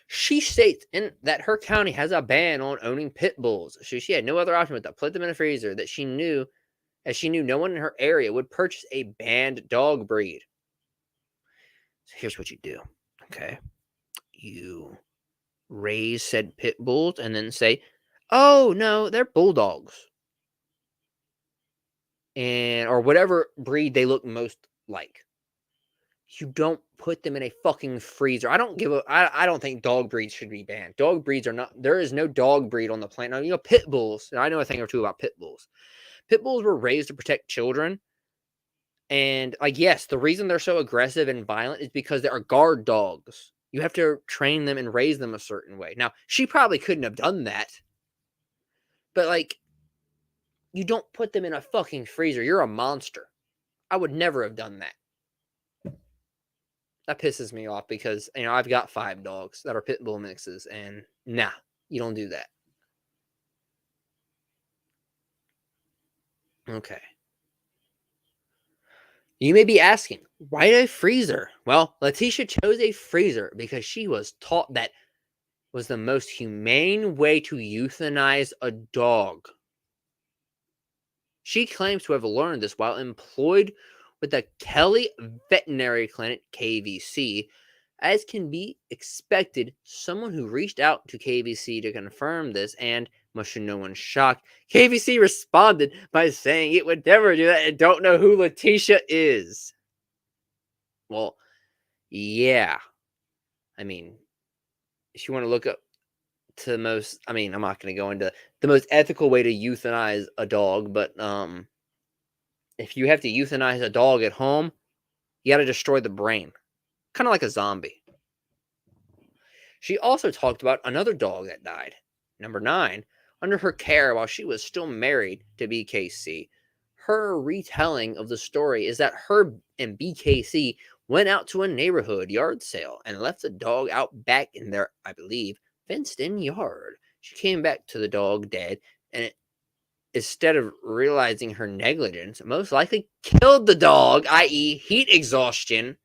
She states that her county has a ban on owning pit bulls, so she had no other option but to put them in a freezer that she knew, as she knew no one in her area would purchase a banned dog breed. So here's what you do, okay? You raise said pit bulls and then say, oh, no, they're bulldogs. Or whatever breed they look most like. You don't put them in a fucking freezer. I don't think dog breeds should be banned. Dog breeds are not, there is no dog breed on the planet. Now, pit bulls, I know a thing or two about pit bulls. Pit bulls were raised to protect children. And, like, yes, the reason they're so aggressive and violent is because they are guard dogs. You have to train them and raise them a certain way. Now, she probably couldn't have done that. But, like, you don't put them in a fucking freezer. You're a monster. I would never have done that. That pisses me off because, I've got 5 dogs that are pit bull mixes, and nah, you don't do that. Okay. You may be asking, why a freezer? Well, Letitia chose a freezer because she was taught that was the most humane way to euthanize a dog. She claims to have learned this while employed with the Kelly Veterinary Clinic, KVC. As can be expected, someone who reached out to KVC to confirm this, and much to no one's shock, KVC responded by saying it would never do that and don't know who Letitia is. Well, yeah. If you want to look up to the most, I'm not going to go into the most ethical way to euthanize a dog, but if you have to euthanize a dog at home, you got to destroy the brain. Kind of like a zombie. She also talked about another dog that died, number 9, under her care while she was still married to BKC. Her retelling of the story is that her and BKC went out to a neighborhood yard sale and left the dog out back in their, I believe, fenced-in yard. She came back to the dog dead, and instead of realizing her negligence, most likely killed the dog, i.e. heat exhaustion.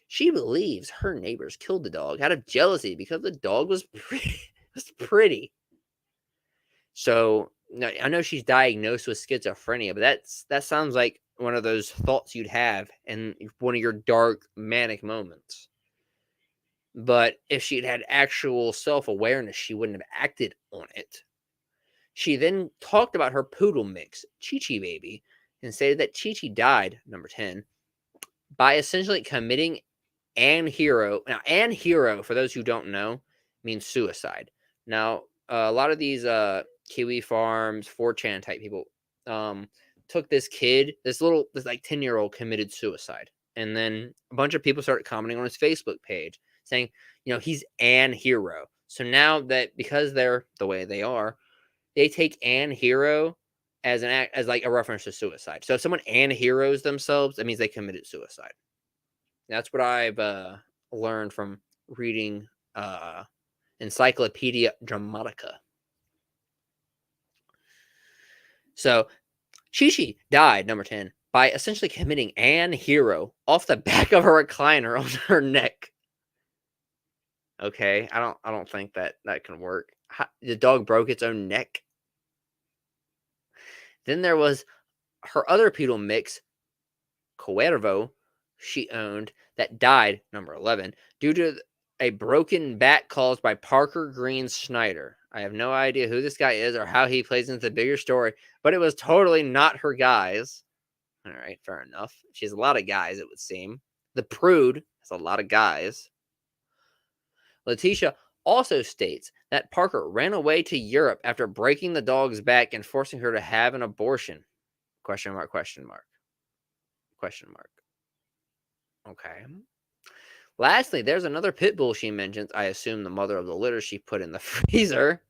She believes her neighbors killed the dog out of jealousy because the dog was pretty. So, I know she's diagnosed with schizophrenia, but that sounds like one of those thoughts you'd have in one of your dark, manic moments. But if she'd had actual self-awareness, she wouldn't have acted on it. She then talked about her poodle mix, Chi-Chi Baby, and stated that Chi-Chi died, number 10, by essentially committing an hero. Now, an hero, for those who don't know, means suicide. Now, a lot of these Kiwi Farms, 4chan type people took this kid, this 10-year-old committed suicide. And then a bunch of people started commenting on his Facebook page saying, he's an hero. So now that because they're the way they are, they take an hero as a reference to suicide. So if someone an heroes themselves, that means they committed suicide. That's what I've learned from reading Encyclopedia Dramatica. So, Chi-Chi died, number 10, by essentially committing an hero off the back of a recliner on her neck. Okay, I don't think that can work. The dog broke its own neck. Then there was her other poodle mix, Cuervo, she owned, that died, number 11, due to a broken back caused by Parker Green Snyder. I have no idea who this guy is or how he plays into the bigger story, but it was totally not her guys. All right, fair enough. She has a lot of guys, it would seem. The Prude has a lot of guys. Letitia also states that Parker ran away to Europe after breaking the dog's back and forcing her to have an abortion. Question mark, question mark. Question mark. Okay. Lastly, there's another pit bull she mentions. I assume the mother of the litter she put in the freezer.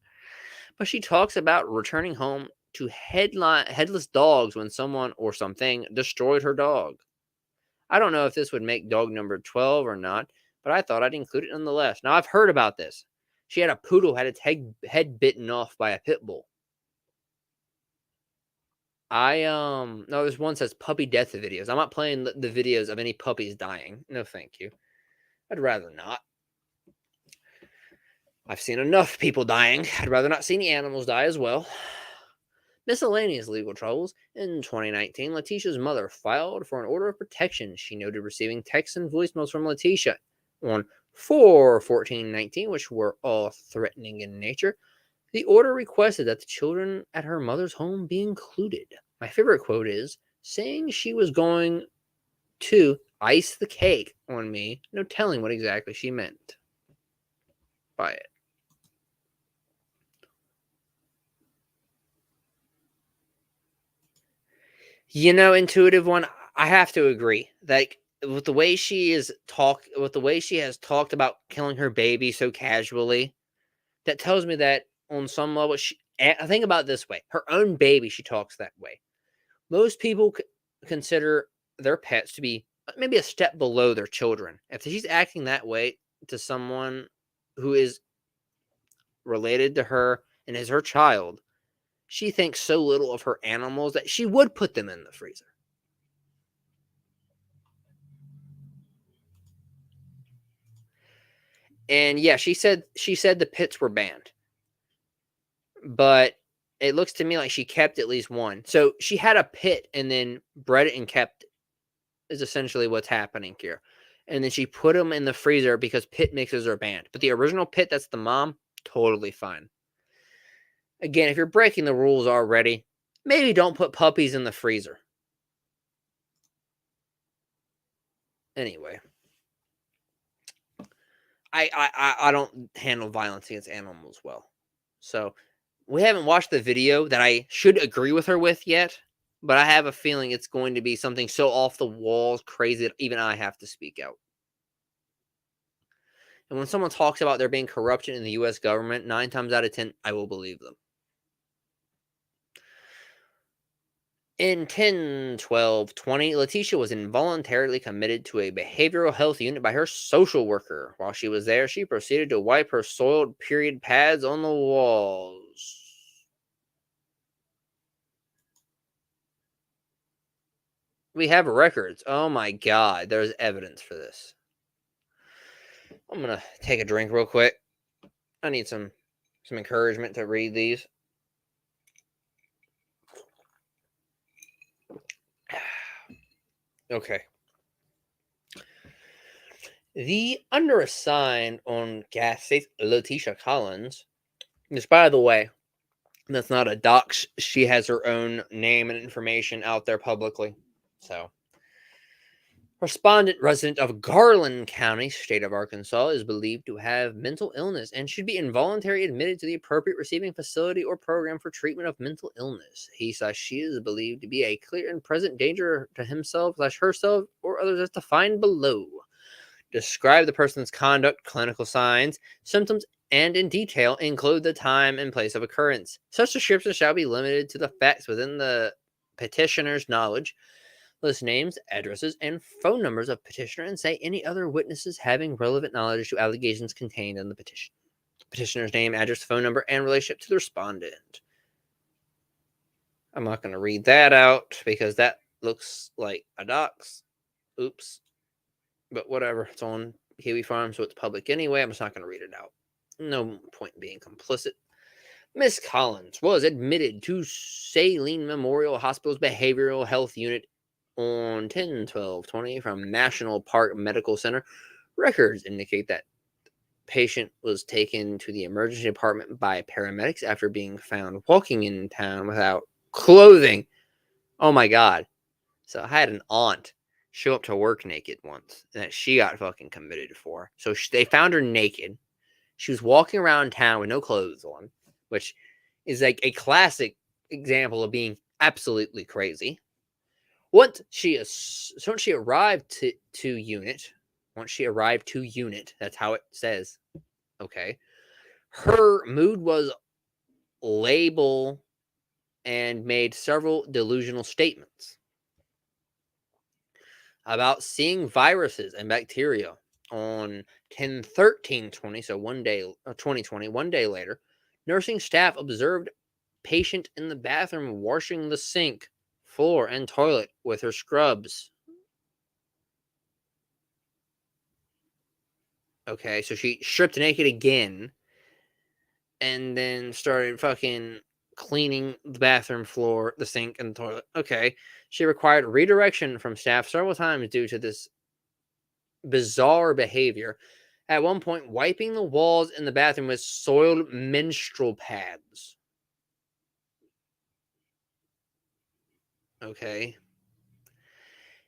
But she talks about returning home to headless dogs when someone or something destroyed her dog. I don't know if this would make dog number 12 or not, but I thought I'd include it nonetheless. Now, I've heard about this. She had a poodle had its head bitten off by a pit bull. No, there's one that says puppy death videos. I'm not playing the videos of any puppies dying. No, thank you. I'd rather not. I've seen enough people dying. I'd rather not see any animals die as well. Miscellaneous legal troubles. In 2019, Letitia's mother filed for an order of protection. She noted receiving texts and voicemails from Letitia on 4/14/19, which were all threatening in nature. The order requested that the children at her mother's home be included. My favorite quote is, saying she was going to ice the cake on me, no telling what exactly she meant by it. You know, Intuitive One, I have to agree. Like, with the way she has talked about killing her baby so casually, that tells me that on some level, I think about it this way: her own baby, she talks that way. Most people consider their pets to be maybe a step below their children. If she's acting that way to someone who is related to her and is her child, she thinks so little of her animals that she would put them in the freezer. And yeah, she said the pits were banned. But it looks to me like she kept at least one. So she had a pit and then bred it and kept it, is essentially what's happening here. And then she put them in the freezer because pit mixes are banned. But the original pit, that's the mom, totally fine. Again, if you're breaking the rules already, maybe don't put puppies in the freezer. Anyway. I don't handle violence against animals well. So we haven't watched the video that I should agree with her with yet, but I have a feeling it's going to be something so off the walls, crazy that even I have to speak out. And when someone talks about there being corruption in the U.S. government, 9 times out of 10, I will believe them. In 10/12/20, Letitia was involuntarily committed to a behavioral health unit by her social worker. While she was there, she proceeded to wipe her soiled period pads on the walls. We have records. Oh my God, there's evidence for this. I'm going to take a drink real quick. I need some encouragement to read these. Okay. The underassigned on gas states Letitia Collins, which, by the way, that's not a dox. She has her own name and information out there publicly. So, respondent resident of Garland County, state of Arkansas, is believed to have mental illness and should be involuntarily admitted to the appropriate receiving facility or program for treatment of mental illness. She is believed to be a clear and present danger to himself/herself or others as defined below. Describe the person's conduct, clinical signs, symptoms, and in detail include the time and place of occurrence. Such descriptions shall be limited to the facts within the petitioner's knowledge. List names, addresses, and phone numbers of petitioner and say any other witnesses having relevant knowledge to allegations contained in the petition. Petitioner's name, address, phone number, and relationship to the respondent. I'm not going to read that out because that looks like a dox. Oops. But whatever, it's on Kiwi Farm, so it's public anyway. I'm just not going to read it out. No point being complicit. Miss Collins was admitted to Saline Memorial Hospital's Behavioral Health Unit on 10/12/20 from National Park Medical Center. Records indicate that patient was taken to the emergency department by paramedics after being found walking in town without clothing. Oh my god. So I had an aunt show up to work naked once that she got fucking committed for. So they found her naked. She was walking around town with no clothes on, which is like a classic example of being absolutely crazy. Once she arrived to unit, that's how it says. Okay. Her mood was labile and made several delusional statements about seeing viruses and bacteria on 10/13/20, so 2020, 1 day later. Nursing staff observed patient in the bathroom washing the sink, floor, and toilet with her scrubs. Okay, so she stripped naked again and then started fucking cleaning the bathroom floor, the sink, and the toilet. Okay. She required redirection from staff several times due to this bizarre behavior. At one point, wiping the walls in the bathroom with soiled menstrual pads. Okay.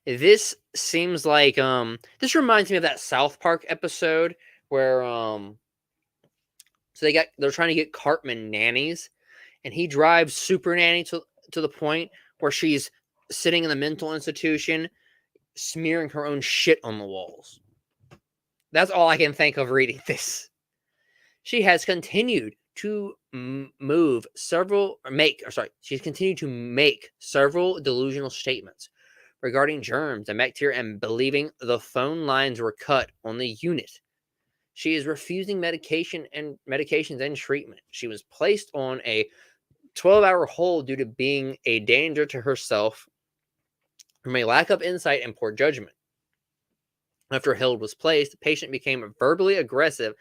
This seems like this reminds me of that South Park episode where so they're trying to get Cartman nannies, and he drives Super Nanny to the point where she's sitting in the mental institution smearing her own shit on the walls. That's all I can think of reading this. She has continued to she's continued to make several delusional statements regarding germs and bacteria and believing the phone lines were cut on the unit. She is refusing medications and treatment. She was placed on a 12-hour hold due to being a danger to herself from a lack of insight and poor judgment. After a hold was placed, the patient became verbally aggressive,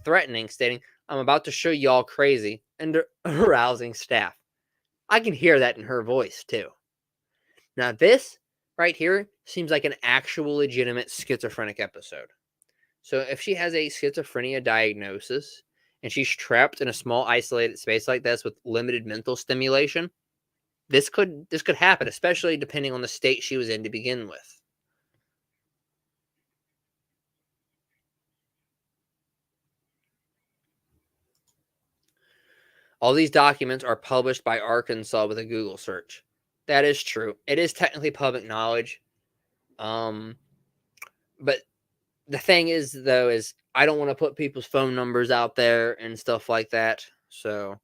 threatening, stating, "I'm about to show y'all crazy," and arousing staff. I can hear that in her voice, too. Now, this right here seems like an actual legitimate schizophrenic episode. So if she has a schizophrenia diagnosis and she's trapped in a small isolated space like this with limited mental stimulation, this could happen, especially depending on the state she was in to begin with. All these documents are published by Arkansas with a Google search. That is true. It is technically public knowledge. But the thing is, though, is I don't want to put people's phone numbers out there and stuff like that. So,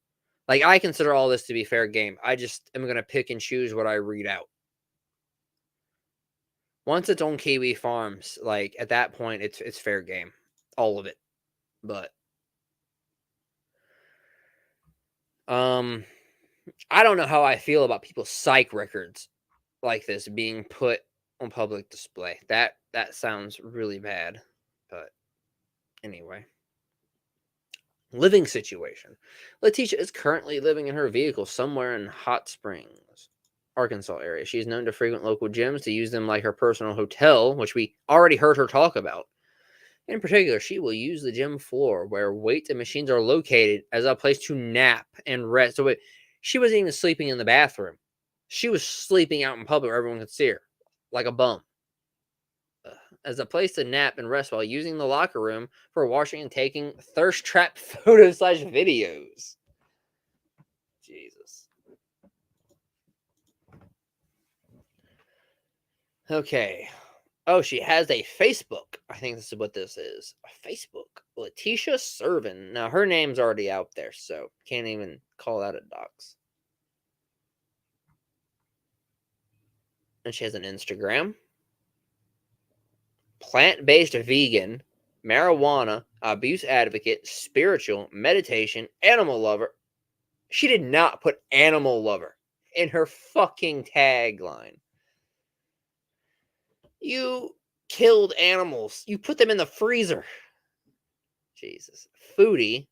like, I consider all this to be fair game. I just am going to pick and choose what I read out. Once it's on Kiwi Farms, like, at that point, it's fair game. All of it. But, I don't know how I feel about people's psych records like this being put on public display. That sounds really bad. But anyway. Living situation. Letitia is currently living in her vehicle somewhere in Hot Springs, Arkansas area. She is known to frequent local gyms to use them like her personal hotel, which we already heard her talk about. In particular, she will use the gym floor where weights and machines are located as a place to nap and rest. So she wasn't even sleeping in the bathroom. She was sleeping out in public where everyone could see her, like a bum. As a place to nap and rest while using the locker room for washing and taking thirst trap photos / videos. Jesus. Okay. Oh, she has a Facebook. I think this is what this is. A Facebook. Letitia Servin. Now, her name's already out there, so can't even call that a dox. And she has an Instagram. Plant-based vegan, marijuana, abuse advocate, spiritual, meditation, animal lover. She did not put animal lover in her fucking tagline. You killed animals. You put them in the freezer. Jesus. Foodie.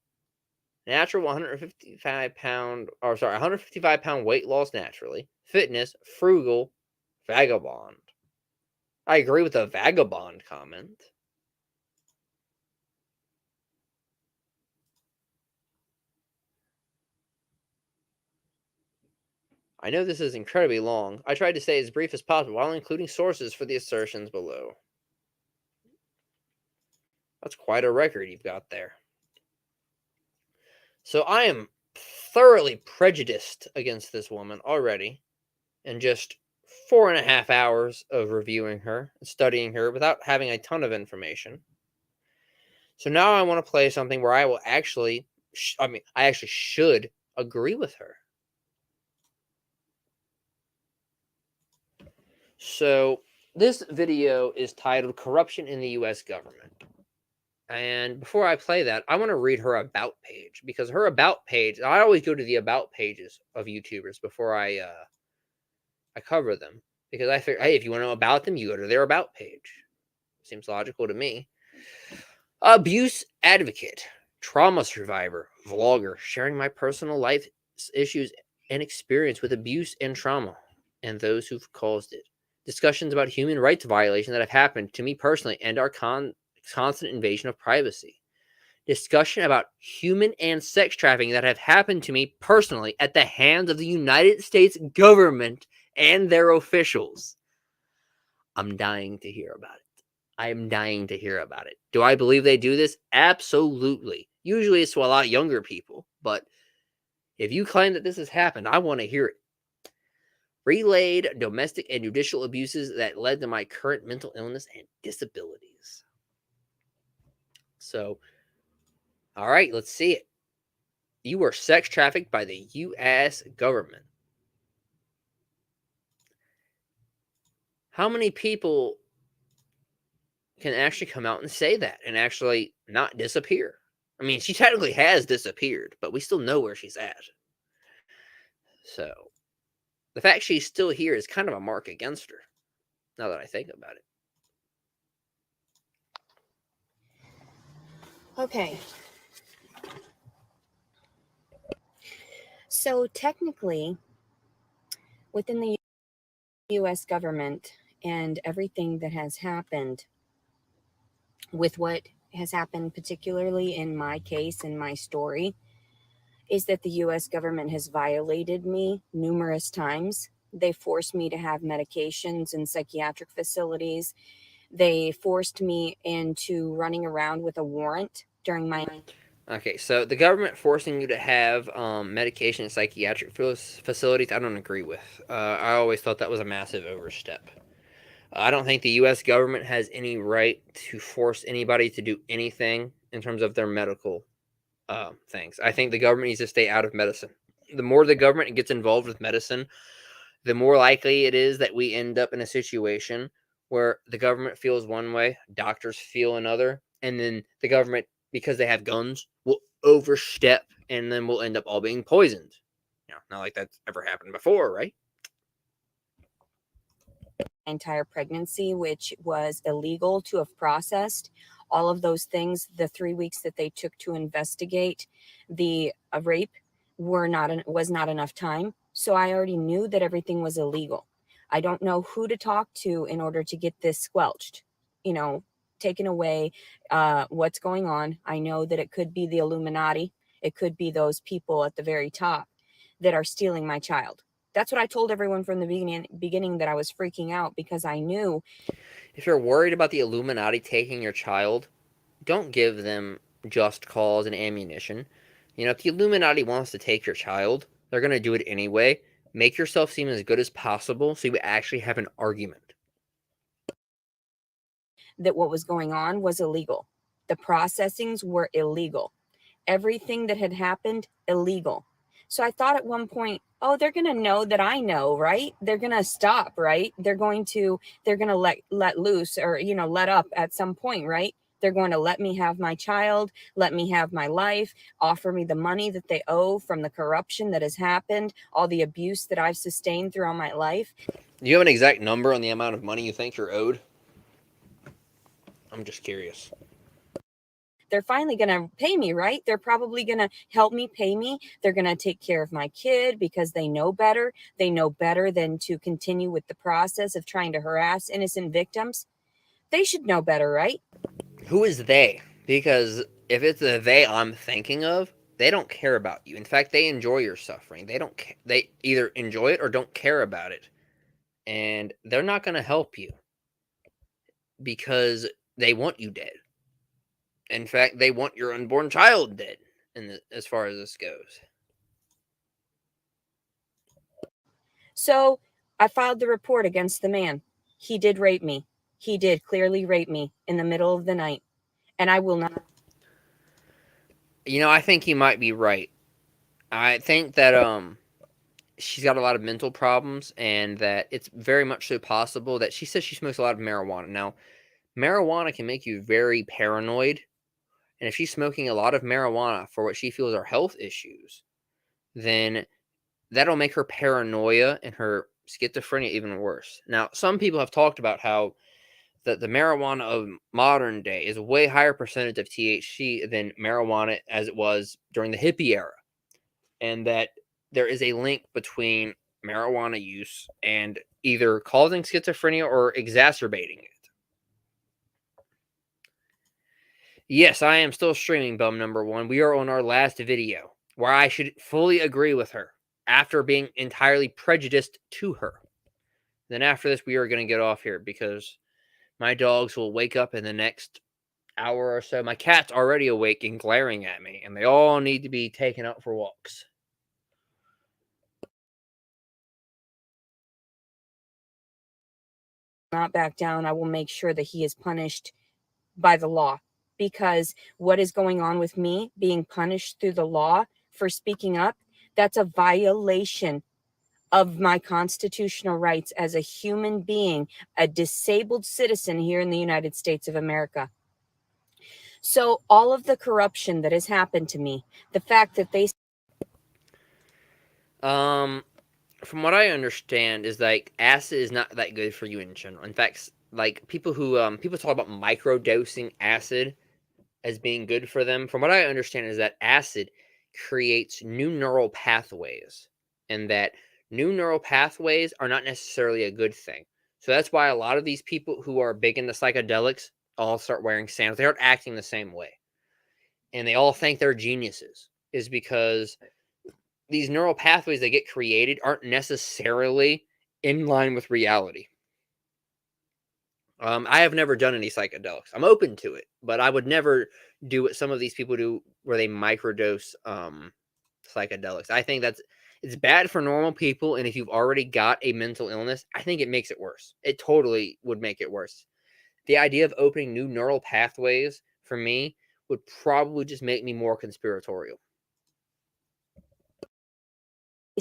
Natural 155 pound weight loss naturally. Fitness. Frugal. Vagabond. I agree with the vagabond comment. I know this is incredibly long. I tried to stay as brief as possible while including sources for the assertions below. That's quite a record you've got there. So I am thoroughly prejudiced against this woman already in just 4.5 hours of reviewing her and studying her without having a ton of information. So now I want to play something where I will actually, I actually should agree with her. So this video is titled Corruption in the U.S. Government. And before I play that, I want to read her about page, because her about page, I always go to the about pages of YouTubers before I cover them, because I figure, hey, if you want to know about them, you go to their about page. Seems logical to me. Abuse advocate, trauma survivor, vlogger, sharing my personal life issues and experience with abuse and trauma and those who've caused it. Discussions about human rights violations that have happened to me personally and our constant invasion of privacy. Discussion about human and sex trafficking that have happened to me personally at the hands of the United States government and their officials. I'm dying to hear about it. I am dying to hear about it. Do I believe they do this? Absolutely. Usually it's to a lot younger people, but if you claim that this has happened, I want to hear it. Relayed domestic and judicial abuses that led to my current mental illness and disabilities. So, all right, let's see it. You were sex trafficked by the U.S. government. How many people can actually come out and say that and actually not disappear? I mean, she technically has disappeared, but we still know where she's at. So, the fact she's still here is kind of a mark against her, now that I think about it. Okay. So technically, within the U.S. government and everything that has happened with what has happened, particularly in my case and my story, is that the U.S. government has violated me numerous times. They forced me to have medications in psychiatric facilities. They forced me into running around with a warrant during my... Okay, so the government forcing you to have medication in psychiatric facilities, I don't agree with. I always thought that was a massive overstep. I don't think the U.S. government has any right to force anybody to do anything in terms of their medical things. I think the government needs to stay out of medicine. The more the government gets involved with medicine, the more likely it is that we end up in a situation where the government feels one way, doctors feel another, and then the government, because they have guns, will overstep, and then we'll end up all being poisoned. You know, not like that's ever happened before, right? Entire pregnancy, which was illegal to have processed. All of those things, the 3 weeks that they took to investigate the rape was not enough time. So I already knew that everything was illegal. I don't know who to talk to in order to get this squelched, you know, taken away. What's going on? I know that it could be the Illuminati. It could be those people at the very top that are stealing my child. That's what I told everyone from the beginning, that I was freaking out, because I knew. If you're worried about the Illuminati taking your child, don't give them just cause and ammunition. You know, if the Illuminati wants to take your child, they're going to do it anyway. Make yourself seem as good as possible so you actually have an argument. That what was going on was illegal. The processings were illegal. Everything that had happened, illegal. So I thought at one point, oh, they're going to know that I know, right? They're going to stop, right? They're going to let loose, or, you know, let up at some point, right? They're going to let me have my child, let me have my life, offer me the money that they owe from the corruption that has happened, all the abuse that I've sustained throughout my life. Do you have an exact number on the amount of money you think you're owed? I'm just curious. They're finally going to pay me, right? They're probably going to help me pay me. They're going to take care of my kid because they know better. They know better than to continue with the process of trying to harass innocent victims. They should know better, right? Who is they? Because if it's the they I'm thinking of, they don't care about you. In fact, they enjoy your suffering. They don't. They either enjoy it or don't care about it, and they're not going to help you because they want you dead. In fact, they want your unborn child dead. As far as this goes. So I filed the report against the man. He did rape me. He did clearly rape me in the middle of the night. And I will not. You know, I think you might be right. I think that she's got a lot of mental problems, and that it's very much so possible that she says she smokes a lot of marijuana. Now, marijuana can make you very paranoid, and if she's smoking a lot of marijuana for what she feels are health issues, then that'll make her paranoia and her schizophrenia even worse. Now, some people have talked about how the marijuana of modern day is a way higher percentage of THC than marijuana as it was during the hippie era, and that there is a link between marijuana use and either causing schizophrenia or exacerbating it. Yes, I am still streaming, bum number one. We are on our last video where I should fully agree with her after being entirely prejudiced to her. Then after this, we are going to get off here because my dogs will wake up in the next hour or so. My cat's already awake and glaring at me, and they all need to be taken out for walks. Not back down. I will make sure that he is punished by the law, because what is going on with me being punished through the law for speaking up, that's a violation of my constitutional rights as a human being, a disabled citizen here in the United States of America. So all of the corruption that has happened to me, the fact that they From what I understand is like acid is not that good for you in general. In fact, like people talk about microdosing acid as being good for them. From what I understand is that acid creates new neural pathways, and that new neural pathways are not necessarily a good thing. So that's why a lot of these people who are big into psychedelics all start wearing sandals. They aren't acting the same way, and they all think they're geniuses, is because these neural pathways that get created aren't necessarily in line with reality. I have never done any psychedelics. I'm open to it, but I would never do what some of these people do, where they microdose psychedelics. I think it's bad for normal people, and if you've already got a mental illness, I think it makes it worse. It totally would make it worse. The idea of opening new neural pathways for me would probably just make me more conspiratorial.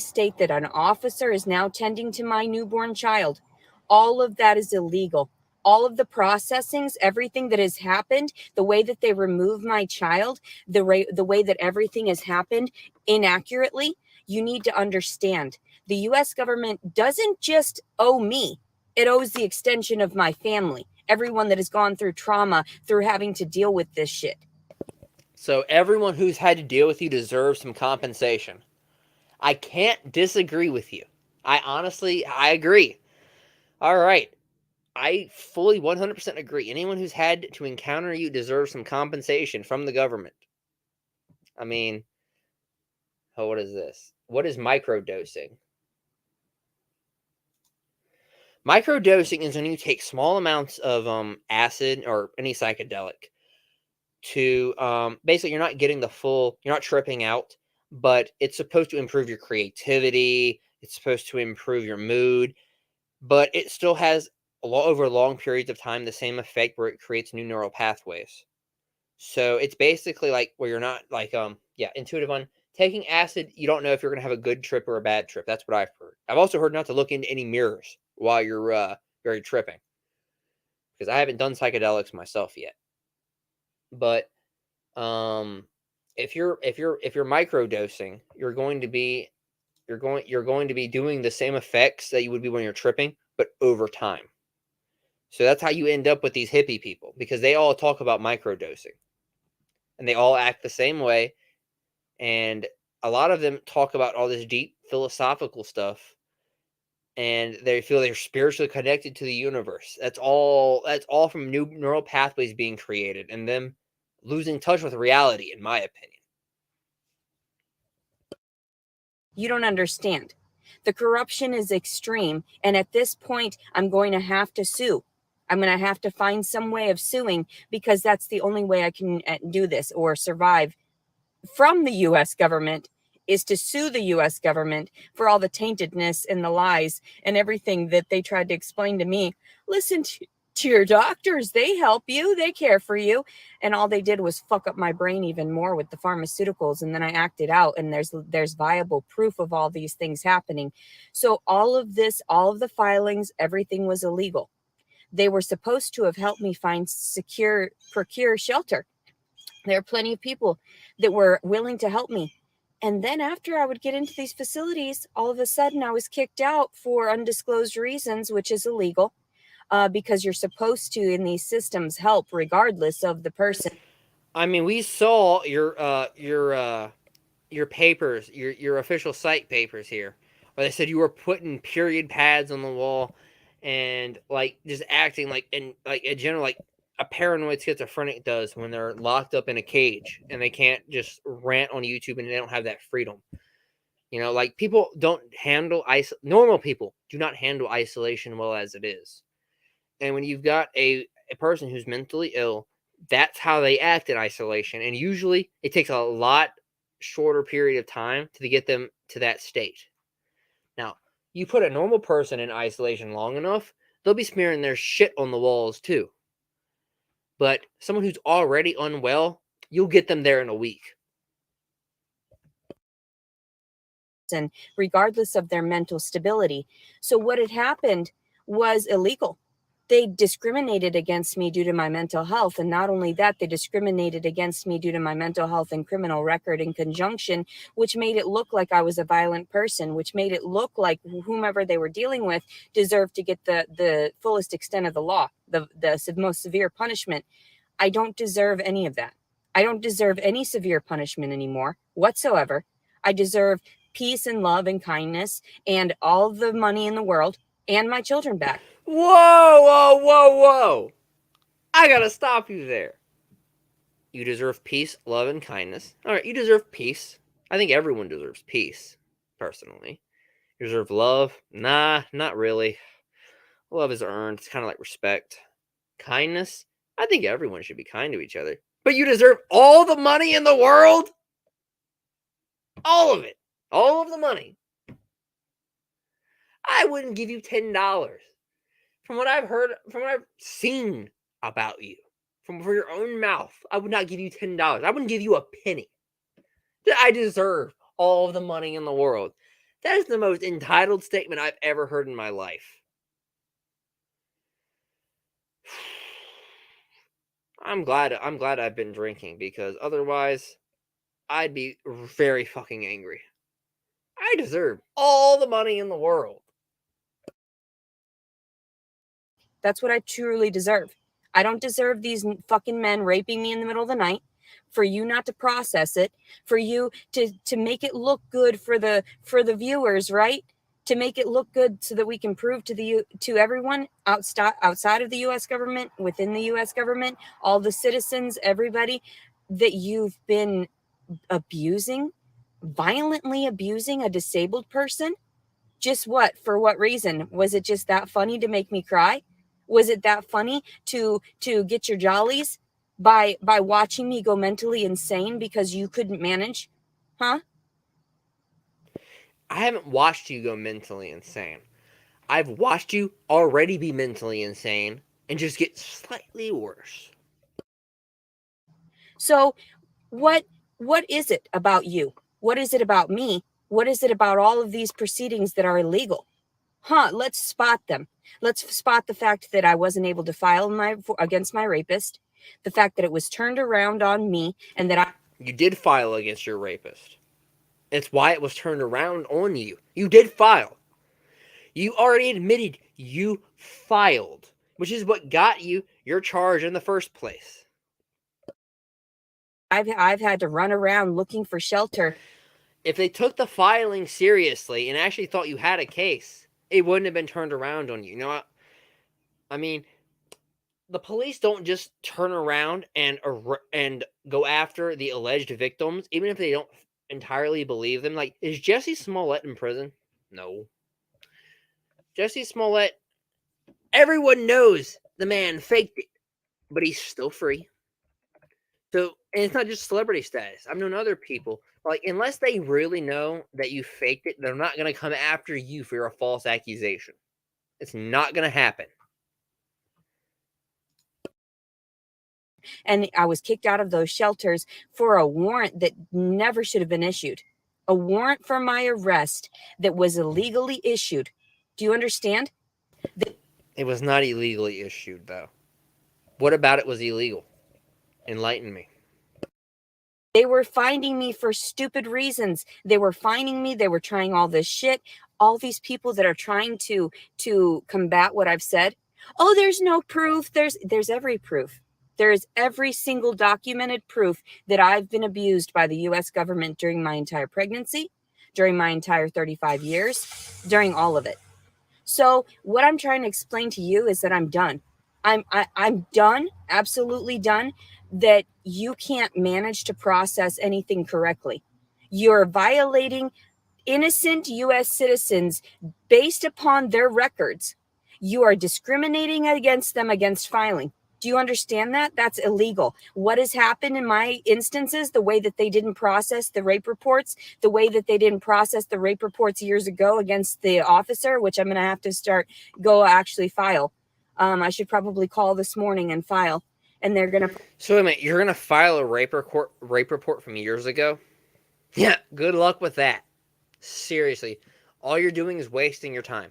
state that an officer is now tending to my newborn child, all of that is illegal. All of the processings, everything that has happened, the way that they remove my child, the way that everything has happened inaccurately, you need to understand. The U.S. government doesn't just owe me. It owes the extension of my family, everyone that has gone through trauma, through having to deal with this shit. So everyone who's had to deal with you deserves some compensation. I can't disagree with you. I agree. All right. I fully 100% agree. Anyone who's had to encounter you deserves some compensation from the government. I mean, what is this? What is microdosing? Microdosing is when you take small amounts of acid or any psychedelic to basically you're not getting the full, you're not tripping out, but it's supposed to improve your creativity. It's supposed to improve your mood, but it still has over long periods of time the same effect where it creates new neural pathways. So it's basically like where you're not like intuitive on taking acid. You don't know if you're gonna have a good trip or a bad trip. That's what I've heard. I've also heard not to look into any mirrors while you're tripping, because I haven't done psychedelics myself yet. But if you're microdosing, you're going to be doing the same effects that you would be when you're tripping, but over time. So that's how you end up with these hippie people, because they all talk about microdosing. And they all act the same way. And a lot of them talk about all this deep philosophical stuff. And they feel they're spiritually connected to the universe. That's all from new neural pathways being created and them losing touch with reality, in my opinion. You don't understand. The corruption is extreme. And at this point, I'm going to have to sue. I'm going to have to find some way of suing, because that's the only way I can do this or survive from the U.S. government, is to sue the U.S. government for all the taintedness and the lies and everything that they tried to explain to me. Listen to your doctors. They help you. They care for you. And all they did was fuck up my brain even more with the pharmaceuticals. And then I acted out, and there's viable proof of all these things happening. So all of this, all of the filings, everything was illegal. They were supposed to have helped me procure shelter. There are plenty of people that were willing to help me. And then after I would get into these facilities, all of a sudden I was kicked out for undisclosed reasons, which is illegal, because you're supposed to, in these systems, help regardless of the person. I mean, we saw your papers, your official site papers here, where they said you were putting period pads on the wall and like just acting like a general, like a paranoid schizophrenic does when they're locked up in a cage and they can't just rant on YouTube and they don't have that freedom. You know, like people don't handle normal people do not handle isolation well as it is. And when you've got a person who's mentally ill, that's how they act in isolation. And usually it takes a lot shorter period of time to get them to that state. Now, you put a normal person in isolation long enough, they'll be smearing their shit on the walls too. But someone who's already unwell, you'll get them there in a week. And regardless of their mental stability. So what had happened was illegal. They discriminated against me due to my mental health. And not only that, they discriminated against me due to my mental health and criminal record in conjunction, which made it look like I was a violent person, which made it look like whomever they were dealing with deserved to get the fullest extent of the law, the most severe punishment. I don't deserve any of that. I don't deserve any severe punishment anymore whatsoever. I deserve peace and love and kindness and all the money in the world and my children back. Whoa. I gotta stop you there. You deserve peace, love, and kindness. All right, you deserve peace. I think everyone deserves peace, personally. You deserve love? Nah, not really. Love is earned. It's kind of like respect. Kindness? I think everyone should be kind to each other. But you deserve all the money in the world? All of it. All of the money. I wouldn't give you $10. From what I've heard, from what I've seen about you, from your own mouth, I would not give you $10. I wouldn't give you a penny. I deserve all of the money in the world. That is the most entitled statement I've ever heard in my life. I'm glad I've been drinking, because otherwise I'd be very fucking angry. I deserve all the money in the world. That's what I truly deserve. I don't deserve these fucking men raping me in the middle of the night, for you not to process it, for you to make it look good for the viewers, right? To make it look good so that we can prove to everyone outside of the US government, within the US government, all the citizens, everybody, that you've been violently abusing a disabled person. Just what? For what reason? Was it just that funny to make me cry? Was it that funny to get your jollies by watching me go mentally insane because you couldn't manage? Huh? I haven't watched you go mentally insane. I've watched you already be mentally insane and just get slightly worse. So what is it about you? What is it about me? What is it about all of these proceedings that are illegal? Let's spot them. Let's spot the fact that I wasn't able to file against my rapist, the fact that it was turned around on me, and that You did file against your rapist. It's why it was turned around on you. You did file. You already admitted you filed. which is what got you your charge in the first place. I've had to run around looking for shelter. If they took the filing seriously and actually thought you had a case, it wouldn't have been turned around on you. You know what? I mean, the police don't just turn around and go after the alleged victims, even if they don't entirely believe them. Like, is Jesse Smollett in prison? No. Jesse Smollett, everyone knows the man faked it, but he's still free. So, and it's not just celebrity status. I've known other people, like, unless they really know that you faked it, they're not going to come after you for a false accusation. It's not going to happen. And I was kicked out of those shelters for a warrant that never should have been issued. A warrant for my arrest that was illegally issued. Do you understand? It was not illegally issued, though. What about it was illegal? Enlighten me. They were finding me for stupid reasons. They were finding me. They were trying all this shit. All these people that are trying to combat what I've said. Oh, there's no proof. There's every proof. There is every single documented proof that I've been abused by the U.S. government during my entire pregnancy, during my entire 35 years, during all of it. So what I'm trying to explain to you is that I'm done. I'm done, absolutely done, that you can't manage to process anything correctly. You're violating innocent U.S. citizens based upon their records. You are discriminating against them against filing. Do you understand that? That's illegal. What has happened in my instances, the way that they didn't process the rape reports, the way that they didn't process the rape reports years ago against the officer, which I'm going to have to actually file. I should probably call this morning and file. And they're going to... So wait a minute, you're going to file a rape report from years ago? Yeah, good luck with that. Seriously, all you're doing is wasting your time.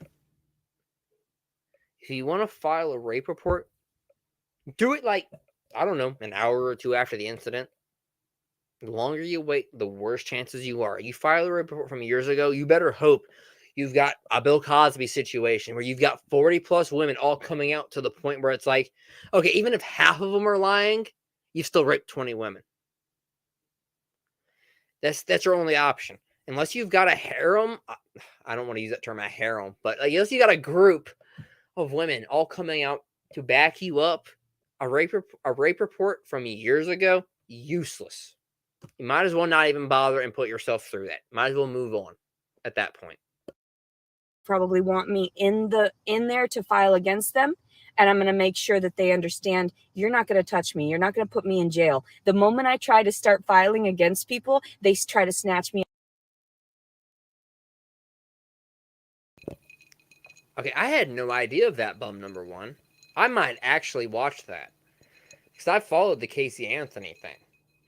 If you want to file a rape report, do it like, I don't know, an hour or two after the incident. The longer you wait, the worse chances you are. You file a rape report from years ago, you better hope you've got a Bill Cosby situation where you've got 40 plus women all coming out to the point where it's like, okay, even if half of them are lying, you've still raped 20 women. That's your only option. Unless you've got a harem, I don't want to use that term, a harem, but unless you got a group of women all coming out to back you up, a rape report from years ago, useless. You might as well not even bother and put yourself through that. Might as well move on at that point. Probably want me in there to file against them, and I'm going to make sure that they understand you're not going to touch me. You're not going to put me in jail. The moment I try to start filing against people, they try to snatch me. Okay, I had no idea of that, bum number one. I might actually watch that. Because I followed the Casey Anthony thing.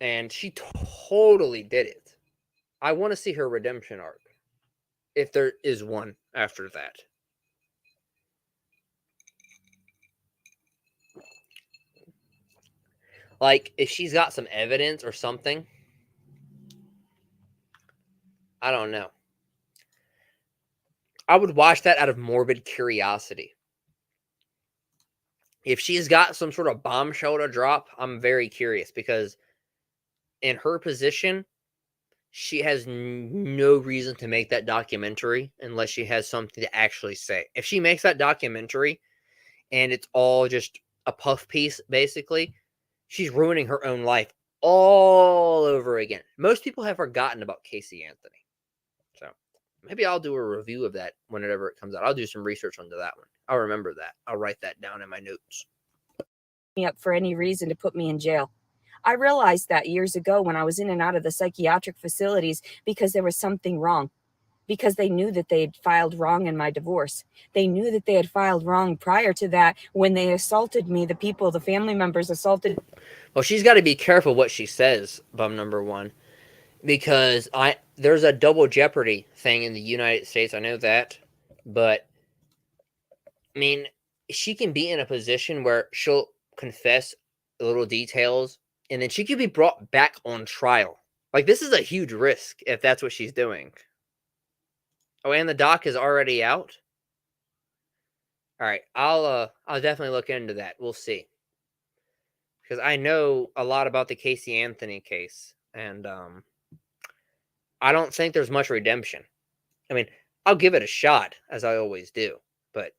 And she totally did it. I want to see her redemption arc. If there is one after that. Like, if she's got some evidence or something. I don't know. I would watch that out of morbid curiosity. If she's got some sort of bombshell to drop, I'm very curious because in her position, she has no reason to make that documentary unless she has something to actually say. If she makes that documentary and it's all just a puff piece, basically, she's ruining her own life all over again. Most people have forgotten about Casey Anthony. So maybe I'll do a review of that whenever it comes out. I'll do some research onto that one. I'll remember that. I'll write that down in my notes. Me up for any reason to put me in jail. I realized that years ago when I was in and out of the psychiatric facilities because there was something wrong. Because they knew that they had filed wrong in my divorce. They knew that they had filed wrong prior to that when they assaulted me. The family members assaulted. Well, she's got to be careful what she says, bum number one. Because there's a double jeopardy thing in the United States. I know that. But, I mean, she can be in a position where she'll confess little details, and then she could be brought back on trial. Like, this is a huge risk if that's what she's doing. Oh, and the doc is already out? All right, I'll definitely look into that. We'll see, because I know a lot about the Casey Anthony case, and I don't think there's much redemption. I mean, I'll give it a shot, as I always do, but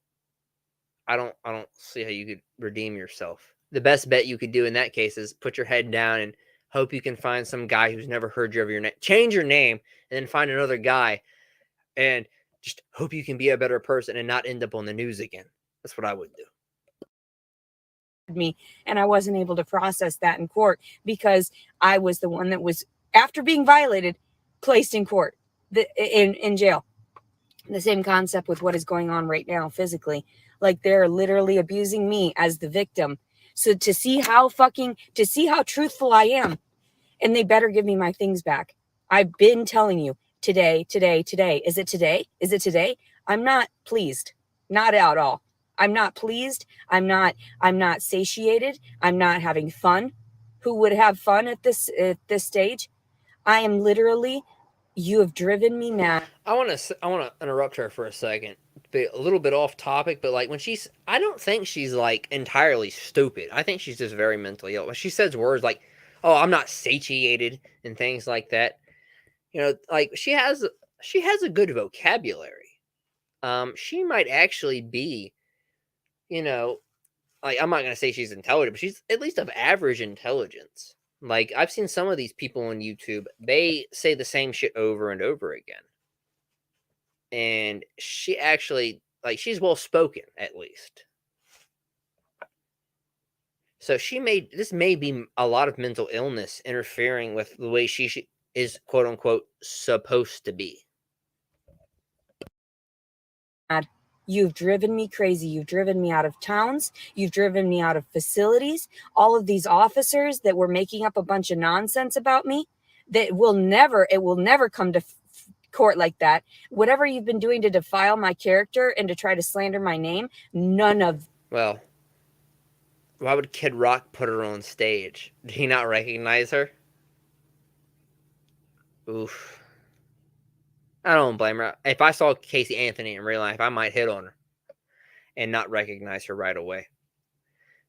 I don't see how you could redeem yourself. The best bet you could do in that case is put your head down and hope you can find some guy who's never heard your name. Change your name and then find another guy and just hope you can be a better person and not end up on the news again. That's what I would do. Me, and I wasn't able to process that in court because I was the one that was, after being violated, placed in court, in jail. The same concept with what is going on right now physically. Like, they're literally abusing me as the victim. So to see how truthful I am, and they better give me my things back. I've been telling you, today. Is it today? Is it today? I'm not pleased. Not at all. I'm not pleased. I'm not satiated. I'm not having fun. Who would have fun at this stage? I am literally, you have driven me mad. I want to interrupt her for a second. Be a little bit off topic, but like I don't think she's like entirely stupid. I think she's just very mentally ill. When she says words like, "Oh, I'm not satiated," and things like that, like she has a good vocabulary. She might actually be, like, I'm not gonna say she's intelligent, but she's at least of average intelligence. Like, I've seen some of these people on YouTube, they say the same shit over and over again. And she actually, like, she's well spoken, at least. So this may be a lot of mental illness interfering with the way she is, quote unquote, supposed to be. You've driven me crazy. You've driven me out of towns. You've driven me out of facilities. All of these officers that were making up a bunch of nonsense about me, it will never come to court like that. Whatever you've been doing to defile my character and to try to slander my name, none of. Well, why would Kid Rock put her on stage? Did he not recognize her? Oof. I don't blame her. If I saw Casey Anthony in real life, I might hit on her and not recognize her right away.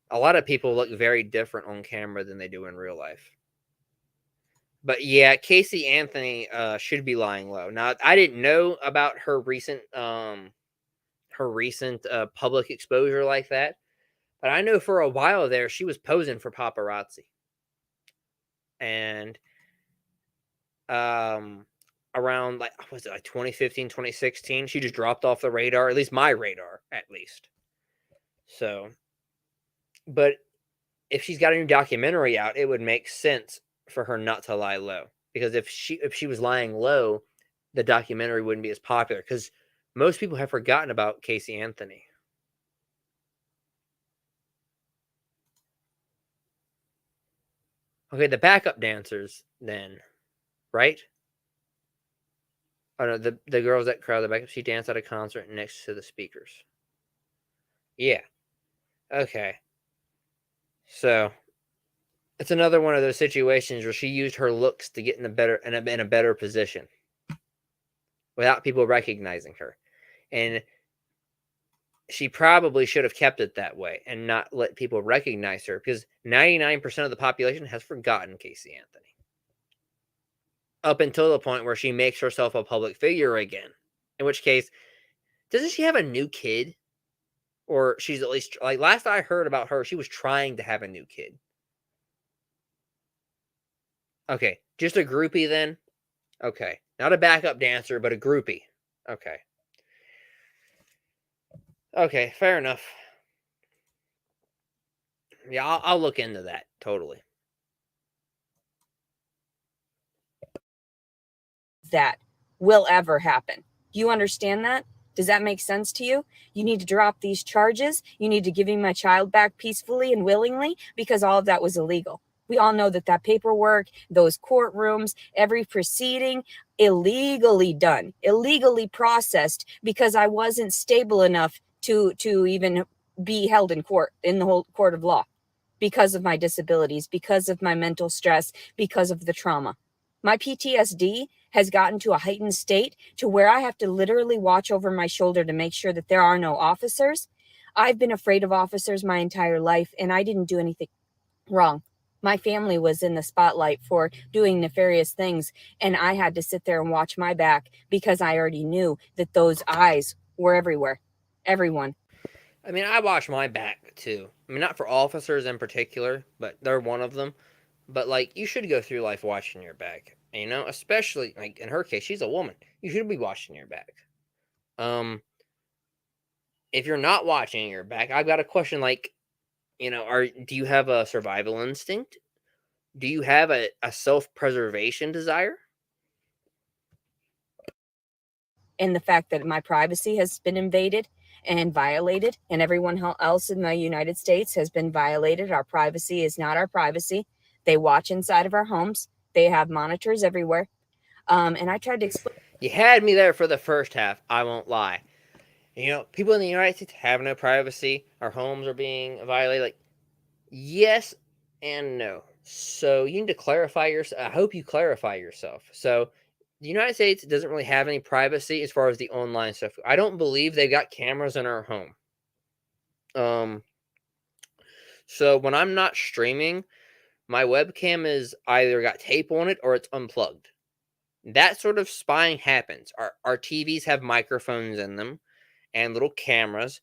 A lot of people look very different on camera than they do in real life. But yeah, Casey Anthony should be lying low. Now, I didn't know about her recent public exposure like that, but I know for a while there she was posing for paparazzi. And around, like, was it like 2015, 2016, she just dropped off the radar, at least my radar, at least. So, but if she's got a new documentary out, it would make sense for her not to lie low, because if she was lying low, the documentary wouldn't be as popular, because most people have forgotten about Casey Anthony. Okay, the backup dancers then, right? Oh no, the girls that crowd the backup, she danced at a concert next to the speakers. Yeah. Okay. So it's another one of those situations where she used her looks to get in a better position without people recognizing her. And she probably should have kept it that way and not let people recognize her, because 99% of the population has forgotten Casey Anthony. Up until the point where she makes herself a public figure again. In which case, doesn't she have a new kid? Or she's at least, like, last I heard about her, she was trying to have a new kid. Okay, just a groupie then? Okay, not a backup dancer, but a groupie. Okay. Okay, fair enough. Yeah, I'll look into that, totally. That will ever happen. You understand that? Does that make sense to you? You need to drop these charges. You need to give me my child back peacefully and willingly, because all of that was illegal. We all know that paperwork, those courtrooms, every proceeding, illegally done, illegally processed, because I wasn't stable enough to even be held in court, in the whole court of law, because of my disabilities, because of my mental stress, because of the trauma. My PTSD has gotten to a heightened state to where I have to literally watch over my shoulder to make sure that there are no officers. I've been afraid of officers my entire life, and I didn't do anything wrong. My family was in the spotlight for doing nefarious things, and I had to sit there and watch my back because I already knew that those eyes were everywhere. Everyone. I mean, I watch my back too. I mean, not for officers in particular, but they're one of them. But like, you should go through life watching your back. You know, especially like in her case, she's a woman. You should be watching your back. If you're not watching your back, I've got a question. Like, you know, do you have a survival instinct? Do you have a self-preservation desire? And the fact that my privacy has been invaded and violated, and everyone else in the United States has been violated. Our privacy is not our privacy. They watch inside of our homes. They have monitors everywhere. And I tried to explain. You had me there for the first half, I won't lie. You know, people in the United States have no privacy. Our homes are being violated. Like, yes and no. So you need to clarify yourself. I hope you clarify yourself. So the United States doesn't really have any privacy as far as the online stuff. I don't believe they've got cameras in our home. So when I'm not streaming, my webcam is either got tape on it or it's unplugged. That sort of spying happens. Our TVs have microphones in them and little cameras.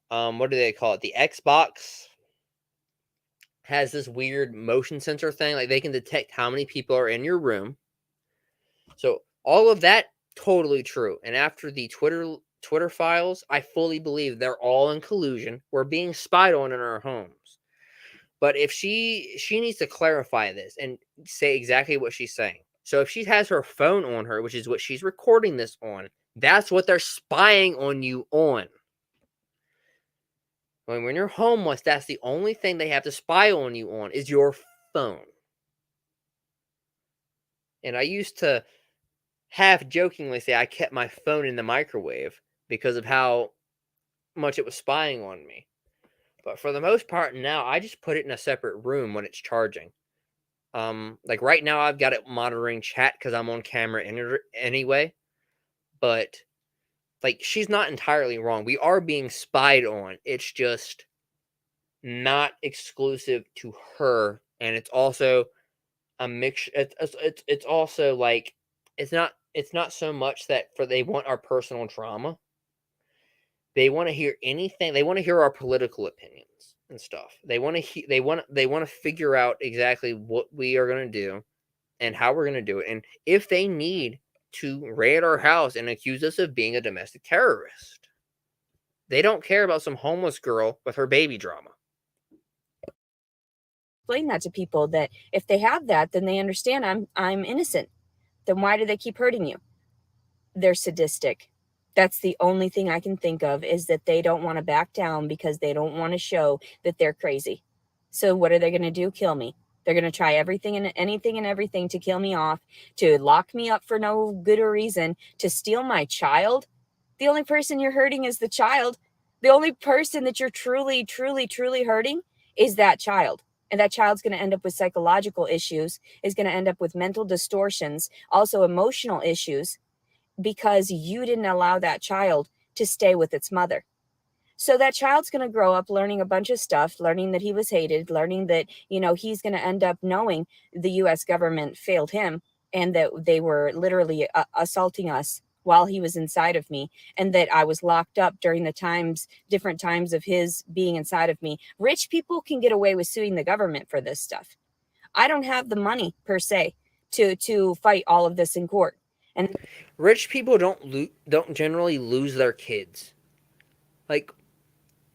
What do they call it? The Xbox has this weird motion sensor thing. Like, they can detect how many people are in your room. So all of that, totally true. And after the Twitter files, I fully believe they're all in collusion. We're being spied on in our homes. But if she needs to clarify this and say exactly what she's saying. So if she has her phone on her, which is what she's recording this on, that's what they're spying on you on. When you're homeless, that's the only thing they have to spy on you on is your phone. And I used to half jokingly say I kept my phone in the microwave because of how much it was spying on me. But for the most part now, I just put it in a separate room when it's charging. Like right now, I've got it monitoring chat because I'm on camera anyway. But like, she's not entirely wrong. We are being spied on. It's just not exclusive to her, and it's also a mixture. It's also like it's not so much that they want our personal drama. They want to hear anything. They want to hear our political opinions and stuff. They want to they want to figure out exactly what we are going to do and how we're going to do it, and if they need to raid our house and accuse us of being a domestic terrorist. They don't care about some homeless girl with her baby drama. Explain that to people, that if they have that, then they understand I'm innocent. Then why do they keep hurting you? They're sadistic. That's the only thing I can think of, is that they don't want to back down because they don't want to show that they're crazy. So what are they going to do? Kill me. They're going to try everything and anything and everything to kill me off, to lock me up for no good or reason, to steal my child. The only person you're hurting is the child. The only person that you're truly, truly, truly hurting is that child. And that child's going to end up with psychological issues, is going to end up with mental distortions, also emotional issues, because you didn't allow that child to stay with its mother. So that child's going to grow up learning a bunch of stuff, learning that he was hated, learning that, he's going to end up knowing the U.S. government failed him and that they were literally assaulting us while he was inside of me, and that I was locked up during the different times of his being inside of me. Rich people can get away with suing the government for this stuff. I don't have the money per se to fight all of this in court. And rich people don't generally lose their kids. Like,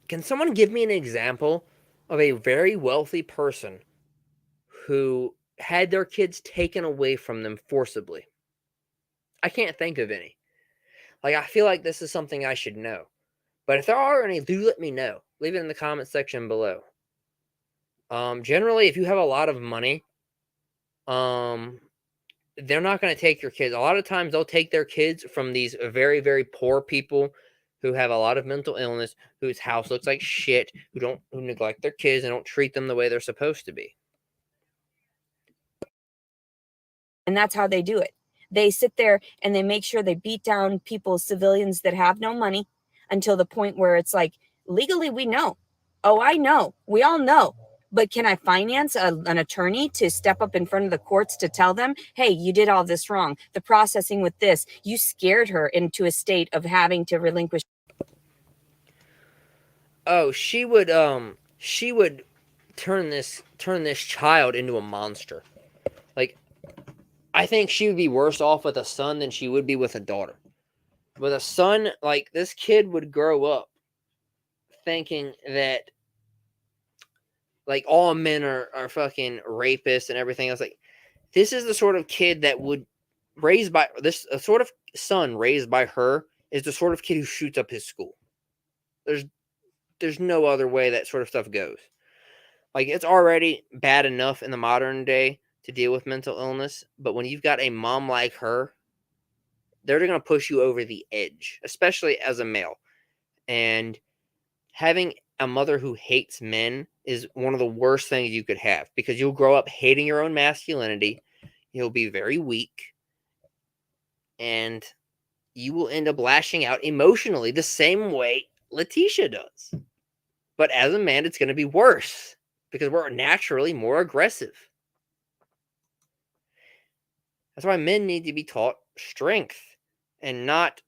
can someone give me an example of a very wealthy person who had their kids taken away from them forcibly? I can't think of any. Like, I feel like this is something I should know. But if there are any, do let me know. Leave it in the comment section below. Generally, if you have a lot of money, they're not going to take your kids. A lot of times they'll take their kids from these very, very poor people who have a lot of mental illness, whose house looks like shit, who neglect their kids and don't treat them the way they're supposed to be. And that's how they do it. They sit there and they make sure they beat down civilians that have no money, until the point where it's like Legally, we know. Oh, I know. We all know. But can I finance an attorney to step up in front of the courts to tell them, hey, you did all this wrong. The processing with this, you scared her into a state of having to relinquish. Oh, she would turn this child into a monster. Like, I think she would be worse off with a son than she would be with a daughter. With a son, like, this kid would grow up thinking that, like, all men are fucking rapists and everything else. Like, this is the sort of kid that would raised by this a sort of son raised by her is the sort of kid who shoots up his school. There's no other way that sort of stuff goes. Like, it's already bad enough in the modern day to deal with mental illness, but when you've got a mom like her, they're going to push you over the edge, especially as a male. And having a mother who hates men is one of the worst things you could have, because you'll grow up hating your own masculinity. You'll be very weak, and you will end up lashing out emotionally the same way Letitia does. But as a man, it's going to be worse because we're naturally more aggressive. That's why men need to be taught strength and not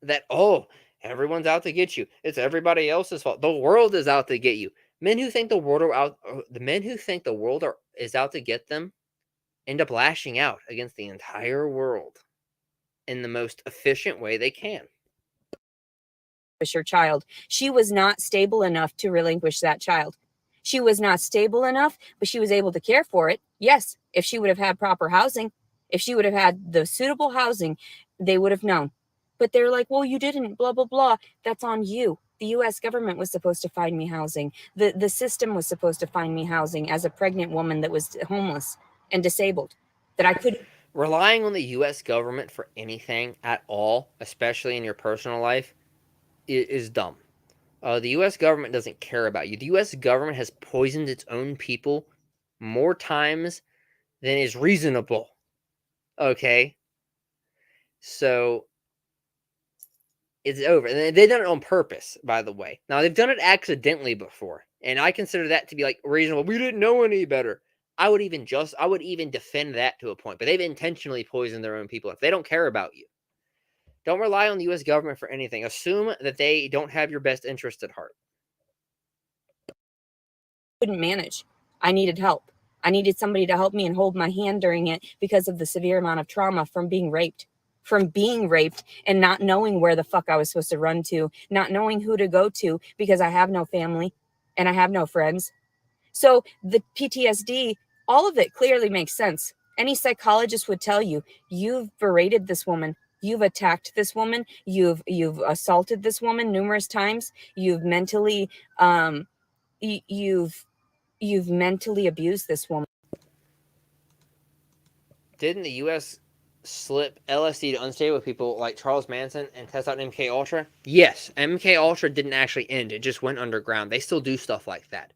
that, oh, everyone's out to get you. It's everybody else's fault. The world is out to get you. Men who think the world are out, the men who think the world is out to get them end up lashing out against the entire world in the most efficient way they can. Her child. She was not stable enough to relinquish that child. She was not stable enough, but she was able to care for it. Yes, if she would have had proper housing, if she would have had the suitable housing, they would have known. But they're like, well, you didn't, blah, blah, blah. That's on you. The U.S. government was supposed to find me housing. The system was supposed to find me housing as a pregnant woman that was homeless and disabled, that I could. Relying on the U.S. government for anything at all, especially in your personal life, is dumb. The U.S. government doesn't care about you. The U.S. government has poisoned its own people more times than is reasonable. Okay? So, it's over. And they've done it on purpose, by the way. Now, they've done it accidentally before, and I consider that to be, like, reasonable. We didn't know any better. I would even defend that to a point, but they've intentionally poisoned their own people. If they don't care about you, don't rely on the U.S. government for anything. Assume that they don't have your best interest at heart. Couldn't manage. I needed help. I needed somebody to help me and hold my hand during it because of the severe amount of trauma from being raped. From being raped and not knowing where the fuck I was supposed to run to, not knowing who to go to because I have no family and I have no friends. So the PTSD, all of it clearly makes sense. Any psychologist would tell you, you've berated this woman. You've attacked this woman. You've assaulted this woman numerous times. You've mentally, you've mentally abused this woman. Didn't the U.S. slip LSD to unstable people like Charles Manson and test out MK Ultra? Yes, MK Ultra didn't actually end; it just went underground. They still do stuff like that.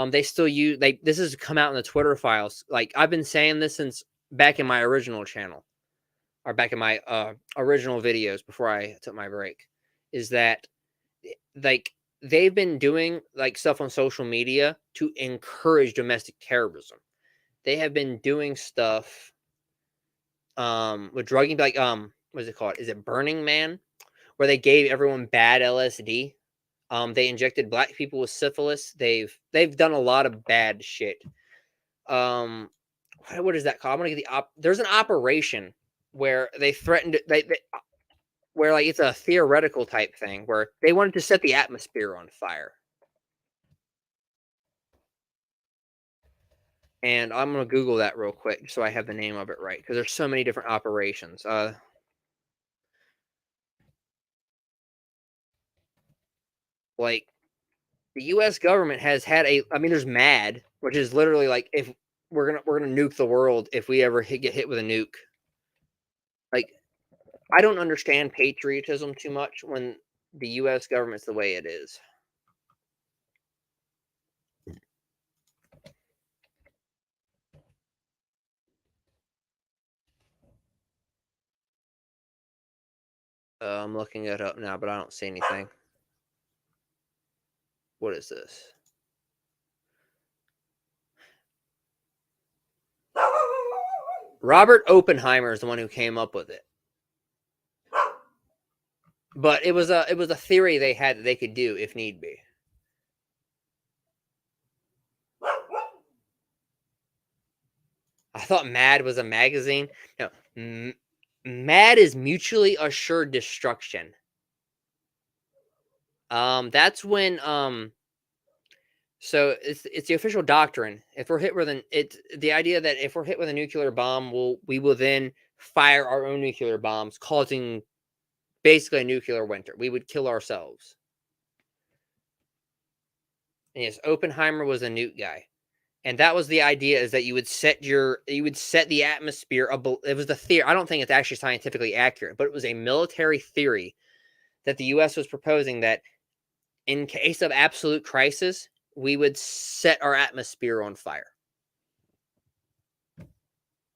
They still use this has come out in the Twitter files. Like, I've been saying this since back in my original channel, or back in my original videos before I took my break. Is that, like, they've been doing, like, stuff on social media to encourage domestic terrorism. They have been doing stuff with drugging, like, what is it called? Is it Burning Man? Where they gave everyone bad LSD. They injected black people with syphilis. They've done a lot of bad shit. What is that called? I'm gonna get there's an operation where they threatened where, like, it's a theoretical type thing where they wanted to set the atmosphere on fire. And I'm gonna Google that real quick so I have the name of it right, because there's so many different operations. Like, the U.S. government has had there's MAD, which is literally like, if we're gonna nuke the world if we ever get hit with a nuke. Like, I don't understand patriotism too much when the U.S. government's the way it is. I'm looking it up now, but I don't see anything. What is this? Robert Oppenheimer is the one who came up with it. But it was a theory they had that they could do if need be. I thought MAD was a magazine. No, MAD is mutually assured destruction. That's when so it's the official doctrine. If we're hit with it's the idea that if we're hit with a nuclear bomb, we will then fire our own nuclear bombs, causing basically a nuclear winter. We would kill ourselves. And yes, Oppenheimer was a nuke guy. And that was the idea, is that you would set the atmosphere. It was the theory. I don't think it's actually scientifically accurate, but it was a military theory that the U.S. was proposing, that in case of absolute crisis, we would set our atmosphere on fire.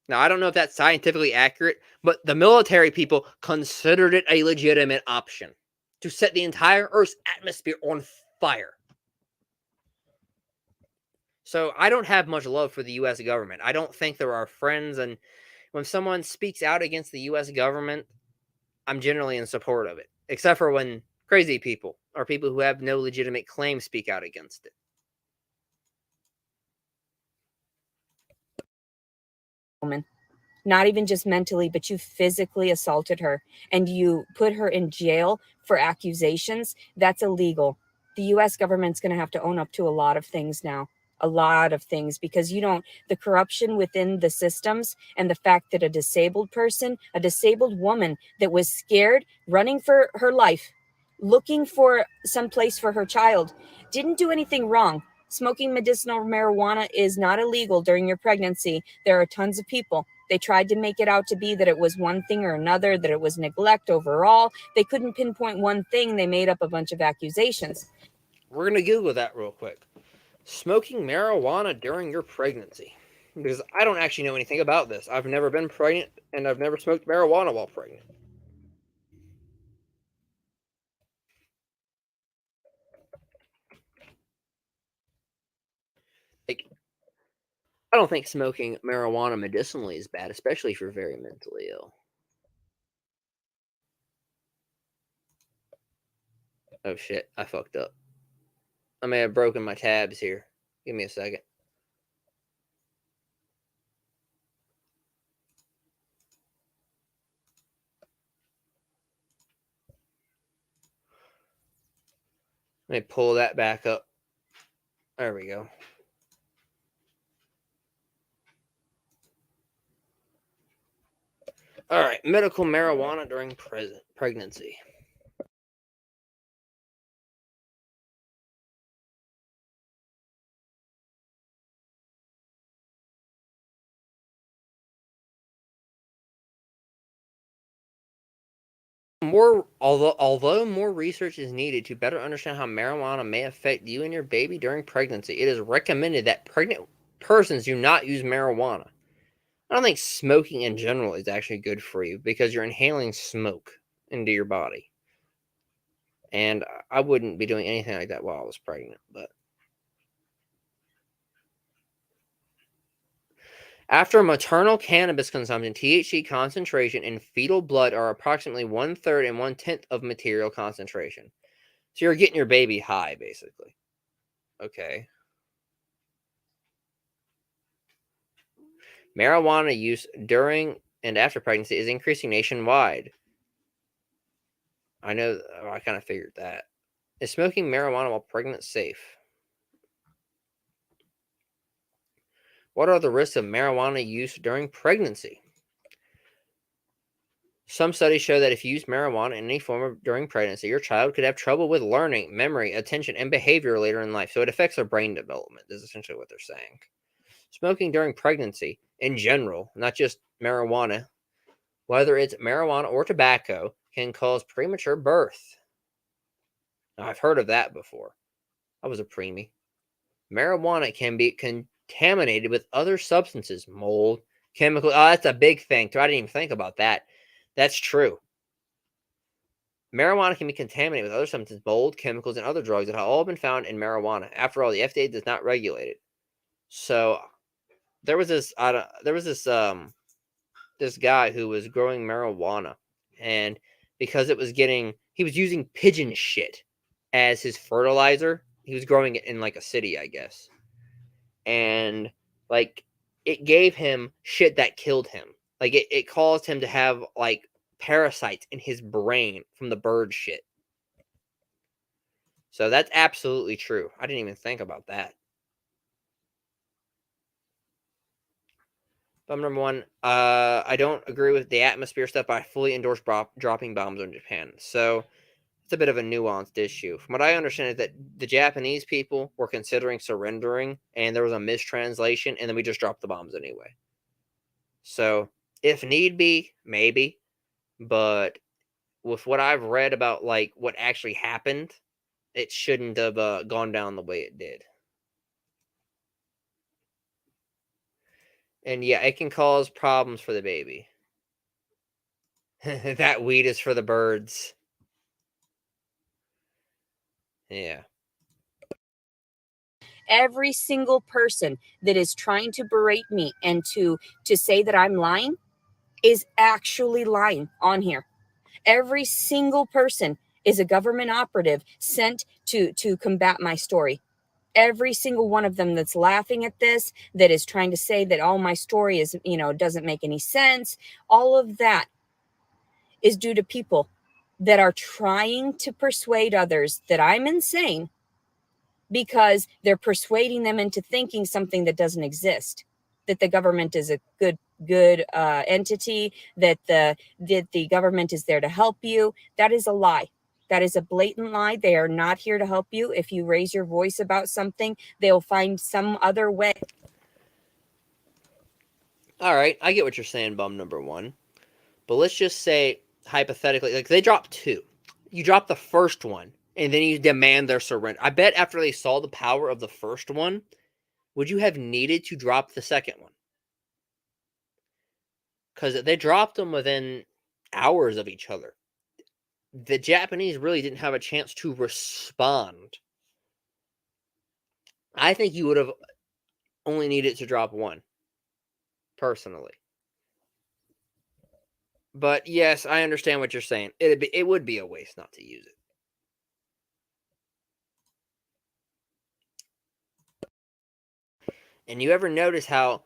Now, I don't know if that's scientifically accurate, but the military people considered it a legitimate option to set the entire Earth's atmosphere on fire. So I don't have much love for the U.S. government. I don't think they're our friends. And when someone speaks out against the U.S. government, I'm generally in support of it, except for when crazy people or people who have no legitimate claim speak out against it. Woman, not even just mentally, but you physically assaulted her and you put her in jail for accusations. That's illegal. The U.S. government's going to have to own up to a lot of things now. A lot of things, because the corruption within the systems, and the fact that a disabled woman that was scared, running for her life, looking for some place for her child, didn't do anything wrong. Smoking medicinal marijuana is not illegal during your pregnancy. There are tons of people. They tried to make it out to be that it was one thing or another, that it was neglect overall. They couldn't pinpoint one thing. They made up a bunch of accusations. We're going to Google that real quick. Smoking marijuana during your pregnancy. Because I don't actually know anything about this. I've never been pregnant, and I've never smoked marijuana while pregnant. I don't think smoking marijuana medicinally is bad, especially if you're very mentally ill. Oh shit, I fucked up. I may have broken my tabs here. Give me a second. Let me pull that back up. There we go. All right, medical marijuana during pregnancy. Although more research is needed to better understand how marijuana may affect you and your baby during pregnancy, it is recommended that pregnant persons do not use marijuana. I don't think smoking in general is actually good for you, because you're inhaling smoke into your body. And I wouldn't be doing anything like that while I was pregnant. But after maternal cannabis consumption, THC concentration in fetal blood are approximately 1/3 and 1/10 of material concentration. So you're getting your baby high, basically. Okay. Marijuana use during and after pregnancy is increasing nationwide. I know, I kind of figured that. Is smoking marijuana while pregnant safe? What are the risks of marijuana use during pregnancy? Some studies show that if you use marijuana in any form during pregnancy, your child could have trouble with learning, memory, attention, and behavior later in life. So it affects their brain development, is essentially what they're saying. Smoking during pregnancy, in general, not just marijuana, whether it's marijuana or tobacco, can cause premature birth. Now, I've heard of that before. I was a preemie. Marijuana can be contaminated with other substances, mold, chemical. Oh, that's a big thing too. I didn't even think about that. That's true. Marijuana can be contaminated with other substances, mold, chemicals, and other drugs that have all been found in marijuana. After all, the FDA does not regulate it. So there was this this guy who was growing marijuana, and because he was using pigeon shit as his fertilizer. He was growing it in like a city, I guess. And like it gave him shit that killed him. Like it caused him to have like parasites in his brain from the bird shit. So that's absolutely true. I didn't even think about that. Bomb number one, I don't agree with the atmosphere stuff, but I fully endorse dropping bombs on Japan. So it's a bit of a nuanced issue. From what I understand is that the Japanese people were considering surrendering, and there was a mistranslation, and then we just dropped the bombs anyway. So if need be, maybe. But with what I've read about like what actually happened, it shouldn't have gone down the way it did. And yeah, it can cause problems for the baby. That weed is for the birds. Yeah. Every single person that is trying to berate me and to say that I'm lying is actually lying on here. Every single person is a government operative sent to combat my story. Every single one of them that's laughing at this, that is trying to say that all my story is, doesn't make any sense. All of that is due to people that are trying to persuade others that I'm insane because they're persuading them into thinking something that doesn't exist, that the government is a good entity, that the government is there to help you. That is a lie. That is a blatant lie. They are not here to help you. If you raise your voice about something, they'll find some other way. All right, I get what you're saying, bum number one. But let's just say, hypothetically, like they dropped two. You drop the first one, and then you demand their surrender. I bet after they saw the power of the first one, would you have needed to drop the second one? Because they dropped them within hours of each other. The Japanese really didn't have a chance to respond. I think you would have only needed to drop one, personally. But yes, I understand what you're saying. It would be a waste not to use it. And you ever notice how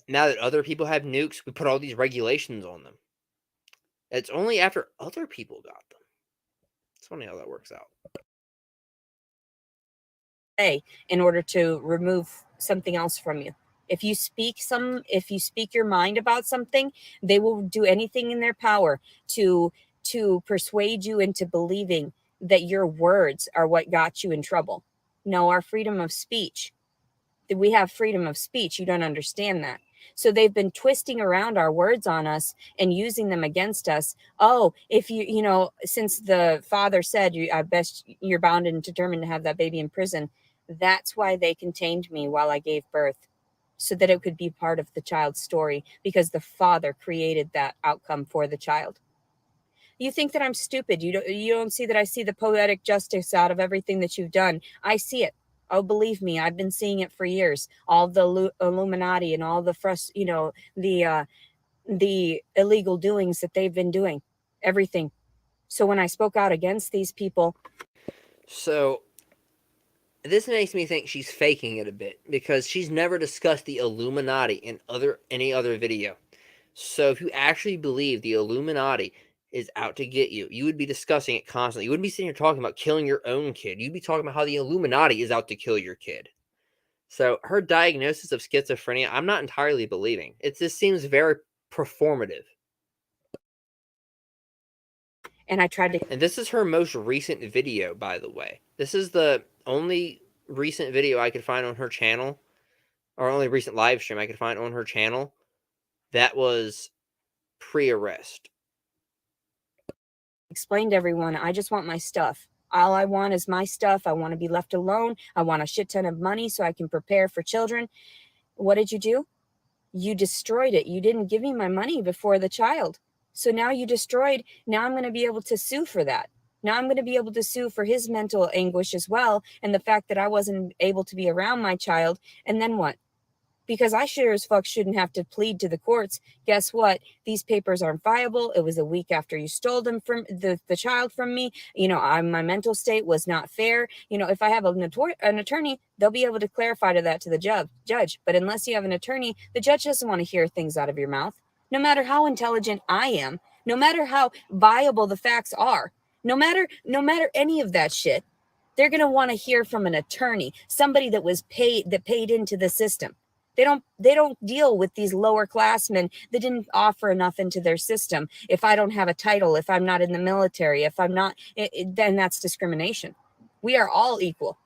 now that other people have nukes, we put all these regulations on them? It's only after other people got them. It's funny how that works out. In order to remove something else from you. If you speak your mind about something, they will do anything in their power to persuade you into believing that your words are what got you in trouble. No, our freedom of speech. We have freedom of speech. You don't understand that. So they've been twisting around our words on us and using them against us. Oh, if since the father said, I bet you're bound and determined to have that baby in prison. That's why they contained me while I gave birth, so that it could be part of the child's story, because the father created that outcome for the child. You think that I'm stupid. You don't see that I see the poetic justice out of everything that you've done. I see it. Oh, believe me, I've been seeing it for years. All the Illuminati and all the the illegal doings that they've been doing, everything. So when I spoke out against these people. So this makes me think she's faking it a bit, because she's never discussed the Illuminati in any other video. So if you actually believe the Illuminati is out to get you, you would be discussing it constantly. You wouldn't be sitting here talking about killing your own kid. You'd be talking about how the Illuminati is out to kill your kid. So her diagnosis of schizophrenia, I'm not entirely believing. It just seems very performative. And I tried to... And this is her most recent video, by the way. This is the only recent video I could find on her channel, or only recent live stream I could find on her channel, that was pre-arrest. Explain to everyone, I just want my stuff. All I want is my stuff. I want to be left alone. I want a shit ton of money so I can prepare for children. What did you do? You destroyed it. You didn't give me my money before the child. So now you destroyed, now I'm going to be able to sue for that. Now I'm going to be able to sue for his mental anguish as well, and the fact that I wasn't able to be around my child. And then what? Because I sure as fuck shouldn't have to plead to the courts. Guess what? These papers aren't viable. It was a week after you stole them from the child from me. You know, my mental state was not fair. You know, if I have an attorney, they'll be able to clarify that to the judge. But unless you have an attorney, the judge doesn't want to hear things out of your mouth. No matter how intelligent I am, no matter how viable the facts are, no matter any of that shit, they're going to want to hear from an attorney, somebody that paid into the system. They don't deal with these lower classmen that didn't offer enough into their system. If I don't have a title, if I'm not in the military, if I'm not, then that's discrimination. We are all equal.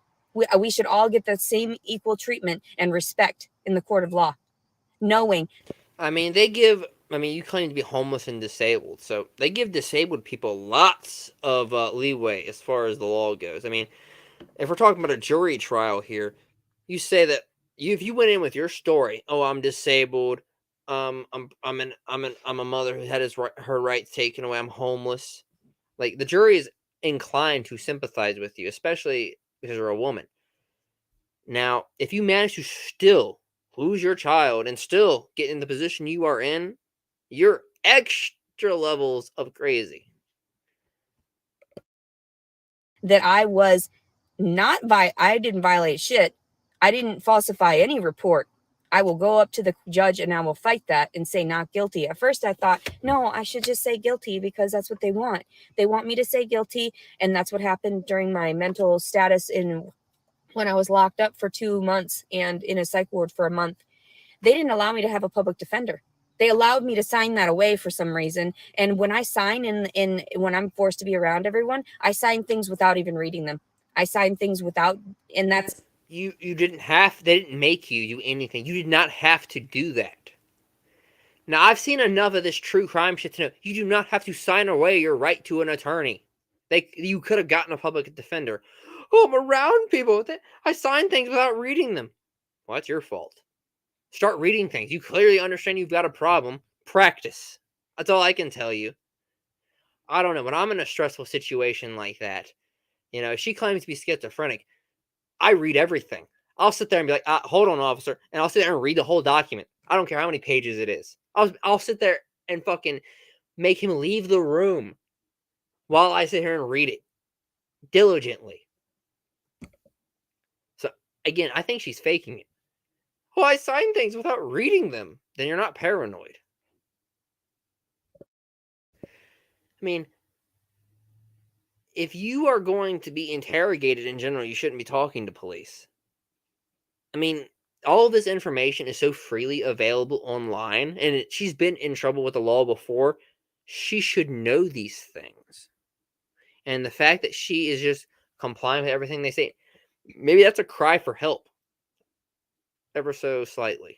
We should all get the same equal treatment and respect in the court of law. Knowing. I mean, you claim to be homeless and disabled, so they give disabled people lots of leeway as far as the law goes. I mean, if we're talking about a jury trial here, you say that if you went in with your story, oh, I'm disabled, I'm a mother who had her rights taken away, I'm homeless. Like, the jury is inclined to sympathize with you, especially because you're a woman. Now, if you manage to still lose your child and still get in the position you are in, you're extra levels of crazy. That I was I didn't violate shit. I didn't falsify any report. I will go up to the judge and I will fight that and say not guilty. At first I thought, no, I should just say guilty because that's what they want. They want me to say guilty. And that's what happened during my mental status when I was locked up for 2 months and in a psych ward for a month. They didn't allow me to have a public defender. They allowed me to sign that away for some reason. And when I sign when I'm forced to be around everyone, I sign things without even reading them. I sign things without, and that's... You didn't they didn't make you do anything. You did not have to do that. Now, I've seen enough of this true crime shit to know you do not have to sign away your right to an attorney. You could have gotten a public defender. Oh, I'm around people. I sign things without reading them. Well, that's your fault. Start reading things. You clearly understand you've got a problem. Practice. That's all I can tell you. I don't know. When I'm in a stressful situation like that, you know, if she claims to be schizophrenic, I read everything. I'll sit there and be like, hold on, officer. And I'll sit there and read the whole document. I don't care how many pages it is. I'll sit there and fucking make him leave the room while I sit here and read it diligently. So, again, I think she's faking it. Oh, I sign things without reading them. Then you're not paranoid. I mean, if you are going to be interrogated in general, you shouldn't be talking to police. I mean, all of this information is so freely available online, and she's been in trouble with the law before. She should know these things. And the fact that she is just complying with everything they say, maybe that's a cry for help. Ever so slightly.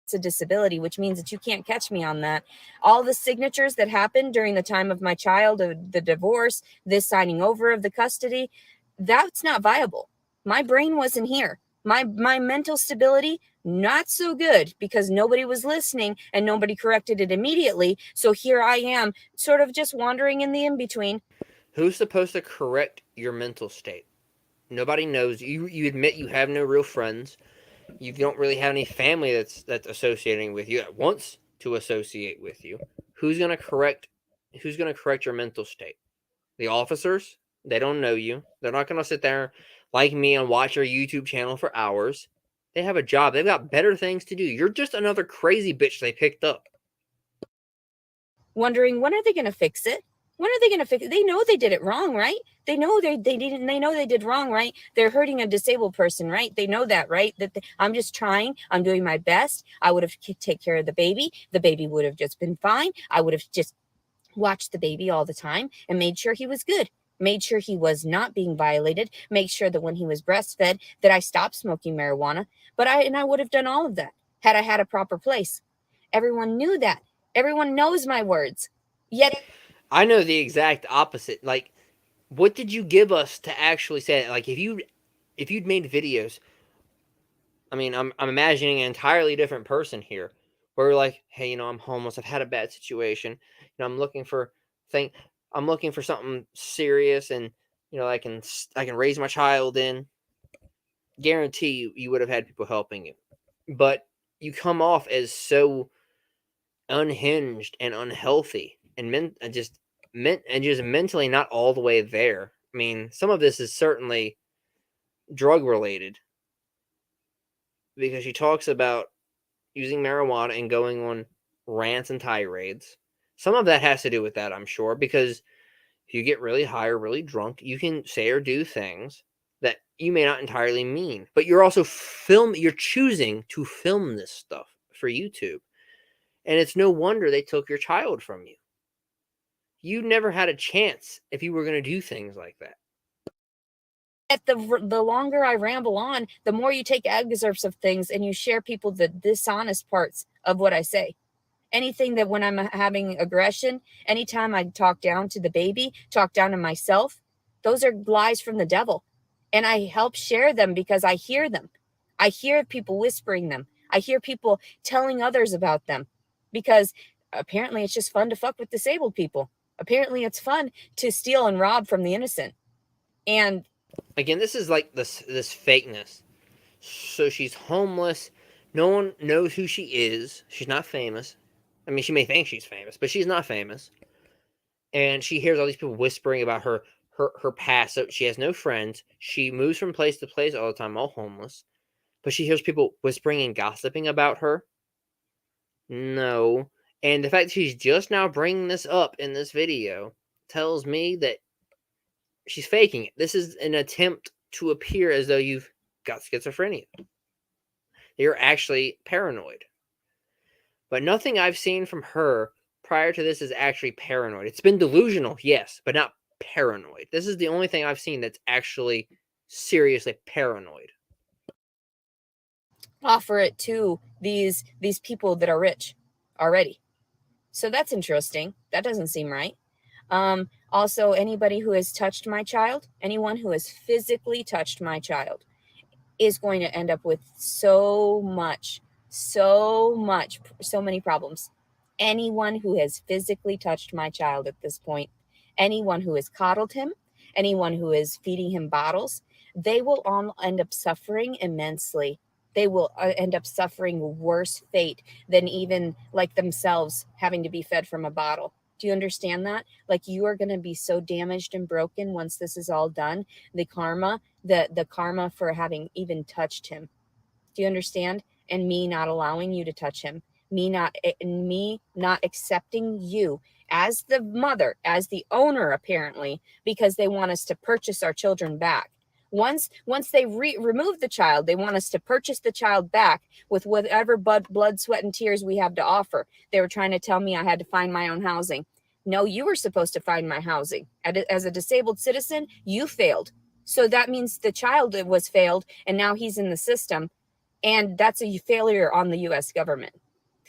It's a disability, which means that you can't catch me on that. All the signatures that happened during the time of my child, the divorce, this signing over of the custody, that's not viable. My brain wasn't here. My mental stability, not so good, because nobody was listening and nobody corrected it immediately. So here I am, sort of just wandering in the in-between. Who's supposed to correct your mental state? Nobody knows. You admit you have no real friends. You don't really have any family that's associating with you, that wants to associate with you. Who's gonna correct your mental state? The officers? They don't know you. They're not gonna sit there like me and watch your YouTube channel for hours. They have a job. They've got better things to do. You're just another crazy bitch they picked up. Wondering, when are they gonna fix it? When are they going to fix it? They know they did it wrong, right? They know they didn't. They know they did wrong, right? They're hurting a disabled person, right? They know that, right? I'm just trying. I'm doing my best. I would have take care of the baby. The baby would have just been fine. I would have just watched the baby all the time and made sure he was good. Made sure he was not being violated. Made sure that when he was breastfed, that I stopped smoking marijuana. But I would have done all of that had I had a proper place. Everyone knew that. Everyone knows my words. Yet I know the exact opposite. Like, what did you give us to actually say that? Like, if you'd made videos, I mean, I'm imagining an entirely different person here. where we're like, hey, I'm homeless. I've had a bad situation. I'm looking for something serious, and I can raise my child in. Guarantee you would have had people helping you, but you come off as so unhinged and unhealthy and just mentally not all the way there. I mean, some of this is certainly drug related because she talks about using marijuana and going on rants and tirades. Some of that has to do with that, I'm sure, because if you get really high or really drunk, you can say or do things that you may not entirely mean, but you're also you're choosing to film this stuff for YouTube. And it's no wonder they took your child from you. You never had a chance if you were going to do things like that. The longer I ramble on, the more you take excerpts of things and you share people the dishonest parts of what I say. Anything that when I'm having aggression, anytime I talk down to the baby, talk down to myself, those are lies from the devil. And I help share them because I hear them. I hear people whispering them. I hear people telling others about them because apparently it's just fun to fuck with disabled people. Apparently it's fun to steal and rob from the innocent. And again, this is like this fakeness. So she's homeless. No one knows who she is. She's not famous. I mean, she may think she's famous, but she's not famous. And she hears all these people whispering about her past. So she has no friends. She moves from place to place all the time, all homeless. But she hears people whispering and gossiping about her. No. And the fact that she's just now bringing this up in this video tells me that she's faking it. This is an attempt to appear as though you've got schizophrenia. You're actually paranoid. But nothing I've seen from her prior to this is actually paranoid. It's been delusional, yes, but not paranoid. This is the only thing I've seen that's actually seriously paranoid. Offer it to these people that are rich already. So that's interesting. That doesn't seem right. Also, anybody who has touched my child, anyone who has physically touched my child is going to end up with so many problems. Anyone who has physically touched my child at this point, anyone who has coddled him, anyone who is feeding him bottles, they will all end up suffering immensely. They will end up suffering worse fate than even like themselves having to be fed from a bottle. Do you understand that? Like, you are going to be so damaged and broken once this is all done. The karma for having even touched him. Do you understand? And me not allowing you to touch him. Me not accepting you as the mother, as the owner, apparently, because they want us to purchase our children back. Once they remove the child, they want us to purchase the child back with whatever blood, sweat, and tears we have to offer. They were trying to tell me I had to find my own housing. No, you were supposed to find my housing. As a disabled citizen, you failed. So that means the child was failed, and now he's in the system. And that's a failure on the U.S. government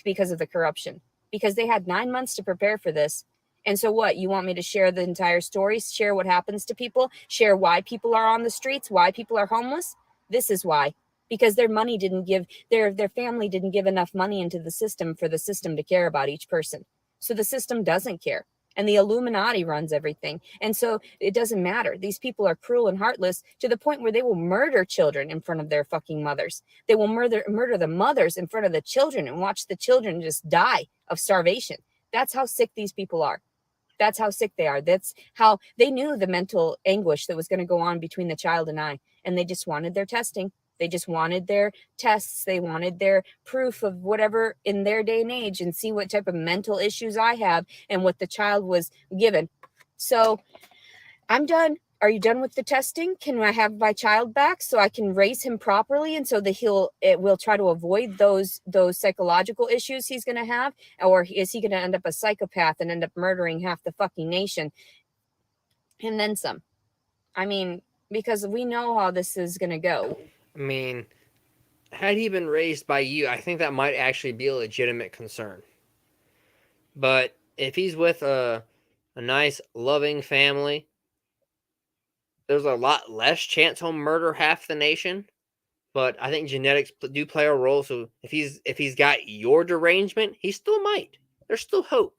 because of the corruption, because they had 9 months to prepare for this. And so what? You want me to share the entire story, share what happens to people, share why people are on the streets, why people are homeless? This is why. Because their money didn't give, their family didn't give enough money into the system for the system to care about each person. So the system doesn't care. And the Illuminati runs everything. And so it doesn't matter. These people are cruel and heartless to the point where they will murder children in front of their fucking mothers. They will murder the mothers in front of the children and watch the children just die of starvation. That's how sick these people are. That's how sick they are. That's how they knew the mental anguish that was going to go on between the child and I. And they just wanted their testing. They just wanted their tests. They wanted their proof of whatever in their day and age and see what type of mental issues I have and what the child was given. So I'm done. Are you done with the testing? Can I have my child back so I can raise him properly and so that it will try to avoid those psychological issues he's going to have? Or is he going to end up a psychopath and end up murdering half the fucking nation? And then some. I mean, because we know how this is going to go. I mean, had he been raised by you, I think that might actually be a legitimate concern. But if he's with a nice, loving family, there's a lot less chance he'll murder half the nation But I think genetics do play a role. So if he's got your derangement, he still might. There's still hope.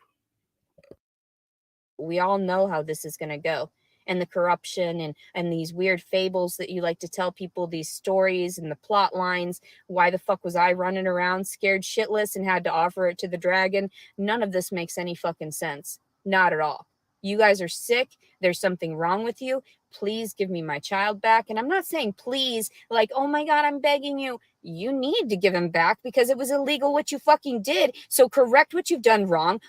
We all know how this is going to go, and the corruption and these weird fables that you like to tell people, these stories and the plot lines. Why the fuck was I running around scared shitless and had to offer it to the dragon? None of this makes any fucking sense. Not at all. You guys are sick. There's something wrong with you. Please give me my child back. And I'm not saying please, like, oh my God, I'm begging you. You need to give him back because it was illegal what you fucking did. So correct what you've done wrong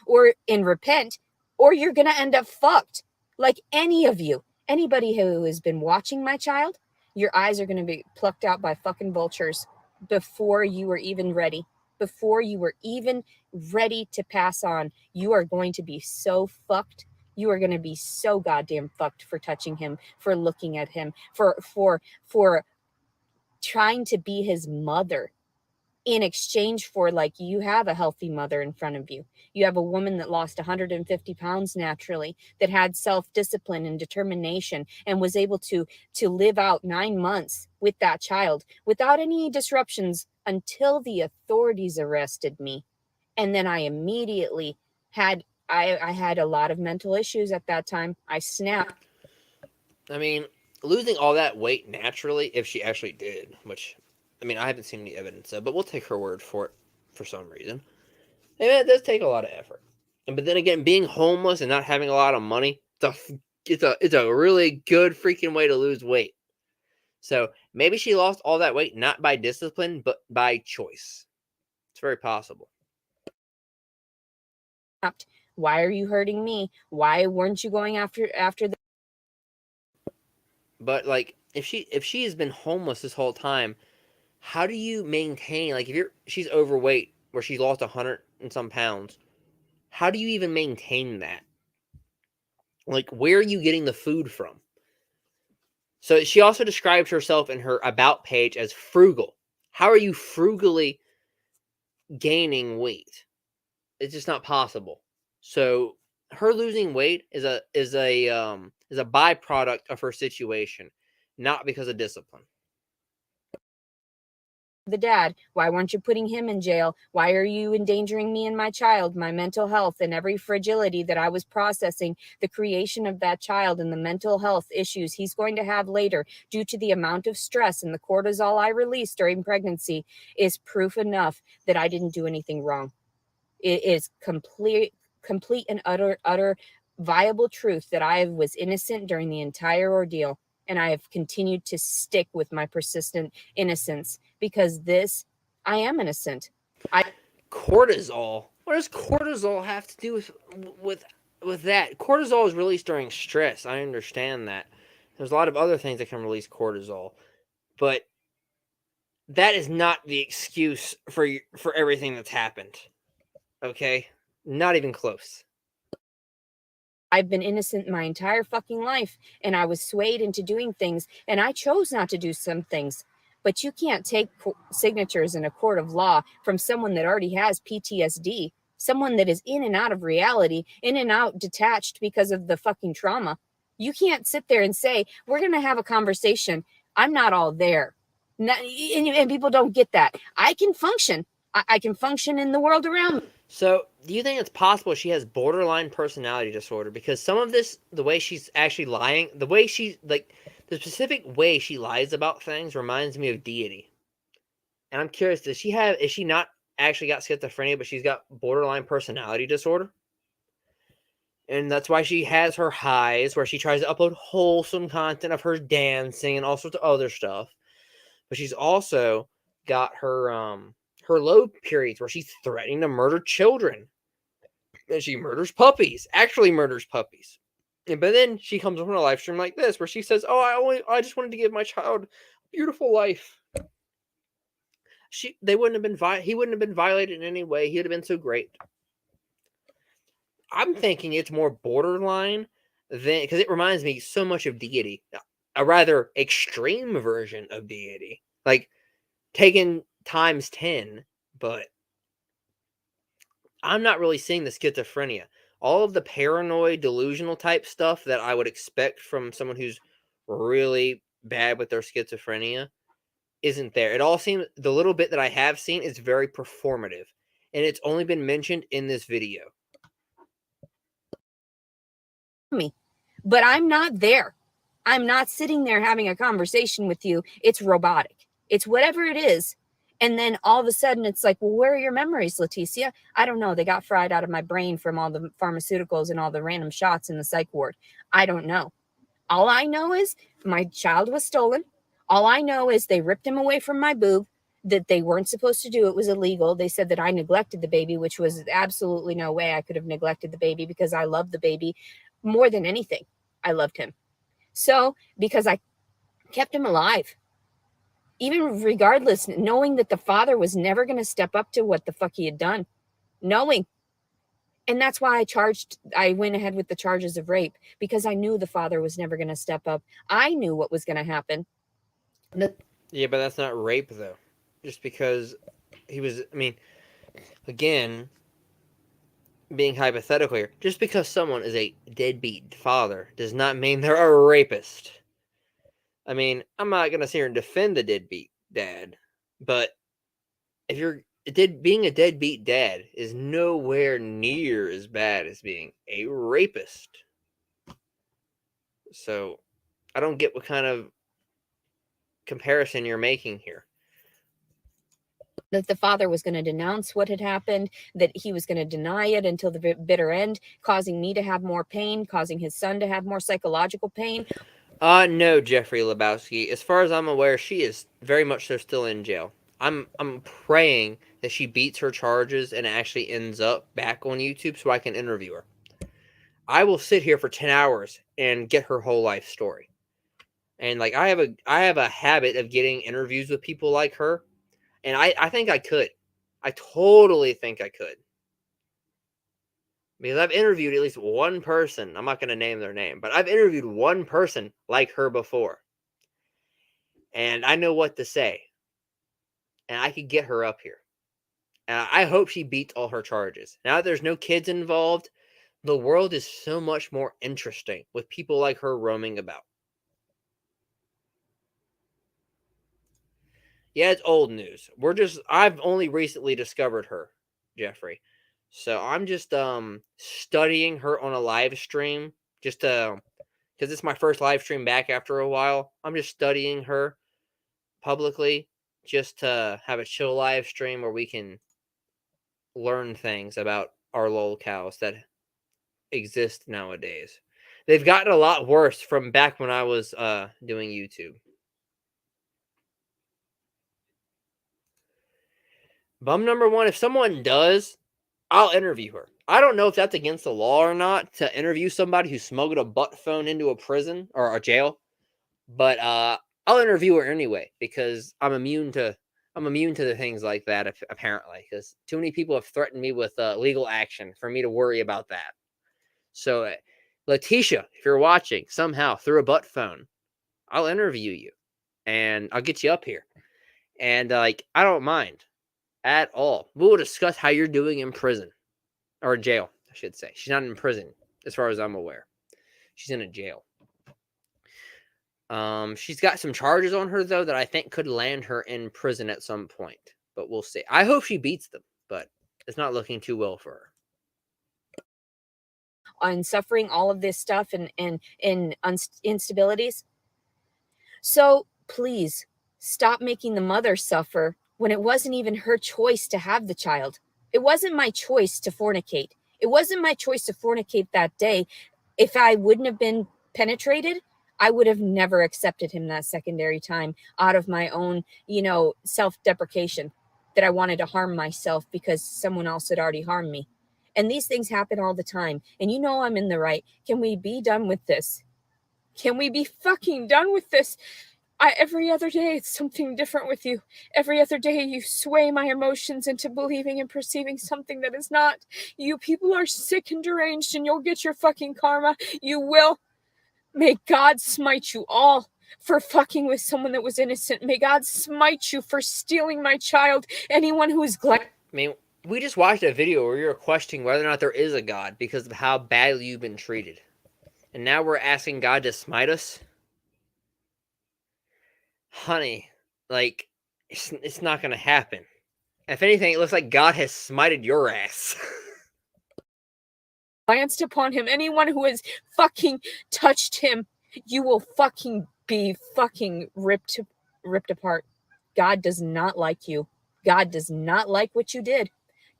and repent, or you're going to end up fucked. Like any of you, anybody who has been watching my child, your eyes are going to be plucked out by fucking vultures before you were even ready. Before you were even ready to pass on, you are going to be so fucked. You are going to be so goddamn fucked for touching him, for looking at him, for trying to be his mother in exchange for, like, you have a healthy mother in front of you. You have a woman that lost 150 pounds naturally, that had self-discipline and determination and was able to live out 9 months with that child without any disruptions until the authorities arrested me. And then I immediately had I had a lot of mental issues at that time. I snapped. I mean, losing all that weight naturally, if she actually did, which, I mean, I haven't seen any evidence of, but we'll take her word for it for some reason. And it does take a lot of effort. But then again, being homeless and not having a lot of money, it's a really good freaking way to lose weight. So maybe she lost all that weight not by discipline, but by choice. It's very possible. Why are you hurting me? Why weren't you going after the... But like, if she has been homeless this whole time, how do you maintain, like, if she's overweight where she's lost 100 and some pounds, how do you even maintain that? Like, where are you getting the food from? So she also describes herself in her about page as frugal. How are you frugally gaining weight? It's just not possible. So her losing weight is a byproduct of her situation, not because of discipline. The dad, why weren't you putting him in jail? Why are you endangering me and my child, my mental health, and every fragility that I was processing, the creation of that child and the mental health issues he's going to have later due to the amount of stress and the cortisol I released during pregnancy is proof enough that I didn't do anything wrong. It is complete and utter viable truth that I was innocent during the entire ordeal. And I have continued to stick with my persistent innocence because I am innocent. Cortisol? What does cortisol have to do with that? Cortisol is released during stress. I understand that. There's a lot of other things that can release cortisol, but that is not the excuse for everything that's happened. Okay? Not even close. I've been innocent my entire fucking life, and I was swayed into doing things, and I chose not to do some things. But you can't take signatures in a court of law from someone that already has PTSD, someone that is in and out of reality, in and out detached because of the fucking trauma. You can't sit there and say, we're going to have a conversation. I'm not all there. And people don't get that. I can function. I can function in the world around me. So, do you think it's possible she has borderline personality disorder? Because some of this, the way she's actually lying, the way she's, like, the specific way she lies about things reminds me of deity. And I'm curious, is she not actually got schizophrenia, but she's got borderline personality disorder? And that's why she has her highs, where she tries to upload wholesome content of her dancing and all sorts of other stuff. But she's also got her low periods where she's threatening to murder children. And she actually murders puppies. But then she comes on a live stream like this, where she says, "Oh, I just wanted to give my child a beautiful life." He wouldn't have been violated in any way. He would have been so great. I'm thinking it's more borderline because it reminds me so much of deity, a rather extreme version of deity, like taken times 10. But I'm not really seeing the schizophrenia. All of the paranoid, delusional type stuff that I would expect from someone who's really bad with their schizophrenia isn't there. It all seems, the little bit that I have seen is very performative, and it's only been mentioned in this video. But I'm not there. I'm not sitting there having a conversation with you. It's robotic. It's whatever it is. And then all of a sudden it's like, well, where are your memories, Leticia? I don't know. They got fried out of my brain from all the pharmaceuticals and all the random shots in the psych ward. I don't know. All I know is my child was stolen. All I know is they ripped him away from my boob, that they weren't supposed to do. It was illegal. They said that I neglected the baby, which was absolutely no way I could have neglected the baby, because I loved the baby more than anything. I loved him. So, because I kept him alive, even regardless, knowing that the father was never going to step up to what the fuck he had done, knowing. And that's why I went ahead with the charges of rape, because I knew the father was never going to step up. I knew what was going to happen. Yeah, but that's not rape, though. Just because he was, I mean, again, being hypothetical here, just because someone is a deadbeat father does not mean they're a rapist. I mean, I'm not going to sit here and defend the deadbeat dad, but if you're being a deadbeat dad is nowhere near as bad as being a rapist. So I don't get what kind of comparison you're making here. That the father was going to denounce what had happened, that he was going to deny it until the bitter end, causing me to have more pain, causing his son to have more psychological pain. No, Jeffrey Lebowski. As far as I'm aware, she is very much so still in jail. I'm praying that she beats her charges and actually ends up back on YouTube so I can interview her. I will sit here for 10 hours and get her whole life story. And like I have a habit of getting interviews with people like her, and I think I could. I totally think I could. Because I've interviewed at least one person. I'm not going to name their name, but I've interviewed one person like her before. And I know what to say. And I could get her up here. And I hope she beats all her charges. Now that there's no kids involved, the world is so much more interesting with people like her roaming about. Yeah, it's old news. I've only recently discovered her, Jeffrey. So I'm just studying her on a live stream, just because it's my first live stream back after a while. I'm just studying her publicly, just to have a chill live stream where we can learn things about our lolcows that exist nowadays. They've gotten a lot worse from back when I was doing YouTube. Bum number one, if someone does, I'll interview her. I don't know if that's against the law or not to interview somebody who smuggled a butt phone into a prison or a jail, but I'll interview her anyway because I'm immune to the things like that apparently, because too many people have threatened me with legal action for me to worry about that. So, Leticia, if you're watching somehow through a butt phone, I'll interview you and I'll get you up here, and I don't mind at all. We will discuss how you're doing in prison. Or jail, I should say. She's not in prison, as far as I'm aware. She's in a jail. She's got some charges on her, though, that I think could land her in prison at some point. But we'll see. I hope she beats them, but it's not looking too well for her. On suffering all of this stuff and instabilities. So please stop making the mother suffer when it wasn't even her choice to have the child. It wasn't my choice to fornicate. It wasn't my choice to fornicate that day. If I wouldn't have been penetrated, I would have never accepted him that secondary time out of my own, self-deprecation, that I wanted to harm myself because someone else had already harmed me. And these things happen all the time. And I'm in the right. Can we be done with this? Can we be fucking done with this? Every other day, it's something different with you. Every other day, you sway my emotions into believing and perceiving something that is not. You people are sick and deranged, and you'll get your fucking karma. You will. May God smite you all for fucking with someone that was innocent. May God smite you for stealing my child. Anyone who is glad. I mean, we just watched a video where you're questioning whether or not there is a God because of how badly you've been treated. And now we're asking God to smite us? Honey, It's not going to happen. If anything, it looks like God has smited your ass. Glanced upon him. Anyone who has fucking touched him, you will fucking be fucking ripped apart. God does not like you. God does not like what you did.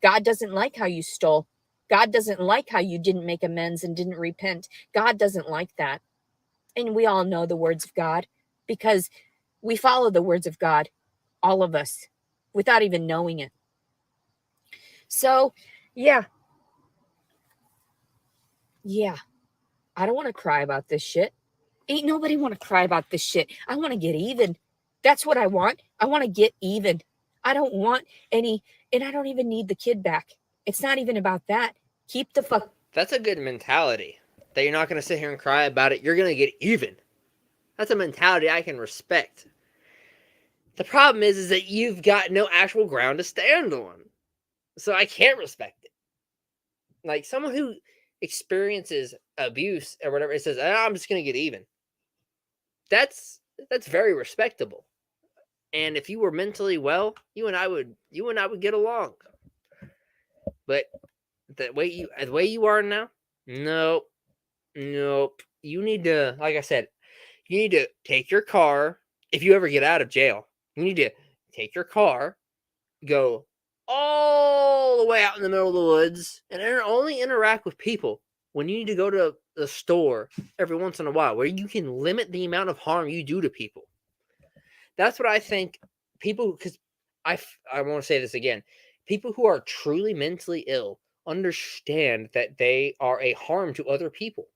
God doesn't like how you stole. God doesn't like how you didn't make amends and didn't repent. God doesn't like that. And we all know the words of God because we follow the words of God, all of us, without even knowing it. So, yeah. Yeah. I don't want to cry about this shit. Ain't nobody want to cry about this shit. I want to get even. That's what I want. I want to get even. I don't want any, and I don't even need the kid back. It's not even about that. Keep the fuck. That's a good mentality. That you're not going to sit here and cry about it. You're going to get even. That's a mentality I can respect. The problem is that you've got no actual ground to stand on. So I can't respect it. Like someone who experiences abuse or whatever, it says, I'm just going to get even. That's very respectable. And if you were mentally well, you and I would get along. But the way you are now, nope. You need to, like I said, you need to take your car. If you ever get out of jail, you need to take your car, go all the way out in the middle of the woods, and only interact with people when you need to go to the store every once in a while, where you can limit the amount of harm you do to people. That's what I think. People, because I want to say this again, people who are truly mentally ill understand that they are a harm to other people,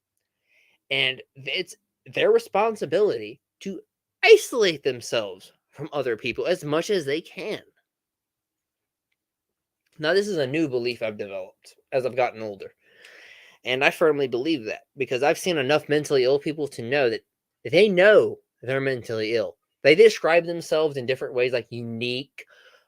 and it's their responsibility to isolate themselves from other people as much as they can. Now, this is a new belief I've developed as I've gotten older. And I firmly believe that because I've seen enough mentally ill people to know that they know they're mentally ill. They describe themselves in different ways, like unique,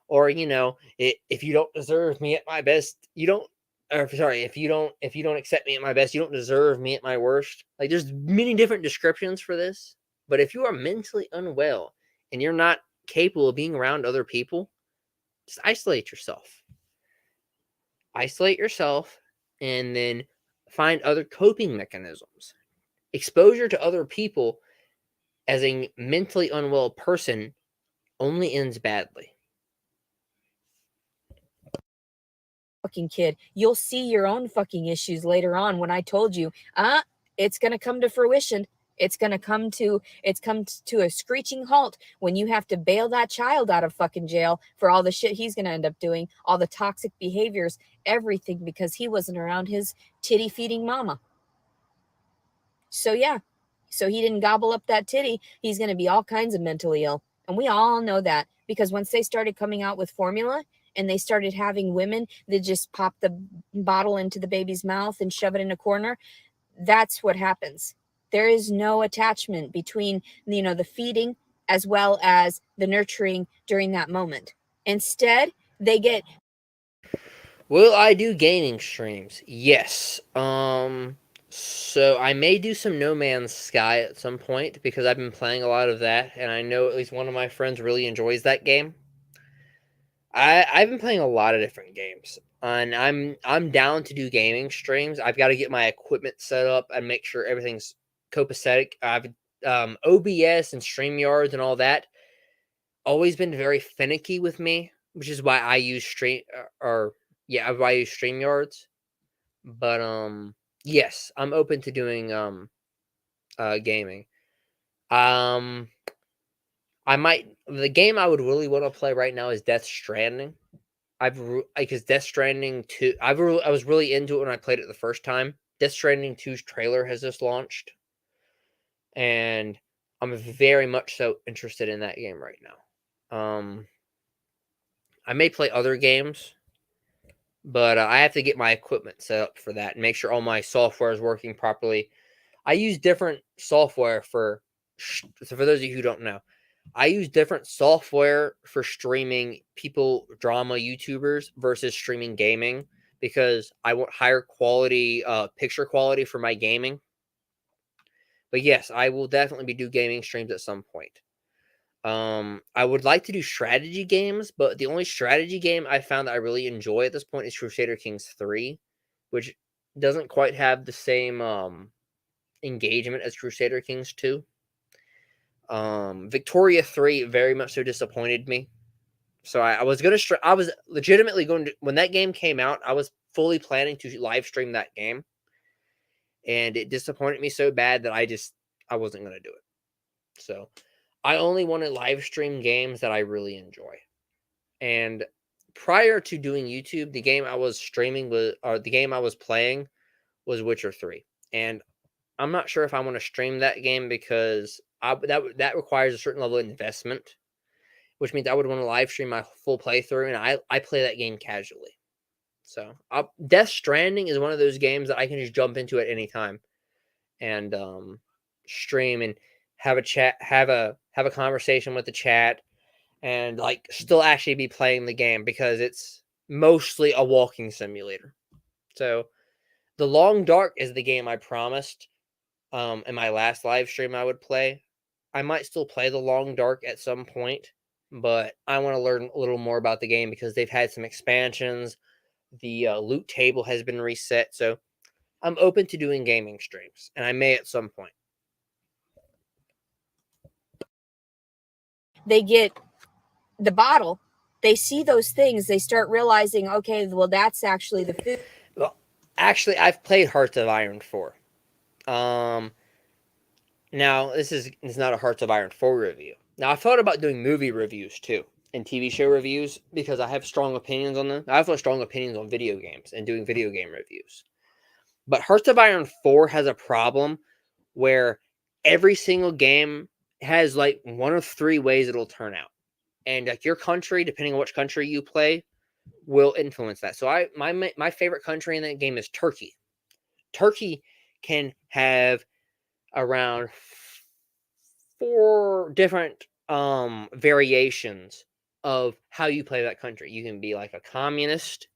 or if you don't deserve me at my best, you don't. Or sorry, if you don't accept me at my best, you don't deserve me at my worst. Like there's many different descriptions for this. But if you are mentally unwell and you're not capable of being around other people, just isolate yourself. Isolate yourself, and then find other coping mechanisms. Exposure to other people as a mentally unwell person only ends badly. Fucking kid, you'll see your own fucking issues later on when I told you, it's going to come to fruition. It's come to a screeching halt when you have to bail that child out of fucking jail for all the shit he's going to end up doing, all the toxic behaviors, everything because he wasn't around his titty feeding mama. So yeah, so he didn't gobble up that titty. He's going to be all kinds of mentally ill. And we all know that because once they started coming out with formula and they started having women that just pop the bottle into the baby's mouth and shove it in a corner, that's what happens. There is no attachment between, the feeding as well as the nurturing during that moment. Instead, they get... Will I do gaming streams? Yes. So I may do some No Man's Sky at some point because I've been playing a lot of that, and I know at least one of my friends really enjoys that game. I've been playing a lot of different games, and I'm down to do gaming streams. I've got to get my equipment set up and make sure everything's copacetic. I've OBS and StreamYards and all that always been very finicky with me, which is why I use why I use StreamYards. But yes, I'm open to doing gaming. The game I would really want to play right now is Death Stranding. Because Death Stranding 2, I was really into it when I played it the first time. Death Stranding 2's trailer has just launched, and I'm very much so interested in that game right now. I may play other games, but I have to get my equipment set up for that and make sure all my software is working properly. I use different software so for those of you who don't know, I use different software for streaming drama YouTubers versus streaming gaming because I want higher quality picture quality for my gaming. But yes, I will definitely do gaming streams at some point. I would like to do strategy games, but the only strategy game I found that I really enjoy at this point is Crusader Kings 3, which doesn't quite have the same engagement as Crusader Kings 2. Victoria 3 very much so disappointed me. So I was I was legitimately going to, when that game came out, I was fully planning to live stream that game. And it disappointed me so bad that I wasn't going to do it. So I only want to live stream games that I really enjoy. And prior to doing YouTube, the game I was streaming the game I was playing was Witcher 3. And I'm not sure if I want to stream that game because that requires a certain level of investment, which means I would want to live stream my full playthrough, and I play that game casually. So Death Stranding is one of those games that I can just jump into at any time and stream and have a chat, have a conversation with the chat, and like still actually be playing the game because it's mostly a walking simulator. So The Long Dark is the game I promised in my last live stream I would play. I might still play The Long Dark at some point, but I want to learn a little more about the game because they've had some expansions. The loot table has been reset, so I'm open to doing gaming streams, and I may at some point. They get the bottle, they see those things, they start realizing, okay, well, that's actually the food. Well, actually, I've played Hearts of Iron 4. Now, this is not a Hearts of Iron 4 review. Now, I thought about doing movie reviews, too, and TV show reviews, because I have strong opinions on them. I have strong opinions on video games and doing video game reviews. But Hearts of Iron 4 has a problem where every single game has, like, one of three ways it'll turn out. And, like, your country, depending on which country you play, will influence that. So, my favorite country in that game is Turkey. Turkey can have around 4 different variations of how you play that country. You can be like a communist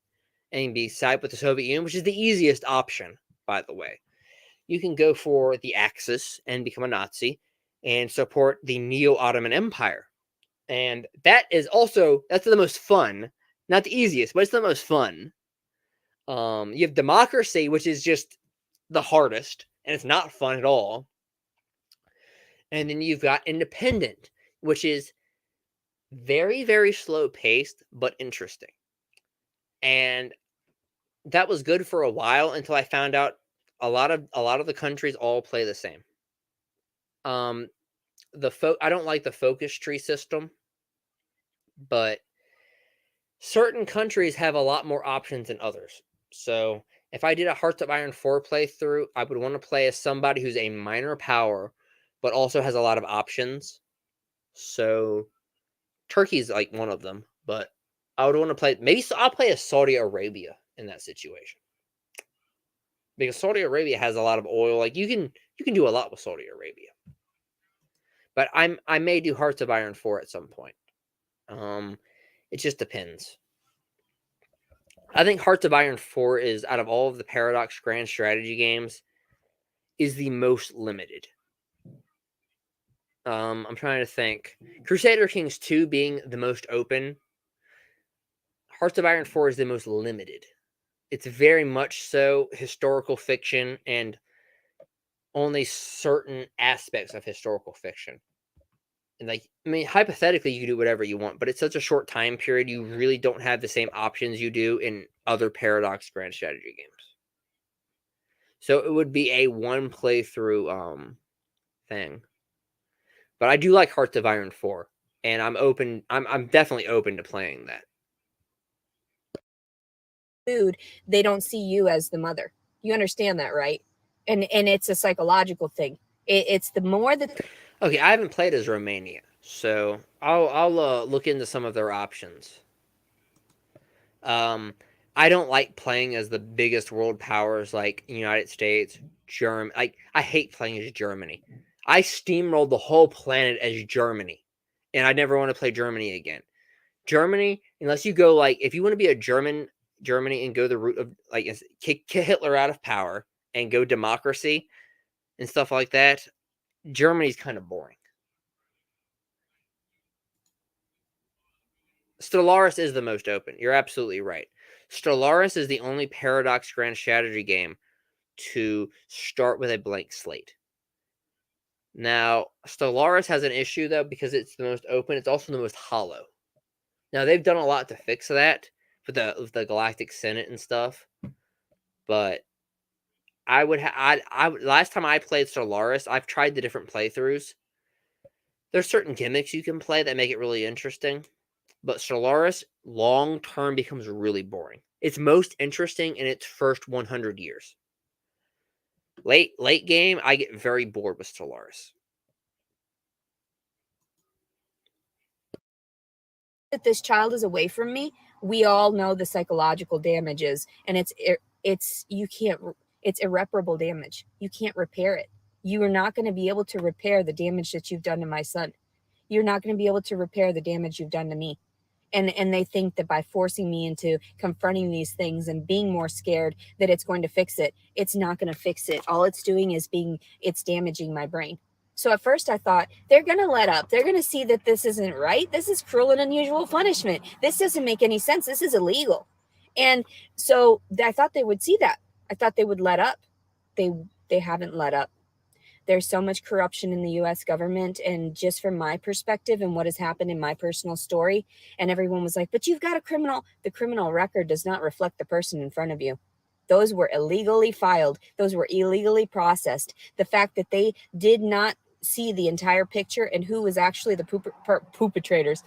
and be side with the Soviet Union, which is the easiest option, by the way. You can go for the Axis and become a Nazi and support the Neo-Ottoman Empire. And that's the most fun. Not the easiest, but it's the most fun. You have democracy, which is just the hardest, and it's not fun at all. And then you've got independent, which is very, very slow paced, but interesting. And that was good for a while until I found out a lot of the countries all play the same. I don't like the focus tree system, but certain countries have a lot more options than others. So if I did a Hearts of Iron 4 playthrough, I would want to play as somebody who's a minor power, but also has a lot of options. So Turkey's like one of them, but I would want to play, I'll play as Saudi Arabia in that situation. Because Saudi Arabia has a lot of oil. Like you can do a lot with Saudi Arabia. But I may do Hearts of Iron 4 at some point. It just depends. I think Hearts of Iron 4 is, out of all of the Paradox Grand Strategy games, is the most limited. I'm trying to think. Crusader Kings 2 being the most open. Hearts of Iron 4 is the most limited. It's very much so historical fiction and only certain aspects of historical fiction. And hypothetically, you can do whatever you want, but it's such a short time period, you really don't have the same options you do in other Paradox Grand Strategy games. So it would be a one playthrough thing. But I do like Hearts of Iron 4, and I'm definitely open to playing that. Food, they don't see you as the mother. You understand that, right? And it's a psychological thing. It's the more that. Okay, I haven't played as Romania, so I'll look into some of their options. I don't like playing as the biggest world powers like United States, Germany. I hate playing as Germany. I steamrolled the whole planet as Germany, and I never want to play Germany again. Germany, unless you go if you want to be a Germany and go the route of kick Hitler out of power and go democracy and stuff like that, Germany's kind of boring. Stellaris is the most open. You're absolutely right. Stellaris is the only Paradox Grand Strategy game to start with a blank slate. Now, Stellaris has an issue, though, because it's the most open. It's also the most hollow. Now, they've done a lot to fix that with the Galactic Senate and stuff. But last time I played Stellaris, I've tried the different playthroughs. There's certain gimmicks you can play that make it really interesting. But Stellaris, long-term, becomes really boring. It's most interesting in its first 100 years. Late game, I get very bored with Stellaris. That this child is away from me, we all know the psychological damages, and it's irreparable damage. You can't repair it. You are not going to be able to repair the damage that you've done to my son. You're not going to be able to repair the damage you've done to me. And they think that by forcing me into confronting these things and being more scared that it's going to fix it. It's not going to fix it. All it's doing is it's damaging my brain. So at first I thought, they're going to let up. They're going to see that this isn't right. This is cruel and unusual punishment. This doesn't make any sense. This is illegal. And so I thought they would see that. I thought they would let up. They haven't let up. There's so much corruption in the U.S. government, and just from my perspective and what has happened in my personal story, and everyone was like, but you've got a criminal. The criminal record does not reflect the person in front of you. Those were illegally filed. Those were illegally processed. The fact that they did not see the entire picture and who was actually the perpetrators,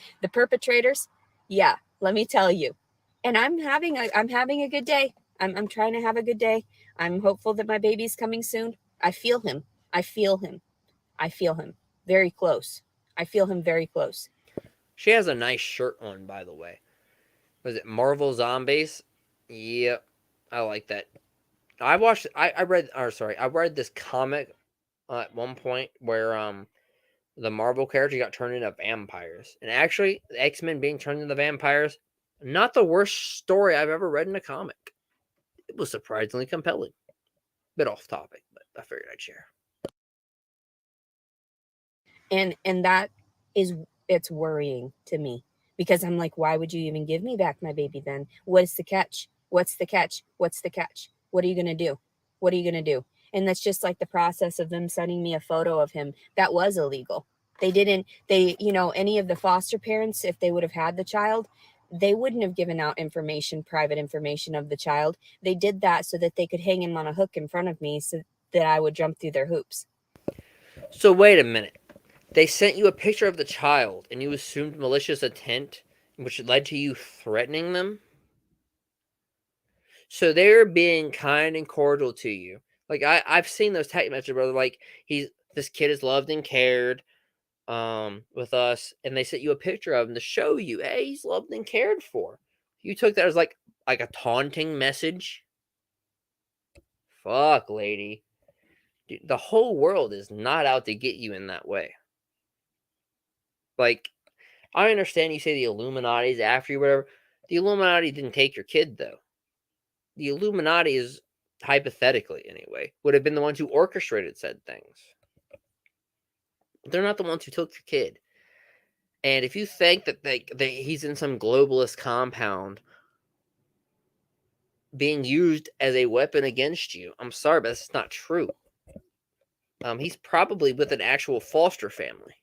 yeah, let me tell you. And I'm having a good day. I'm trying to have a good day. I'm hopeful that my baby's coming soon. I feel him. I feel him very close. I feel him very close. She has a nice shirt on, by the way. Was it Marvel Zombies? Yep, I like that. I read this comic at one point where the Marvel character got turned into vampires, and actually, the X-Men being turned into vampires, not the worst story I've ever read in a comic. It was surprisingly compelling. Bit off topic, but I figured I'd share. And that it's worrying to me, because I'm like, why would you even give me back my baby then? What's the catch? What's the catch? What's the catch? What are you going to do? What are you going to do? And that's just like the process of them sending me a photo of him. That was illegal. Any of the foster parents, if they would have had the child, they wouldn't have given out private information of the child. They did that so that they could hang him on a hook in front of me so that I would jump through their hoops. So wait a minute. They sent you a picture of the child, and you assumed malicious intent, which led to you threatening them? So they're being kind and cordial to you. Like, I've seen those text messages where they're like, this kid is loved and cared with us, and they sent you a picture of him to show you, hey, he's loved and cared for. You took that as like a taunting message? Fuck, lady. Dude, the whole world is not out to get you in that way. Like, I understand you say the Illuminati's after you, whatever. The Illuminati didn't take your kid, though. The Illuminati is, hypothetically anyway, would have been the ones who orchestrated said things. They're not the ones who took your kid. And if you think that he's in some globalist compound being used as a weapon against you, I'm sorry, but that's not true. He's probably with an actual foster family.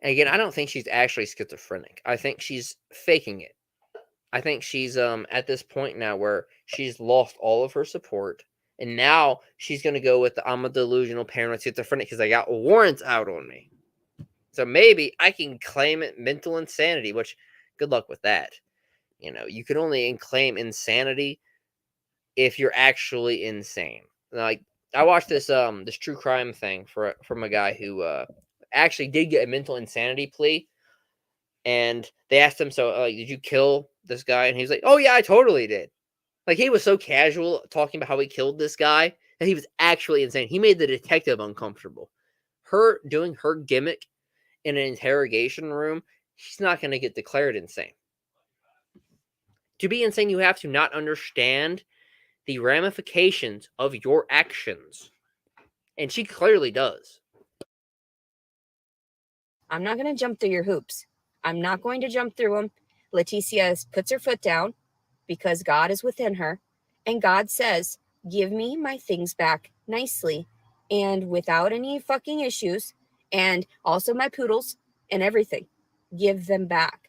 And again, I don't think she's actually schizophrenic. I think she's faking it. I think she's at this point now where she's lost all of her support, and now she's going to go with I'm a delusional paranoid schizophrenic because I got warrants out on me. So maybe I can claim it mental insanity, which good luck with that. You can only claim insanity if you're actually insane. Like, I watched this true crime thing from a guy who actually did get a mental insanity plea, and they asked him, so did you kill this guy? And he's like, oh yeah, I totally did. Like, he was so casual talking about how he killed this guy that he was actually insane. He made the detective uncomfortable. Her doing her gimmick in an interrogation room, she's not going to get declared insane. To be insane, you have to not understand the ramifications of your actions. And she clearly does. I'm not going to jump through your hoops. I'm not going to jump through them. Leticia puts her foot down because God is within her. And God says, give me my things back nicely and without any fucking issues. And also my poodles and everything. Give them back.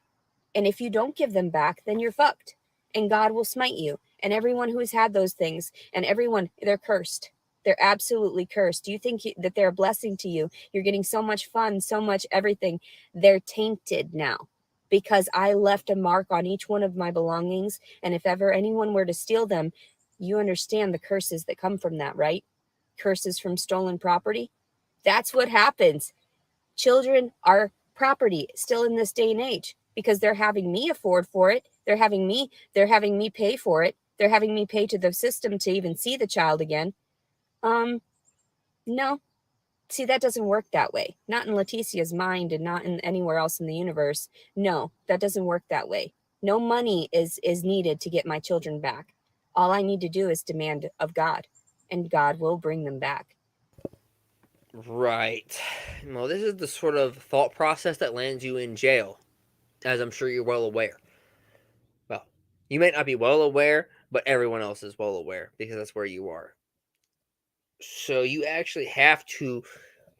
And if you don't give them back, then you're fucked. And God will smite you. And everyone who has had those things, and everyone, they're cursed. They're absolutely cursed. Do you think that they're a blessing to you? You're getting so much fun, so much everything. They're tainted now because I left a mark on each one of my belongings. And if ever anyone were to steal them, you understand the curses that come from that, right? Curses from stolen property. That's what happens. Children are property still in this day and age because they're having me afford for it. They're having me pay for it. They're having me pay to the system to even see the child again. No. See, that doesn't work that way. Not in Leticia's mind and not in anywhere else in the universe. No, that doesn't work that way. No money is needed to get my children back. All I need to do is demand of God, and God will bring them back. Right. Well, this is the sort of thought process that lands you in jail, as I'm sure you're well aware. Well, you may not be well aware, but everyone else is well aware because that's where you are. So you actually have to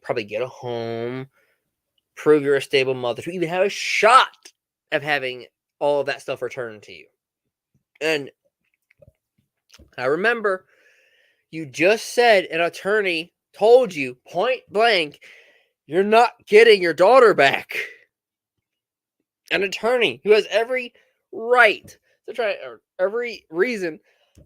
probably get a home, prove you're a stable mother to even have a shot of having all of that stuff returned to you. And I remember you just said an attorney told you point blank, you're not getting your daughter back. An attorney who has every right to try, or every reason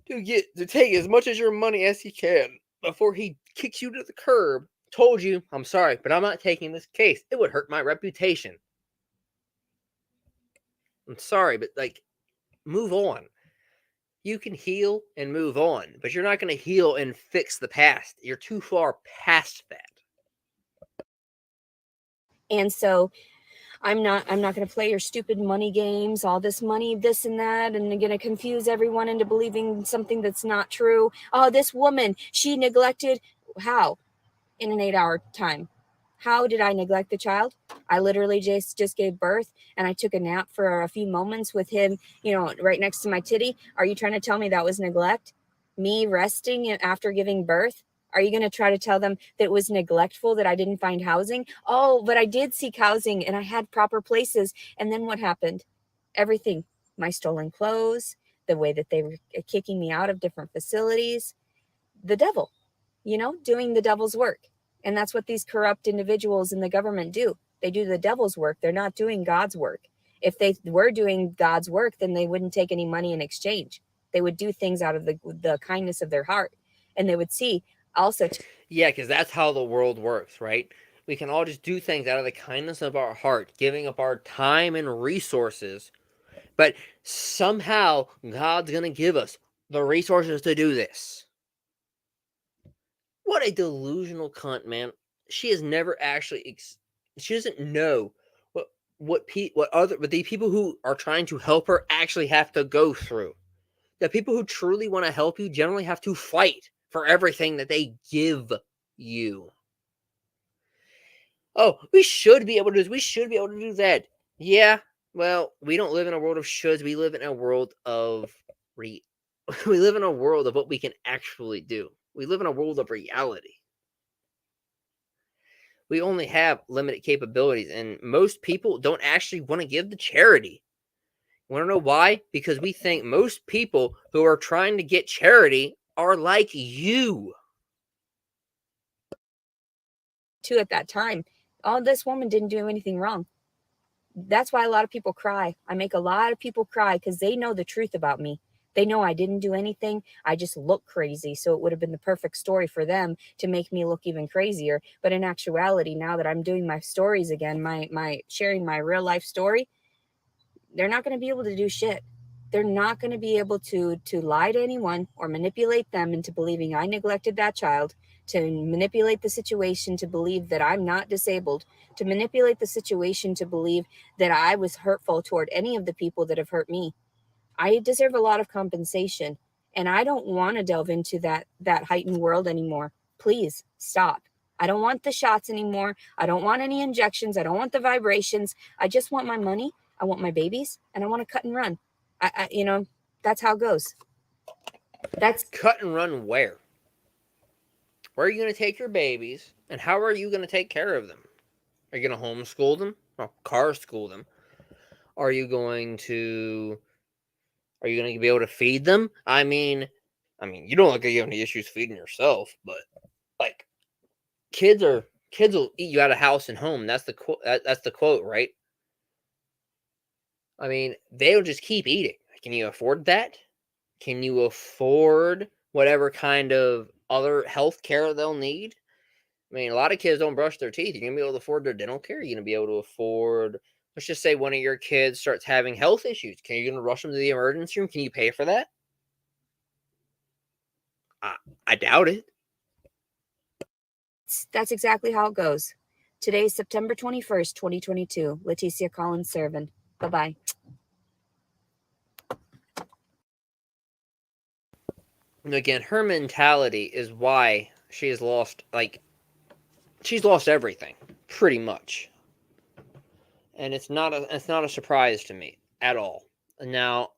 to take as much as your money as he can before he kicks you to the curb, told you, I'm sorry, but I'm not taking this case. It would hurt my reputation. I'm sorry, but move on. You can heal and move on, but you're not going to heal and fix the past. You're too far past that. And so I'm not going to play your stupid money games, all this money, this and that, and I'm going to confuse everyone into believing something that's not true. Oh, this woman, she neglected. How? In an 8-hour time. How did I neglect the child? I literally just gave birth and I took a nap for a few moments with him, right next to my titty. Are you trying to tell me that was neglect? Me resting after giving birth? Are you going to try to tell them that it was neglectful, that I didn't find housing? Oh, but I did seek housing and I had proper places. And then what happened? Everything. My stolen clothes, the way that they were kicking me out of different facilities. The devil, doing the devil's work. And that's what these corrupt individuals in the government do. They do the devil's work. They're not doing God's work. If they were doing God's work, then they wouldn't take any money in exchange. They would do things out of the kindness of their heart. And they would see also. Yeah, because that's how the world works, right? We can all just do things out of the kindness of our heart, giving up our time and resources. But somehow God's going to give us the resources to do this. What a delusional cunt, man. She has never actually she doesn't know what the people who are trying to help her actually have to go through. The people who truly want to help you generally have to fight for everything that they give you. Oh, we should be able to do this. We should be able to do that. Yeah, well, we don't live in a world of shoulds. We live in a world of we live in a world of what we can actually do. We live in a world of reality. We only have limited capabilities, and most people don't actually want to give to charity. You want to know why? Because we think most people who are trying to get charity are like you. Too, at that time, this woman didn't do anything wrong. That's why a lot of people cry. I make a lot of people cry because they know the truth about me. They know I didn't do anything. I just look crazy. So it would have been the perfect story for them to make me look even crazier. But in actuality, now that I'm doing my stories again, my sharing my real life story, they're not going to be able to do shit. They're not going to be able to lie to anyone or manipulate them into believing I neglected that child, to manipulate the situation to believe that I'm not disabled, to manipulate the situation to believe that I was hurtful toward any of the people that have hurt me. I deserve a lot of compensation, and I don't want to delve into that heightened world anymore. Please stop. I don't want the shots anymore. I don't want any injections. I don't want the vibrations. I just want my money. I want my babies, and I want to cut and run. You know, that's how it goes. That's cut and run where? Where are you going to take your babies, and how are you going to take care of them? Are you going to homeschool them? Or car school them? Are you going to be able to feed them? I mean, you don't look like you have any issues feeding yourself, but like kids will eat you out of house and home. That's the quote. That's the quote, right? I mean, they'll just keep eating. Can you afford that? Can you afford whatever kind of other health care they'll need? I mean, a lot of kids don't brush their teeth. You're going to be able to afford their dental care. You're going to be able to afford, let's just say one of your kids starts having health issues. Can you going to rush them to the emergency room? Can you pay for that? I doubt it. That's exactly how it goes. Today is September 21st, 2022. Leticia Collins Servin. Bye-bye. And again, her mentality is why she has lost, she's lost everything, pretty much. And it's not a surprise to me at all. Now,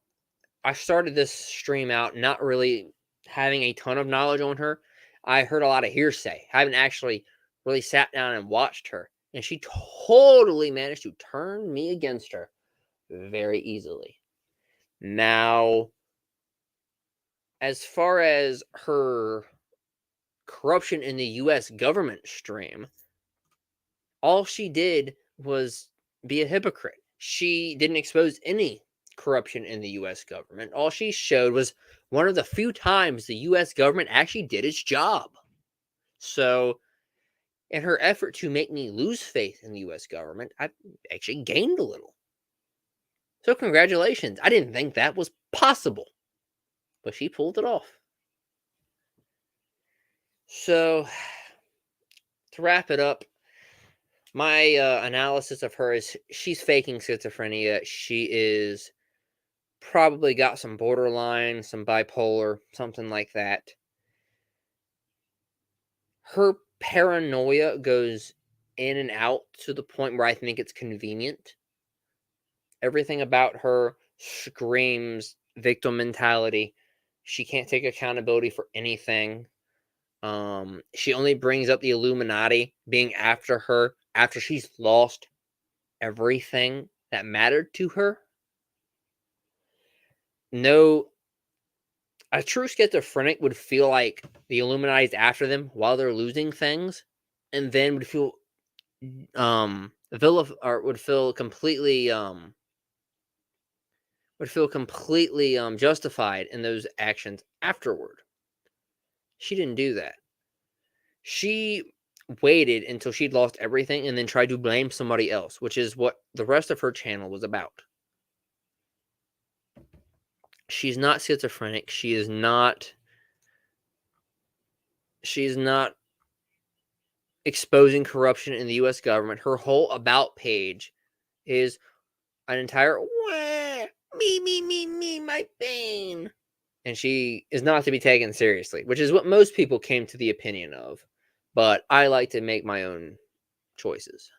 I started this stream out not really having a ton of knowledge on her. I heard a lot of hearsay. I haven't actually really sat down and watched her. And she totally managed to turn me against her very easily. Now, as far as her corruption in the U.S. government stream, all she did was be a hypocrite. She didn't expose any corruption in the U.S. government. All she showed was one of the few times the U.S. government actually did its job. So, in her effort to make me lose faith in the U.S. government, I actually gained a little. So, congratulations. I didn't think that was possible, but she pulled it off. So, to wrap it up, my analysis of her is she's faking schizophrenia. She is probably got some borderline, some bipolar, something like that. Her paranoia goes in and out to the point where I think it's convenient. Everything about her screams victim mentality. She can't take accountability for anything. She only brings up the Illuminati being after her after she's lost everything that mattered to her. No, a true schizophrenic would feel like the Illuminati is after them while they're losing things, and then would feel would feel completely justified in those actions afterward. She didn't do that. She waited until she'd lost everything and then tried to blame somebody else, which is what the rest of her channel was about. She's not schizophrenic. She's not exposing corruption in the U.S. government. Her whole about page is an entire me, my pain. And she is not to be taken seriously, which is what most people came to the opinion of. But I like to make my own choices.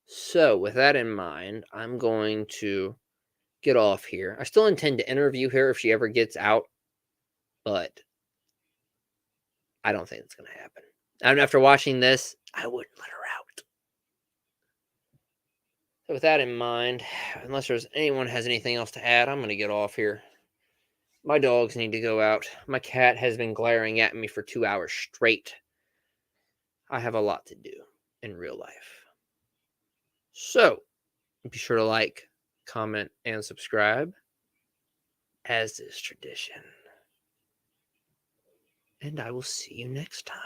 So, with that in mind, I'm going to get off here. I still intend to interview her if she ever gets out, but I don't think it's going to happen. And after watching this, I wouldn't let her out. So with that in mind, unless anyone has anything else to add, I'm going to get off here. My dogs need to go out. My cat has been glaring at me for 2 hours straight. I have a lot to do in real life. So, be sure to like, comment, and subscribe, as is tradition. And I will see you next time.